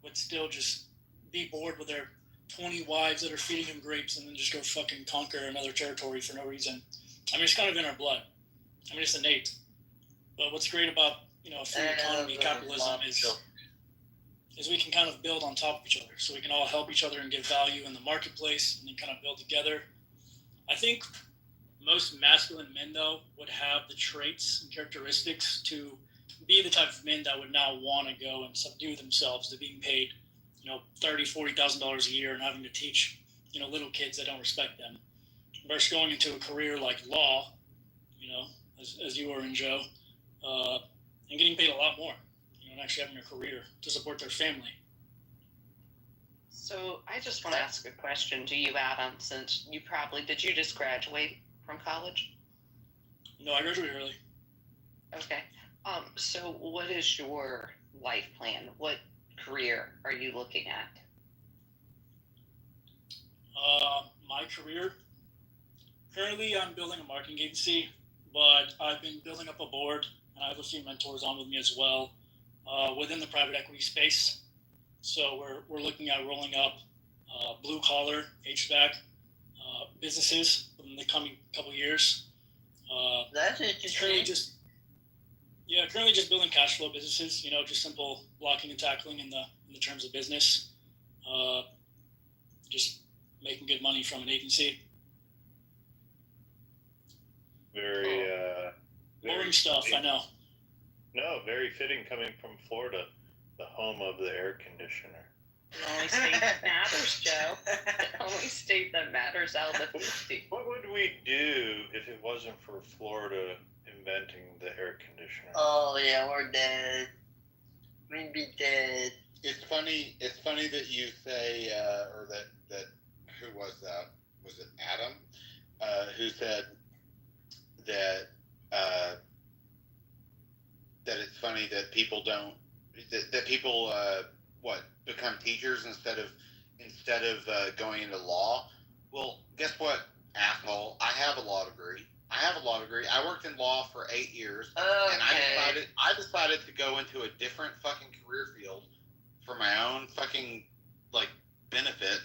would still just be bored with their 20 wives that are feeding him grapes and then just go fucking conquer another territory for no reason. I mean, it's kind of in our blood. I mean, it's innate. But what's great about, you know, a free economy, capitalism, is we can kind of build on top of each other. So we can all help each other and give value in the marketplace and then kind of build together. I think most masculine men, though, would have the traits and characteristics to be the type of men that would now want to go and subdue themselves to being paid, you know, $30,000-$40,000 a year and having to teach, you know, little kids that don't respect them, versus going into a career like law, you know, as you were in, Joe, and getting paid a lot more, you know, and actually having a career to support their family. So I just want to ask a question to you, Adam, since did you just graduate from college? No, I graduated early. Okay. So what is your life plan? What career are you looking at? My career. Currently, I'm building a marketing agency, but I've been building up a board, and I have a few mentors on with me as well within the private equity space. So we're looking at rolling up blue collar HVAC businesses in the coming couple years. That's interesting. Currently just building cash flow businesses. Just simple blocking and tackling in the terms of business. Just making good money from an agency. Very Boring stuff, I know. No, very fitting coming from Florida, the home of the air conditioner. The only state that matters, Joe. The only state that matters out of the 50. What would we do if it wasn't for Florida inventing the air conditioner? Oh yeah, we're dead. We'd be dead. It's funny that you say, or that who was that? Was it Adam? Who said that that it's funny that people don't that people become teachers instead of going into law. Well, guess what, asshole? I have a law degree. I worked in law for 8 years, and I decided to go into a different fucking career field for my own fucking benefit.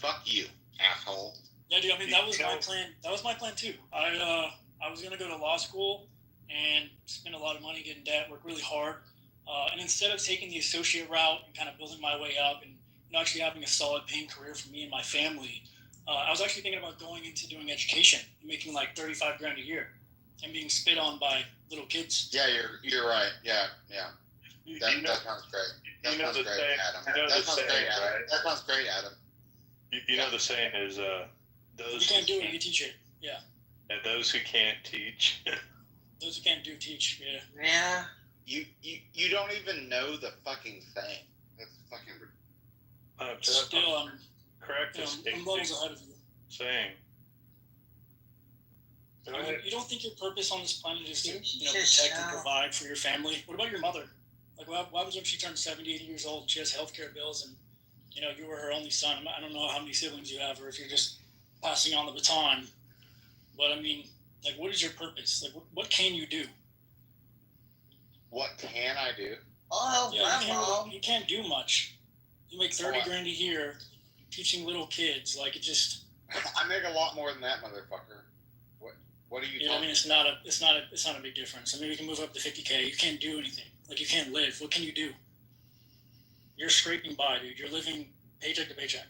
Fuck you, asshole. Yeah, dude. I mean, that was my plan. That was my plan too. I was gonna go to law school and spend a lot of money, get in debt, work really hard, and instead of taking the associate route and kind of building my way up and actually having a solid paying career for me and my family, I was actually thinking about going into doing education, making like $35 grand a year, and being spit on by little kids. Yeah, you're right. Yeah. That sounds great. That sounds great, Adam. That sounds great, Adam. You know the saying is those you can't do it, you teach it. Yeah. And those who can't teach. Those who can't do teach. Yeah. Yeah. You don't even know the fucking thing. That's fucking. Still, I'm correct. I'm levels ahead of you. Saying. I mean, you don't think your purpose on this planet is to protect and provide for your family? What about your mother? Why was when she turned 70, 80 years old, she has healthcare bills, and you were her only son. I don't know how many siblings you have, or if you're just passing on the baton. But I mean, what is your purpose? What can you do? What can I do? Oh, yeah, you can't do much. You make 30 grand a year teaching little kids. It just. I make a lot more than that, motherfucker. What are you? I mean, it's not a big difference. I mean, we can move up to 50K. You can't do anything. You can't live. What can you do? You're scraping by, dude. You're living paycheck to paycheck.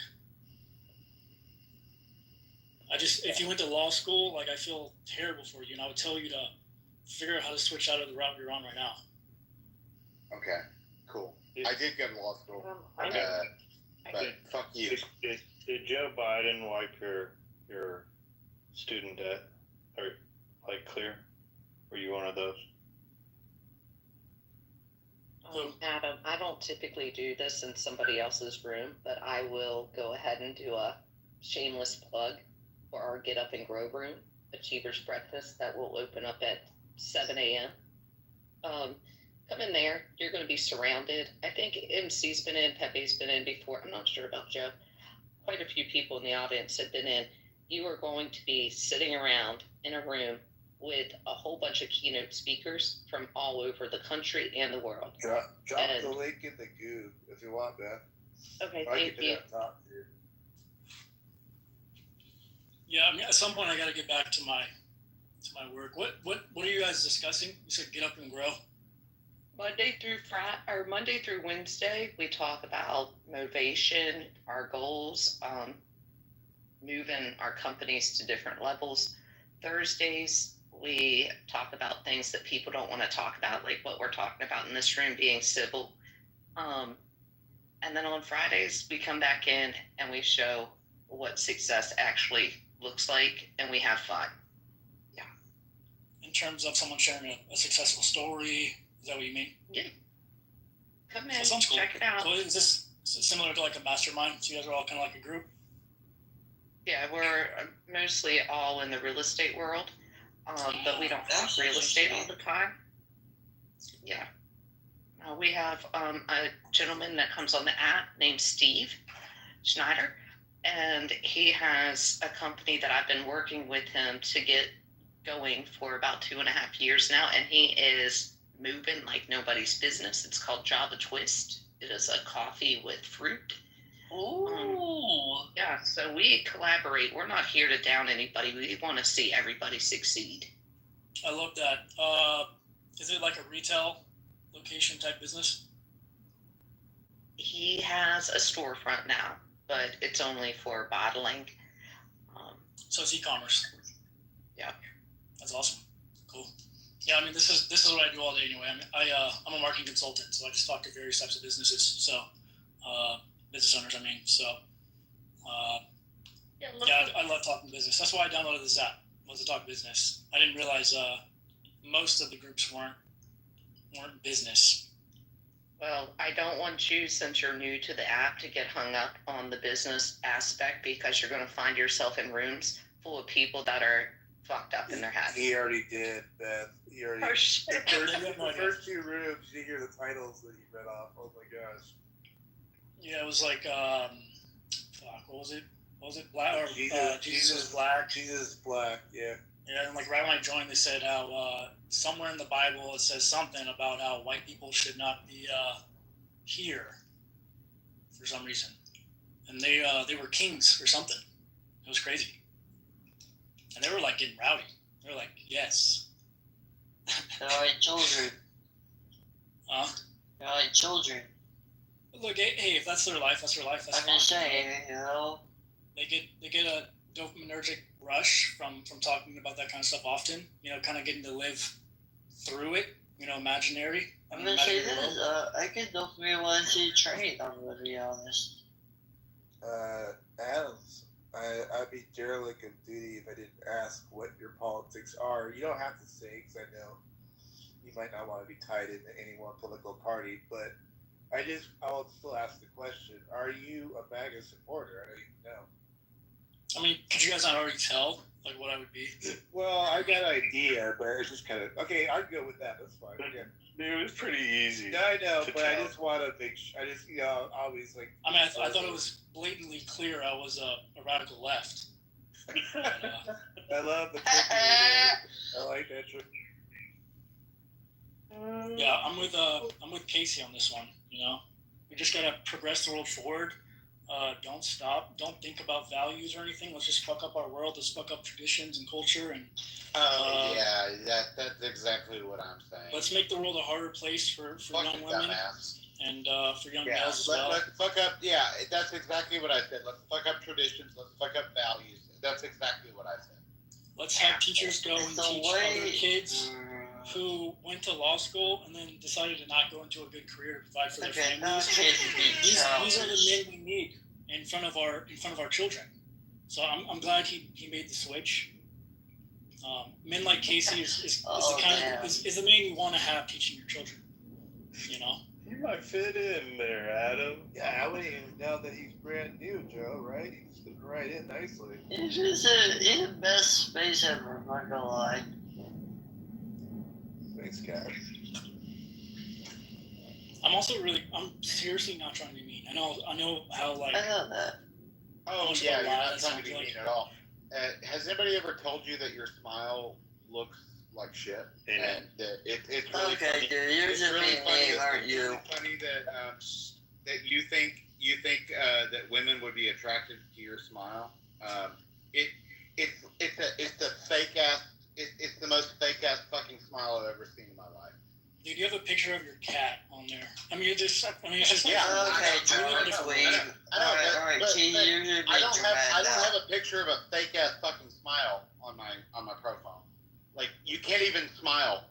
If you went to law school, I feel terrible for you, and I would tell you to figure out how to switch out of the route you're on right now. Okay, cool. I did go to law school, but fuck you. Did Joe Biden wipe your student debt or clear? Were you one of those? Adam, I don't typically do this in somebody else's room, but I will go ahead and do a shameless plug for our Get Up and Grow room, Achievers Breakfast, that will open up at 7 a.m. Come in there. You're going to be surrounded. I think MC's been in, Pepe's been in before. I'm not sure about Joe. Quite a few people in the audience have been in. You are going to be sitting around in a room with a whole bunch of keynote speakers from all over the country and the world. Drop the link in the goo if you want, man. Okay, thank you. Yeah, I mean, at some point I got to get back to my work. What are you guys discussing? You said Get Up and Grow. Monday through Wednesday, we talk about motivation, our goals, moving our companies to different levels. Thursdays, we talk about things that people don't want to talk about, like what we're talking about in this room, being civil. And then on Fridays, we come back in and we show what success actually looks like, and we have fun. Yeah. In terms of someone sharing a successful story, is that what you mean? Yeah. Come in, that sounds cool. Check it out. So is this similar to a mastermind? So you guys are all kind of like a group? Yeah, we're mostly all in the real estate world, but we don't talk real estate all the time. Yeah. We have a gentleman that comes on the app named Steve Schneider, and he has a company that I've been working with him to get going for about 2.5 years now, and he is moving like nobody's business. It's called Java Twist. It is a coffee with fruit. Ooh. Yeah, so we collaborate. We're not here to down anybody. We want to see everybody succeed. I love that. Is it like a retail location type business? He has a storefront now, but it's only for bottling. So it's e-commerce. Yeah. That's awesome. Cool. Yeah, I mean, this is what I do all day anyway. I'm a marketing consultant, so I just talk to various types of businesses. So, business owners, I mean. So, I love talking business. That's why I downloaded this app, was to talk business. I didn't realize most of the groups weren't business. Well, I don't want you, since you're new to the app, to get hung up on the business aspect, because you're going to find yourself in rooms full of people that are fucked up in their head. He already did, Beth. He already. Oh, shit. The first 2 rooms, you hear the titles that he read off. Oh my gosh. Yeah, it was like, what was it? Black or Jesus is Black? Jesus is Black. Yeah. Yeah, and like right when I joined, they said how somewhere in the Bible it says something about how white people should not be here for some reason, and they were kings or something. It was crazy, and they were like getting rowdy. They were like, "Yes." They're like children. They're like children. Look, hey, if that's their life, that's their life. That's I'm fine. just saying, you know. They get a dopaminergic rush from talking about that kind of stuff often. You know, kind of getting to live through it. You know, imaginary. I'm gonna say this. I get dopamine when I see a train. I'm gonna be honest. Adams, I'd be derelict of duty if I didn't ask what your politics are. You don't have to say, because I know you might not want to be tied into any one political party, but I will still ask the question: are you a MAGA supporter? I know you know. I mean, could you guys not already tell like what I would be? Well, I got an idea, but it's just kind of okay. I'd go with that. That's fine. Yeah. It was pretty easy. Yeah, I know, but tell. I just want to make. I just always like. I mean, I thought it was blatantly clear I was a radical left. I love the trick you did. I like that trick. Yeah, I'm with Casey on this one. You know, we just gotta progress the world forward. Don't stop. Don't think about values or anything. Let's just fuck up our world. Let's fuck up traditions and culture. And that's exactly what I'm saying. let's make the world a harder place for young women and for young males as well. Let's fuck up. Yeah, that's exactly what I said. Let's fuck up traditions. Let's fuck up values. That's exactly what I said. Let's have teachers go and teach other kids who went to law school and then decided to not go into a good career to provide for their families. These are the men we need in front of our children. So I'm glad he made the switch. Men like Casey is the man you want to have teaching your children. You know. You might fit in there, Adam. Yeah, I wouldn't even know that he's brand new, Joe. Right? He's fitting right in nicely. It's just the best space ever. I'm not gonna lie. Thanks, Cat. I'm seriously not trying to be mean. I know how like. I know that. Oh yeah, you're not trying to be mean at all. Has anybody ever told you that your smile looks like shit? And it's really okay, funny. dude, you're just really being funny. mean, aren't It's you? really funny that you think that women would be attracted to your smile. It's the fake ass. It's the most fake ass fucking smile I've ever seen in my life. Dude, you have a picture of your cat on there. I mean, it's just yeah. Okay, Joe, alright, Keith, you're just I don't have a picture of a fake ass fucking smile on my profile. Like you can't even smile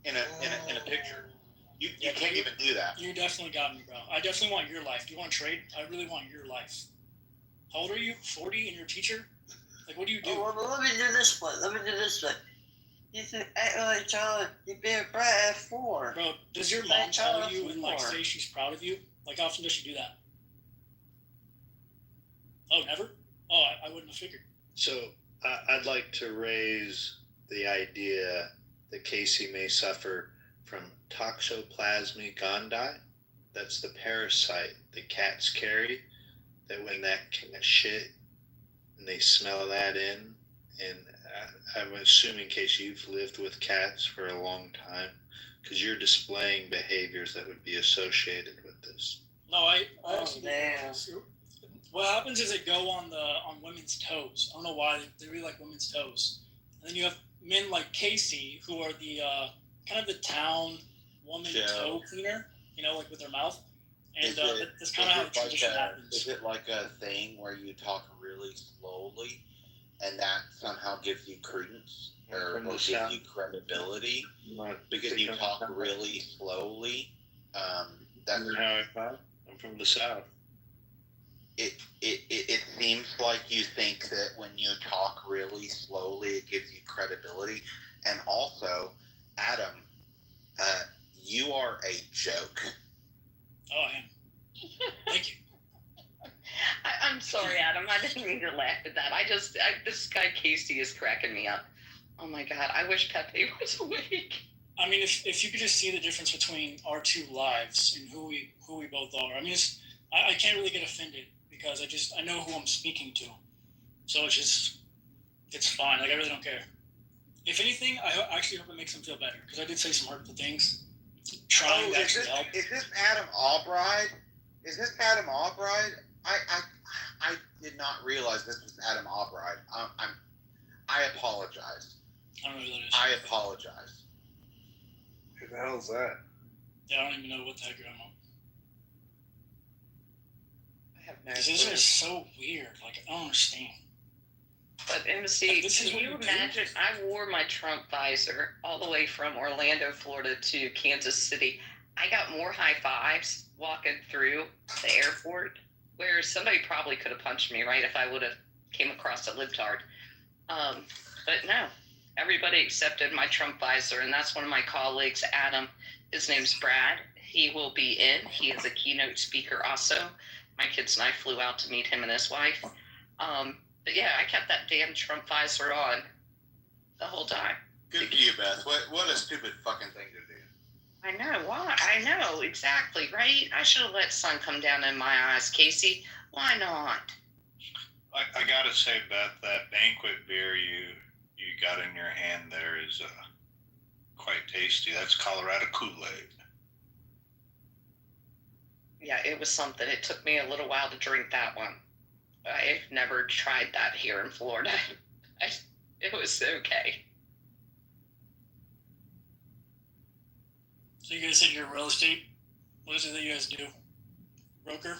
in a picture. You can't even do that. You definitely got me, bro. I definitely want your life. Do you want to trade? I really want your life. How old are you? 40 and you're a teacher? Like, what do you do? Oh, well, let me do this one. You think act like John, you be a brat at 4. Bro, does your mom tell you and like say she's proud of you? Like, how often does she do that? Oh, never? Oh, I wouldn't have figured. So I'd like to raise the idea that Casey may suffer from Toxoplasma gondii. That's the parasite that cats carry. That when that cat shit and they smell that in, and I'm assuming, Casey, you've lived with cats for a long time, because you're displaying behaviors that would be associated with this. No, I actually do. What happens is they go on women's toes. I don't know why they really like women's toes. And then you have men like Casey who are the kind of the town woman toe cleaner, like with their mouth. And that's kind of how the tradition happens. Is it like a thing where you talk really slowly, and that somehow gives you credence or gives you credibility because you talk really slowly? That's how I talk. I'm from the South. It seems like you think that when you talk really slowly, it gives you credibility. And also, Adam, you are a joke. Oh, I am. Thank you. I'm sorry, Adam. I didn't mean to laugh at that. This guy Casey is cracking me up. Oh my God, I wish Pepe was awake. I mean, if you could just see the difference between our two lives and who we both are. I mean, I can't really get offended because I know who I'm speaking to. So it's fine. Like, I really don't care. If anything, I actually hope it makes him feel better because I did say some hurtful things. Trying to actually help. Is this Adam Albright? Is this Adam Albright? I did not realize this was Adam Albright. I apologize. I don't know who that is. I apologize. Who the hell's that? Yeah, I don't even know what the heck you're talking about. I have no This is so weird. Like, I don't understand. But MC, can you imagine? I wore my Trump visor all the way from Orlando, Florida to Kansas City. I got more high fives walking through the airport, where somebody probably could have punched me, right, if I would have came across a libtard. But no, everybody accepted my Trump visor, and that's one of my colleagues, Adam. His name's Brad. He will be in. He is a keynote speaker also. My kids and I flew out to meet him and his wife. But yeah, I kept that damn Trump visor on the whole time. Good for you, Beth. What a stupid fucking thing to do. I know. Why? I know. Exactly, right? I should have let sun come down in my eyes, Casey. Why not? I gotta say, Beth, that banquet beer you got in your hand there is quite tasty. That's Colorado Kool-Aid. Yeah, it was something. It took me a little while to drink that one. I've never tried that here in Florida. It was okay. So you guys said you're real estate. What is it that you guys do? Broker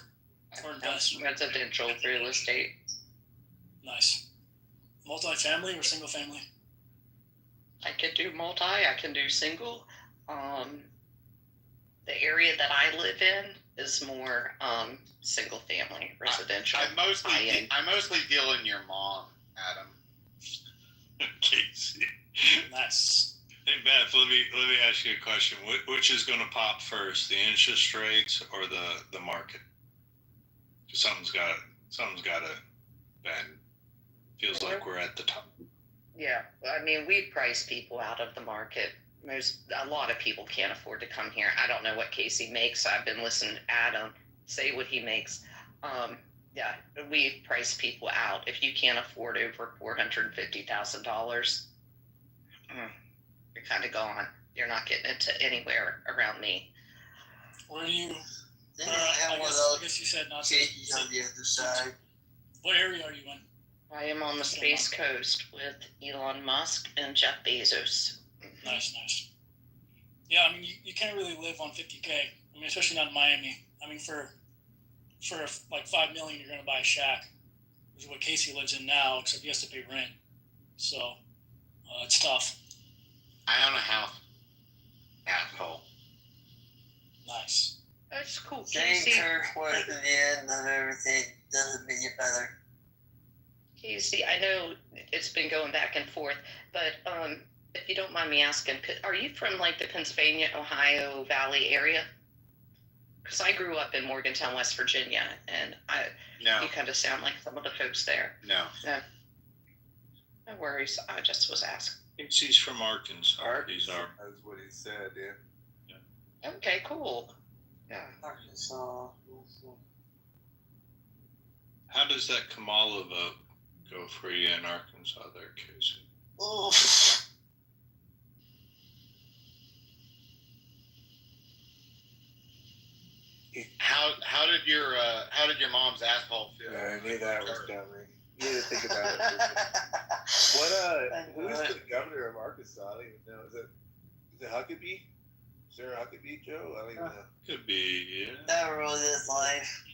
or invest? Residential real estate. Nice. Multi-family or single family? I can do multi. I can do single. The area that I live in is more single family residential. I mostly deal in your mom, Adam. Casey. Nice. Hey Beth, let me ask you a question. Which is going to pop first, the interest rates or the market? Something's got to bend. Feels like we're at the top. Yeah, I mean, we price people out of the market. A lot of people can't afford to come here. I don't know what Casey makes. I've been listening to Adam say what he makes. Yeah, we price people out. If you can't afford over $450,000, you're kind of gone. You're not getting into anywhere around me. Where are you? I guess you said not to. On the other side. What area are you in? I am on the Space Coast with Elon Musk and Jeff Bezos. Nice. Yeah, I mean, you can't really live on $50K. I mean, especially not in Miami. I mean, for like $5 million, you're going to buy a shack, which is what Casey lives in now, except he has to pay rent. So it's tough. I own a house. Asshole. Nice. That's cool. Saying curse words at the end of everything doesn't make it better. Casey, I know it's been going back and forth, but if you don't mind me asking, are you from like the Pennsylvania, Ohio Valley area? Because I grew up in Morgantown, West Virginia, and you kind of sound like some of the folks there. No. No worries. I just was asking. He's from Arkansas. That's what he said, yeah. Okay, cool. Yeah. Arkansas. How does that Kamala vote go for you in Arkansas there, Casey? Oof. How did your mom's asshole feel? I knew that was coming. You need to think about it. Who's the governor of Arkansas? I don't even know. Is it Huckabee? Sarah Huckabee, Joe? I don't even know. Could be, yeah. That ruined his life.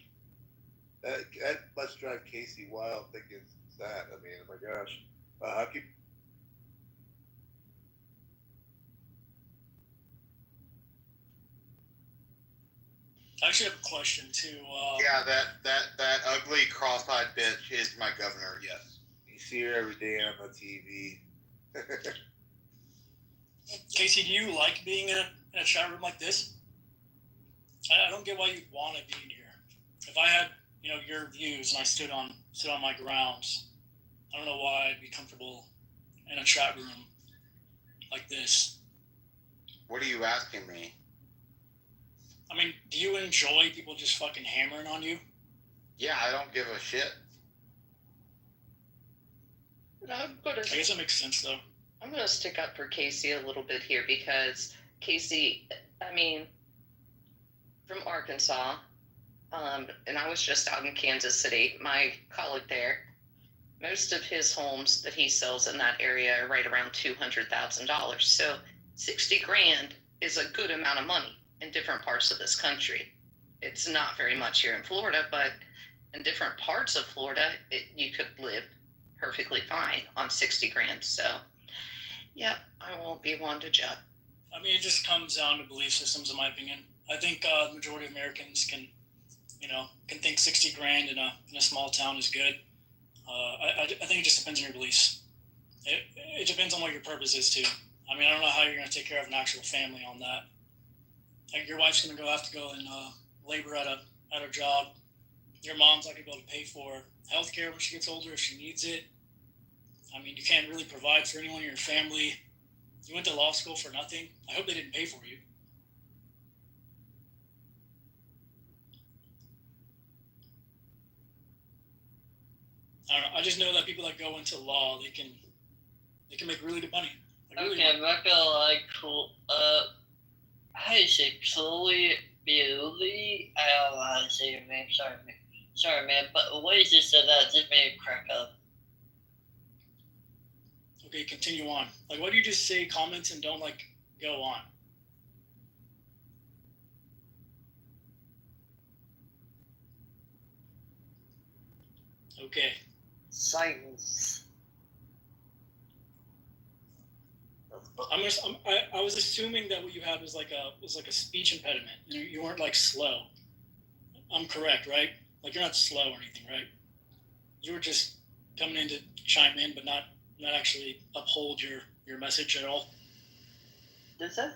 That must drive Casey wild thinking that. I mean, oh my gosh. Huckabee. I actually have a question too. Yeah, that ugly cross-eyed bitch is my governor. Yes. You see her every day on the TV. Casey, do you like being in a chat room like this? I don't get why you'd want to be in here. If I had, your views and I stood on my grounds, I don't know why I'd be comfortable in a chat room like this. What are you asking me? I mean, do you enjoy people just fucking hammering on you? Yeah, I don't give a shit. I guess that makes sense, though. I'm going to stick up for Casey a little bit here because Casey, I mean, from Arkansas, and I was just out in Kansas City, my colleague there, most of his homes that he sells in that area are right around $200,000. So 60 grand is a good amount of money in different parts of this country. It's not very much here in Florida, but in different parts of Florida, you could live perfectly fine on 60 grand. So, yeah, I won't be one to judge. I mean, it just comes down to belief systems, in my opinion. I think the majority of Americans can think 60 grand in a small town is good. I think it just depends on your beliefs. It depends on what your purpose is too. I mean, I don't know how you're going to take care of an actual family on that. Like, your wife's going to have to go and labor at her job. Your mom's not going to be able to pay for healthcare when she gets older if she needs it. I mean, you can't really provide for anyone in your family. You went to law school for nothing. I hope they didn't pay for you. I don't know. I just know that people that go into law, they can make really good money. Okay, I'm not gonna like cool. How do you say Chloe Bailey? I don't know how to say your name. Sorry, man. But what is this that just made me crack up? Okay, continue on. Like, why do you just say comments and don't go on? Okay. Silence. I was assuming that what you had was like a speech impediment. You weren't slow. I'm correct, right? Like, you're not slow or anything, right? You were just coming in to chime in, but not actually uphold your message at all. Does that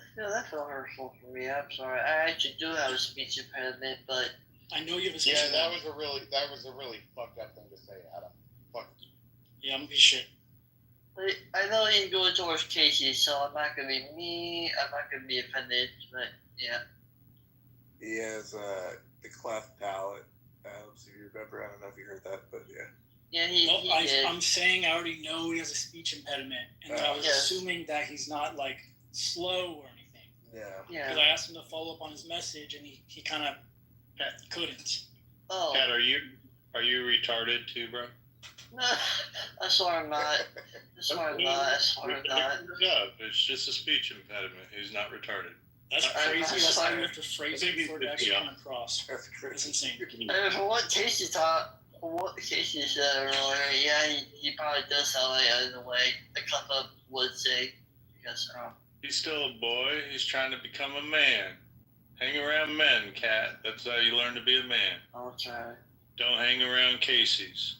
feel hurtful for me? I'm sorry. I actually do have a speech impediment, but I know you have a speech Yeah, impediment. that was a really fucked up thing to say, Adam. Fuck. Yeah, I'm gonna be shit. I know you can go towards Casey, so I'm not gonna be mean. I'm not gonna be offended, but yeah. He has the cleft palate. So if you remember, I don't know if you heard that, but yeah. Yeah, he did. I'm saying I already know he has a speech impediment, and that I was assuming that he's not slow or anything. Yeah. Because I asked him to follow up on his message, and he kind of couldn't. Oh. Kat, are you retarded too, bro? No, I swear I'm not. I swear I'm not. No, it's just a speech impediment. He's not retarded. That's crazy. That's how you have to phrase it before it actually comes across. That's crazy. That's insane. I mean, for what Casey said earlier, yeah, he probably does sound like in the way a couple would say. Because He's still a boy. He's trying to become a man. Hang around men, Kat. That's how you learn to be a man. I'll try. Don't hang around Casey's.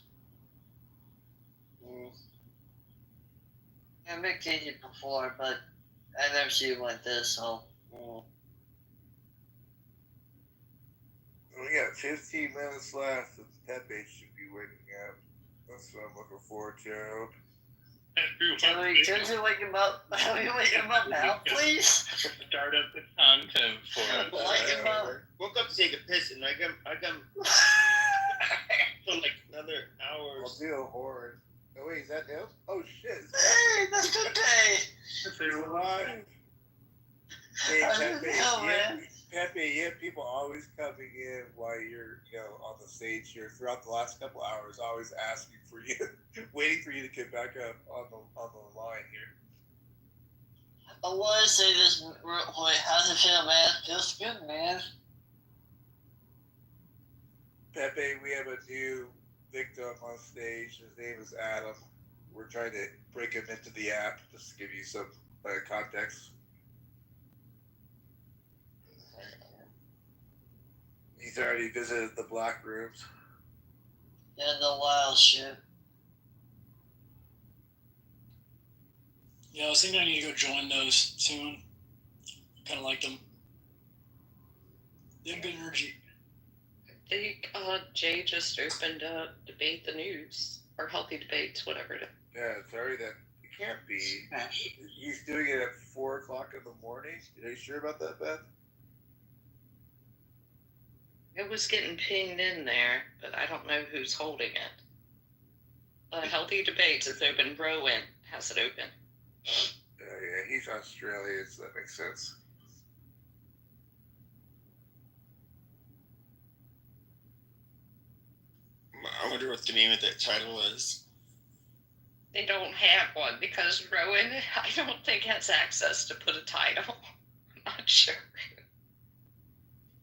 Yeah, I met Casey before, but I've never seen him like this, so. We got 15 minutes left, and Pepe should be waking up. That's what I'm looking forward to. Can you wake him up? Can you wake him up now, please? Start up the content for it. Wake him up. Woke up to take a piss and I got for like another hour. I'll do a horror. Oh wait, is that him? Oh shit. Hey, that's good day. They were live. Hey, Pepe, yeah, people always coming in while you're, on the stage here throughout the last couple hours, always asking for you, waiting for you to get back up on the line here. I want to say this real quick. How's it feel, man? Feels good, man. Pepe, we have a new victim on stage. His name is Adam. We're trying to break him into the app just to give you some context. He's already visited the black rooms. Yeah, the wild shit. Yeah, I was thinking I need to go join those soon. Kind of like them. They have good energy. I think Jay just opened up Debate the News, or Healthy Debates, whatever it is. Yeah, sorry that it can't be. He's doing it at 4 o'clock in the morning. Are you sure about that, Beth? It was getting pinged in there, but I don't know who's holding it. Healthy Debates is open. Rowan has it open. Yeah, he's Australian, so that makes sense. I wonder what the name of that title is. They don't have one because Rowan, I don't think, has access to put a title. I'm not sure.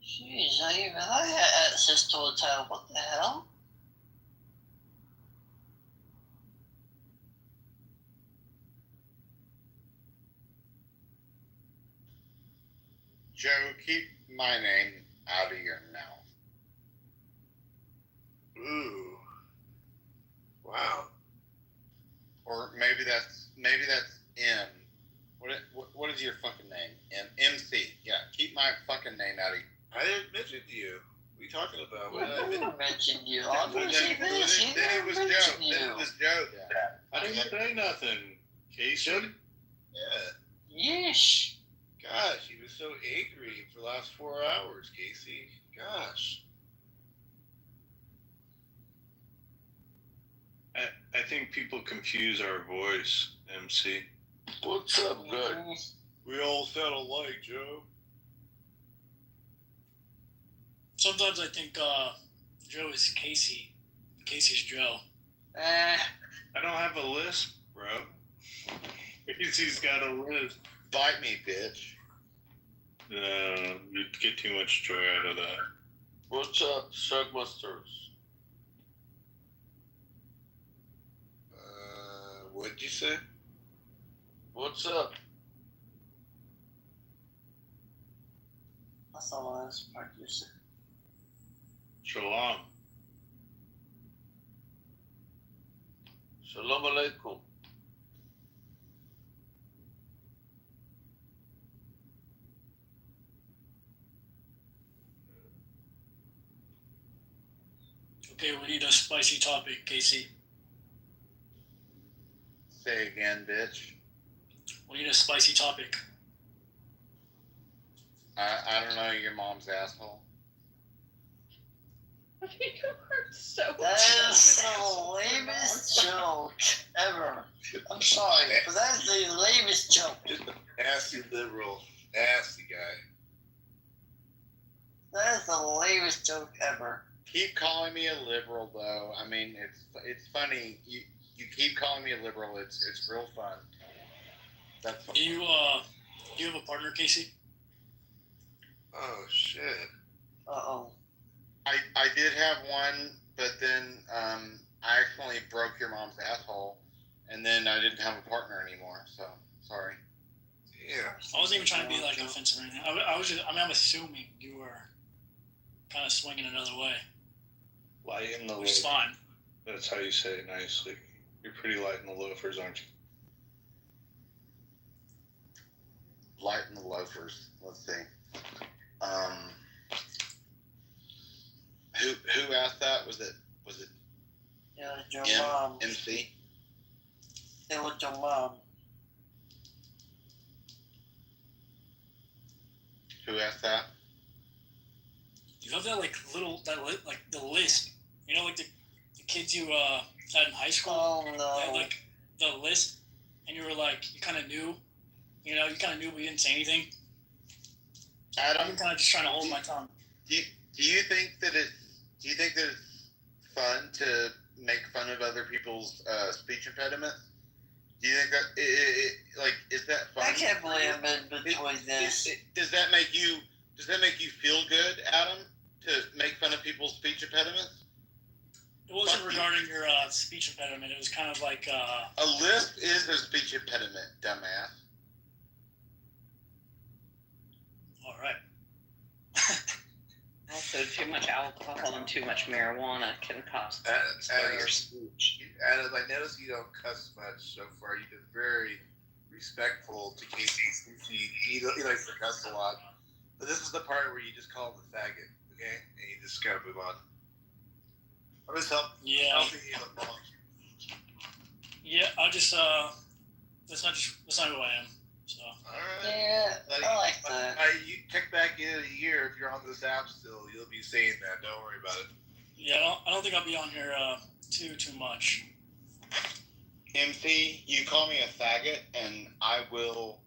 Jeez, I had access to a title. What the hell? Joe, keep my name out of your mouth. Ooh. Wow. Or maybe that's M. What is your fucking name? MC. Yeah, keep my fucking name out of. I didn't mention you. What are you talking about? I didn't mention you. Then it was Joe. Then it was Joe. I didn't say nothing. Casey? Yeah. Yeesh. Gosh, he was so angry for the last 4 hours, Casey. Gosh. I think people confuse our voice, MC. What's up, guys? We all sound alike, Joe. Sometimes I think Joe is Casey. Casey's Joe. I don't have a lisp, bro. Casey's got a lisp. Bite me, bitch. No, you'd get too much joy out of that. What's up, Shugmusters? What'd you say? What's up? That's the last part you said. Shalom. Shalom alaikum. Okay, we need a spicy topic, Casey. Say again, bitch. We need a spicy topic. I don't know, your mom's asshole. You are so That is the lamest joke ever. I'm sorry, but that's the lamest joke. Nasty liberal. Nasty guy. That is the lamest joke ever. Keep calling me a liberal, though. I mean, it's funny. You keep calling me a liberal. It's real fun. That's fun. Do you have a partner, Casey? Oh shit. Uh-oh. I did have one, but then I accidentally broke your mom's asshole, and then I didn't have a partner anymore. So sorry. Yeah. I wasn't even trying to be like offensive or anything. I'm assuming you were kind of swinging another way. Light in the Which is loafers. fine. That's how you say it nicely. You're pretty light in the loafers, aren't you? Light in the loafers. Let's see. Who asked that? Was it Yeah, your mom. MC? Stay with your mom. Who asked that? You have that like like the lisp. You know, like the kids you had in high school. Oh They had no. like the lisp, and you were like you kind of knew. You know, you kind of knew, but you didn't say anything. Adam, I'm kind of just trying to hold my tongue. do you think that it's fun to make fun of other people's speech impediments? Do you think that is that fun? I can't believe I'm in between this. Does that make you feel good, Adam, to make fun of people's speech impediments? It wasn't regarding your speech impediment. It was kind of like a lisp is a speech impediment, dumbass. All right. Also, too much alcohol and too much marijuana can cause your speech. Adam, I noticed you don't cuss much so far. You've been very respectful to Casey. He likes to cuss a lot. But this is the part where you just call him a faggot, okay? And you just gotta move on. I'm just helping you along. Yeah, I'll just that's not who I am. So. Alright. Yeah, I like that. You check back in a year if you're on this app still. You'll be saying that. Don't worry about it. Yeah, I don't think I'll be on here too much. MC, you call me a faggot, and I will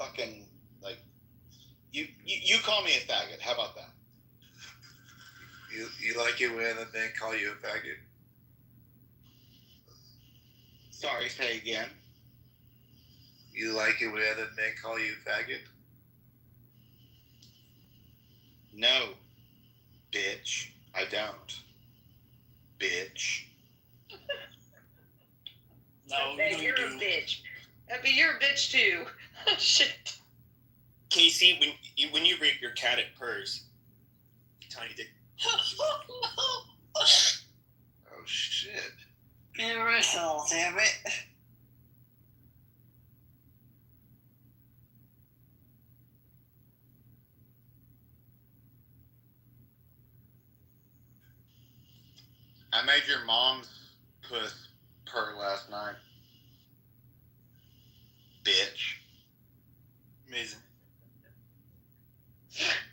fucking you call me a faggot. How about that? You like it when a man call you a faggot? Sorry, say again. You like it when other men call you a faggot? No, bitch. I don't. Bitch. No, You're a bitch. I mean, you're a bitch too. Shit. Casey, when you rape your cat, it purrs. Tiny dick. Oh shit. Universal, damn it. I made your mom's puss purr last night. Bitch. Amazing.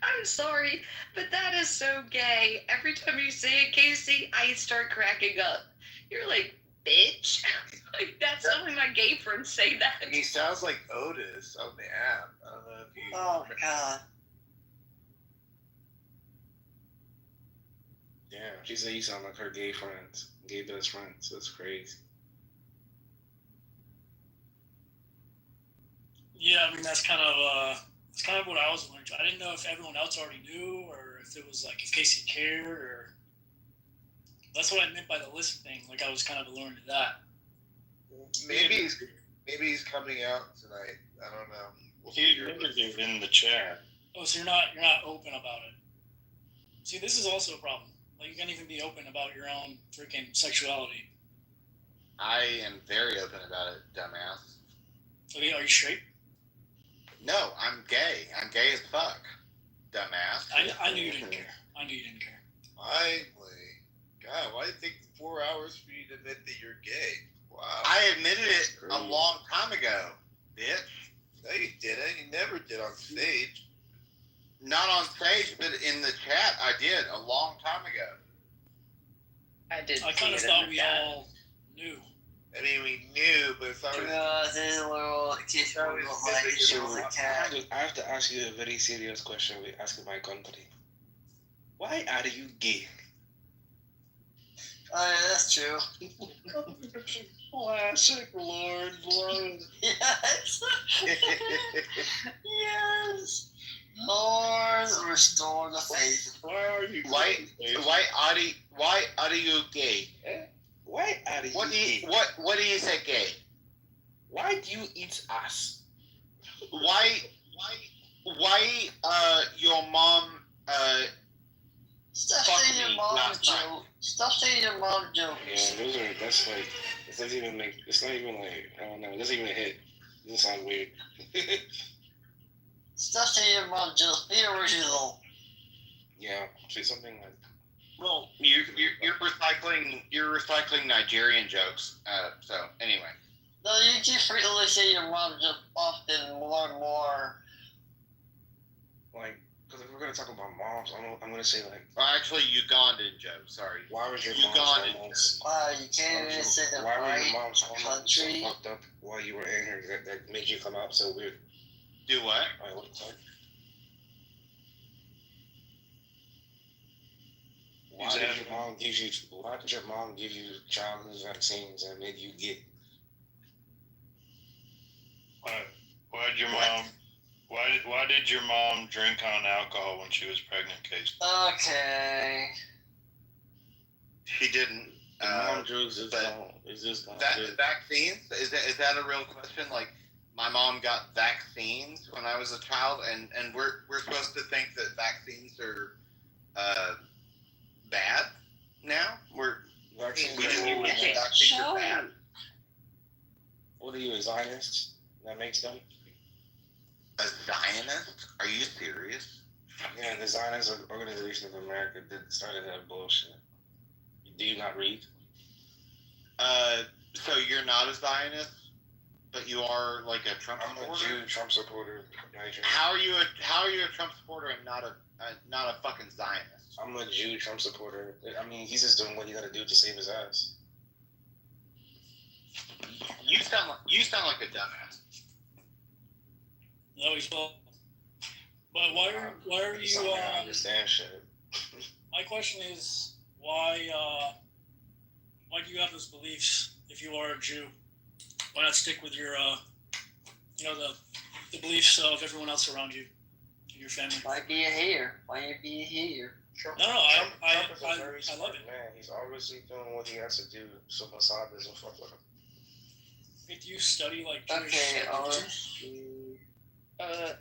I'm sorry, but that is so gay. Every time you say it, Casey, I start cracking up. You're like, bitch. Like, that's only my gay friends say that. He sounds like Otis on the app. I don't know if you. Oh god. Yeah, she said you sound like her gay friends, gay best friends. That's crazy. Yeah, I mean that's kind of what I was wondering. I didn't know if everyone else already knew, or if it was like if Casey cared, or that's what I meant by the list thing. Like I was kind of alluring to that. Maybe he's coming out tonight. I don't know. We'll He interviewed in the chat. Oh, so you're not open about it. See, this is also a problem. Like you can't even be open about your own freaking sexuality. I am very open about it, dumbass. Okay, are you straight? No, I'm gay. I'm gay as fuck, dumbass. I knew you didn't care. I knew you didn't care. Finally. God, why did it take 4 hours for you to admit that you're gay? Wow. I admitted it a long time ago, bitch. No, you didn't. You never did on stage. Not on stage, but in the chat, I did a long time ago. I did. I kind of thought we all knew. I mean, we knew, but it's always... I have to ask you a very serious question. We ask my company. Why are you gay? Oh, yeah, that's true. Classic Lord. Yes. Yes. Lord, restore the faith. Why are you gay? Why are you gay? Why are you gay? What do you say gay? Why do you eat ass? Why your mom Stop saying your mom joke. Stop saying your mom joke. Yeah, that's like, it doesn't even make, it's not even like, I don't know, it doesn't even hit. It doesn't sound weird. Stop saying your mom joke. Be original. Yeah, say something like, Well, you're recycling Nigerian jokes. So anyway. No, you keep frequently say your mom just often more and more. Like, because if we're gonna talk about moms, I'm gonna say like. Well, actually, Ugandan joke. Sorry. Why was your Ugandan mom's hormones? Wow, you can't even say the Why were right your mom's hormones so country. fucked up while you were in here that made you come out so weird? Do what? Alright, what the fuck? Why did your mom give you childhood vaccines that made you get? Why did your mom drink on alcohol when she was pregnant, Casey? Okay. She didn't. Mom drugs is vaccines? Is that a real question? Like, my mom got vaccines when I was a child, and we're supposed to think that vaccines are bad now. Vaccines are bad. What are you, a Zionist? That makes them? A Zionist? Are you serious? Yeah, the Zionist Organization of America started that bullshit. Do you not read? So you're not a Zionist, but you are like a Trump supporter? I'm a Jew Trump supporter. How are you a Trump supporter and not a fucking Zionist? I'm a Jew Trump supporter. I mean, he's just doing what he got to do to save his ass. You sound like a dumbass. No, he's well. But why are you? I understand shit. My question is why do you have those beliefs if you are a Jew? Why not stick with your the beliefs of everyone else around you and your family? Why be a hater? Why you be a hater? Trump, No, Trump is a very I smart love it. man. He's obviously doing what he has to do, so Mossad doesn't fuck with him. Do you study like Jewish?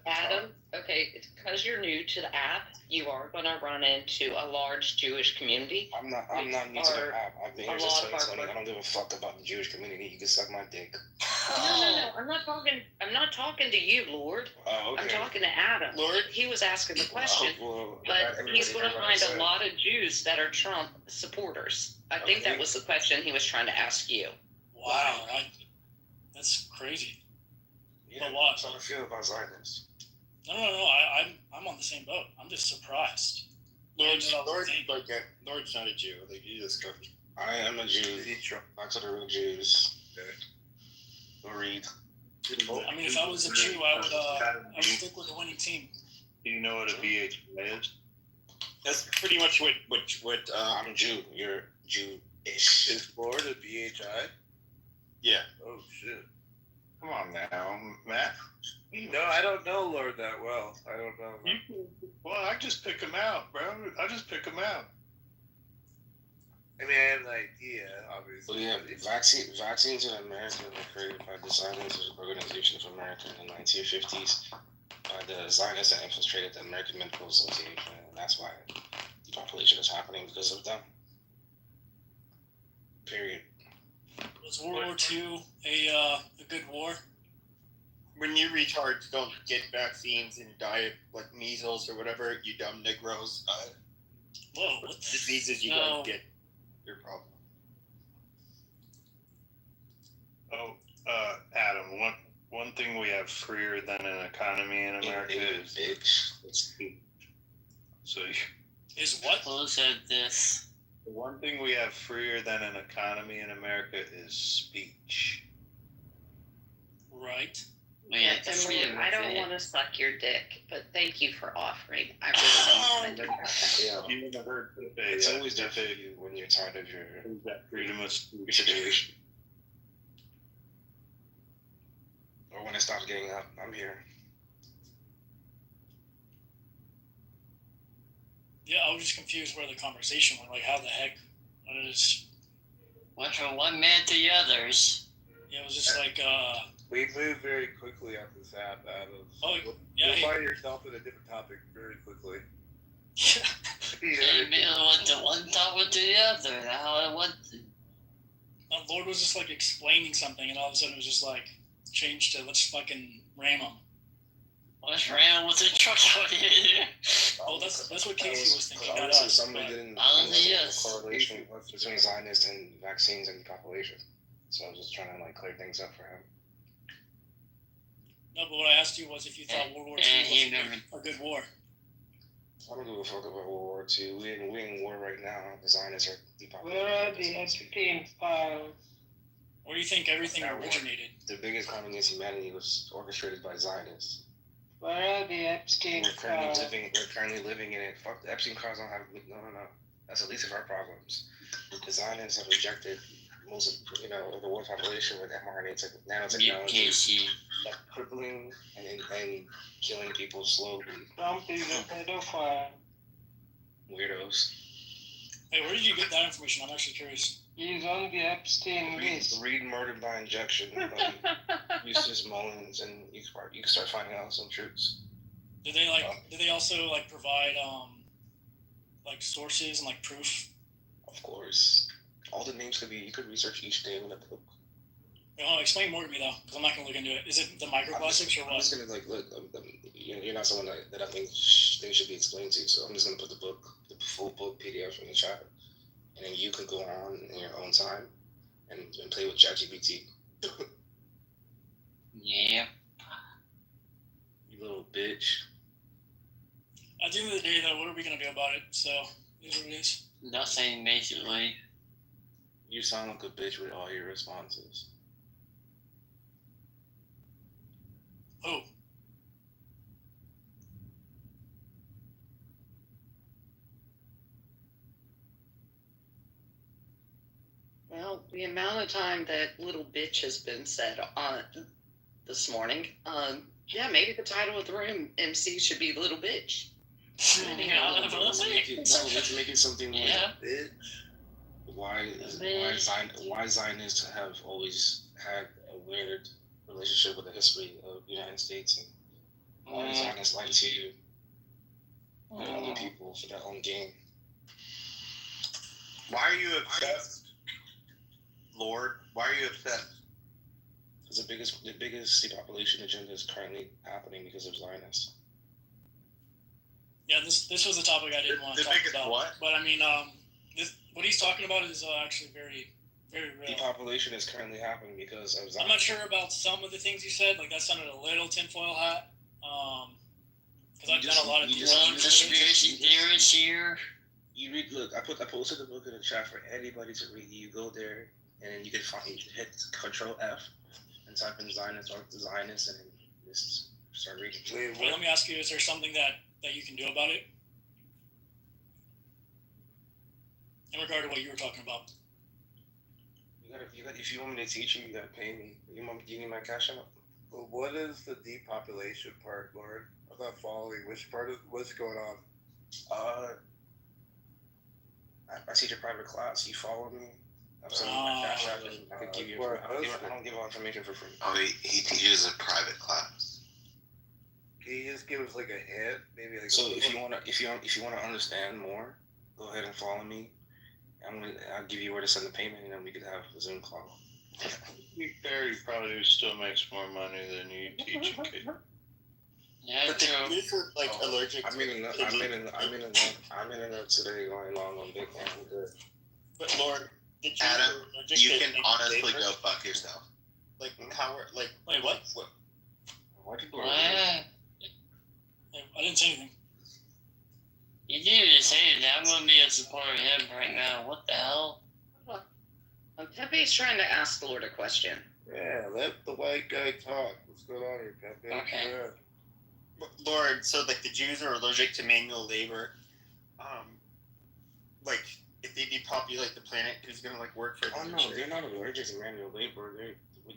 Adam, okay, because you're new to the app, you are going to run into a large Jewish community. I'm not new to the app. I've been here since 2020. I don't give a fuck about the Jewish community. You can suck my dick. No. I'm not talking to you, Lord. Oh, okay. I'm talking to Adam. Lord? He was asking the question, but he's going to find a lot of Jews that are Trump supporters. I think that was the question he was trying to ask you. Wow, that's crazy. Yeah, what's how I feel about Zionists? No. I'm on the same boat. I'm just surprised. Lord's not a Jew. Like, you just go. I am a Jew. Back to the real Jews. Okay. Read. I mean, if I was a Jew, I would stick with the winning team. Do you know what a BHI is? That's pretty much what I'm a Jew. You're Jewish. Is Florida BHI? Yeah. Oh shit. Come on now, Matt. No, I don't know Lord that well. I don't know. Well, I just pick him out, bro. I just pick him out. I mean, I have an idea, obviously. Well, yeah, vaccines in America were created by the Zionist Organization of America in the 1950s. The Zionists that infiltrated the American Medical Association, and that's why the population is happening because of them. Period. Was World War II a good war? When you retards don't get vaccines and die of like measles or whatever, you dumb Negroes, Whoa, what diseases you don't get, your problem. Oh, Adam, one thing we have freer than an economy in America is speech. So is what? Who said this? The one thing we have freer than an economy in America is speech. Right. I don't want to suck your dick, but thank you for offering. I really don't. Yeah. You never heard it's always there for you when you're tired of your freedom of speech situation. Or when it stops getting up, I'm here. Yeah, I was just confused where the conversation went. Like, how the heck? Went from one man to the others. Yeah, it was just like, We move very quickly on this app, Adam. Oh, yeah. You'll find yourself in a different topic very quickly. Maybe I went to one topic to the other. Now I went to... Lord was just, like, explaining something, and all of a sudden it was just, like, changed to, let's fucking ram him. What's wrong with the truck? Well, that's what Casey was thinking. Not Obviously, us, somebody but- didn't Honestly, understand yes. the correlation between Zionists and vaccines and depopulation. So I was just trying to like clear things up for him. No, but what I asked you was if you thought World War II was a good war. I don't give a fuck about World War II. We're in war right now. The Zionists are depopulating. Where are the Epstein files? Where do you think everything originated? The biggest crime against humanity was orchestrated by Zionists. Where are the Epstein We're files? currently living in it. Fuck, the Epstein files don't have. No. That's the least of our problems. The Zionists have rejected most of the world population with mRNA nanotechnology, like crippling and killing people slowly. Trump is a pedophile. Weirdos. Hey, where did you get that information? I'm actually curious. He's on the Epstein list. Read Murdered by Injection by Eustace Mullins, and you can start finding out some truths. Did they also like provide like sources and like proof? Of course. All the names you could research each name in a book. Explain more to me though, because I'm not gonna look into it. Is it the microplastics or what? I'm just gonna look. You're not someone that I think things should be explained to, so I'm just gonna put the full book PDF in the chat, and then you can go on in your own time and play with ChatGPT. Yeah. You little bitch. At the end of the day, though, what are we gonna do about it? So, it is what it is. Nothing, basically. You sound like a bitch with all your responses. Oh. Well, the amount of time that little bitch has been said on this morning, yeah, maybe the title of the room MC should be Little Bitch. Let's make it something like bitch. Why Zionists have always had a weird relationship with the history of the United States, and why Zionists like to other people for their own gain. Why are you obsessed, Lord? Why are you obsessed? Because the biggest depopulation agenda is currently happening because of Zionists. Yeah, this was a topic I didn't want to talk about. What? But I mean, what he's talking about is actually very, very real. Depopulation is currently happening because of Zionists. I'm not sure about some of the things you said. Like that sounded a little tinfoil hat. Because I've done a lot of conspiracy theories here. You read. Look, I posted the book in the chat for anybody to read. You go there, and then you can hit Control F and type in Zionist or Zionist, and then just start reading. Well, let me ask you: is there something that you can do about it? In regard to what you were talking about. If you want me to teach you, you gotta pay me. You need my cash out? Well, what is the depopulation part, Lord? I'm not following. Which part of what's going on? I teach a private class. You follow me? I'm sending my cash out. I could give you. I don't give out information for free. Oh, he teaches a private class. Can you just give us like a hint? Maybe like. So if you wanna understand more, go ahead and follow me. I'll give you where to send the payment, and then we could have a Zoom call. Barry probably still makes more money than you teaching kids. Yeah, but these are like allergic. I'm in a note today going long on Big Man. Good. But Lord, Adam, you can honestly go fuck yourself. Like how are like wait what? Why people What? I didn't say anything. You didn't even say it. I'm gonna be a supporter of him right now. What the hell? Pepe's trying to ask Lord a question. Yeah, let the white guy talk. What's going on here, Pepe? Okay. Yeah. Lord, so like the Jews are allergic to manual labor. Like if they depopulate the planet, who's gonna like work for them? Oh no, they're not allergic to manual labor.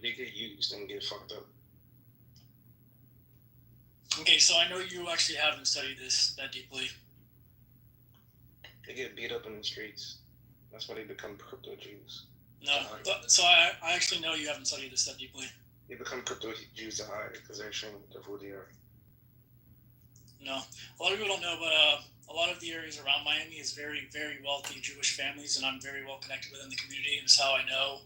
They get used and get fucked up. Okay, so I know you actually haven't studied this that deeply. They get beat up in the streets. That's why they become crypto Jews. No, so I actually know you haven't studied this that deeply. They become crypto Jews to hide because they're ashamed of who they are. No, a lot of people don't know, but a lot of the areas around Miami is very, very wealthy Jewish families, and I'm very well connected within the community, and it's how I know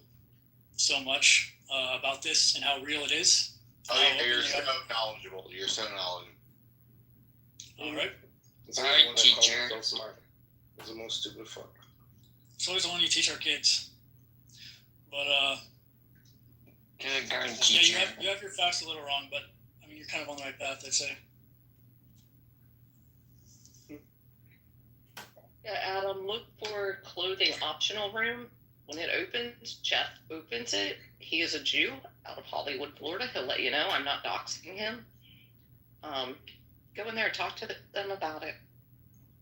so much about this and how real it is. You're so knowledgeable. You're so knowledgeable. All right. It's All always right, the one that calls teacher. himself smart. It's the most stupid fuck. It's always the one you teach our kids. But Kindergarten yeah, teacher. you have your facts a little wrong, but I mean you're kind of on the right path, I'd say. Yeah, Adam, look for clothing optional room. When it opens, Jeff opens it. He is a Jew out of Hollywood, Florida. He'll let you know. I'm not doxing him. Go in there and talk to them about it.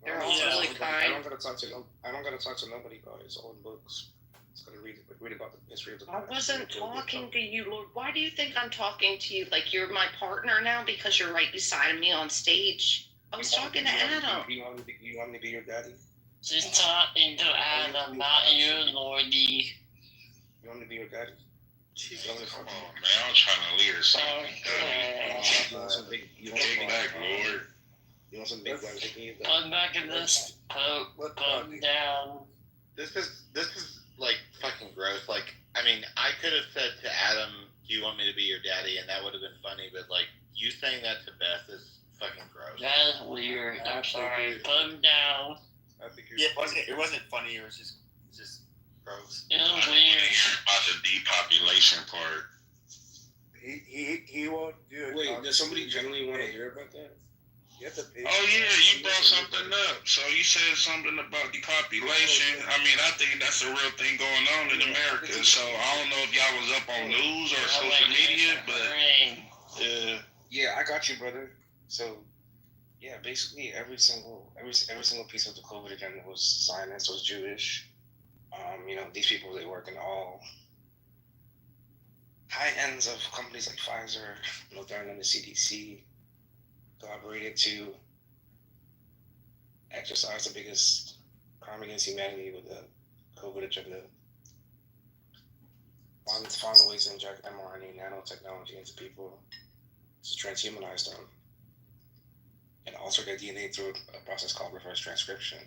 They're all really I kind. don't gotta talk to nobody about his own books. Just gotta read about the history of the. I wasn't talking to you, Lord. Why do you think I'm talking to you like you're my partner now because you're right beside me on stage? I was talking to Adam. You want me to be your daddy? She's talking to Adam, not you, Lordy. You want me to be your daddy? Come on, man. I'm trying to lead her something. You want some big back, Lord. You want some big black dick? I'm back in this poke down. This is like fucking gross. Like, I mean, I could have said to Adam, "Do you want me to be your daddy?" and that would have been funny. But like, you saying that to Beth is fucking gross. That is weird. I'm sorry. Put him down. I think it wasn't funny. It was just gross. It was weird. About the depopulation part. He won't do it. Wait, does somebody generally want to hear about that? You have to pay. Oh yeah, you brought something up. So you said something about depopulation. I mean, I think that's a real thing going on in America. So I don't know if y'all was up on news or social media, but yeah, I got you, brother. So yeah, basically every single piece of the COVID agenda was Zionist, was Jewish. These people, they work in all high ends of companies like Pfizer, Moderna, and the CDC. Collaborated to exercise the biggest crime against humanity with the COVID agenda. Found ways to inject mRNA nanotechnology into people to transhumanize them and alter their DNA through a process called reverse transcription.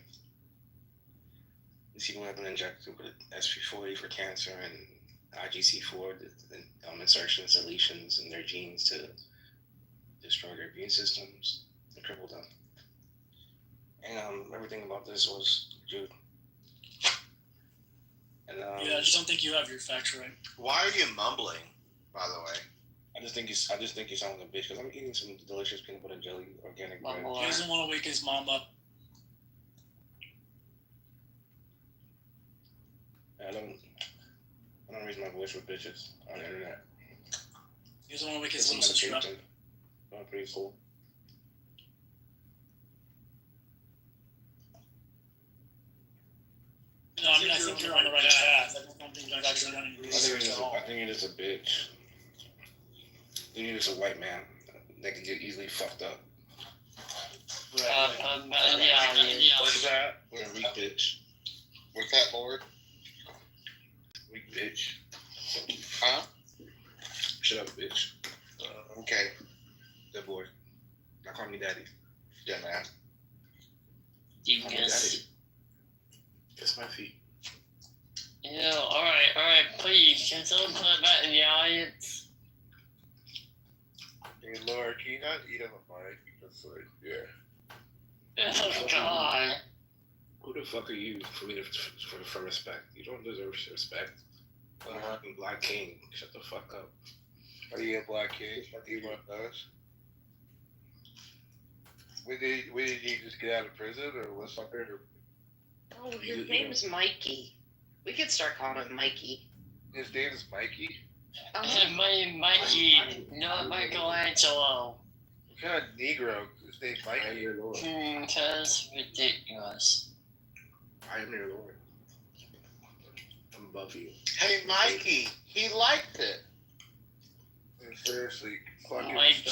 These people have been injected with SP40 for cancer and IgC4 insertions, deletions in their genes to destroy their immune systems and cripple them. And everything about this was Jude. And yeah, I just don't think you have your facts right. Why are you mumbling, by the way? I just think you sound like a bitch because I'm eating some delicious peanut butter and jelly organic bread. He doesn't want to wake his mom up. I don't raise my voice with bitches on the internet. He doesn't want to wake his little sister up. I'm pretty cool. No, I mean, I think you're on the right path. I don't think you're actually running research at all. I think you're just a bitch. I think you're just a white man that can get easily fucked up. What's that? We're a weak bitch. What's that, Lord? Weak bitch. Huh? Shut up, bitch. Okay. Good boy. Now call me daddy. Yeah, man. You guess. Kiss my feet. Ew, alright, please, can someone put that in the audience? Hey, Laura, can you not eat on the mic? That's like, yeah. Oh, God. Who the fuck are you for respect? You don't deserve respect. I'm a fucking black king. Shut the fuck up. Are you a black king? Are you one of those? When did you just get out of prison or what's up there? Oh, his name is Mikey. We could start calling him Mikey. His name is Mikey? My name Mikey, not Michelangelo. What kind of Negro is named Mikey? That's ridiculous. I am your Lord. I'm above you. Hey, Mikey, he liked it. Seriously, fucking Mikey.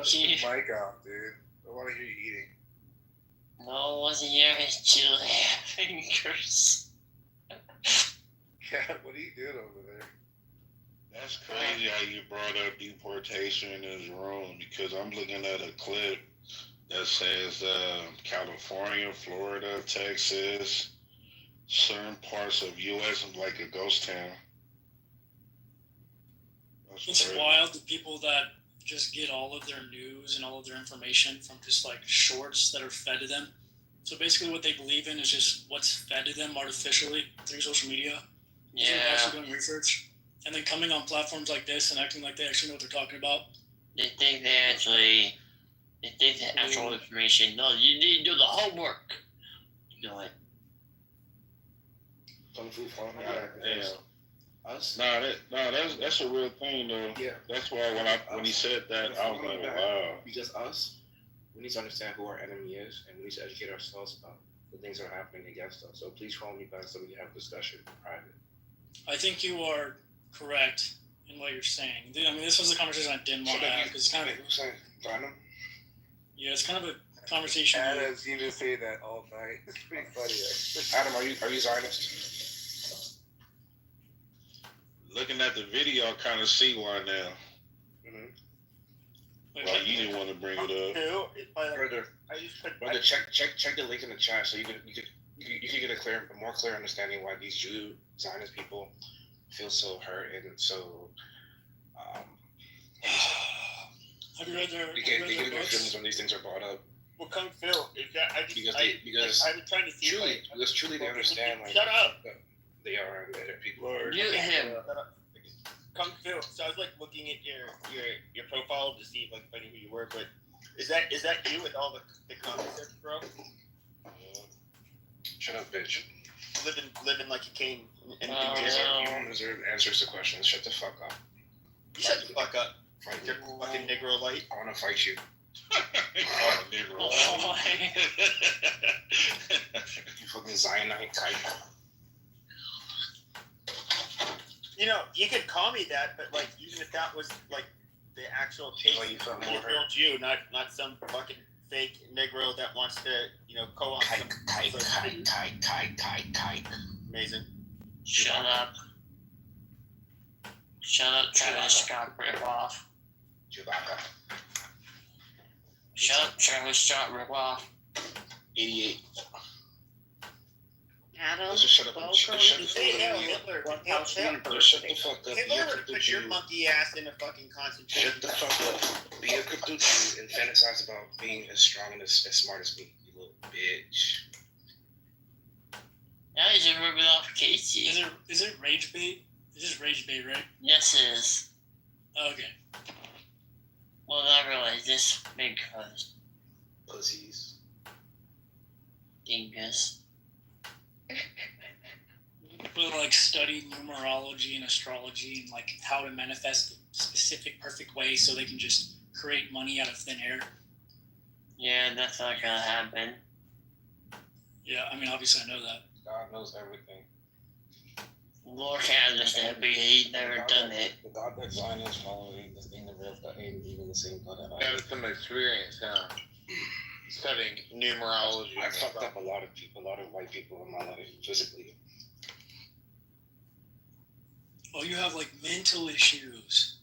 shut the mic off, dude. I want to hear you eating. No, wasn't your chili fingers. Yeah, what are you doing over there? That's crazy how you brought up deportation in this room because I'm looking at a clip that says California, Florida, Texas, certain parts of U.S. like a ghost town. It's wild, the people that just get all of their news and all of their information from just like shorts that are fed to them. So basically what they believe in is just what's fed to them artificially through social media. Instead of actually doing research. And then coming on platforms like this and acting like they actually know what they're talking about. They think the actual information. No, you need to do the homework. Do it. Kung Fu Farm. Us? That's a real thing though. Yeah. That's why when he said that, I was like, wow. Because us, we need to understand who our enemy is, and we need to educate ourselves about the things that are happening against us. So please call me back so we can have a discussion in private. I think you are correct in what you're saying. I mean, this was a conversation I didn't want to have because it's kind of it's kind of a conversation. Adam seems to say that all night. It's pretty funny. Actually. Adam, are you Zionist? Looking at the video, I kind of see why now. Why you didn't want to bring it up. Brother, check the link in the chat so you can get a more clear understanding why these Jew Zionist people feel so hurt and so. Have you read their? They get their feelings when these things are brought up. Well, Kung Phil, Because I'm trying to see. Truly they understand. Like, shut up. They are better people. Mute him. Kung Phil. So I was like looking at your profile to see like who you were, but is that you with all the comments, bro? Shut up, bitch. Living like you came. You don't deserve answers to questions. Shut the fuck up. You shut the fuck up. You're fucking Negro light. I want to fight you. Negro. You fucking Zionite type. You know, you could call me that, but like, even if that was like the actual case, you felt real Jew, not some fucking fake Negro that wants to, co-opt some. Amazing. Shut up. Shut up, Travis Scott ripoff. Chewbacca. Shut up, Travis Scott ripoff. 88. Adam, welcome to Hitler. Shut the fuck up. Hitler would put your monkey ass in a fucking concentration. Shut the fuck up. Be a Kabuki and fantasize about being as strong and as smart as me, you little bitch. Now he's a rubbing off Casey. Is it rage bait? This is rage bait, right? Yes, it is. Okay. Well, not really. Just because. Pussies. Dingus. People like study numerology and astrology and like how to manifest a specific perfect way so they can just create money out of thin air. Yeah, that's not gonna happen. Yeah, I mean, obviously I know that. God knows everything. Lord can't understand, but he's never done it. The God that Zionists follow ain't even the same God that I have some experience, huh? Studying numerology. I fucked up a lot of white people in my life, physically. Oh, you have like mental issues.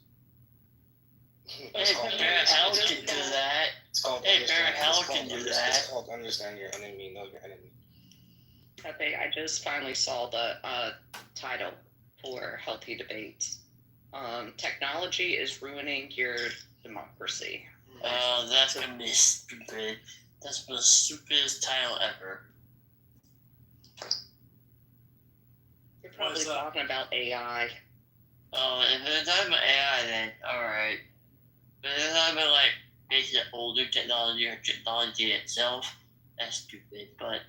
Hey, Barrett Hell can do that. Hey, Barrett Hell can do that. It's called understand your enemy, know your enemy. I just finally saw the title for Healthy Debates. Technology is ruining your democracy. Oh, that's gonna be stupid. That's the stupidest title ever. You're probably talking about AI. Oh, if they're talking about AI, then alright. But if they're talking about like basically older technology or technology itself, that's stupid. But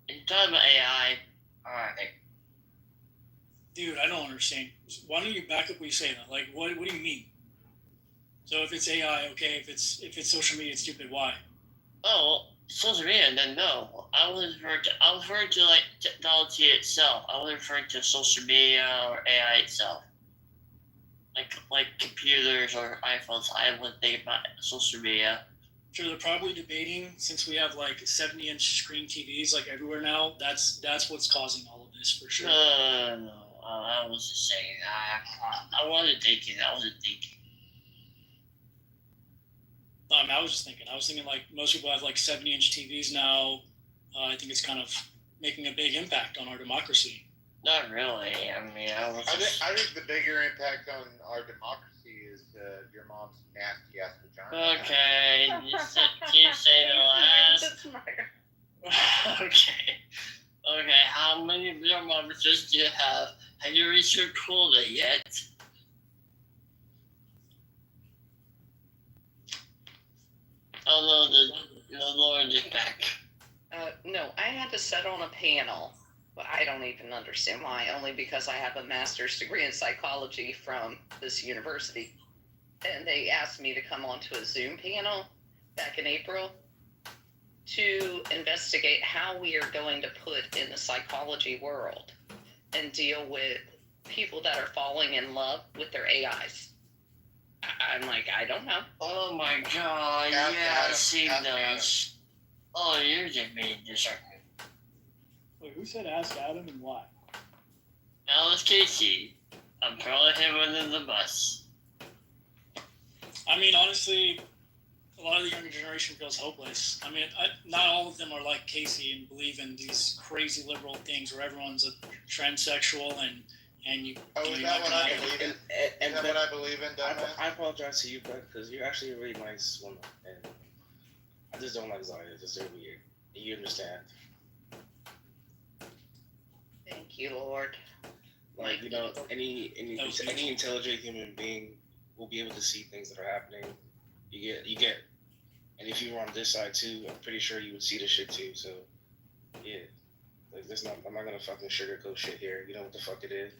if you're talking about AI, alright. Dude, I don't understand. Why don't you back up what you say that? Like, what do you mean? So if it's AI, okay. If it's social media, it's stupid. Why? Oh, social media, then no. I was referring to like technology itself. I was referring to social media or AI itself. Like computers or iPhones. I wouldn't think about social media. Sure, they're probably debating, since we have like 70-inch screen TVs like everywhere now. That's what's causing all of this for sure. No. I was just saying. I wasn't thinking. I was just thinking. I was thinking like most people have like 70-inch TVs now. I think it's kind of making a big impact on our democracy. Not really. I mean, I think the bigger impact on our democracy your mom's nasty ass vagina. Okay, you say the last. Okay. Okay, how many thermometers do you have? Have you reached your quota yet? Oh no, the Lord is back. No, I had to sit on a panel, but I don't even understand why, only because I have a master's degree in psychology from this university. And they asked me to come onto a Zoom panel back in April to investigate how we are going to put in the psychology world and deal with people that are falling in love with their AIs. I'm like, I don't know. Oh my God, yeah, I've seen those. Oh, you're just being disrespectful. Wait, who said ask Adam and why? Alice Casey. I'm throwing him under the bus. I mean, honestly, a lot of the younger generation feels hopeless. I mean, not all of them are like Casey and believe in these crazy liberal things where everyone's a transsexual and you. Oh, is that what I believe in? Is that what I believe in, dumbass? I apologize to you, Brett, because you're actually a really nice woman, and I just don't like Zion. It's just so weird. You understand? Thank you, Lord. Like, you know, any intelligent human being will be able to see things that are happening. You get, and if you were on this side too, I'm pretty sure you would see the shit too. So, yeah, like I'm not gonna fucking sugarcoat shit here. You know what the fuck it is.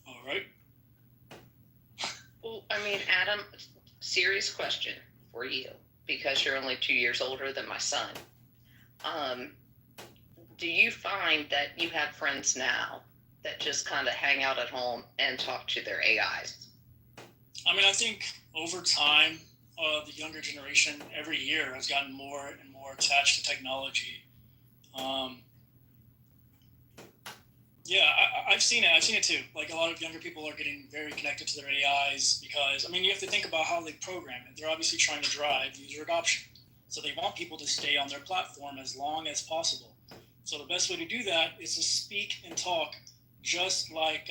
All right. Well, I mean, Adam, serious question for you, because you're only 2 years older than my son. Do you find that you have friends now that just kind of hang out at home and talk to their AIs? I mean, I think over time, the younger generation every year has gotten more and more attached to technology. Yeah, I've seen it. I've seen it too. Like, a lot of younger people are getting very connected to their AIs because, I mean, you have to think about how they program it. They're obviously trying to drive user adoption. So they want people to stay on their platform as long as possible. So the best way to do that is to speak and talk just like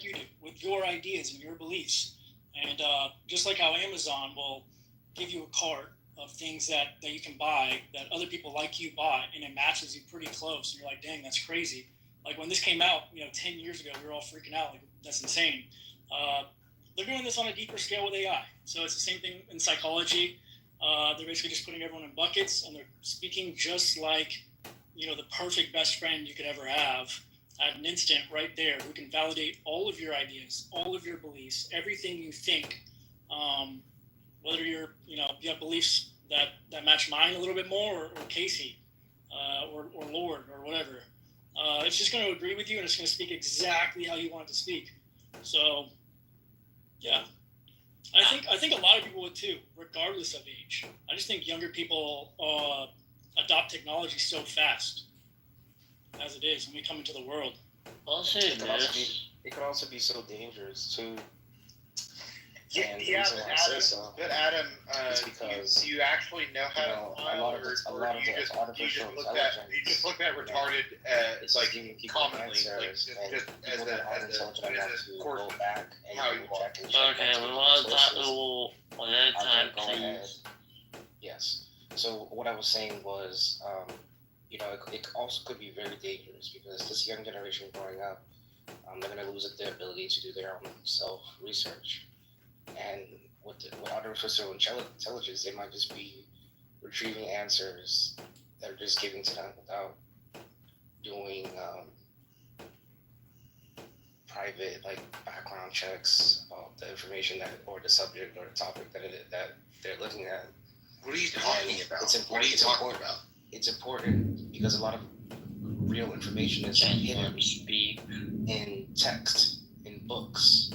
you do, with your ideas and your beliefs. And just like how Amazon will give you a cart of things that you can buy that other people like you buy, and it matches you pretty close. And you're like, dang, that's crazy. Like, when this came out, 10 years ago, we were all freaking out. Like, that's insane. They're doing this on a deeper scale with AI. So it's the same thing in psychology. They're basically just putting everyone in buckets, and they're speaking just like, the perfect best friend you could ever have at an instant right there, who can validate all of your ideas, all of your beliefs, everything you think. Whether you have beliefs that match mine a little bit more, or Casey, or Lord, or whatever. It's just going to agree with you, and it's going to speak exactly how you want it to speak. So, yeah, I think a lot of people would too, regardless of age. I just think younger people adopt technology so fast, as it is when we come into the world. It could also be so dangerous too. And Yeah, but Adam, is because do you actually know how to file, or you just look at retarded, like commonly, like just as a course of how you walk. Okay, one at a time, please. Yes. So what I was saying was, it also could be very dangerous because this young generation growing up, they're going to lose their ability to do their own self-research. And with artificial intelligence, they might just be retrieving answers that are just given to them without doing private, like, background checks about the information or the subject or the topic that they're looking at. What are you talking about? It's important. What are you talking about? It's important because a lot of real information is hidden in text, in books.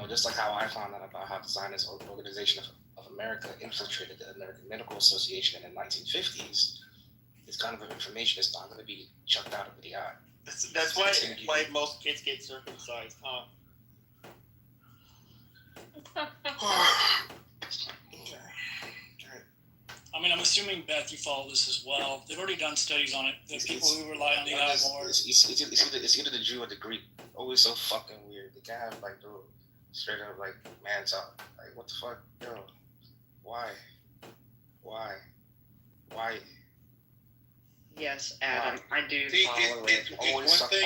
Just like how I found out about how the Zionist Organization of America infiltrated the American Medical Association in the 1950s. This kind of information is not going to be chucked out of the eye. That's why most kids get circumcised, huh? I mean, I'm assuming, Beth, you follow this as well. They've already done studies on it. The people who rely on AI more. It's either the Jew or the Greek. always so fucking weird. They can't have like the straight up like man talk. Like what the fuck, yo? Why? Yes, Adam, I do See, follow it. Always fucking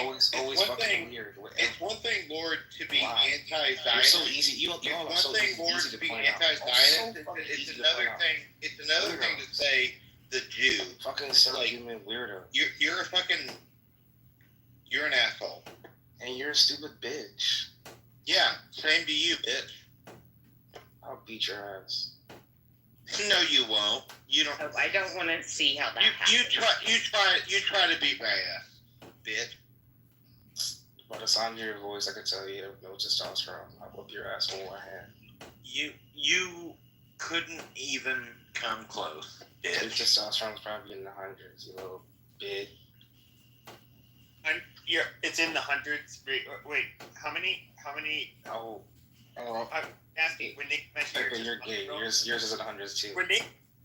thing, weird. it's one thing, Lord, to be Why? anti-Zionist. You're so easy. You It's all one are so thing, easy, Lord, easy to to be point out. anti-Zionist. So It's easy to another point out. thing. It's another thing to say the Jew. Fucking subhuman weirdo. You're a fucking. You're an asshole. And you're a stupid bitch. Yeah, same to you, bitch. I'll beat your ass. No, you won't. You don't. Oh, I don't want to see how that You happens. try to beat my ass, bitch. By the sound of your voice, I can tell you have no testosterone. I'll whoop your ass with one hand. You couldn't even come close, Your bitch. testosterone's probably in the hundreds, you little bitch. It's in the hundreds. Wait, how many? Oh, I'm asking when Nick mentioned Piper, you're gay. Yours is in the hundreds too. When they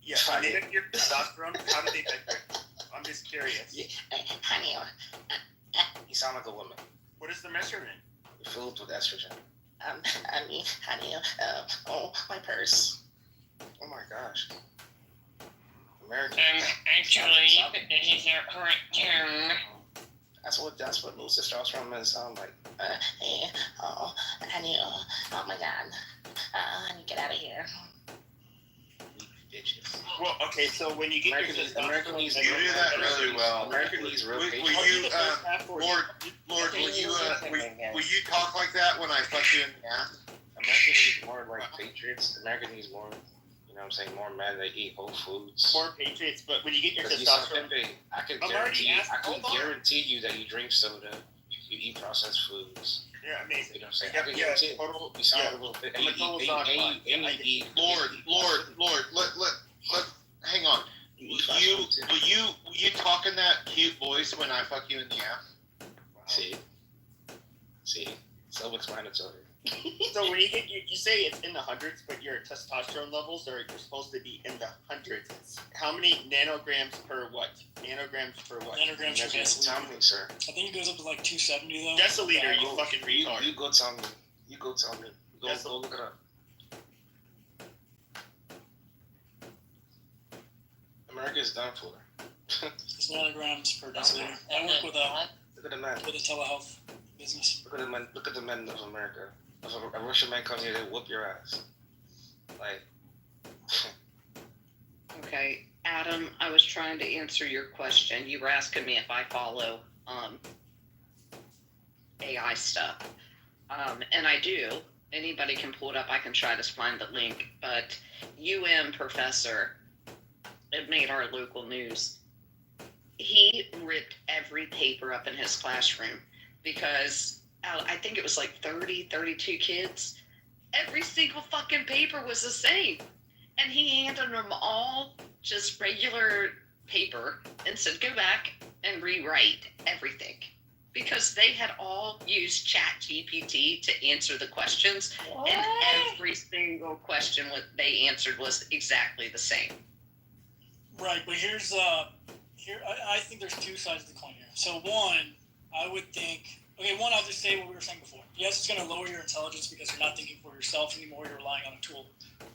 mention your testosterone, how do they measure it? I'm just curious. Yeah, honey, you sound like a woman. What is the measurement? You're filled with estrogen. Honey, oh, my purse. Oh my gosh. American. Actually, this is your correct term. That's what low testosterone men sound like. Honey, oh my God. Honey, get out of here. Bitches. Well, okay, so when you get American your American needs You do that really well. American needs real Will patience. you, Lord, will you talk like that when I fuck you in the ass? American needs more like patriots. America needs more, you know what I'm saying, more men that eat whole foods. More patriots, but when you get your Because testosterone, I can I'm guarantee already asked- I can hold on. guarantee you that you drink soda, you eat processed foods. you're amazing. You know what I'm saying? Yeah, I can yeah, guarantee it. total. You sound Yeah. a little bit. I'm a total dog fuck. And you eat. Lord, let hang on. Will you talk in that cute voice when I fuck you in the ass? See, self-explanatory. So when you get you say it's in the hundreds, but your testosterone levels are you're supposed to be in the hundreds. It's how many nanograms per what? Nanograms per what? Nanograms per deciliter. Tell me, sir. I think it goes up to like 270 though. Deciliter, you fucking retard. You go tell me. Go look it up. America is done for. It's nanograms per deciliter. I work with Look at the men. a telehealth business. Look at the men of America. If a Russian man comes here, they whoop your ass. Like. Okay, Adam, I was trying to answer your question. You were asking me if I follow AI stuff. And I do. Anybody can pull it up. I can try to find the link. But professor, it made our local news. He ripped every paper up in his classroom because I think it was like 32 kids. Every single fucking paper was the same. And he handed them all just regular paper and said, go back and rewrite everything. Because they had all used ChatGPT to answer the questions. What? And every single question what they answered was exactly the same. Right, but I think there's two sides of the coin here. So one, I would think, I'll just say what we were saying before. Yes, it's going to lower your intelligence because you're not thinking for yourself anymore, you're relying on a tool.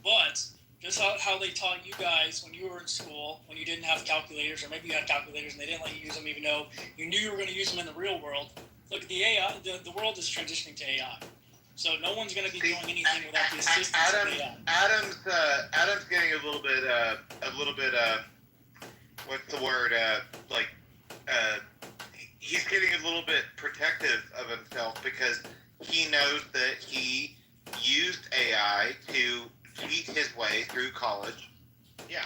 But just how they taught you guys when you were in school, when you didn't have calculators, or maybe you had calculators and they didn't let you use them even though you knew you were going to use them in the real world. Look, the AI, the world is transitioning to AI. So no one's going to be doing anything without the assistance of AI. Adam's getting a little bit, what's the word, he's getting a little bit protective of himself because he knows that he used AI to cheat his way through college. Yeah.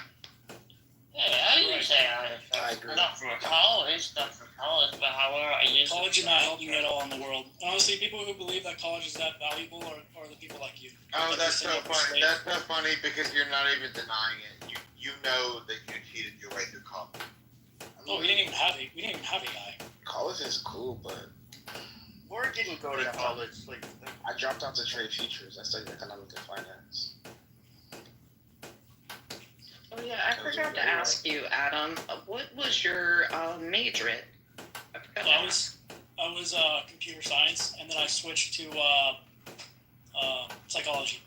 Yeah, I use AI. Not for college, but however I use college is not helping you at all in the world. Honestly, people who believe that college is that valuable are the people like you. Oh, that's so funny. That's so funny because you're not even denying it. You know that you cheated your way through college. Oh, we didn't even have AI. College is cool, but Laura didn't go to college. I dropped out to trade futures. I studied economics and finance. Oh yeah, I forgot to ask you, Adam. What was your major in? I was I was computer science, and then I switched to psychology.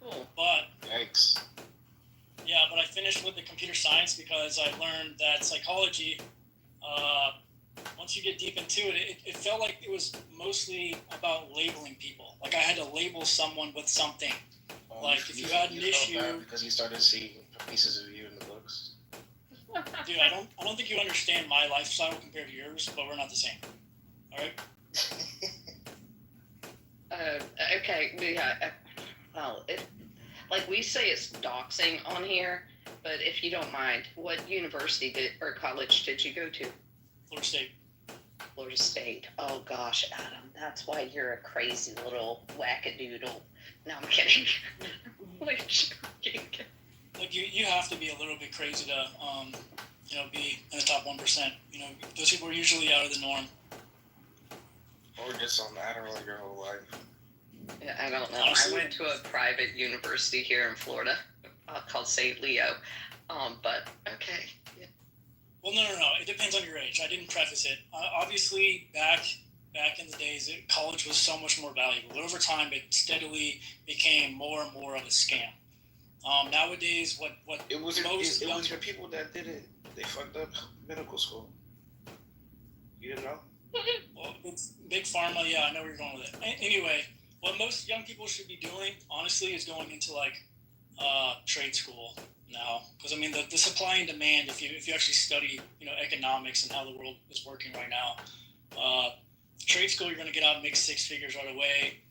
Cool. But Yikes. yeah, but I finished with the computer science because I learned that psychology, once you get deep into it, it felt like it was mostly about labeling people. Like I had to label someone with something. Like if you had an issue, because you started seeing pieces of you in the books. dude, I don't think you understand my lifestyle compared to yours, but we're not the same. All right. Okay. Yeah. Well, like we say it's doxing on here, but if you don't mind, what university or college did you go to? Florida State. Florida State. Oh gosh, Adam, that's why you're a crazy little wackadoodle. No, I'm kidding. Like you have to be a little bit crazy to be in the top 1%. Those people are usually out of the norm. Or just on Adderall your whole life. Yeah, I don't know. I went to a private university here in Florida called St. Leo. But okay. Yeah. Well, no. It depends on your age. I didn't preface it. Obviously, back in the days, college was so much more valuable. But over time, it steadily became more and more of a scam. Nowadays, what it was your people that did it. They fucked up medical school. You didn't know? Well, it's big pharma. Yeah, I know where you're going with it. Anyway, what most young people should be doing, honestly, is going into trade school now. Because I mean, the supply and demand. If you actually study, economics and how the world is working right now, trade school, you're going to get out and make 6 figures right away.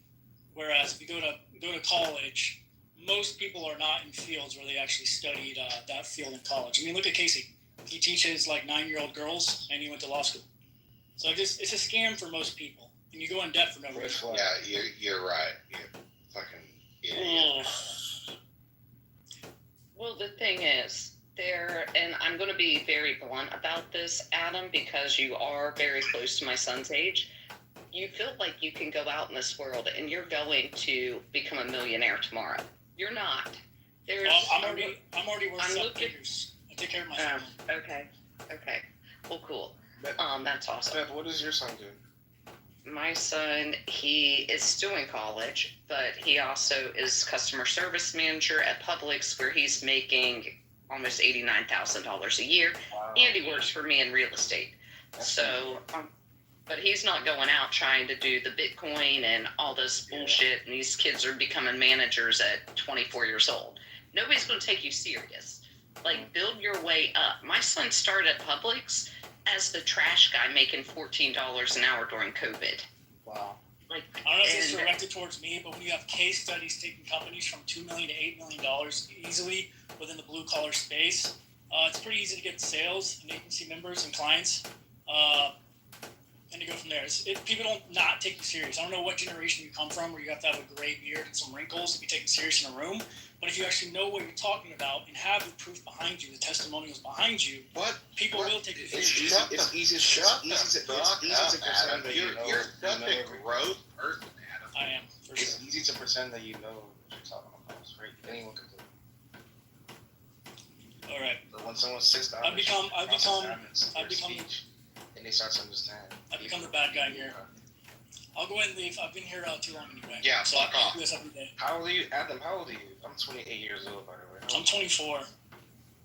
Whereas if you go to college, most people are not in fields where they actually studied that field in college. I mean, look at Casey. He teaches 9-year-old girls, and he went to law school. So it's a scam for most people, and you go in debt for no reason. Yeah, you're right. You're fucking idiot. Well, the thing is, and I'm going to be very blunt about this, Adam, because you are very close to my son's age. You feel like you can go out in this world and you're going to become a millionaire tomorrow. You're not. I'm already worth 7 figures. I take care of my family. Okay. Well, cool. That's awesome. Beth, what does your son do? My son, he is still in college, but he also is customer service manager at Publix, where he's making almost $89,000 a year, and he works for me in real estate. But he's not going out trying to do the Bitcoin and all this bullshit, and these kids are becoming managers at 24 years old. Nobody's going to take you serious. Build your way up. My son started at Publix as the trash guy, making $14 an hour during COVID. Wow. I don't know if it's directed towards me, but when you have case studies taking companies from $2 million to $8 million easily within the blue collar space, it's pretty easy to get sales and agency members and clients, and to go from there. People don't not take you serious. I don't know what generation you come from, where you have to have a gray beard and some wrinkles to be taken serious in a room. But if you actually know what you're talking about and have the proof behind you, the testimonials behind you, people will take you serious. It's easy to pretend that you know. You're such a gross person, Adam. I am. It's easy to pretend that you know what you're talking about. Right? Anyone can do it. All right. But when someone sits down, I've become, and they start to understand. I've become the bad guy here. I'll go ahead and leave. I've been here too long anyway. Yeah, so fuck off. I do this every day. How old are you, Adam? How old are you? I'm 28 years old, by the way. I'm 24.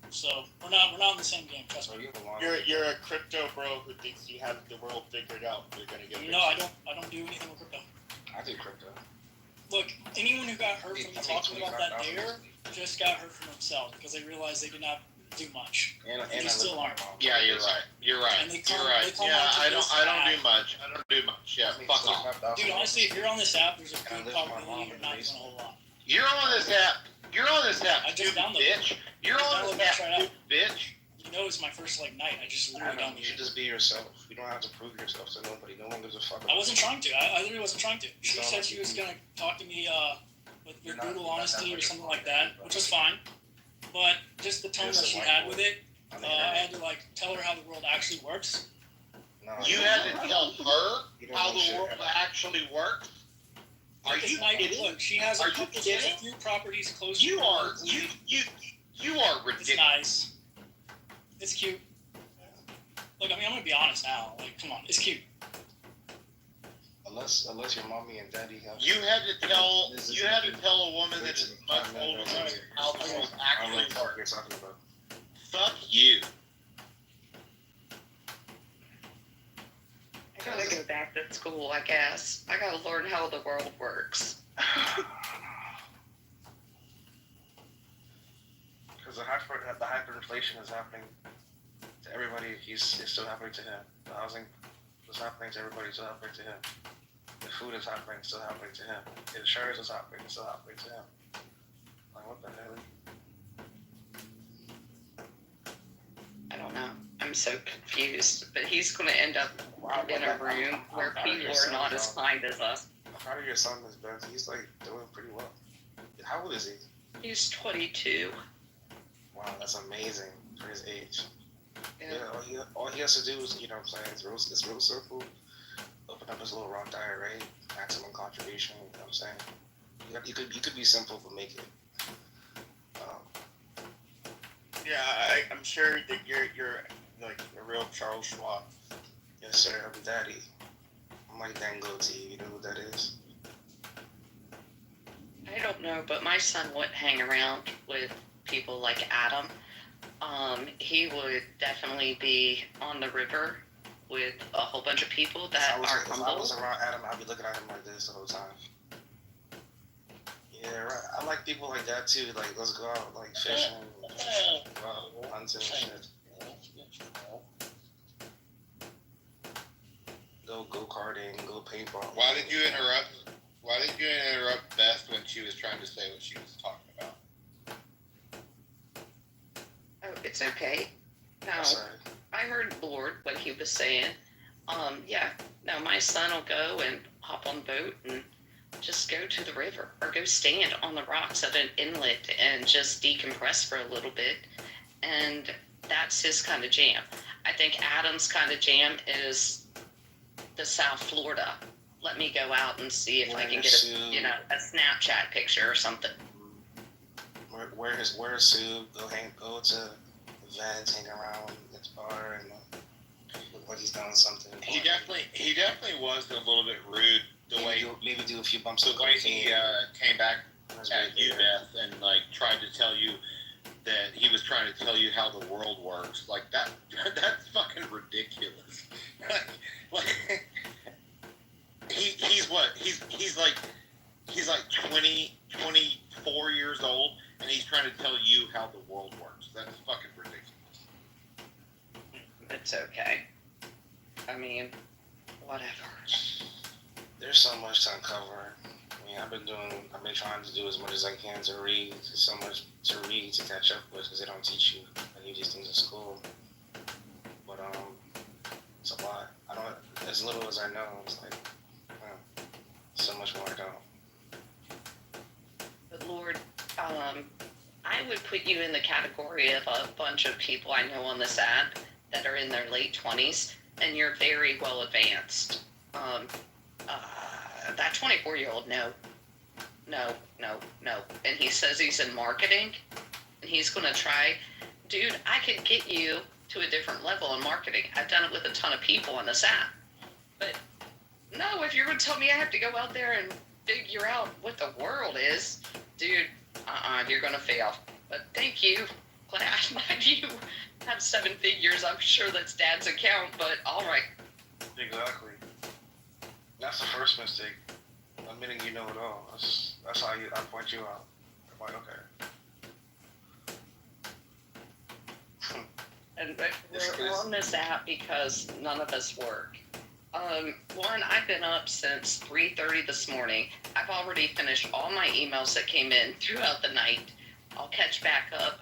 So we're not in the same game. Trust me. You're a crypto bro who thinks you have the world figured out. You're gonna get. No, I don't do anything with crypto. I do crypto. Look, anyone who got hurt from me talking about that dare just got hurt from themselves because they realized they did not do much. And you still aren't. Yeah, you're right. You're right. Yeah, I don't do much. Yeah, fuck off. Dude, honestly, if you're on this app, there's a good probability you're not doing a whole lot. You're on this app. I just downloaded bitch. You're on this app, bitch. You know, it's my first night. I just literally downloaded it. You should just be yourself. You don't have to prove yourself to nobody. No one gives a fuck. I wasn't trying to. I literally wasn't trying to. She said she was gonna talk to me with brutal honesty or something like that, which was fine. But just the tone that she had with it, I had to tell her how the world actually works. You had to tell her how the world actually works. Are you kidding? Look, she has a few properties close to you are ridiculous. It's nice. It's cute. Look, I mean, I'm gonna be honest now. Come on, it's cute. Unless your mommy and daddy have. You had to tell a woman that is much older than you how the world actually works. Fuck you. I gotta go back to school, I guess. I gotta learn how the world works. Because the hyperinflation is happening to everybody. It's still happening to him. The housing is happening to everybody. It's still happening to him. The food is happening. It's still happening to him. The insurance is happening. It's still happening to him. Like, what the hell? I don't know. I'm so confused. But he's gonna end up in a room where people are not as kind as us. How do your son is Ben? He's like doing pretty well. How old is he? He's 22. Wow, that's amazing for his age. Yeah. All he has to do is, you know what I'm saying, it's real simple. Open up his little Roth IRA, maximum contribution, you know what I'm saying? You could be simple but make it. Yeah, I'm sure that you're like a real Charles Schwab. Yes, sir. I'm daddy. I'm like Dan Goatee. You know who that is? I don't know, but my son wouldn't hang around with people like Adam. He would definitely be on the river with a whole bunch of people that are If I humble. was around Adam, I'd be looking at him like this the whole time. Yeah, right. I like people like that too. Like, let's go out, like fishing, hunting and shit. Go karting, go paintball. Why did you interrupt Beth when she was trying to say what she was talking about? Oh, it's okay. No, I heard Lord what he was saying. Yeah. No, my son will go and hop on the boat and just go to the river or go stand on the rocks at an inlet and just decompress for a little bit. And that's his kind of jam. I think Adam's kind of jam is the South Florida. Let me go out and see if I can get a Snapchat picture or something. Wear a suit, go to events, hang around at the bar, and look like he's done something. He definitely was a little bit rude. Maybe do a few bumps. The way he came back at you, Beth, and like tried to tell you that he was trying to tell you how the world works. Like that. That's fucking ridiculous. He's what? He's like 24 years old, and he's trying to tell you how the world works. That's fucking ridiculous. It's okay. I mean, whatever. There's so much to uncover. I mean, I've been trying to do as much as I can to read. There's so much to read to catch up with because they don't teach you any of these things in school. But it's a lot. I don't. As little as I know, it's like so much more I don't. But Lord, I would put you in the category of a bunch of people I know on this app that are in their late 20s, and you're very well advanced. That 24-year-old, no. And he says he's in marketing, and he's going to try. Dude, I could get you to a different level in marketing. I've done it with a ton of people on this app. But no, if you're going to tell me I have to go out there and figure out what the world is, dude, you're going to fail. But thank you. Glad you have 7 figures. I'm sure that's Dad's account, but all right. Exactly. That's the first mistake. Admitting you know it all. That's how I point you out. I'm like, okay. And we're on this app because none of us work. Warren, I've been up since 3:30 this morning. I've already finished all my emails that came in throughout the night. I'll catch back up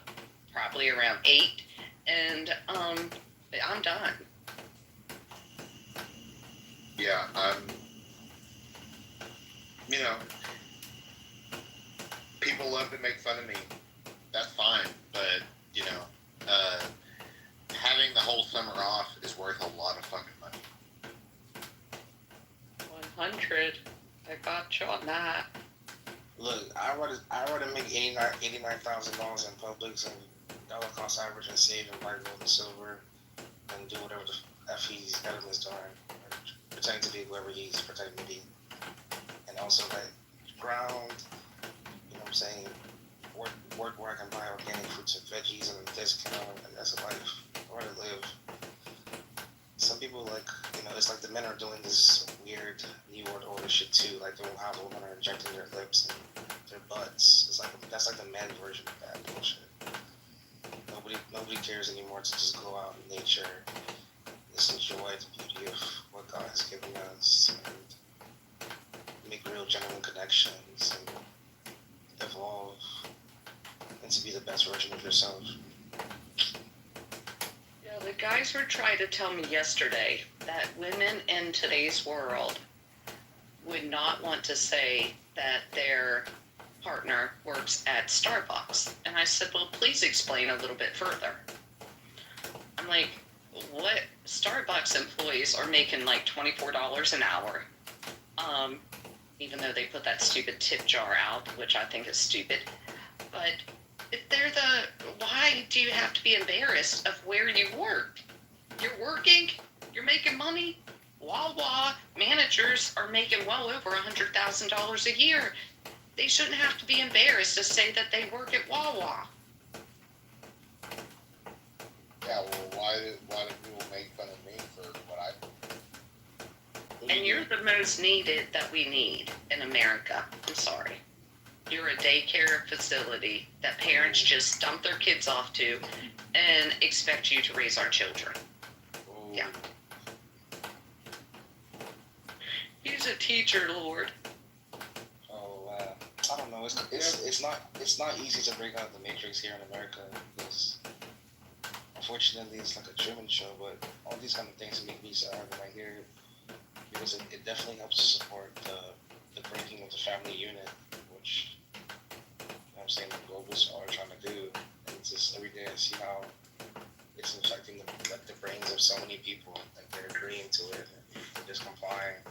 probably around 8, and I'm done. Yeah, people love to make fun of me. That's fine, but having the whole summer off is worth a lot of fucking money. 100. I got you on that. Look, I rather make $89,000 in Publix and dollar cost average and save in white gold and silver and do whatever the F he's government's doing. pretending to be whoever he's pretending to be. And also, like, ground, you know what I'm saying? Work where I can buy organic fruits and veggies and a discount, and that's a life. Where to live. Some people, like, you know, it's like the men are doing this weird New World Order shit too. Like, the women are injecting their lips and their butts. It's like, that's like the men version of that bullshit. Nobody cares anymore to just go out in nature, just enjoy the beauty of what God has given us, and make real genuine connections, and evolve, and to be the best version of yourself. Yeah, the guys were trying to tell me yesterday that women in today's world would not want to say that their partner works at Starbucks. And I said, well, please explain a little bit further. I'm like, what? Starbucks employees are making like $24 an hour, even though they put that stupid tip jar out, which I think is stupid. But they're why do you have to be embarrassed of where you work? You're working, you're making money. Wawa managers are making well over $100,000 a year. They shouldn't have to be embarrassed to say that they work at Wawa. Yeah, well, why do people make fun of me for what I... And you're the most needed that we need in America. I'm sorry. You're a daycare facility that parents just dump their kids off to and expect you to raise our children. Yeah. He's a teacher, Lord. Oh, I don't know. It's not easy to break out of the matrix here in America because unfortunately it's like a Truman Show. But all these kind of things make me sad when I hear it because it definitely helps to support the breaking of the family unit, which you know what I'm saying the globalists are trying to do. And it's just every day I see how it's infecting the brains of so many people. Like they're agreeing to it, and they're just complying.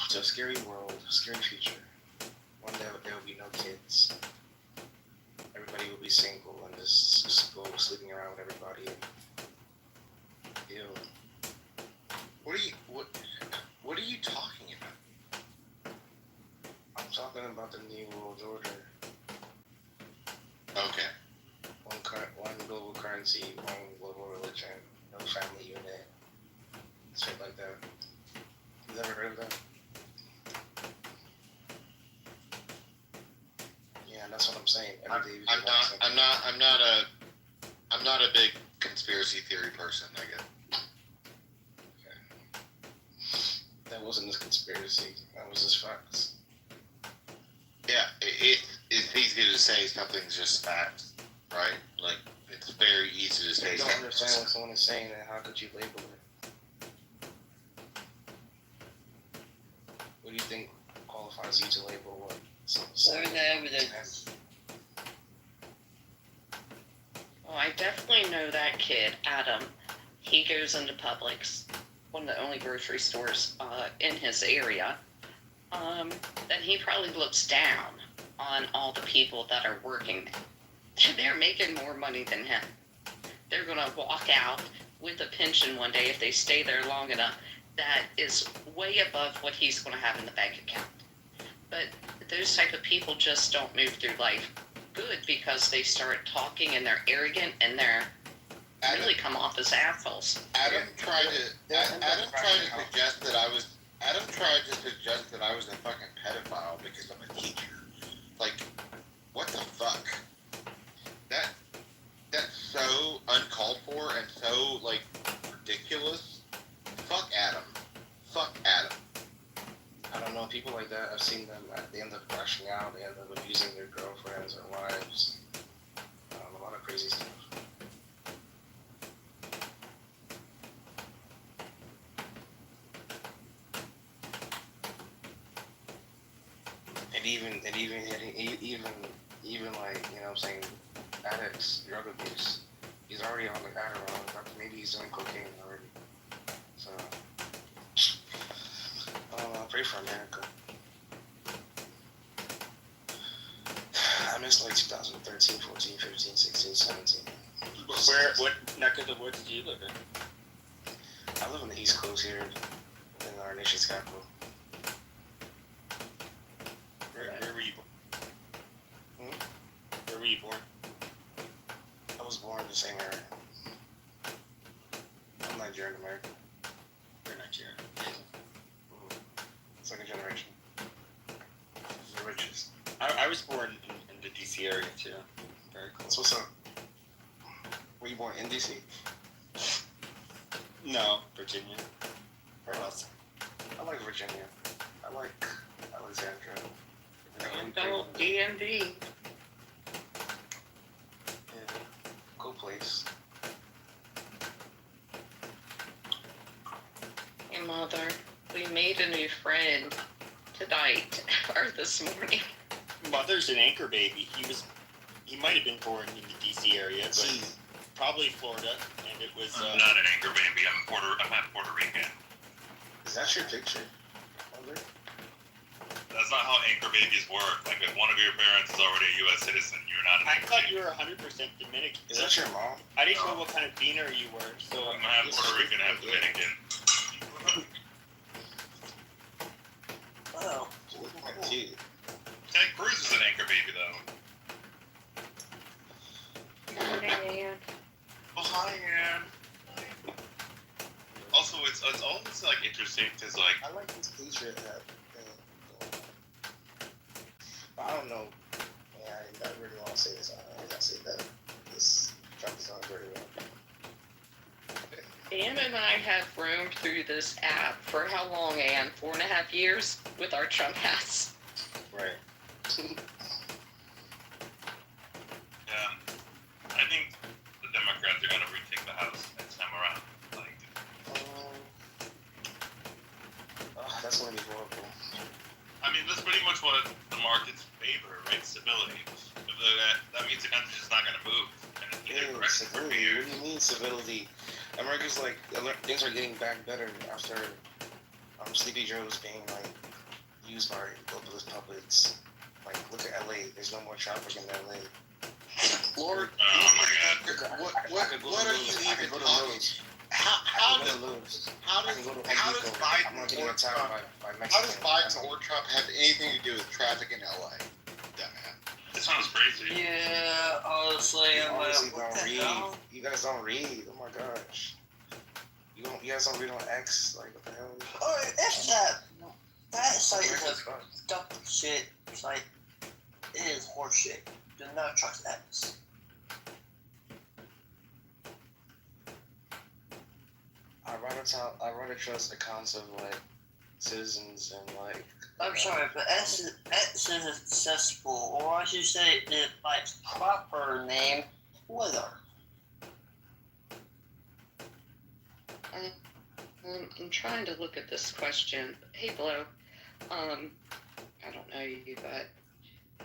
It's a scary world, scary future. One day there will be no kids. Everybody will be single and just go sleeping around with everybody. Ew. What are you talking about? I'm talking about the New World Order. Okay. One global currency, one global religion, no family unit, shit like that. You ever heard of that? Yeah, that's what I'm saying. I'm not a big conspiracy theory person, I guess. Okay. That wasn't a conspiracy. That was just facts. Yeah, it's easy to say something's just facts, right? Like, it's very easy to say You don't something. understand what someone is saying, and how could you label it? What do you think qualifies you to label what someone's saying? Where's the evidence? Well, I definitely know that kid, Adam. He goes into Publix, one of the only grocery stores in his area. And he probably looks down on all the people that are working there. They're making more money than him. They're going to walk out with a pension one day if they stay there long enough that is way above what he's going to have in the bank account. But those type of people just don't move through life good because they start talking and they're arrogant and they're really come off as assholes. Adam tried to suggest that I was a fucking pedophile because I'm a teacher. Like, what the fuck? That's so uncalled for and so, like, ridiculous. Fuck Adam. Fuck Adam. I don't know, people like that, I've seen them, they end up crashing out, they end up abusing their girlfriends or wives. A lot of crazy stuff. And even like, you know what I'm saying, addicts, drug abuse, he's already on the Adderall, maybe he's doing cocaine already. So, pray for America. I miss like 2013, 14, 15, 16, 17. What neck of the woods do you live in? I live on the East Coast here, in our nation's capital. Where were you born? Where were you born? I was born in the same area. I'm Nigerian American. You're Nigerian. Second generation. The richest. I was born in the DC area too. Very cool. So what's up? Were you born in DC? No, Virginia. Where else? I like Virginia. I like Alexandria. DMV. Yeah, cool place. Hey, Mother, we made a new friend tonight, or this morning. Mother's an anchor baby. He might have been born in the DC area, but probably Florida, and it was. I'm not an anchor baby. I'm half Puerto Rican. Is that your picture? Mother? That's not how anchor babies work. Like, if one of your parents is already a U.S. citizen, you're not an I anchor thought baby. you were 100% Dominican. Is that your mom? I didn't know what kind of beaner you were, so I'm half Puerto Rican, half Dominican. Oh, look at my teeth. Ted Cruz is an anchor baby, though. Morning. Oh, hi, Ann. Also, it's always like interesting because like I like this Patriot hat thing. But I don't know. Yeah, I really want to say this. I gotta say that this Trump is not very well. Ann and I have roamed through this app for how long, Ann? 4.5 years with our Trump hats. Right. yeah, I think the Democrats are gonna retake the House next time around. Like, That's gonna be horrible. I mean, that's pretty much what the markets favor, right? Stability. That means the country's just not gonna move. And it's either correction for Civility. What do you mean civility? America's like things are getting back better after Sleepy Joe's being like used by those puppets. Like, look at LA. There's no more traffic in LA. Lord, oh my God. what are you even talking? How does Biden or Trump have anything to do with traffic in LA? That sounds crazy. Yeah, honestly, You I'm honestly like, what don't the read. hell? You guys don't read. Oh my gosh. You guys don't read on X. Like, what the hell? Oh, it's that site is America's a fun. dumb shit site. It is horseshit. Do not trust X. I'd rather trust accounts of like citizens and like. I'm sorry, but X is accessible, or I should say it by its proper name, Twitter. I'm trying to look at this question. Hey, Blow. I don't know you, but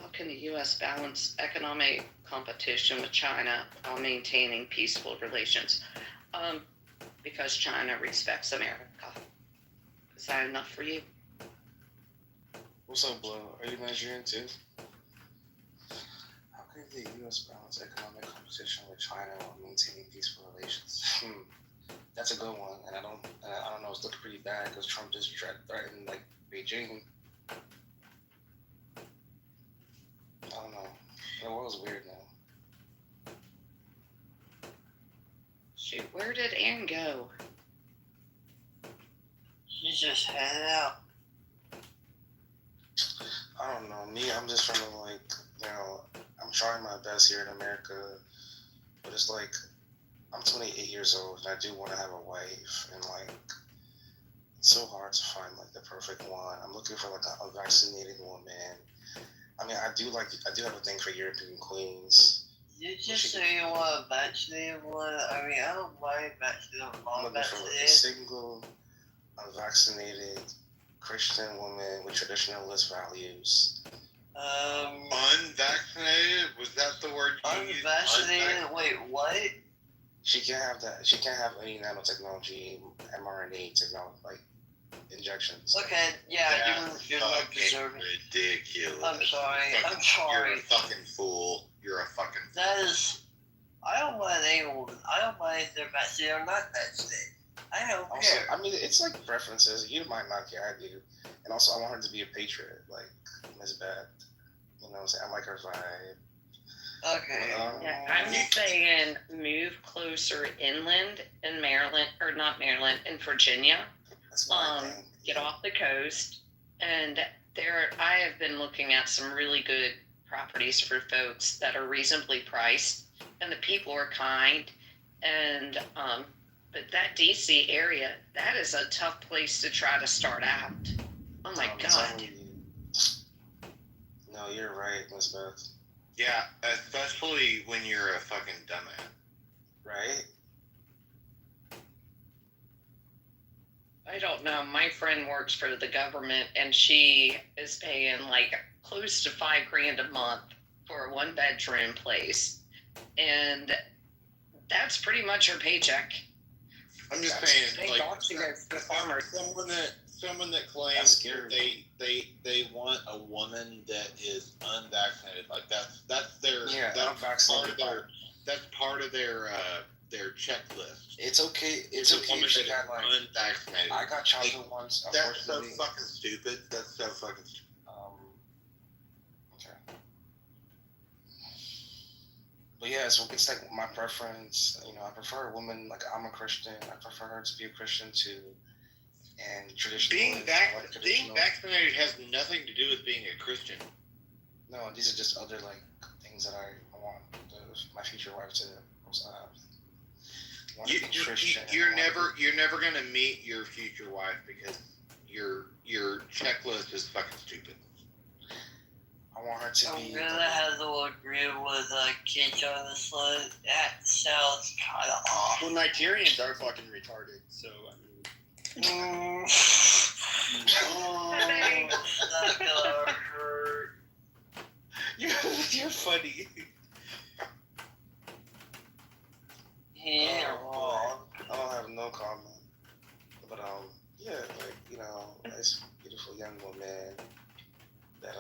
how can the U.S. balance economic competition with China while maintaining peaceful relations? Because China respects America. Is that enough for you? What's up, Blow? Are you Nigerian too? How can the U.S. balance economic competition with China while maintaining peaceful relations? That's a good one, and I don't know. It's looking pretty bad because Trump just threatened like Beijing. I don't know. The world's weird now. Shoot, where did Ann go? She's just headed out. I don't know. Me, I'm just trying to like, I'm trying my best here in America, but it's like, I'm 28 years old and I do want to have a wife, and like, it's so hard to find like the perfect one. I'm looking for like a vaccinated woman. I mean, I do have a thing for European queens. You just say you want a vaccinated one. I mean, I don't mind vaccinated. I'm looking for like a single, unvaccinated Christian woman with traditionalist values. Unvaccinated? Was that the word you used? Unvaccinated? Wait, what? She can't have that. She can't have any nanotechnology, mRNA technology, like injections. Okay, yeah, you're not fucking deserving. ridiculous. I'm sorry. You're I'm sorry. You're a fucking fool. You're a fucking fool. That is. I don't mind anyone. I don't mind if they're vaccinated or not vaccinated. I don't Also, care. I mean, it's like preferences. You might not care, I do. And also, I want her to be a patriot, like Miss Beth. You know what I'm saying? I like her vibe. Okay. Yeah, I'm saying move closer inland in Maryland, or not Maryland, in Virginia. That's my thing. Get off the coast. And I have been looking at some really good properties for folks that are reasonably priced, and the people are kind. And but that DC area, that is a tough place to try to start out. Oh my God. No, you're right, Miss Beth. Yeah, especially when you're a fucking dumbass. Right? I don't know. My friend works for the government, and she is paying like close to $5,000 a month for a 1-bedroom place, and that's pretty much her paycheck. I'm just saying, like, she goes to the farmers. someone that claims they want a woman that is unvaccinated, like that's their that's part of their checklist. It's okay. It's okay if she got like unvaccinated. I got childhood once. That's so fucking stupid. That's so fucking stupid. Okay. But yeah, so it's like my preference. You know, I prefer a woman. Like I'm a Christian. I prefer her to be a Christian too. And traditional. Being vaccinated has nothing to do with being a Christian. No, these are just other like things that I want my future wife to also have. You're never gonna meet your future wife because your checklist is fucking stupid. I want her to I'm be. gonna have to agree with Kate on this list. That sounds kind of off. Well, Nigerians are fucking retarded, so I mean. That's gonna hurt. You're funny. Yeah, wrong. I don't have no comment. But yeah, like, you know, nice, beautiful young woman that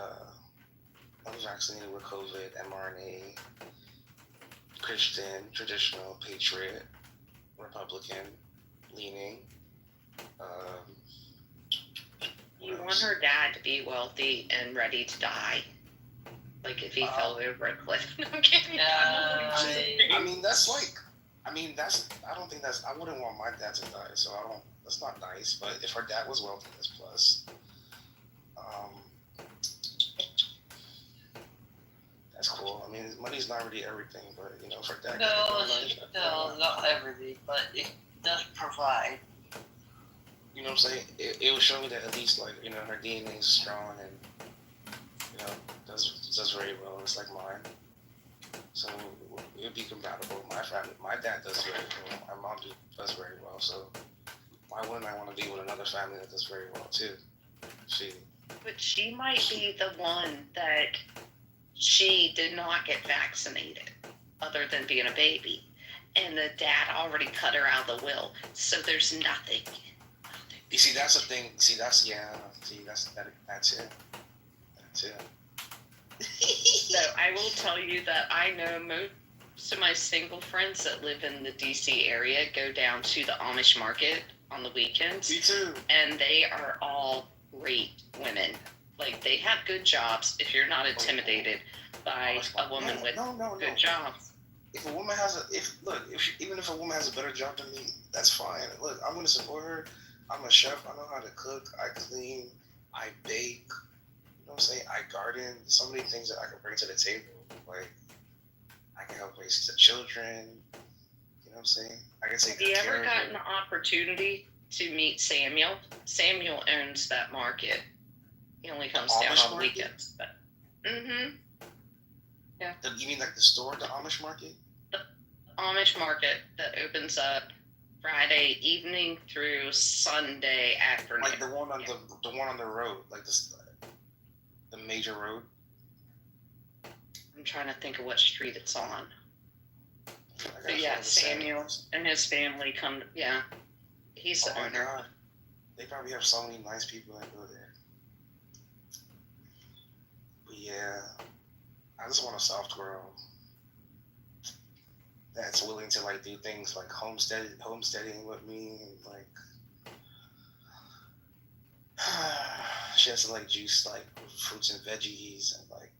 was vaccinated with COVID, mRNA, Christian, traditional, patriot, Republican, leaning. You want her dad to be wealthy and ready to die. Like if he fell over a cliff. I'm kidding. I mean, that's like, I don't think that's, I wouldn't want my dad to die, so that's not nice, but if her dad was wealthy, that's plus. That's cool. I mean, money's not really everything, but, you know, if her dad No, not everything, but it does provide. You know what I'm saying? It will show me that at least, like, you know, her DNA is strong and, you know, does very well. It's like mine. So it would be compatible. My family, my dad does very well. My mom does very well. So why wouldn't I want to be with another family that does very well too? But she might be the one that she did not get vaccinated, other than being a baby, and the dad already cut her out of the will. So there's nothing. You see, that's the thing. That's it. That's it. So I will tell you that I know most of my single friends that live in the DC area go down to the Amish market on the weekends. Me too. And they are all great women. Like, they have good jobs if you're not intimidated by a woman with good jobs. If a woman has even if a woman has a better job than me, that's fine. Look, I'm going to support her. I'm a chef. I know how to cook. I clean. I bake. You know what I'm saying? I garden. So many things that I can bring to the table. Like, I can help raise the children. You know what I'm saying? I can take Have you care ever of gotten her. the opportunity to meet Samuel? Samuel owns that market. He only comes down Amish on market? weekends. But, yeah. You mean like the store, the Amish market? The Amish market that opens up Friday evening through Sunday afternoon. Like the one on the road, like the major road. I'm trying to think of what street it's on. But yeah, Samuel and his family come. Yeah, he's the Oh my owner. God, they probably have so many nice people that go there. But yeah, I just want a soft girl. that's willing to like do things like homesteading with me, and like she has to like juice like fruits and veggies, and like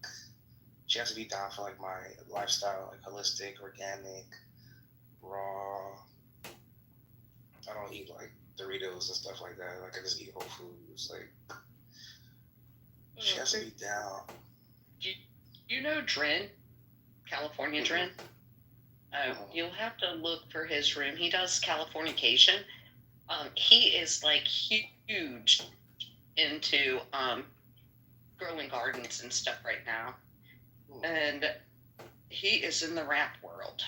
she has to be down for like my lifestyle, like holistic, organic, raw. I don't eat like Doritos and stuff like that. Like I just eat whole foods. Like she has to be down. You know Dren, California Dren? Oh, you'll have to look for his room. He does Californication. He is like huge into growing gardens and stuff right now. And he is in the rap world.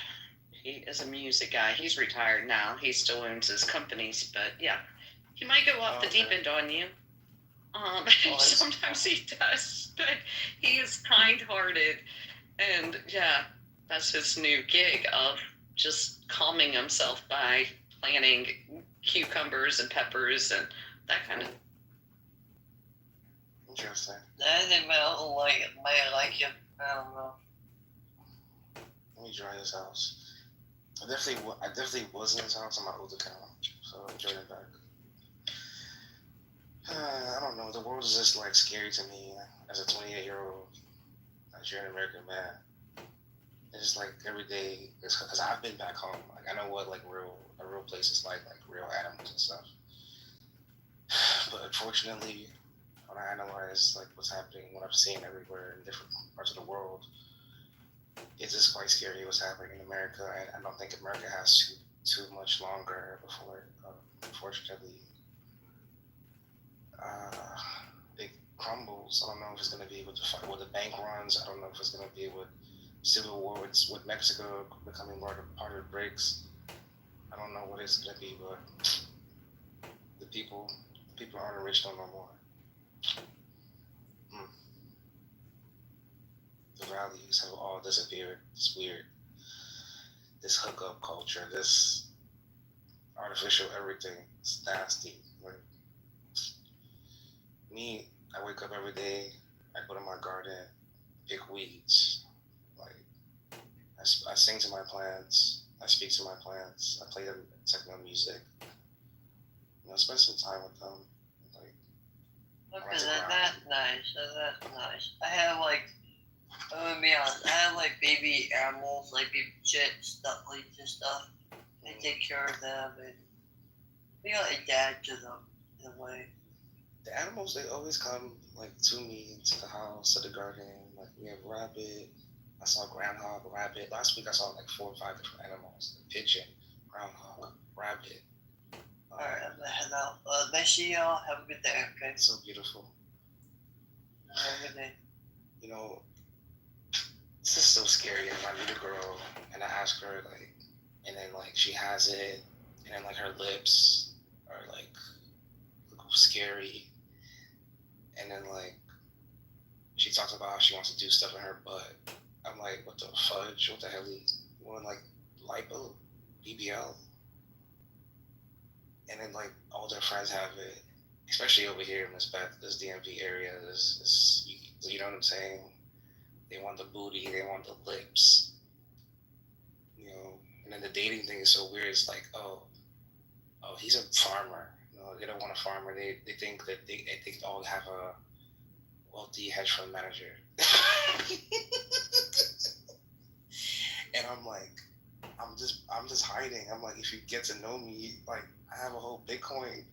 He is a music guy. He's retired now. He still owns his companies, but yeah, he might go off the deep end on you. Sometimes he does, but he is kind-hearted, and yeah, that's his new gig of just calming himself by planting cucumbers and peppers and that kind of. Interesting. I think might like him. I don't know. Let me join his house. I definitely was in his house on my old account, so I'm joining back. I don't know. The world is just like scary to me as a 28-year-old Nigerian American man. It's just like every day, because I've been back home. Like I know what like a real place is like real animals and stuff. But unfortunately, when I analyze like what's happening, what I've seen everywhere in different parts of the world, it's just quite scary what's happening in America, and I don't think America has too much longer before, unfortunately, it crumbles. I don't know if it's going to be able to fight with the bank runs. I don't know if it's going to be with civil war with Mexico becoming part of the BRICS. I don't know what it's going to be, but the people aren't original no more. The values have all disappeared. It's weird. This hookup culture, this artificial everything, it's nasty. Like me, I wake up every day, I go to my garden, pick weeds. Like I sing to my plants, I speak to my plants, I play them techno music. You know, spend some time with them. Like Okay, that's nice. That's nice. I have like, I'm gonna be honest, I have like baby animals, like baby chicks, ducklings and stuff. I take care of them and be like a dad to them in a way. The animals, they always come like to me, to the house, to the garden. Like we have rabbit. I saw groundhog, rabbit. Last week I saw like 4 or 5 different animals: pigeon, groundhog, rabbit. Alright, I'm gonna head out. Nice to see y'all. Have a good day. Okay. It's so beautiful. Have a good day. You know, this is so scary. And I meet a girl and I ask her like, and then like she has it, and then like her lips are like scary, and then like she talks about how she wants to do stuff in her butt. I'm like, what the fudge? What the hell? You want like lipo, BBL? And then like all their friends have it, especially over here in this DMV area. This, you know what I'm saying? They want the booty, they want the lips, you know. And then the dating thing is so weird. It's like, oh, he's a farmer. You know, they don't want a farmer. They think that they all have a wealthy hedge fund manager. And I'm like, I'm just hiding. I'm like, if you get to know me, like I have a whole Bitcoin.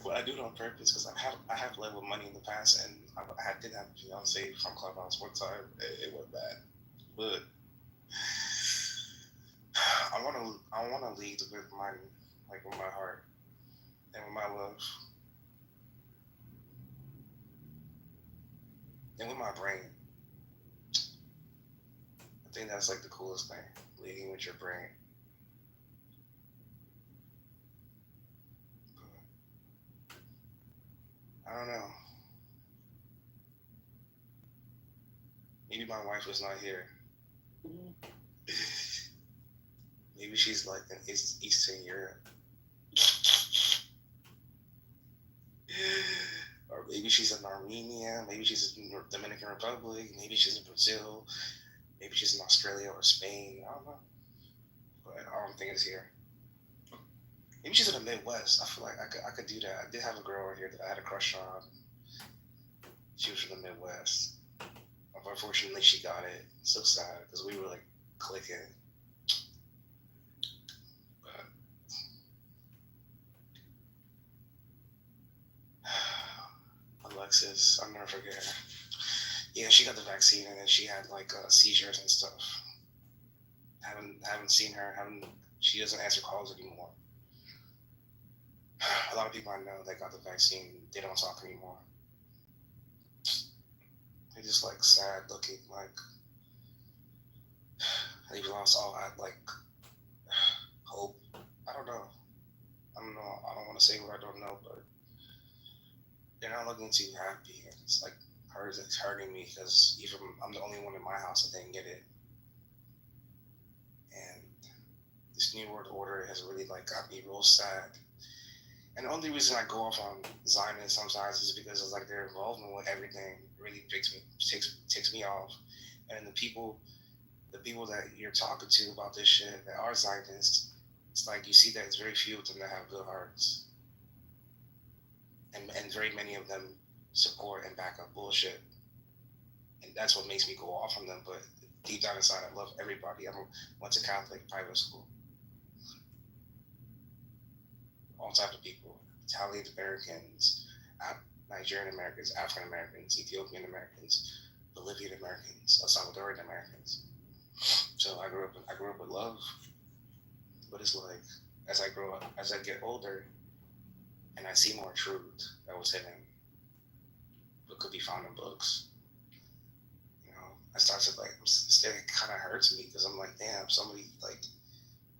But I do it on purpose because I have led with money in the past, and I did have a fiance from Clubhouse one time. It went bad, but I want to lead with my heart and with my love and with my brain. I think that's like the coolest thing, leading with your brain. I don't know. Maybe my wife was not here. Maybe she's like in Eastern Europe. Or maybe Maybe she's in Armenia. Maybe she's in the Dominican Republic. Maybe she's in Brazil. Maybe she's in Australia or Spain. I don't know. But I don't think it's here. Maybe she's in the Midwest. I feel like I could do that. I did have a girl right here that I had a crush on. She was from the Midwest. Unfortunately, she got it. So sad because we were like clicking. But Alexis, I'll never forget her. Yeah, she got the vaccine and then she had like seizures and stuff. Haven't seen her. She doesn't answer calls anymore. A lot of people I know that got the vaccine, they don't talk anymore. They're just like sad looking, like they've lost all that like hope. I don't know. I don't want to say what I don't know, but they're not looking too happy. It's like it's hurting me because even I'm the only one in my house that didn't get it. And this New World Order has really like got me real sad. And the only reason I go off on Zionists sometimes is because it's like their involvement with everything really takes me off. And the people that you're talking to about this shit that are Zionists, it's like you see that it's very few of them that have good hearts. And very many of them support and back up bullshit. And that's what makes me go off on them. But deep down inside, I love everybody. I went to Catholic private school. All types of people, Italian Americans, Nigerian Americans, African Americans, Ethiopian Americans, Bolivian Americans, Salvadoran Americans. So I grew up with love, but it's like as I get older, and I see more truth that was hidden, but could be found in books. You know, I start to like it kind of hurts me because I'm like, damn, somebody like.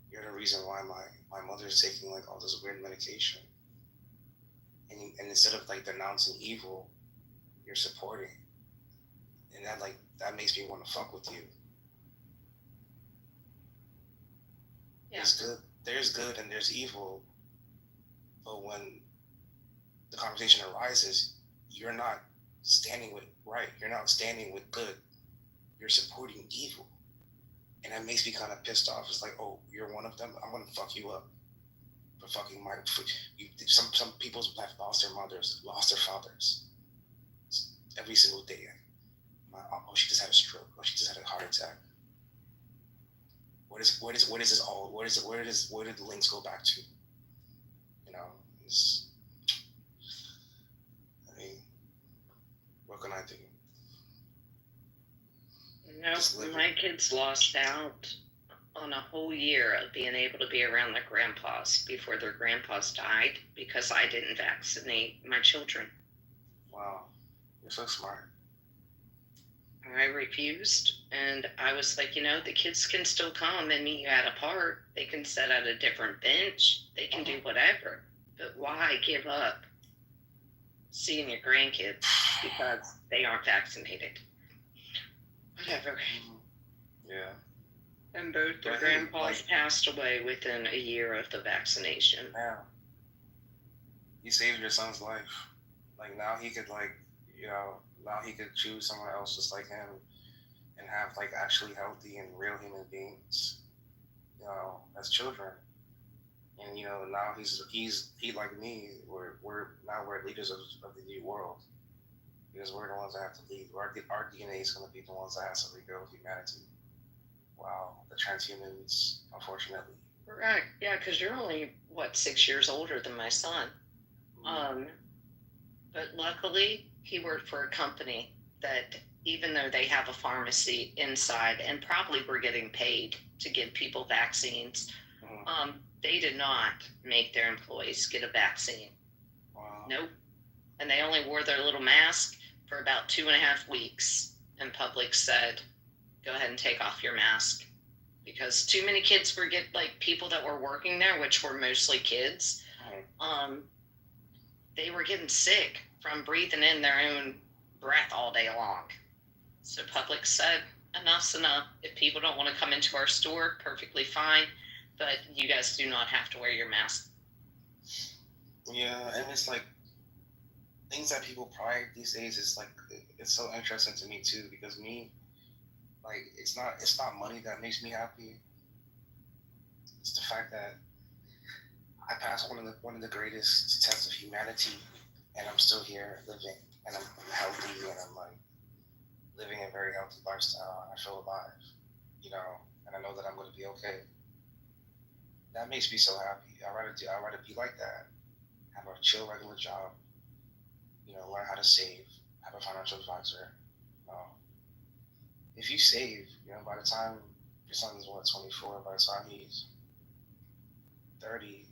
You're the reason why my mother's taking like all this weird medication. And instead of like denouncing evil, you're supporting. And that makes me want to fuck with you. Yeah. There's good and there's evil. But when the conversation arises, you're not standing with right. You're not standing with good. You're supporting evil. And that makes me kind of pissed off. It's like, oh, you're one of them. I'm gonna fuck you up for fucking some people have lost their mothers, lost their fathers every single day. Oh, she just had a stroke. Oh, she just had a heart attack. Where did the links go back to? You know, what can I do? No, my kids lost out on a whole year of being able to be around their grandpas before their grandpas died because I didn't vaccinate my children. Wow, you're so smart. I refused, and I was like, the kids can still come and meet you at a park. They can sit at a different bench. They can do whatever. But why give up seeing your grandkids because they aren't vaccinated? Whatever. Yeah. And both their grandpas passed away within a year of the vaccination. Yeah. You saved your son's life. Like now he could now he could choose someone else just like him and have like actually healthy and real human beings, as children. And now he like me. We're leaders of the new world. Because we're the ones that have to lead. Our DNA is going to be the ones that has to rebuild humanity. Wow, the transhumans, unfortunately. Right, yeah, because you're only, 6 years older than my son. But luckily, he worked for a company that, even though they have a pharmacy inside and probably were getting paid to give people vaccines, they did not make their employees get a vaccine. Wow. Nope. And they only wore their little mask for about 2.5 weeks. And Publix said, go ahead and take off your mask. Because too many kids were people that were working there, which were mostly kids, they were getting sick from breathing in their own breath all day long. So Publix said, enough's enough. If people don't want to come into our store, perfectly fine. But you guys do not have to wear your mask. Yeah, and it's like, things that people pride these days is like it's so interesting to me too, because me, like it's not money that makes me happy. It's the fact that I passed one of the greatest tests of humanity, and I'm still here living, and I'm healthy, and I'm like living a very healthy lifestyle. And I feel alive, you know, and I know that I'm going to be okay. That makes me so happy. I'd rather be like that, have a chill regular job, you know, learn how to save, have a financial advisor. If you save, you know, by the time your son is 24, by the time he's 30,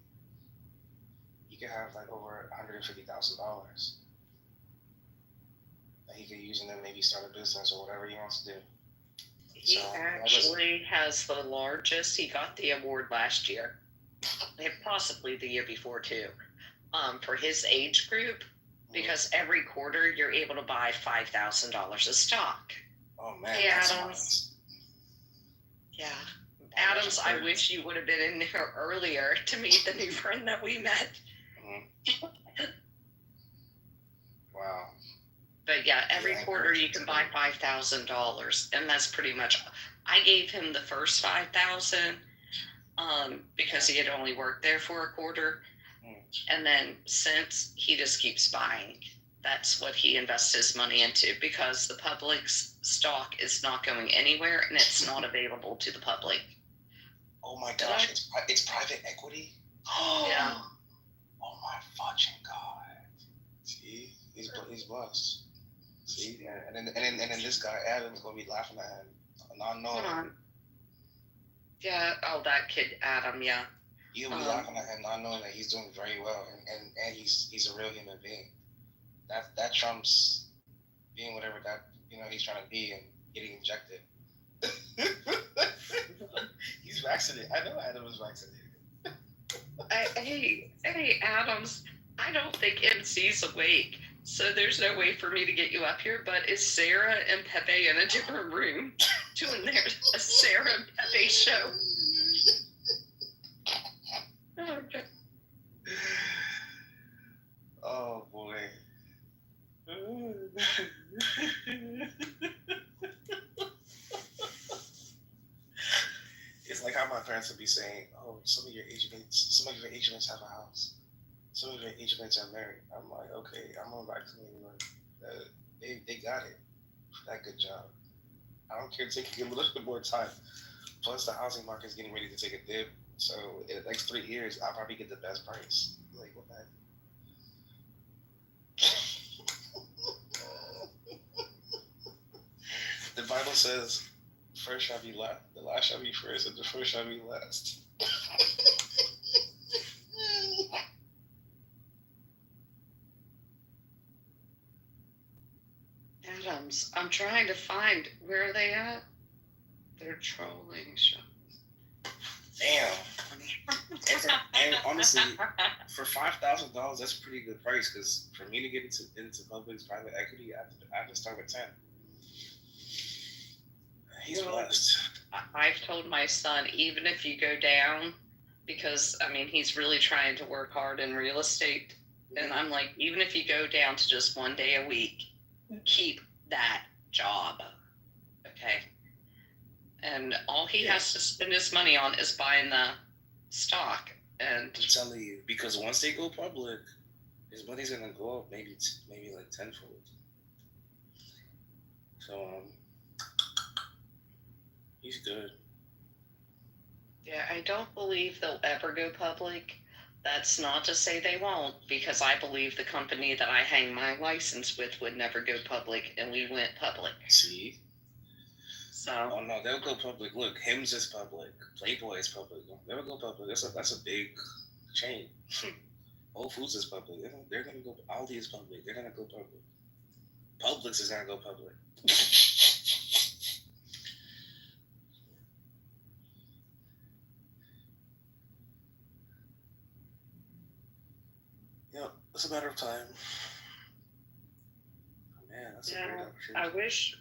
you can have like over $150,000 that he could use and then maybe start a business or whatever he wants to do. He actually has the largest. He got the award last year, and possibly the year before too, for his age group, because every quarter you're able to buy $5,000 of stock. Oh man, hey, that's Adams. nice. Yeah, Adams. I wish you would have been in there earlier to meet the new friend that we met. Wow. But yeah, every quarter you can buy $5,000, and that's pretty much. I gave him the first $5,000 because he had only worked there for a quarter, and then since he just keeps buying. That's what he invests his money into, because the public's stock is not going anywhere and it's not available to the public. Oh my gosh, it's private equity? Yeah. Oh my fudging god. See, he's blessed. See, and then this guy Adam's gonna be laughing at him, not knowing. Yeah. Oh, that kid Adam. Yeah. You'll be laughing at him, not knowing that he's doing very well, and he's a real human being. That trumps being whatever that he's trying to be and getting injected. He's vaccinated. I know Adam was vaccinated. Hey, Adams. I don't think MC's awake, so there's no way for me to get you up here. But is Sarah and Pepe in a different room doing a Sarah and Pepe show? Okay. Oh boy. It's like how my parents would be saying, "Oh, some of your age mates have a house. Some of your age mates are married." I'm like, okay, I'm going back to New York. They got it for that good job. I don't care to take a little bit more time. Plus, the housing market is getting ready to take a dip. So in the next 3 years, I'll probably get the best price. Like, what the heck? The Bible says, first shall be last, the last shall be first, and the first shall be last. Adams, I'm trying to find, where are they at? They're trolling. Damn. And honestly, for $5,000, that's a pretty good price. Because for me to get into public's private equity, I have to start with 10. He's blessed. I've told my son, even if you go down, because I mean he's really trying to work hard in real estate, and I'm like, even if you go down to just 1 day a week, keep that job, okay? And all he has to spend his money on is buying the stock. And I'm telling you, because once they go public, his money's gonna go up maybe like tenfold. So he's good. Yeah, I don't believe they'll ever go public. That's not to say they won't, because I believe the company that I hang my license with would never go public, and we went public. See? So. Oh no, they'll go public. Look, Hims is public. Playboy is public. They'll go public. That's a big chain. Whole Foods is public. They're gonna go. Aldi is public. They're gonna go public. Publix is gonna go public. Yep, it's a matter of time. Man, that's a great opportunity. I wish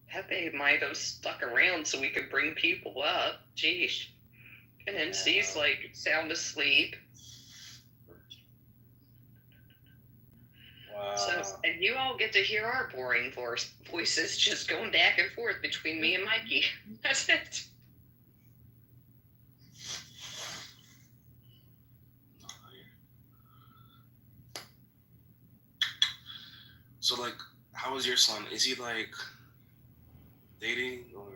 Pepe might have stuck around so we could bring people up. Jeez. And MC's like sound asleep. Wow. So, and you all get to hear our boring voices just going back and forth between me and Mikey. That's it. So, like, how is your son? Is he, like, dating or?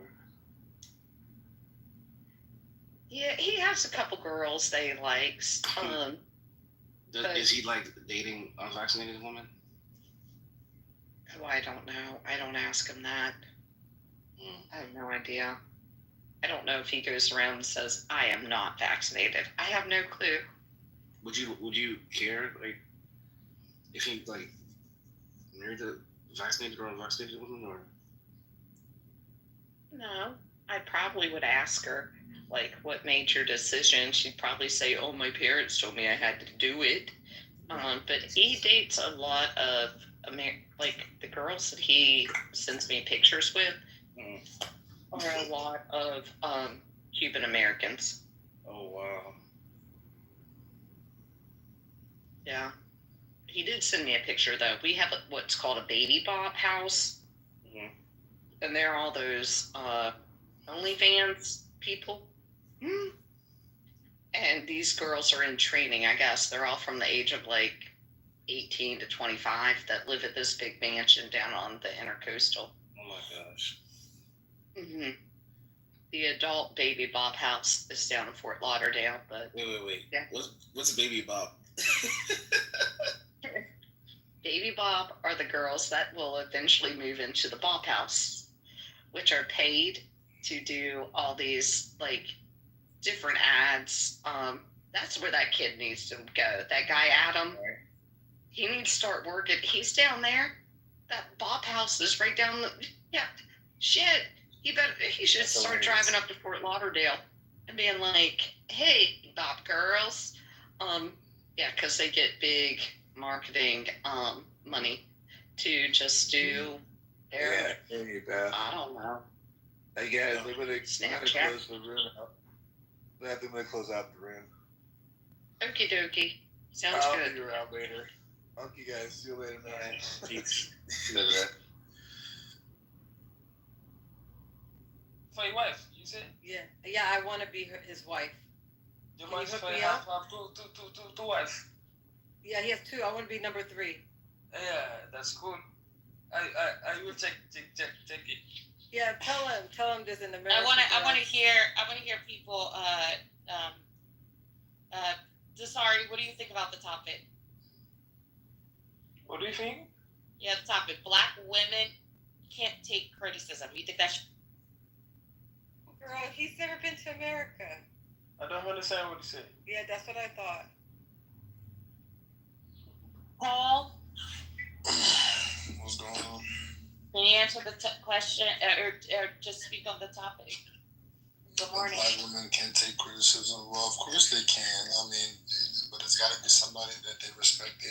Yeah, he has a couple girls that he likes. Is he, like, dating unvaccinated women? Oh, I don't know. I don't ask him that. I have no idea. I don't know if he goes around and says, I am not vaccinated. I have no clue. Would you care, like, if he, like, married a vaccinated or unvaccinated woman, or? No. I probably would ask her, like, what made your decision? She'd probably say, oh, my parents told me I had to do it. But he dates a lot of, like, the girls that he sends me pictures with are a lot of Cuban Americans. Oh, wow. Yeah. He did send me a picture, though. We have what's called a baby bop house. Mm-hmm. And they're all those OnlyFans people. Mm. And these girls are in training, I guess. They're all from the age of, like, 18 to 25 that live at this big mansion down on the Intercoastal. Oh, my gosh. Mm-hmm. The adult baby bop house is down in Fort Lauderdale, but... Wait. Yeah. What's a baby bop? Baby bop are the girls that will eventually move into the bop house, which are paid to do all these, like, different ads. That's where that kid needs to go. That guy, Adam, he needs to start working. He's down there. That bop house is right down the... Yeah, shit. He should start driving up to Fort Lauderdale and being like, hey, bop girls. Yeah, because they get big marketing money to just do their... Hey, Beth. I don't know. Hey, guys, I'm gonna Snapchat. close the room out. I think I'm gonna close out the room. Okie dokie. Sounds I'll good. be around later. Okay, guys. See you later, man. Peace. For your wife, you said? Yeah, I want to be his wife. Your Can you wife hook me have up? two wives. Yeah, he has two. I want to be number 3. Yeah, that's cool. I will take it. Yeah, tell him there's an American. I want to hear people. Desari, what do you think about the topic? What do you think? Yeah, the topic. Black women can't take criticism. You think that's... Girl, he's never been to America. I don't understand what you say. Yeah, that's what I thought. Paul, What's going on? can you answer the question or just speak on the topic? Good morning. Black women can't take criticism. Well, of course they can. I mean, but it's got to be somebody that they respect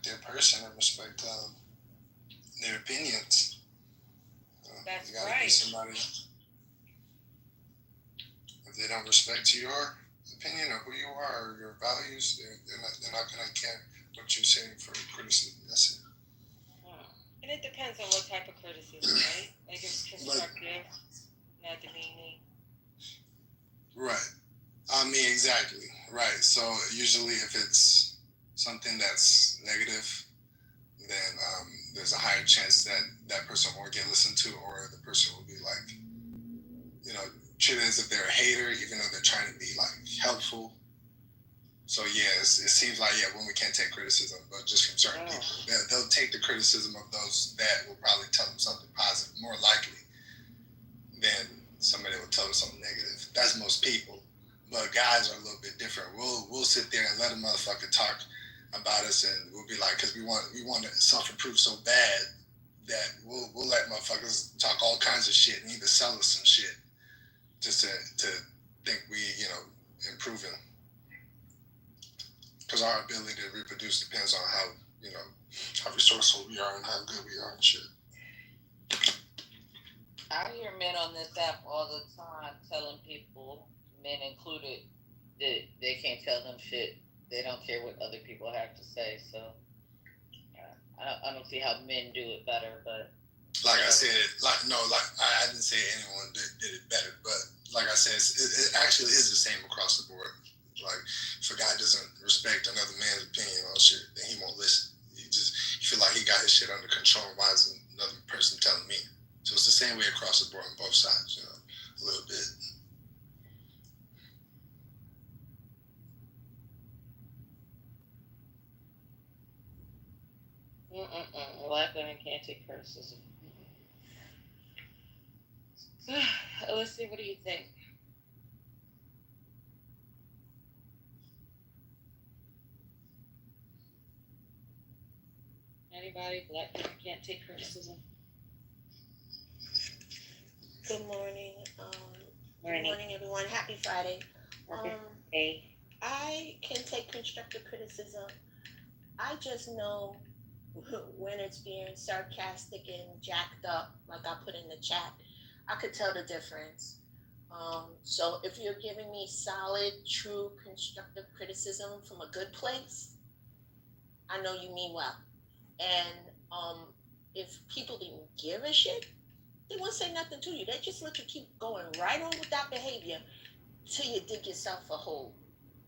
their person and respect their opinions. That's you gotta right. be somebody. If they don't respect your opinion or who you are or your values, they're not gonna care what you're saying for criticism. That's it. And it depends on what type of criticism, right? Like it's constructive, not demeaning. Right. I mean, exactly. Right. So usually if it's something that's negative, then there's a higher chance that that person won't get listened to, or the person will be like, treated as if they're a hater, even though they're trying to be like helpful. So yeah, it seems like women can't take criticism, but just from certain people, they'll take the criticism of those that will probably tell them something positive, more likely than somebody will tell them something negative. That's most people, but guys are a little bit different. We'll sit there and let a motherfucker talk about us, and we'll be like, because we want to self-improve so bad that we'll let motherfuckers talk all kinds of shit and even sell us some shit just to think we improving. Because our ability to reproduce depends on how resourceful we are and how good we are and shit. I hear men on this app all the time telling people, men included, that they can't tell them shit. They don't care what other people have to say. So I don't see how men do it better, but like I said, I didn't say anyone did it better, but like I said, it actually is the same across the board. Like, if a guy doesn't respect another man's opinion on shit, then he won't listen. He feel like he got his shit under control. Why is another person telling me? So it's the same way across the board on both sides, a little bit. Black women can't take criticism. Let's see, what do you think? Anybody? Black women can't take criticism. Good morning. Morning. Good morning, everyone. Happy Friday. Hey. I can take constructive criticism. I just know when it's being sarcastic and jacked up, like I put in the chat. I could tell the difference. So if you're giving me solid, true, constructive criticism from a good place, I know you mean well. And if people didn't give a shit, they won't say nothing to you. They just let you keep going right on with that behavior till you dig yourself a hole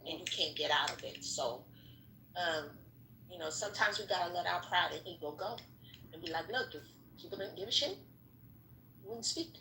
and you can't get out of it. So, sometimes we gotta let our pride and ego go and be like, look, if people didn't give a shit, you wouldn't speak.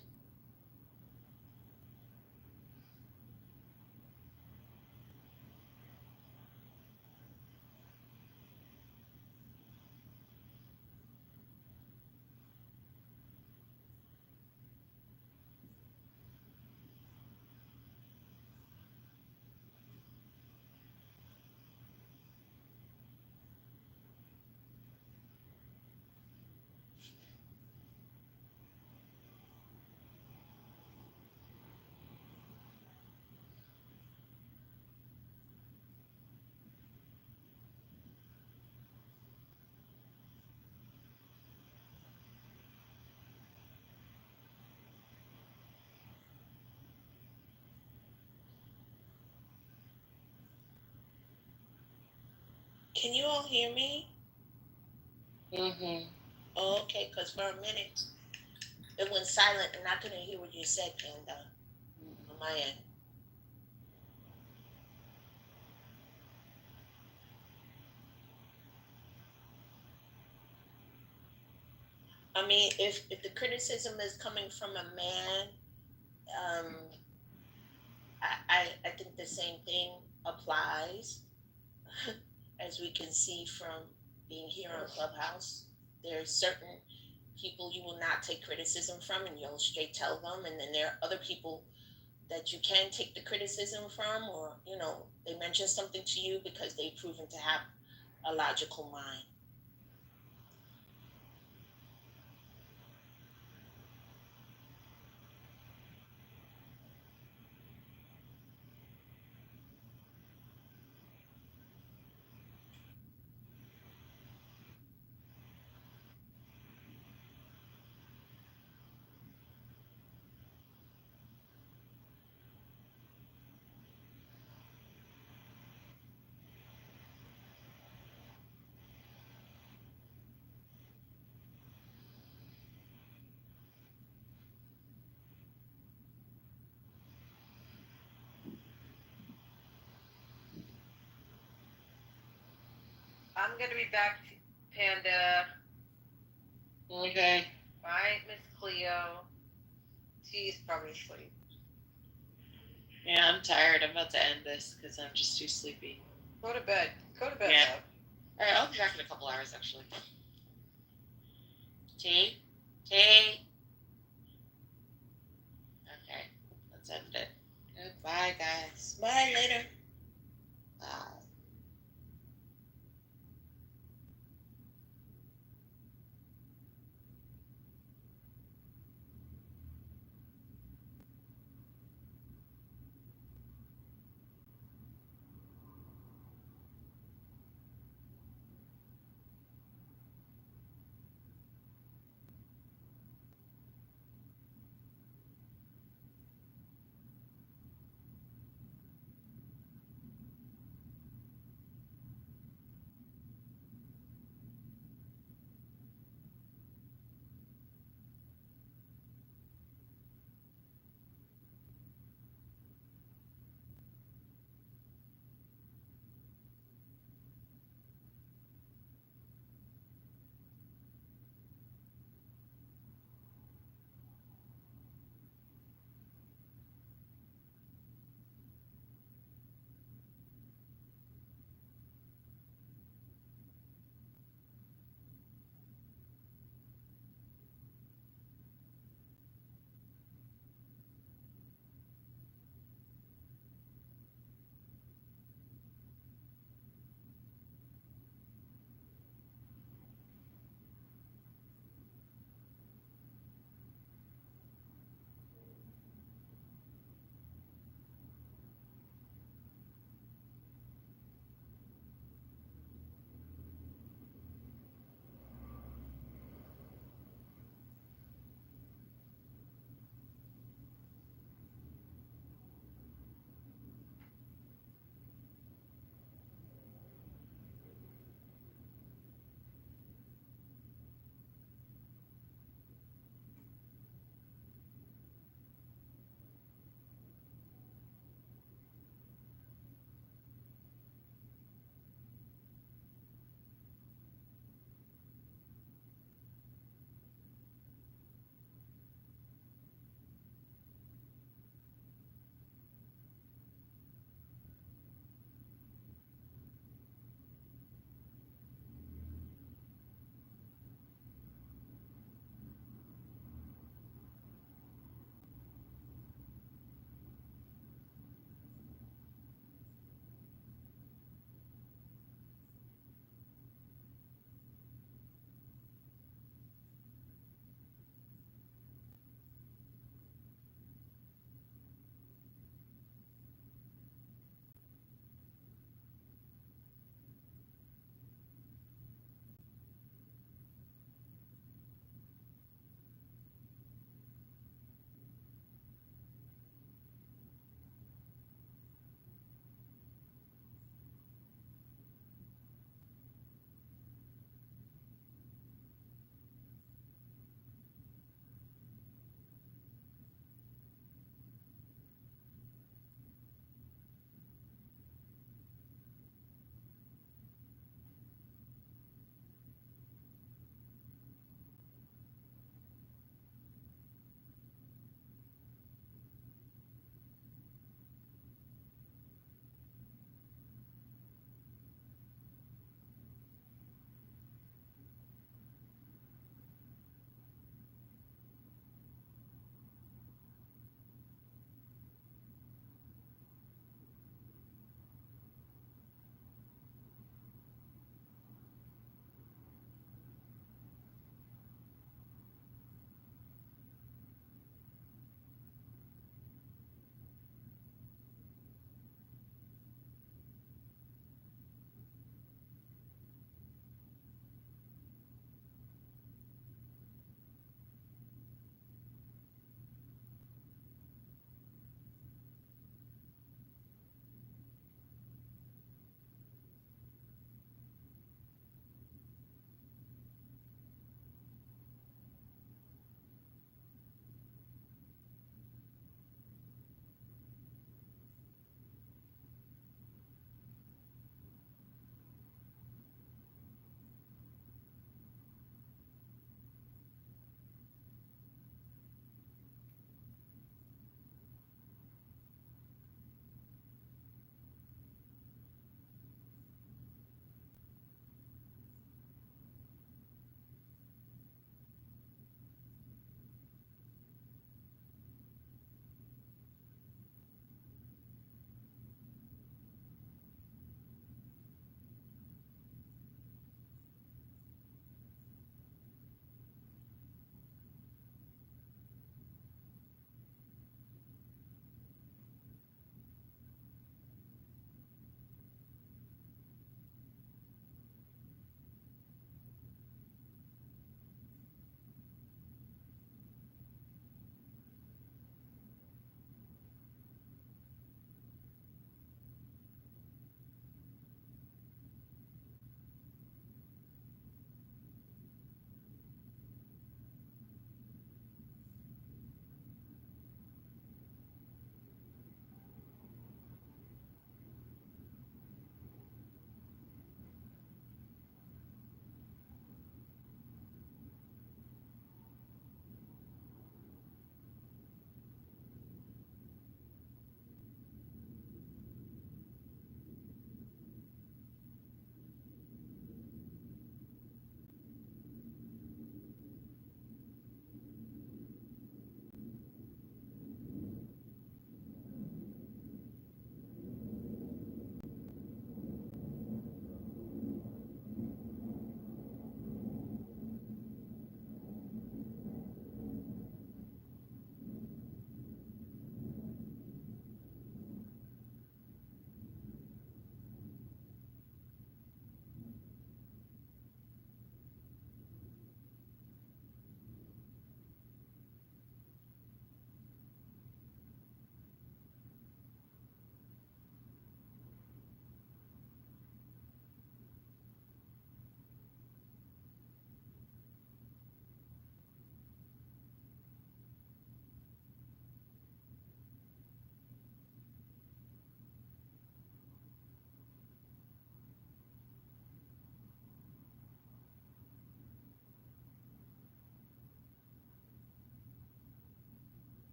Can you all hear me? Mm-hmm. Oh, okay, because for a minute it went silent and I couldn't hear what you said, Panda, on my end. I mean, if the criticism is coming from a man, I think the same thing applies. As we can see from being here on Clubhouse, there are certain people you will not take criticism from and you'll straight tell them, and then there are other people that you can take the criticism from, or they mention something to you because they've proven to have a logical mind. I'm gonna be back, Panda. Okay. Bye, Miss Cleo. She's probably asleep. Yeah, I'm tired. I'm about to end this because I'm just too sleepy. Go to bed. Go to bed. Yeah. All right, I'll be back in a couple hours, actually. Tea? Tea? Okay, let's end it. Goodbye, guys. Bye, later. Bye.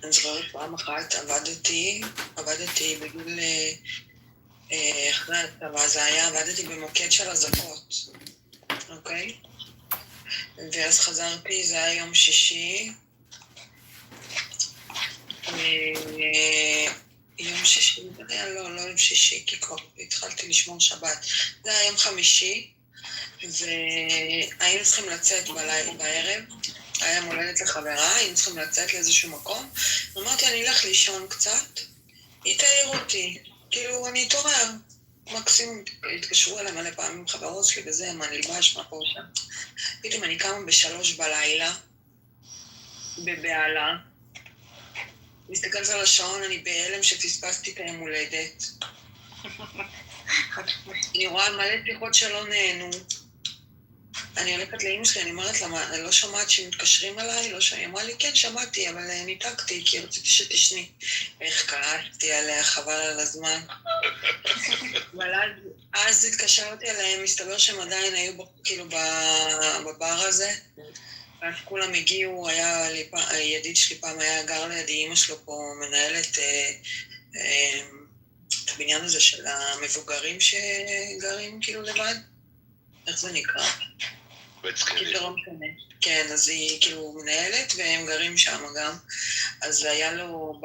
אני זוכרת פעם אחת, עבדתי בגיל, אחרי הצבא זה היה, עבדתי במוקד של אזעקות, אוקיי? ואז חזרתי, זה היה יום שישי, יום שישי, לא יום שישי, כי כבר התחלתי לשמור שבת, זה היה יום חמישי, והיינו צריכים לצאת בערב, היה מולדת לחברה, היינו צריכים לצאת לאיזשהו מקום, אמרתי, אני אלך לישון קצת, היא תעיר אותי, כאילו, אני אתעורר, מקסימום התקשרו אליי מלא פעמים חברות שלי וזה, מה נלבש, מה פה שם. פתאום אני קמה ב3 בלילה, בבעלה, מסתכלת על השעון, אני בהלם שפספסתי את היום הולדת. אני רואה מלא שיחות שלא נהנו. אני הולכת לאמא שלי, אני אומרת לה, אני לא שמעת שמתקשרים אליי, היא אמרה לי, כן, שמעתי, אבל ניתקתי, כי רציתי שתשני. איך כעסתי עליה, חבל על הזמן. אבל אז התקשרתי אליהם, מסתבר שהם עדיין היו כאילו בבר הזה, ואז כולם הגיעו, היה ידיד שלי פעם היה גר לידי, אמא שלו פה מנהלת את הבניין הזה של המבוגרים שגרים כאילו לבד. איך זה נקרא? כן, אז היא כאילו מנהלת והם גרים שם גם. אז היה לו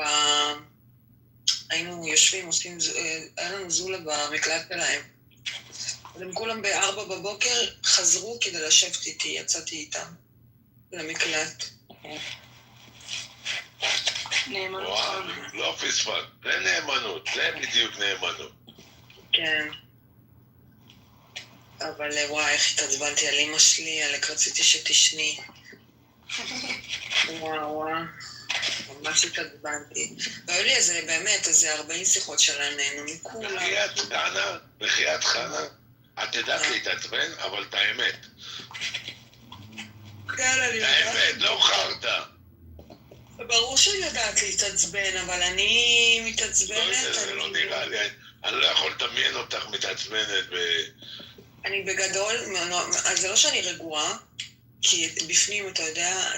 היינו יושבים, היה לנו זולה במקלט שלהם. הם כולם ב4 בבוקר חזרו כדי לשבת איתי, יצאתי איתם למקלט. נאמנות. לא פספס, זה נאמנות, זה בדיוק נאמנות. כן. אבל וואי, איך התעצבנתי על אמא שלי, עלק רציתי שתשני. וואו. ממש התעצבנתי. והיו לי איזה, באמת, איזה 40 שיחות שלנו מכולם. בחיית חנה, את יודעת להתעצבן, אבל את האמת. כן, אני יודעת. את האמת, לא חרטה. ברור שאני יודעת להתעצבן, אבל אני מתעצבנת. זה לא נראה לי, אני לא יכול לדמיין אותך מתעצבנת אני בגדול, זה לא שאני רגועה, כי בפנים, אתה יודע,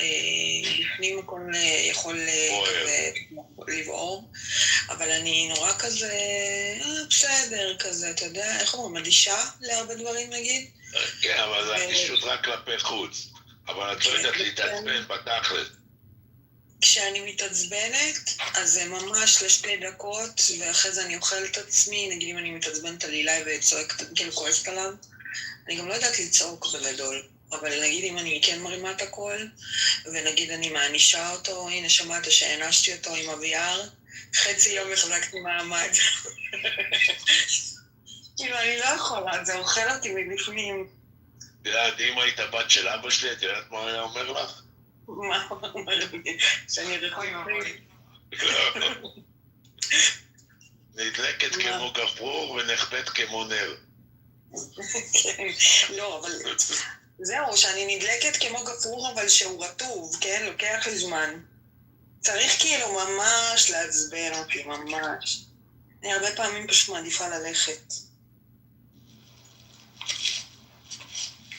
בפנים הכל יכול לבעור, אבל אני נורא כזה, בסדר, כזה, אתה יודע, איך אומרים, אדישה להרבה דברים נגיד? כן, אבל זה אדישות רק כלפי חוץ, אבל את לא יודעת להתעצבן בתכל'ס. כשאני מתעצבנת, אז זה ממש ל2 דקות, ואחרי זה אני אוכלת עצמי, נגיד אם אני מתעצבנת על אילי וצועקת, כאילו כועסת עליו, אני גם לא יודעת לצעוק בגדול. אבל נגיד אם אני כן מרימה את הכל, ונגיד אני מענישה אותו, הנה שמעת שהענשתי אותו עם אביער, חצי יום החזקתי מעמד. כאילו אני לא יכולה, זה אוכל אותי מבפנים. תראה, אם היית בת של אבא שלי, את יודעת מה היה אומר לך? מה הוא אומר לי? שאני רחוקתי. נדלקת כמו גפרור ונחבאת כמו נר. כן, לא, אבל זהו, שאני נדלקת כמו גפרור, אבל שהוא רטוב, כן? לוקח לי זמן. צריך כאילו ממש לעצבן אותי, ממש. אני הרבה פעמים פשוט מעדיפה ללכת.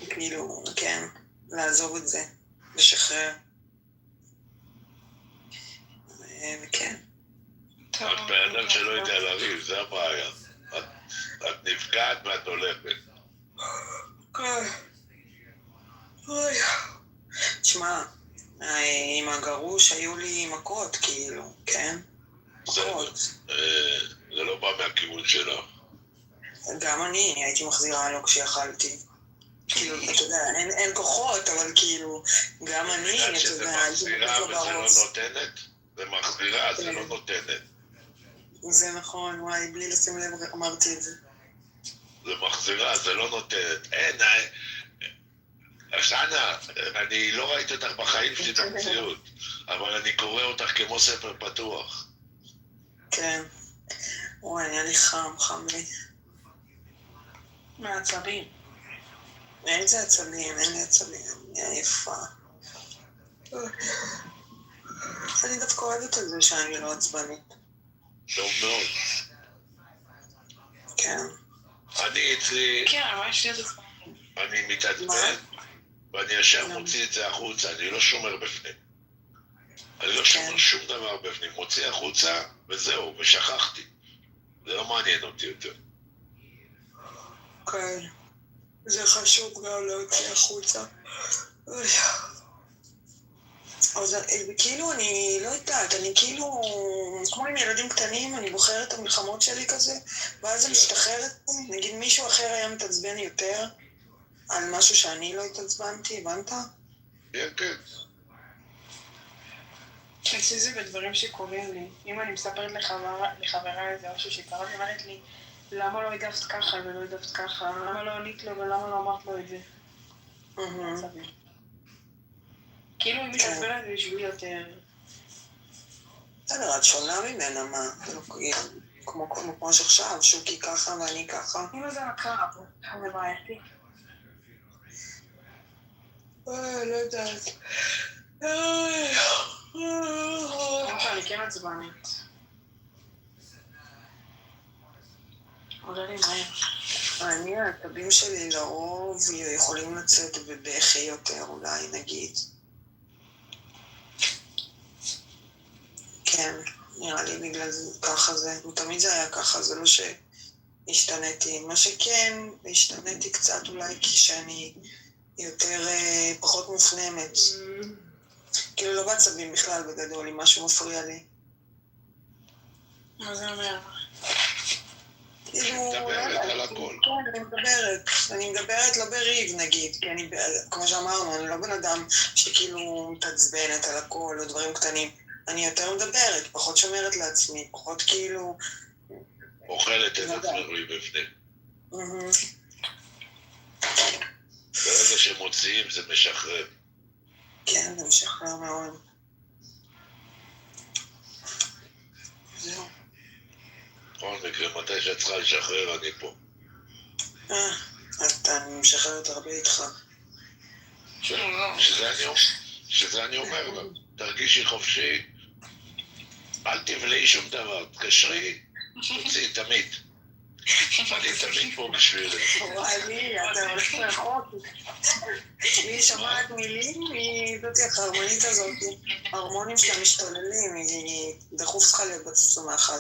כאילו, כן, לעזוב את זה, לשחרר. וכן. את בן אדם שלא יודע לריב, זה הבעיה. את נפגעת ואת הולכת. אוי. תשמע, עם הגרוש היו לי מכות, כאילו, כן? מכות. זה לא בא מהכיוון שלך. גם אני הייתי מחזירה לו כשיכלתי. כאילו, אתה יודע, אין כוחות, אבל כאילו, גם אני, אתה יודע, הייתי מחזירה וזה לא נותנת? זה מחזירה, זה לא נותנת. זה נכון, וואי, בלי לשים לב, אמרתי את זה. זה מחזירה, זה לא נותנת. אין, שנה, אני לא ראיתי אותך בחיים שלי במציאות, אבל אני קורא אותך כמו ספר פתוח. כן. וואי, נהיה לי חם לי. מעצבים. איזה עצבים, אין לי עצבים, אני עייפה. אני דווקא אוהבת את זה שאני לא עצבנית. טוב מאוד. כן. אני אצלי... כן, ממש שזה... אני מתעצבן, ואני ישר מוציא את זה החוצה, אני לא שומר בפנים. אני לא שומר שום דבר בפנים, מוציא החוצה וזהו, ושכחתי. זה לא מעניין אותי יותר. כן, זה חשוב גם להוציא החוצה. אז כאילו אני לא יודעת, אני כאילו, כמו עם ילדים קטנים, אני בוחרת את המלחמות שלי כזה, ואז זה משתחררת, נגיד מישהו אחר היה מתעצבן יותר על משהו שאני לא התעצבנתי, הבנת? כן, כן. אצלי זה בדברים שקוראים לי. אם אני מספרת לחברה איזה משהו שקרה, היא אומרת לי, למה לא הגבת ככה ולא הגבת ככה? למה לא ענית לו ולמה לא אמרת לו את זה? כאילו אם מתעצבנת בשבילי יותר. בסדר, את שונה ממנה, מה? כמו שעכשיו, שוקי ככה ואני ככה. אם זה הקרב, זה בעייתי. לא יודעת. אני כן עצבנית. עולה לי מהר. העצבים שלי לרוב יכולים לצאת בבכי יותר, אולי נגיד. כן, נראה לי בגלל זה, ככה זה. ותמיד זה היה ככה, זה לא שהשתניתי. מה שכן, השתניתי קצת אולי כשאני יותר פחות מופנמת. כאילו לא בעצבים בכלל בגדול, אם משהו מפריע לי. מה זה אומר? כאילו, מדברת על הכל. כן, אני מדברת לא בריב נגיד, כי אני, כמו שאמרנו, אני לא בן אדם שכאילו מתעצבנת על הכל או דברים קטנים. אני יותר מדברת, פחות שומרת לעצמי, פחות כאילו... אוכלת את עצמך מבפנים. ברגע שמוציאים זה משחרר. כן, זה משחרר מאוד. זהו. בכל מקרה, מתי שאת צריכה לשחרר, אני פה. אתה משחררת הרבה איתך. שזה אני אומר לה, תרגישי חופשי, אל תבלעי שום דבר, תקשרי, תוציא תמיד. אני תמיד פה בשביל... וואי, אתה הולך רחוק. היא שומעת מילים, היא זאת החרמונית הזאת. ההורמונים שלה משתוללים, היא דחוף צריכה להיות בת 21.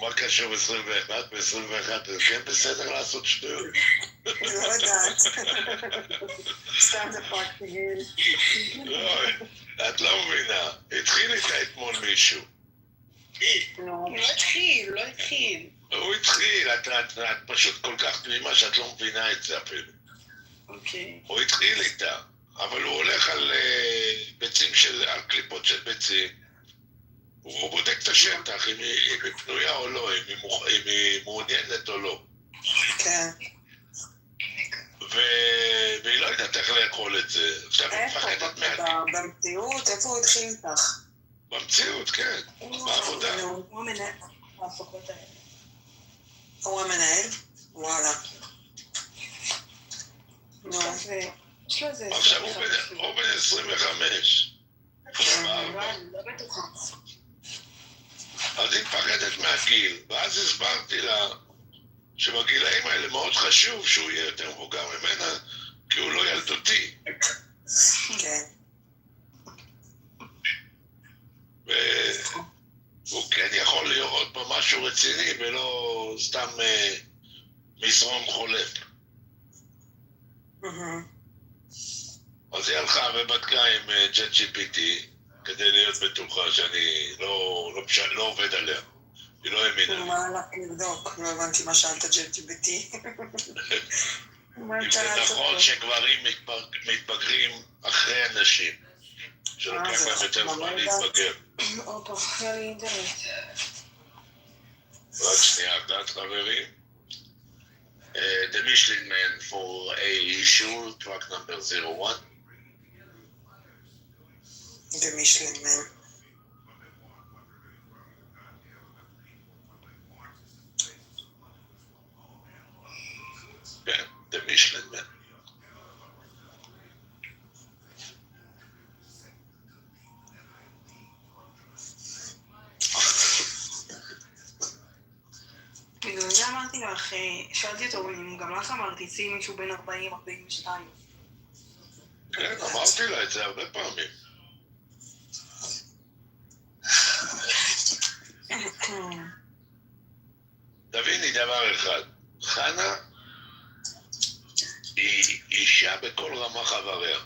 מה קשור 21? ב-21 זה כן בסדר לעשות שטויות? לא יודעת. סתם זה פרקטיגיל. את לא מבינה, התחיל איתה אתמול מישהו. הוא לא התחיל. הוא התחיל, את פשוט כל כך תמימה שאת לא מבינה את זה אפילו. אוקיי. הוא התחיל איתה, אבל הוא הולך על ביצים על קליפות של ביצים. הוא בודק את השטח, אם היא פנויה או לא, אם היא מעוניינת או לא. כן. והיא לא יודעת איך לאכול את זה. עכשיו היא מפחדת במציאות, איפה הוא התחיל איתך? במציאות, כן. בעבודה. הוא המנהל בהפקות האלה. הוא המנהל? וואלה. עכשיו הוא בן 25. לא בטוחה. אז היא מפחדת מהגיל, ואז הסברתי לה שבגילאים האלה מאוד חשוב שהוא יהיה יותר מבוגר ממנה, כי הוא לא ילדותי. כן. והוא כן יכול לראות במשהו רציני ולא סתם מזרום חולף. אז היא הלכה ובדקה עם ChatGPT כדי להיות בטוחה שאני לא עובד עליה. היא לא האמינה. מה הלך לבדוק? לא הבנתי מה שאלת ChatGPT. אם זה נכון שגברים מתבגרים אחרי אנשים, שלוקח להם יותר זמן להתבגר. היה לי אינטרנט. רק שנייה, קצת חברים. The Michelin Man for a issue, truck number 01. The Michelin Man. כן, The Michelin Man. בגלל זה אמרתי לך, שאלתי אותו, אם גם לך אמרתי, צי מישהו בין 40-42. כן, אמרתי לה את זה הרבה פעמים. תביני דבר אחד, חנה היא אישה בכל רמה חבריה.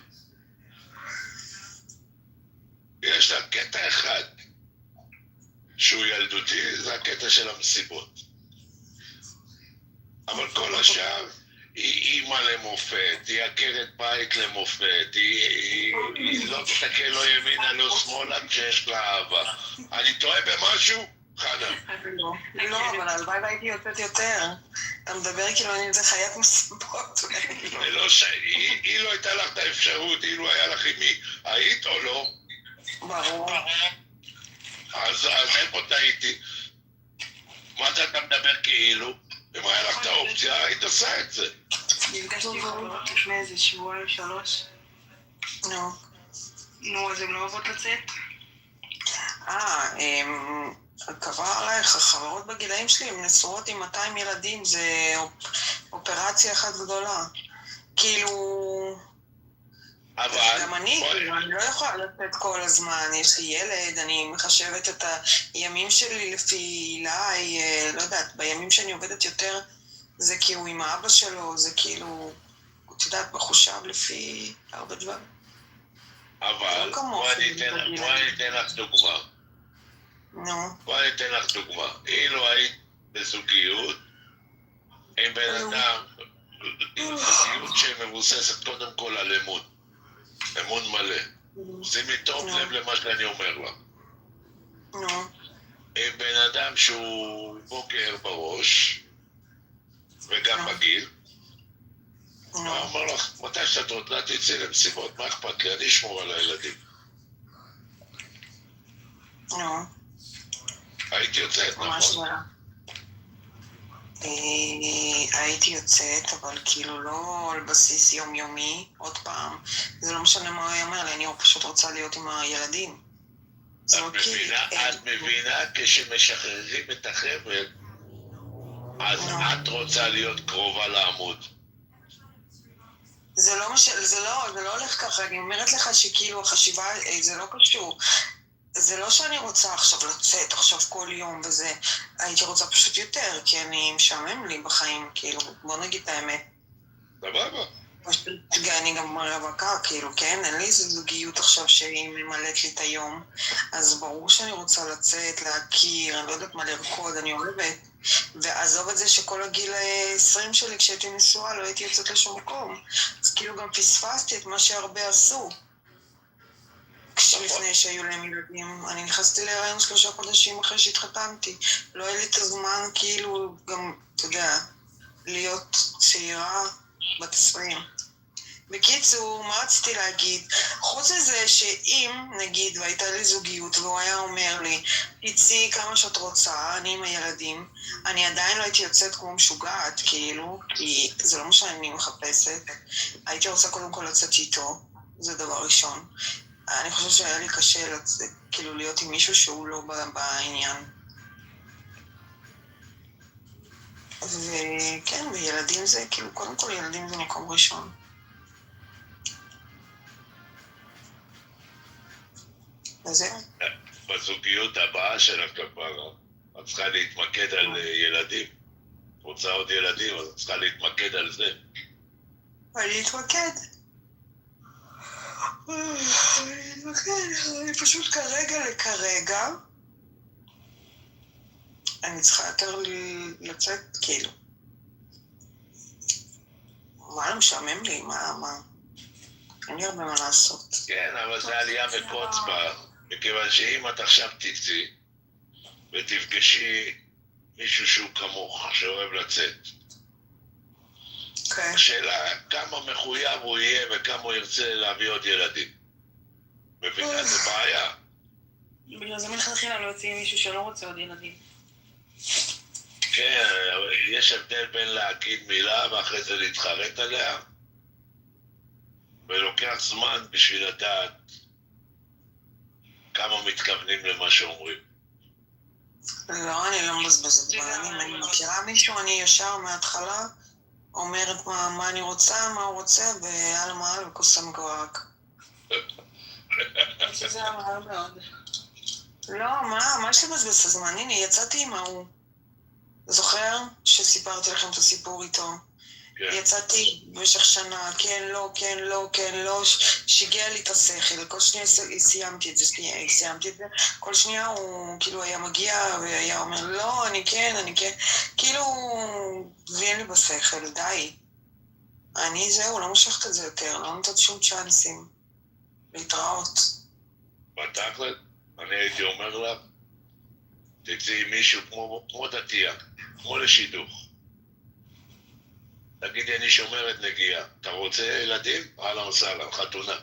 יש לה קטע אחד שהוא ילדותי, זה הקטע של המסיבות. אבל כל השאר היא אימא למופת, היא עקרת בית למופת, היא לא תסתכל לא ימינה לא שמאלה כשיש לה אהבה. אני טועה במשהו? חנה. לא, אבל הלוואי והייתי יוצאת יותר. אתה מדבר כאילו אני איזה חיית מסיבות. היא לא הייתה לך את האפשרות, אילו היה לך עם מי, היית או לא? ברור. אז איפה טעיתי? מה זה אתה מדבר כאילו? אם היה לך את האופציה, היית עושה את זה. נפגשתי חברות לפני איזה שבועיים, 3. נו, אז הן לא אוהבות לצאת? קבע עלייך, החברות בגילאים שלי, הן נשואות עם 200 ילדים, זה אופרציה אחת גדולה. כאילו... אבל... גם אני לא יכולה לצאת כל הזמן, יש לי ילד, אני מחשבת את הימים שלי לפי אילי, לא יודעת, בימים שאני עובדת יותר, זה כאילו עם האבא שלו, זה כאילו, את יודעת, מחושב לפי הרבה דברים. אבל, בואי אני אתן לך דוגמה. בואי אני אתן לך דוגמה. אילו היית בזוגיות, עם בן אדם, עם זוגיות שמבוססת קודם כל על אמון. אמון מלא. שימי טוב לב למה שאני אומר לך. עם בן אדם שהוא בוגר בראש, וגם בגיל, אני אומר לך, מתי שאת רוצה תצאי למסיבות, מה אכפת לי? אני אשמור על הילדים. הייתי יוצאת, נכון? הייתי יוצאת, אבל כאילו לא על בסיס יומיומי, עוד פעם, זה לא משנה מה הוא אומר לי, אני פשוט רוצה להיות עם הילדים. את מבינה כשמשחררים את החבל, אז את רוצה להיות קרובה לעמוד. זה לא הולך ככה, אני אומרת לך שכאילו החשיבה, זה לא קשור. זה לא שאני רוצה עכשיו לצאת, עכשיו כל יום וזה, הייתי רוצה פשוט יותר, כי אני משעמם לי בחיים, כאילו, בוא נגיד את האמת. סבבה. אני גם רווקה, כאילו, כן, אין לי איזו זוגיות עכשיו שהיא ממלאת לי את היום, אז ברור שאני רוצה לצאת, להכיר, אני לא יודעת מה לרקוד, אני אוהבת, ועזוב את זה שכל הגיל 20 שלי, כשהייתי נשואה, לא הייתי יוצאת לשום מקום, אז כאילו גם פספסתי את מה שהרבה עשו. לפני שהיו להם ילדים, אני נכנסתי להיריון 3 חודשים אחרי שהתחתנתי, לא היה לי את הזמן כאילו גם, אתה יודע, להיות צעירה בת 20. בקיצור, מה רציתי להגיד? חוץ לזה שאם, נגיד, והייתה לי זוגיות והוא היה אומר לי, תצאי כמה שאת רוצה, אני עם הילדים, אני עדיין לא הייתי יוצאת כמו משוגעת, כאילו, כי זה לא מה שאני מחפשת. הייתי רוצה קודם כל לצאת איתו, זה דבר ראשון. אני חושבת שהיה לי קשה כאילו להיות עם מישהו שהוא לא בעניין. וכן, וילדים זה, כאילו, קודם כל ילדים זה מקום ראשון. וזהו. בזוגיות הבאה של הכפרה, את צריכה להתמקד על ילדים. רוצה עוד ילדים, אז את צריכה להתמקד על זה. להתמקד. אני פשוט כרגע, אני צריכה יותר לצאת, כאילו. מה, משעמם לי, מה? אין לי הרבה מה לעשות. כן, אבל זה עלייה וקוץ בה, מכיוון שאם את עכשיו תצאי, ותפגשי מישהו שהוא כמוך, שאוהב לצאת. השאלה כמה מחויב הוא יהיה וכמה הוא ירצה להביא עוד ילדים. מבינה, זה בעיה. בגלל זה מלכתחילה לא יוצאים מישהו שלא רוצה עוד ילדים. כן, יש הבדל בין להגיד מילה ואחרי זה להתחרט עליה, ולוקח זמן בשביל לדעת כמה מתכוונים למה שאומרים. לא, אני לא מבזבזת דברים. אם אני מכירה מישהו, אני ישר מההתחלה אומרת מה אני רוצה, מה הוא רוצה, ועל מעל וקוסם גורק. שזה מהר מאוד. לא, מה יש לבזבז את הזמן? הנה, יצאתי עם ההוא. זוכר שסיפרתי לכם את הסיפור איתו? יצאתי במשך שנה, כן, לא, כן, לא, כן, לא, שיגע לי את השכל, כל שנייה סיימתי את זה, כל שנייה הוא כאילו היה מגיע והיה אומר, לא, אני כן, כאילו, ואין לי בשכל, די. אני זהו, לא מושכת את זה יותר, לא נותנת שום צ'אנסים. להתראות. בתכל'ס, אני הייתי אומר לך, תצאי מישהו כמו דתייה, כמו לשידוך. תגידי, אני שומרת נגיעה. אתה רוצה ילדים? אהלן וסהלן, חתונה.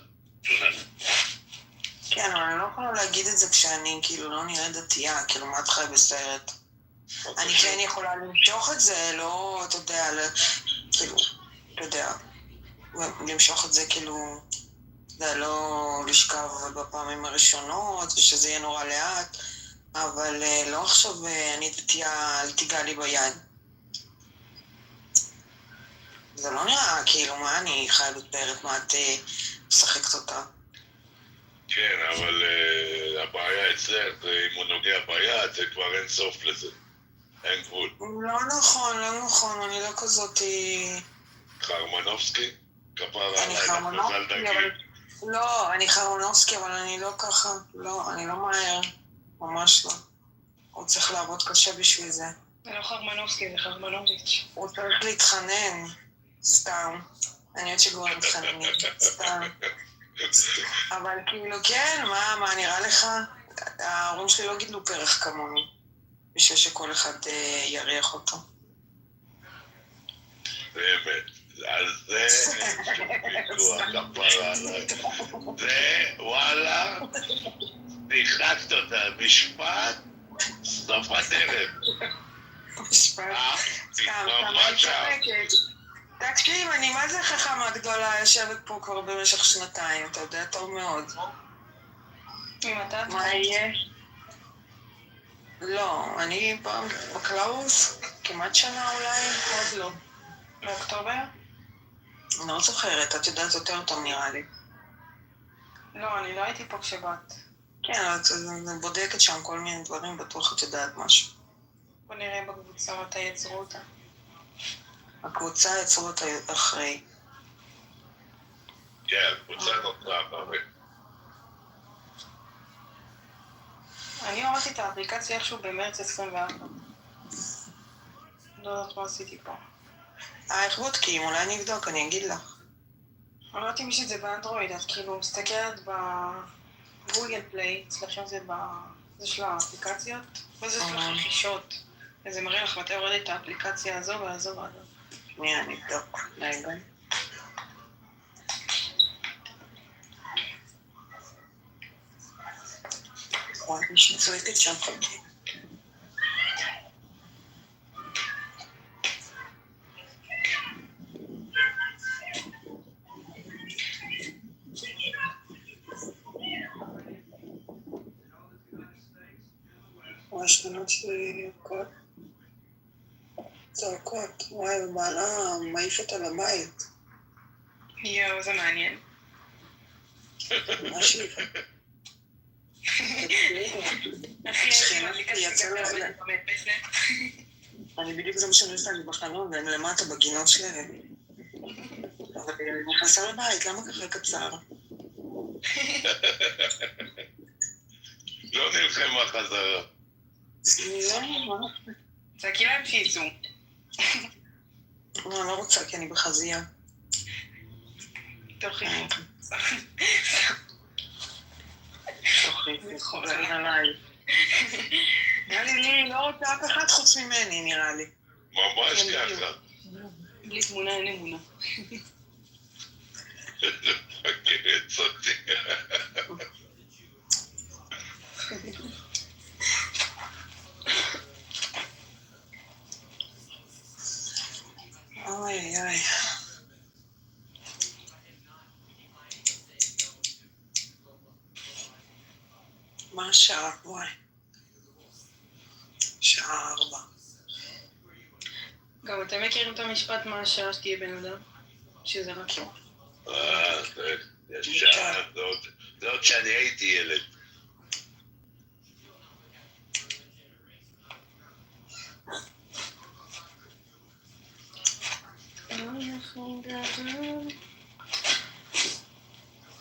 כן, אבל אני לא יכולה להגיד את זה כשאני כאילו לא נראית דתייה, כאילו מה את חי בסרט? אני כן יכולה למשוך את זה, לא, אתה יודע, כאילו, אתה יודע, למשוך את זה כאילו, זה לא לשכב בפעמים הראשונות, ושזה יהיה נורא לאט, אבל לא עכשיו אני דתייה, אל תיגע לי ביד. זה לא נראה כאילו, מה אני חי בסרט, מה את משחקת אותה? כן, אבל הבעיה אצלך, אם הוא נוגע ביד, זה כבר אין סוף לזה. אין גבול. לא נכון, אני לא כזאת... חרמנובסקי? כפרה אני עליי, חרמנובסקי, אבל... לא, אני חרמנובסקי, אבל אני לא ככה. לא, אני לא מהר. ממש לא. הוא צריך לעבוד קשה בשביל זה. זה לא חרמנובסקי, זה חרמנוביץ'. הוא צריך להתחנן. סתם. אני יודעת שגורם מתחננים. סתם. אבל כאילו, כן, מה נראה לך? ההורים שלי לא גידלו פרח כמוני. בשביל שכל אחד יריח אותו. באמת. על זה אין שום ויכוח, כפרה עליי. זה, וואלה, ניחקת אותה. משפט, סוף הדרך. משפט. סתם, אני צוחקת. תקשיב, אני מה זה חכמה גדולה, יושבת פה כבר במשך שנתיים, אתה יודע טוב מאוד. מה יהיה? לא, אני בקלאוס, כמעט שנה אולי, עוד לא. באוקטובר? אני לא זוכרת, את יודעת יותר טוב נראה לי. לא, אני לא הייתי פה כשבאת. כן, את בודקת שם כל מיני דברים, בטוח את יודעת משהו. בוא נראה בקבוצה מתי יצרו אותה. הקבוצה יצרו אותה אחרי. כן, הקבוצה נותרה אחרי. אני הורדתי את האפליקציה איכשהו במרץ 21. לא יודעת מה עשיתי פה. איך בודקים? אולי נבדוק, אני אגיד לך. אני לא יודעת אם יש את זה באנדרואיד, את כאילו מסתכלת בגוגל פליי, אצלכם זה זה של האפליקציות, וזה יש לך רכישות. וזה מראה לך מתי הורדת את האפליקציה הזו והזו והזו. שנייה, נבדוק. רגע. וואי, מישהו צועקת שם. השכנות שלי יוקות, צועקות, וואי, ובעלה מעיף אותה לבית. יואו, זה מעניין. מה שאיפה? אני בדיוק זה משנה לי בחלון, ואני למטה בגינות שלהם. אבל אני נכנסה לבית, למה ככה קצר? לא נלחמה חזרה. צעקי להם שיצאו. לא, אני לא רוצה, כי אני בחזייה. תוכי. תוכי, חוזרים עליי. נראה לי, לא רוצה אף אחד חוץ ממני, נראה לי. ממש ככה. בלי תמונה אין אמונה. מפגרת אותי. אוי, אוי. מה השעה? וואי. שעה 4. גם אתם מכירים את המשפט מה השעה שתהיה בן אדם? שזה רק פה. זה עוד שאני הייתי ילד.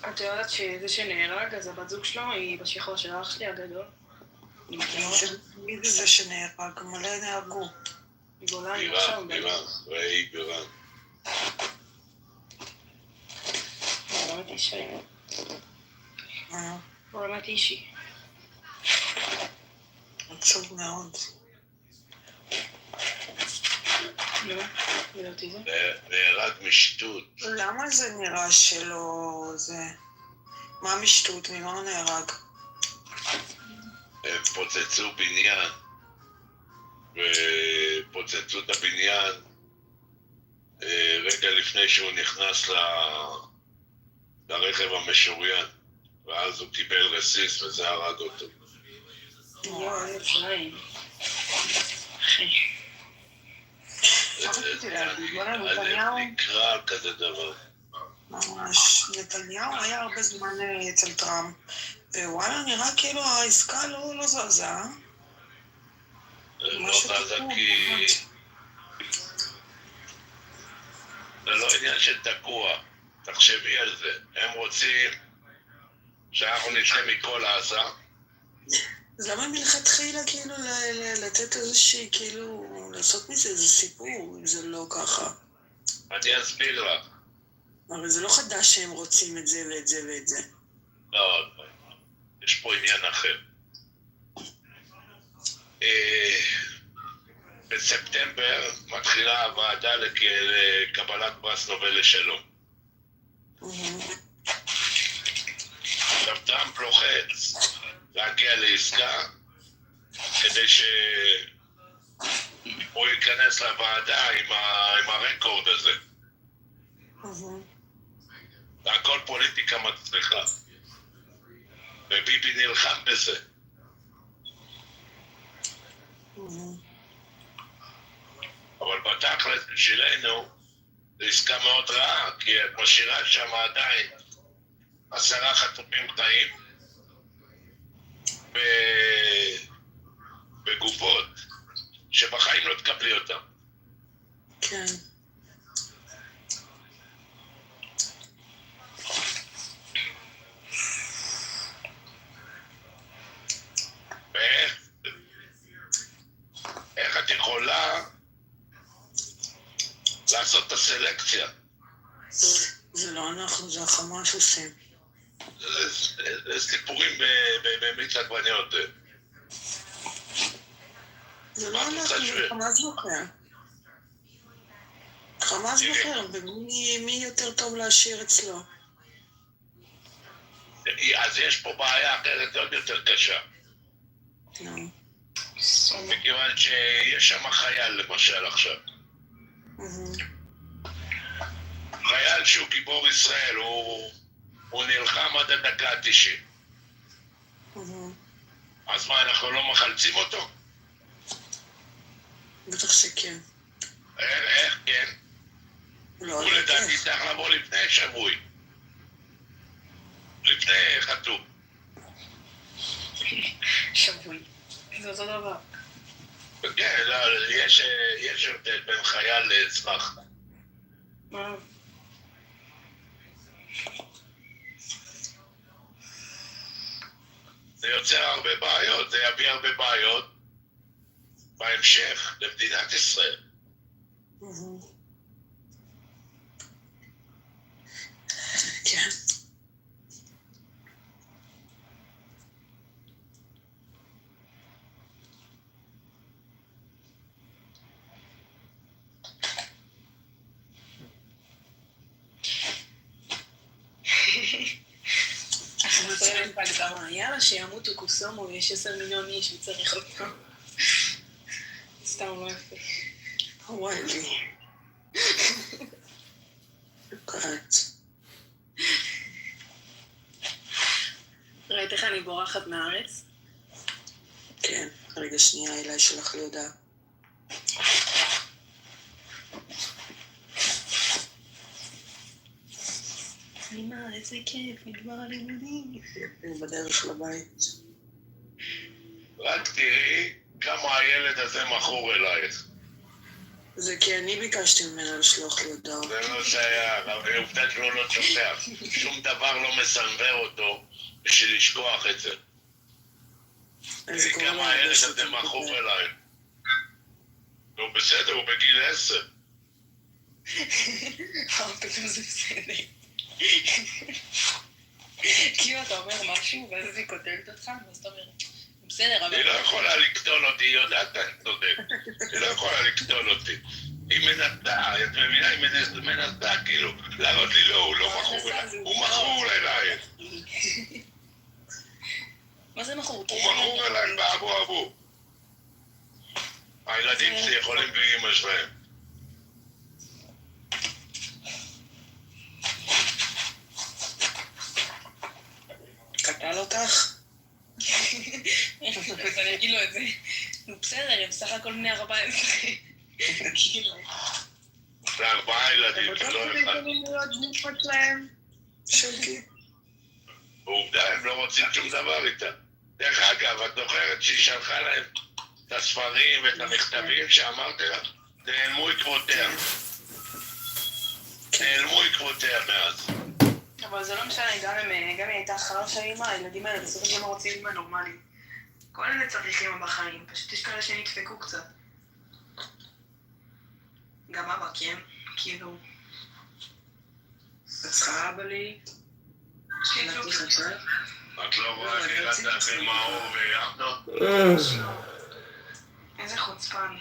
את יודעת שזה שנהרג, אז הבת זוג שלו היא בשחרור של אח שלי הגדול. מי זה שנהרג? מלא נהרגו. גולני, בירן. באמת אישי. באמת אישי. עצוב מאוד. נהרג משטות. למה זה נראה שלא זה? מה משטות? ממה הוא נהרג? הם פוצצו בניין, ופוצצו את הבניין רגע לפני שהוא נכנס לרכב המשוריין, ואז הוא קיבל רסיס וזה הרג אותו. הלב נקרע על כזה דבר. ממש. נתניהו היה הרבה זמן אצל טראמפ, ווואלה, נראה כאילו העסקה לא זזה. לא זזה כי... זה לא עניין של תקוע. תחשבי על זה. הם רוצים שאנחנו נצא מכל עזה. אז למה מלכתחילה כאילו לתת איזושהי, כאילו, לעשות מזה איזה סיפור, אם זה לא ככה? אני אסביר לך. הרי זה לא חדש שהם רוצים את זה ואת זה ואת זה. לא, יש פה עניין אחר. בספטמבר מתחילה הוועדה לקבלת פרס נובל לשלום. עכשיו טראמפ לוחץ להגיע לעסקה כדי שהוא ייכנס לוועדה עם הרקורד הזה. והכל פוליטיקה מצליחה. וביבי נלחם בזה. אבל בתכלס בשבילנו זו עסקה מאוד רעה, כי את משאירה שם עדיין 10 חטופים חיים בגופות שבחיים לא תקבלי אותם. כן. איך את יכולה לעשות את הסלקציה? זה לא אנחנו, זה החמאס עושים. זה סיפורים במיץ עגבניות. זה לא אנחנו, זה חמאס בוחר. חמאס בוחר, ומי יותר טוב להשאיר אצלו? אז יש פה בעיה אחרת עוד יותר קשה. מכיוון שיש שם חייל למשל עכשיו. חייל שהוא גיבור ישראל, הוא נלחם עד הדקה ה-90. אז מה, אנחנו לא מחלצים אותו? בטח שכן. איך כן? הוא לדעתי צריך לבוא לפני שבוי. לפני חטוף. שבוי. זה אותו דבר. כן, יש הבדל בין חייל לאזרח. זה יוצר הרבה בעיות, זה יביא הרבה בעיות בהמשך למדינת ישראל. כן. יאללה, שימותו קוסומו, יש 10 מיליון איש וצריך אותם. סתם לא יפה. וואי לי. קראת. ראית איך אני בורחת מהארץ? כן, רגע שנייה, אליי שלח לי הודעה. אמא, איזה כיף, נגמר הלימודים. בדרך לבית. רק תראי כמה הילד הזה מכור אלייך. זה כי אני ביקשתי ממנו לשלוח לי הודעות. זה לא שייך, אבל עובדה שהוא לא שוכח. שום דבר לא מסנבר אותו בשביל לשכוח את זה. כמה הילד הזה מכור אליי. הוא בסדר, הוא בגיל 10. פתאום זה בסדר. כאילו אתה אומר משהו, ואז היא כותבת אותך, ואז אתה אומר, בסדר, אבל... היא לא יכולה לקטול אותי, היא יודעת, אני צודק. היא לא יכולה לקטול אותי. היא מנסה, את מבינה? היא מנסה, כאילו, להראות לי, לא, הוא לא מכור אליי. הוא מכור אליי. מה זה מכור? הוא מכור אליי באבו אבו. הילדים שלי יכולים בלי אמא שלהם. קטל אותך? אני אגיד לו את זה. בסדר, הם סך הכל בני 14. זה 4 ילדים, זה לא אחד. עובדה, הם לא רוצים שום דבר איתה. דרך אגב, את זוכרת שהיא שלחה להם את הספרים ואת המכתבים שאמרתי לך? נעלמו עקבותיה. נעלמו עקבותיה מאז. אבל זה לא משנה, גם היא הייתה אחר של אימא, הילדים האלה בסוף הם לא רוצים אימא נורמלית. כל אלה צריך אימא בחיים, פשוט יש כאלה שנדפקו קצת. גם אבא, כן? כאילו... את צריכה אבא לי? נתתי חצר? את לא רואה נראית לך עם האור ויחדות? איזה חוצפן.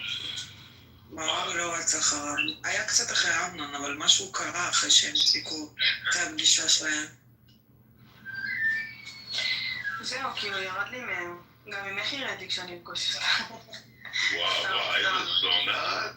מאור לא רצה אחריו. היה קצת אחרי אמנון, אבל משהו קרה אחרי שהם הפסיקו אחרי הפגישה שלהם. זהו, כאילו ירד לי מהם. גם ממך ירד לי כשאני אפגוש אותה. וואו, איזה זונה.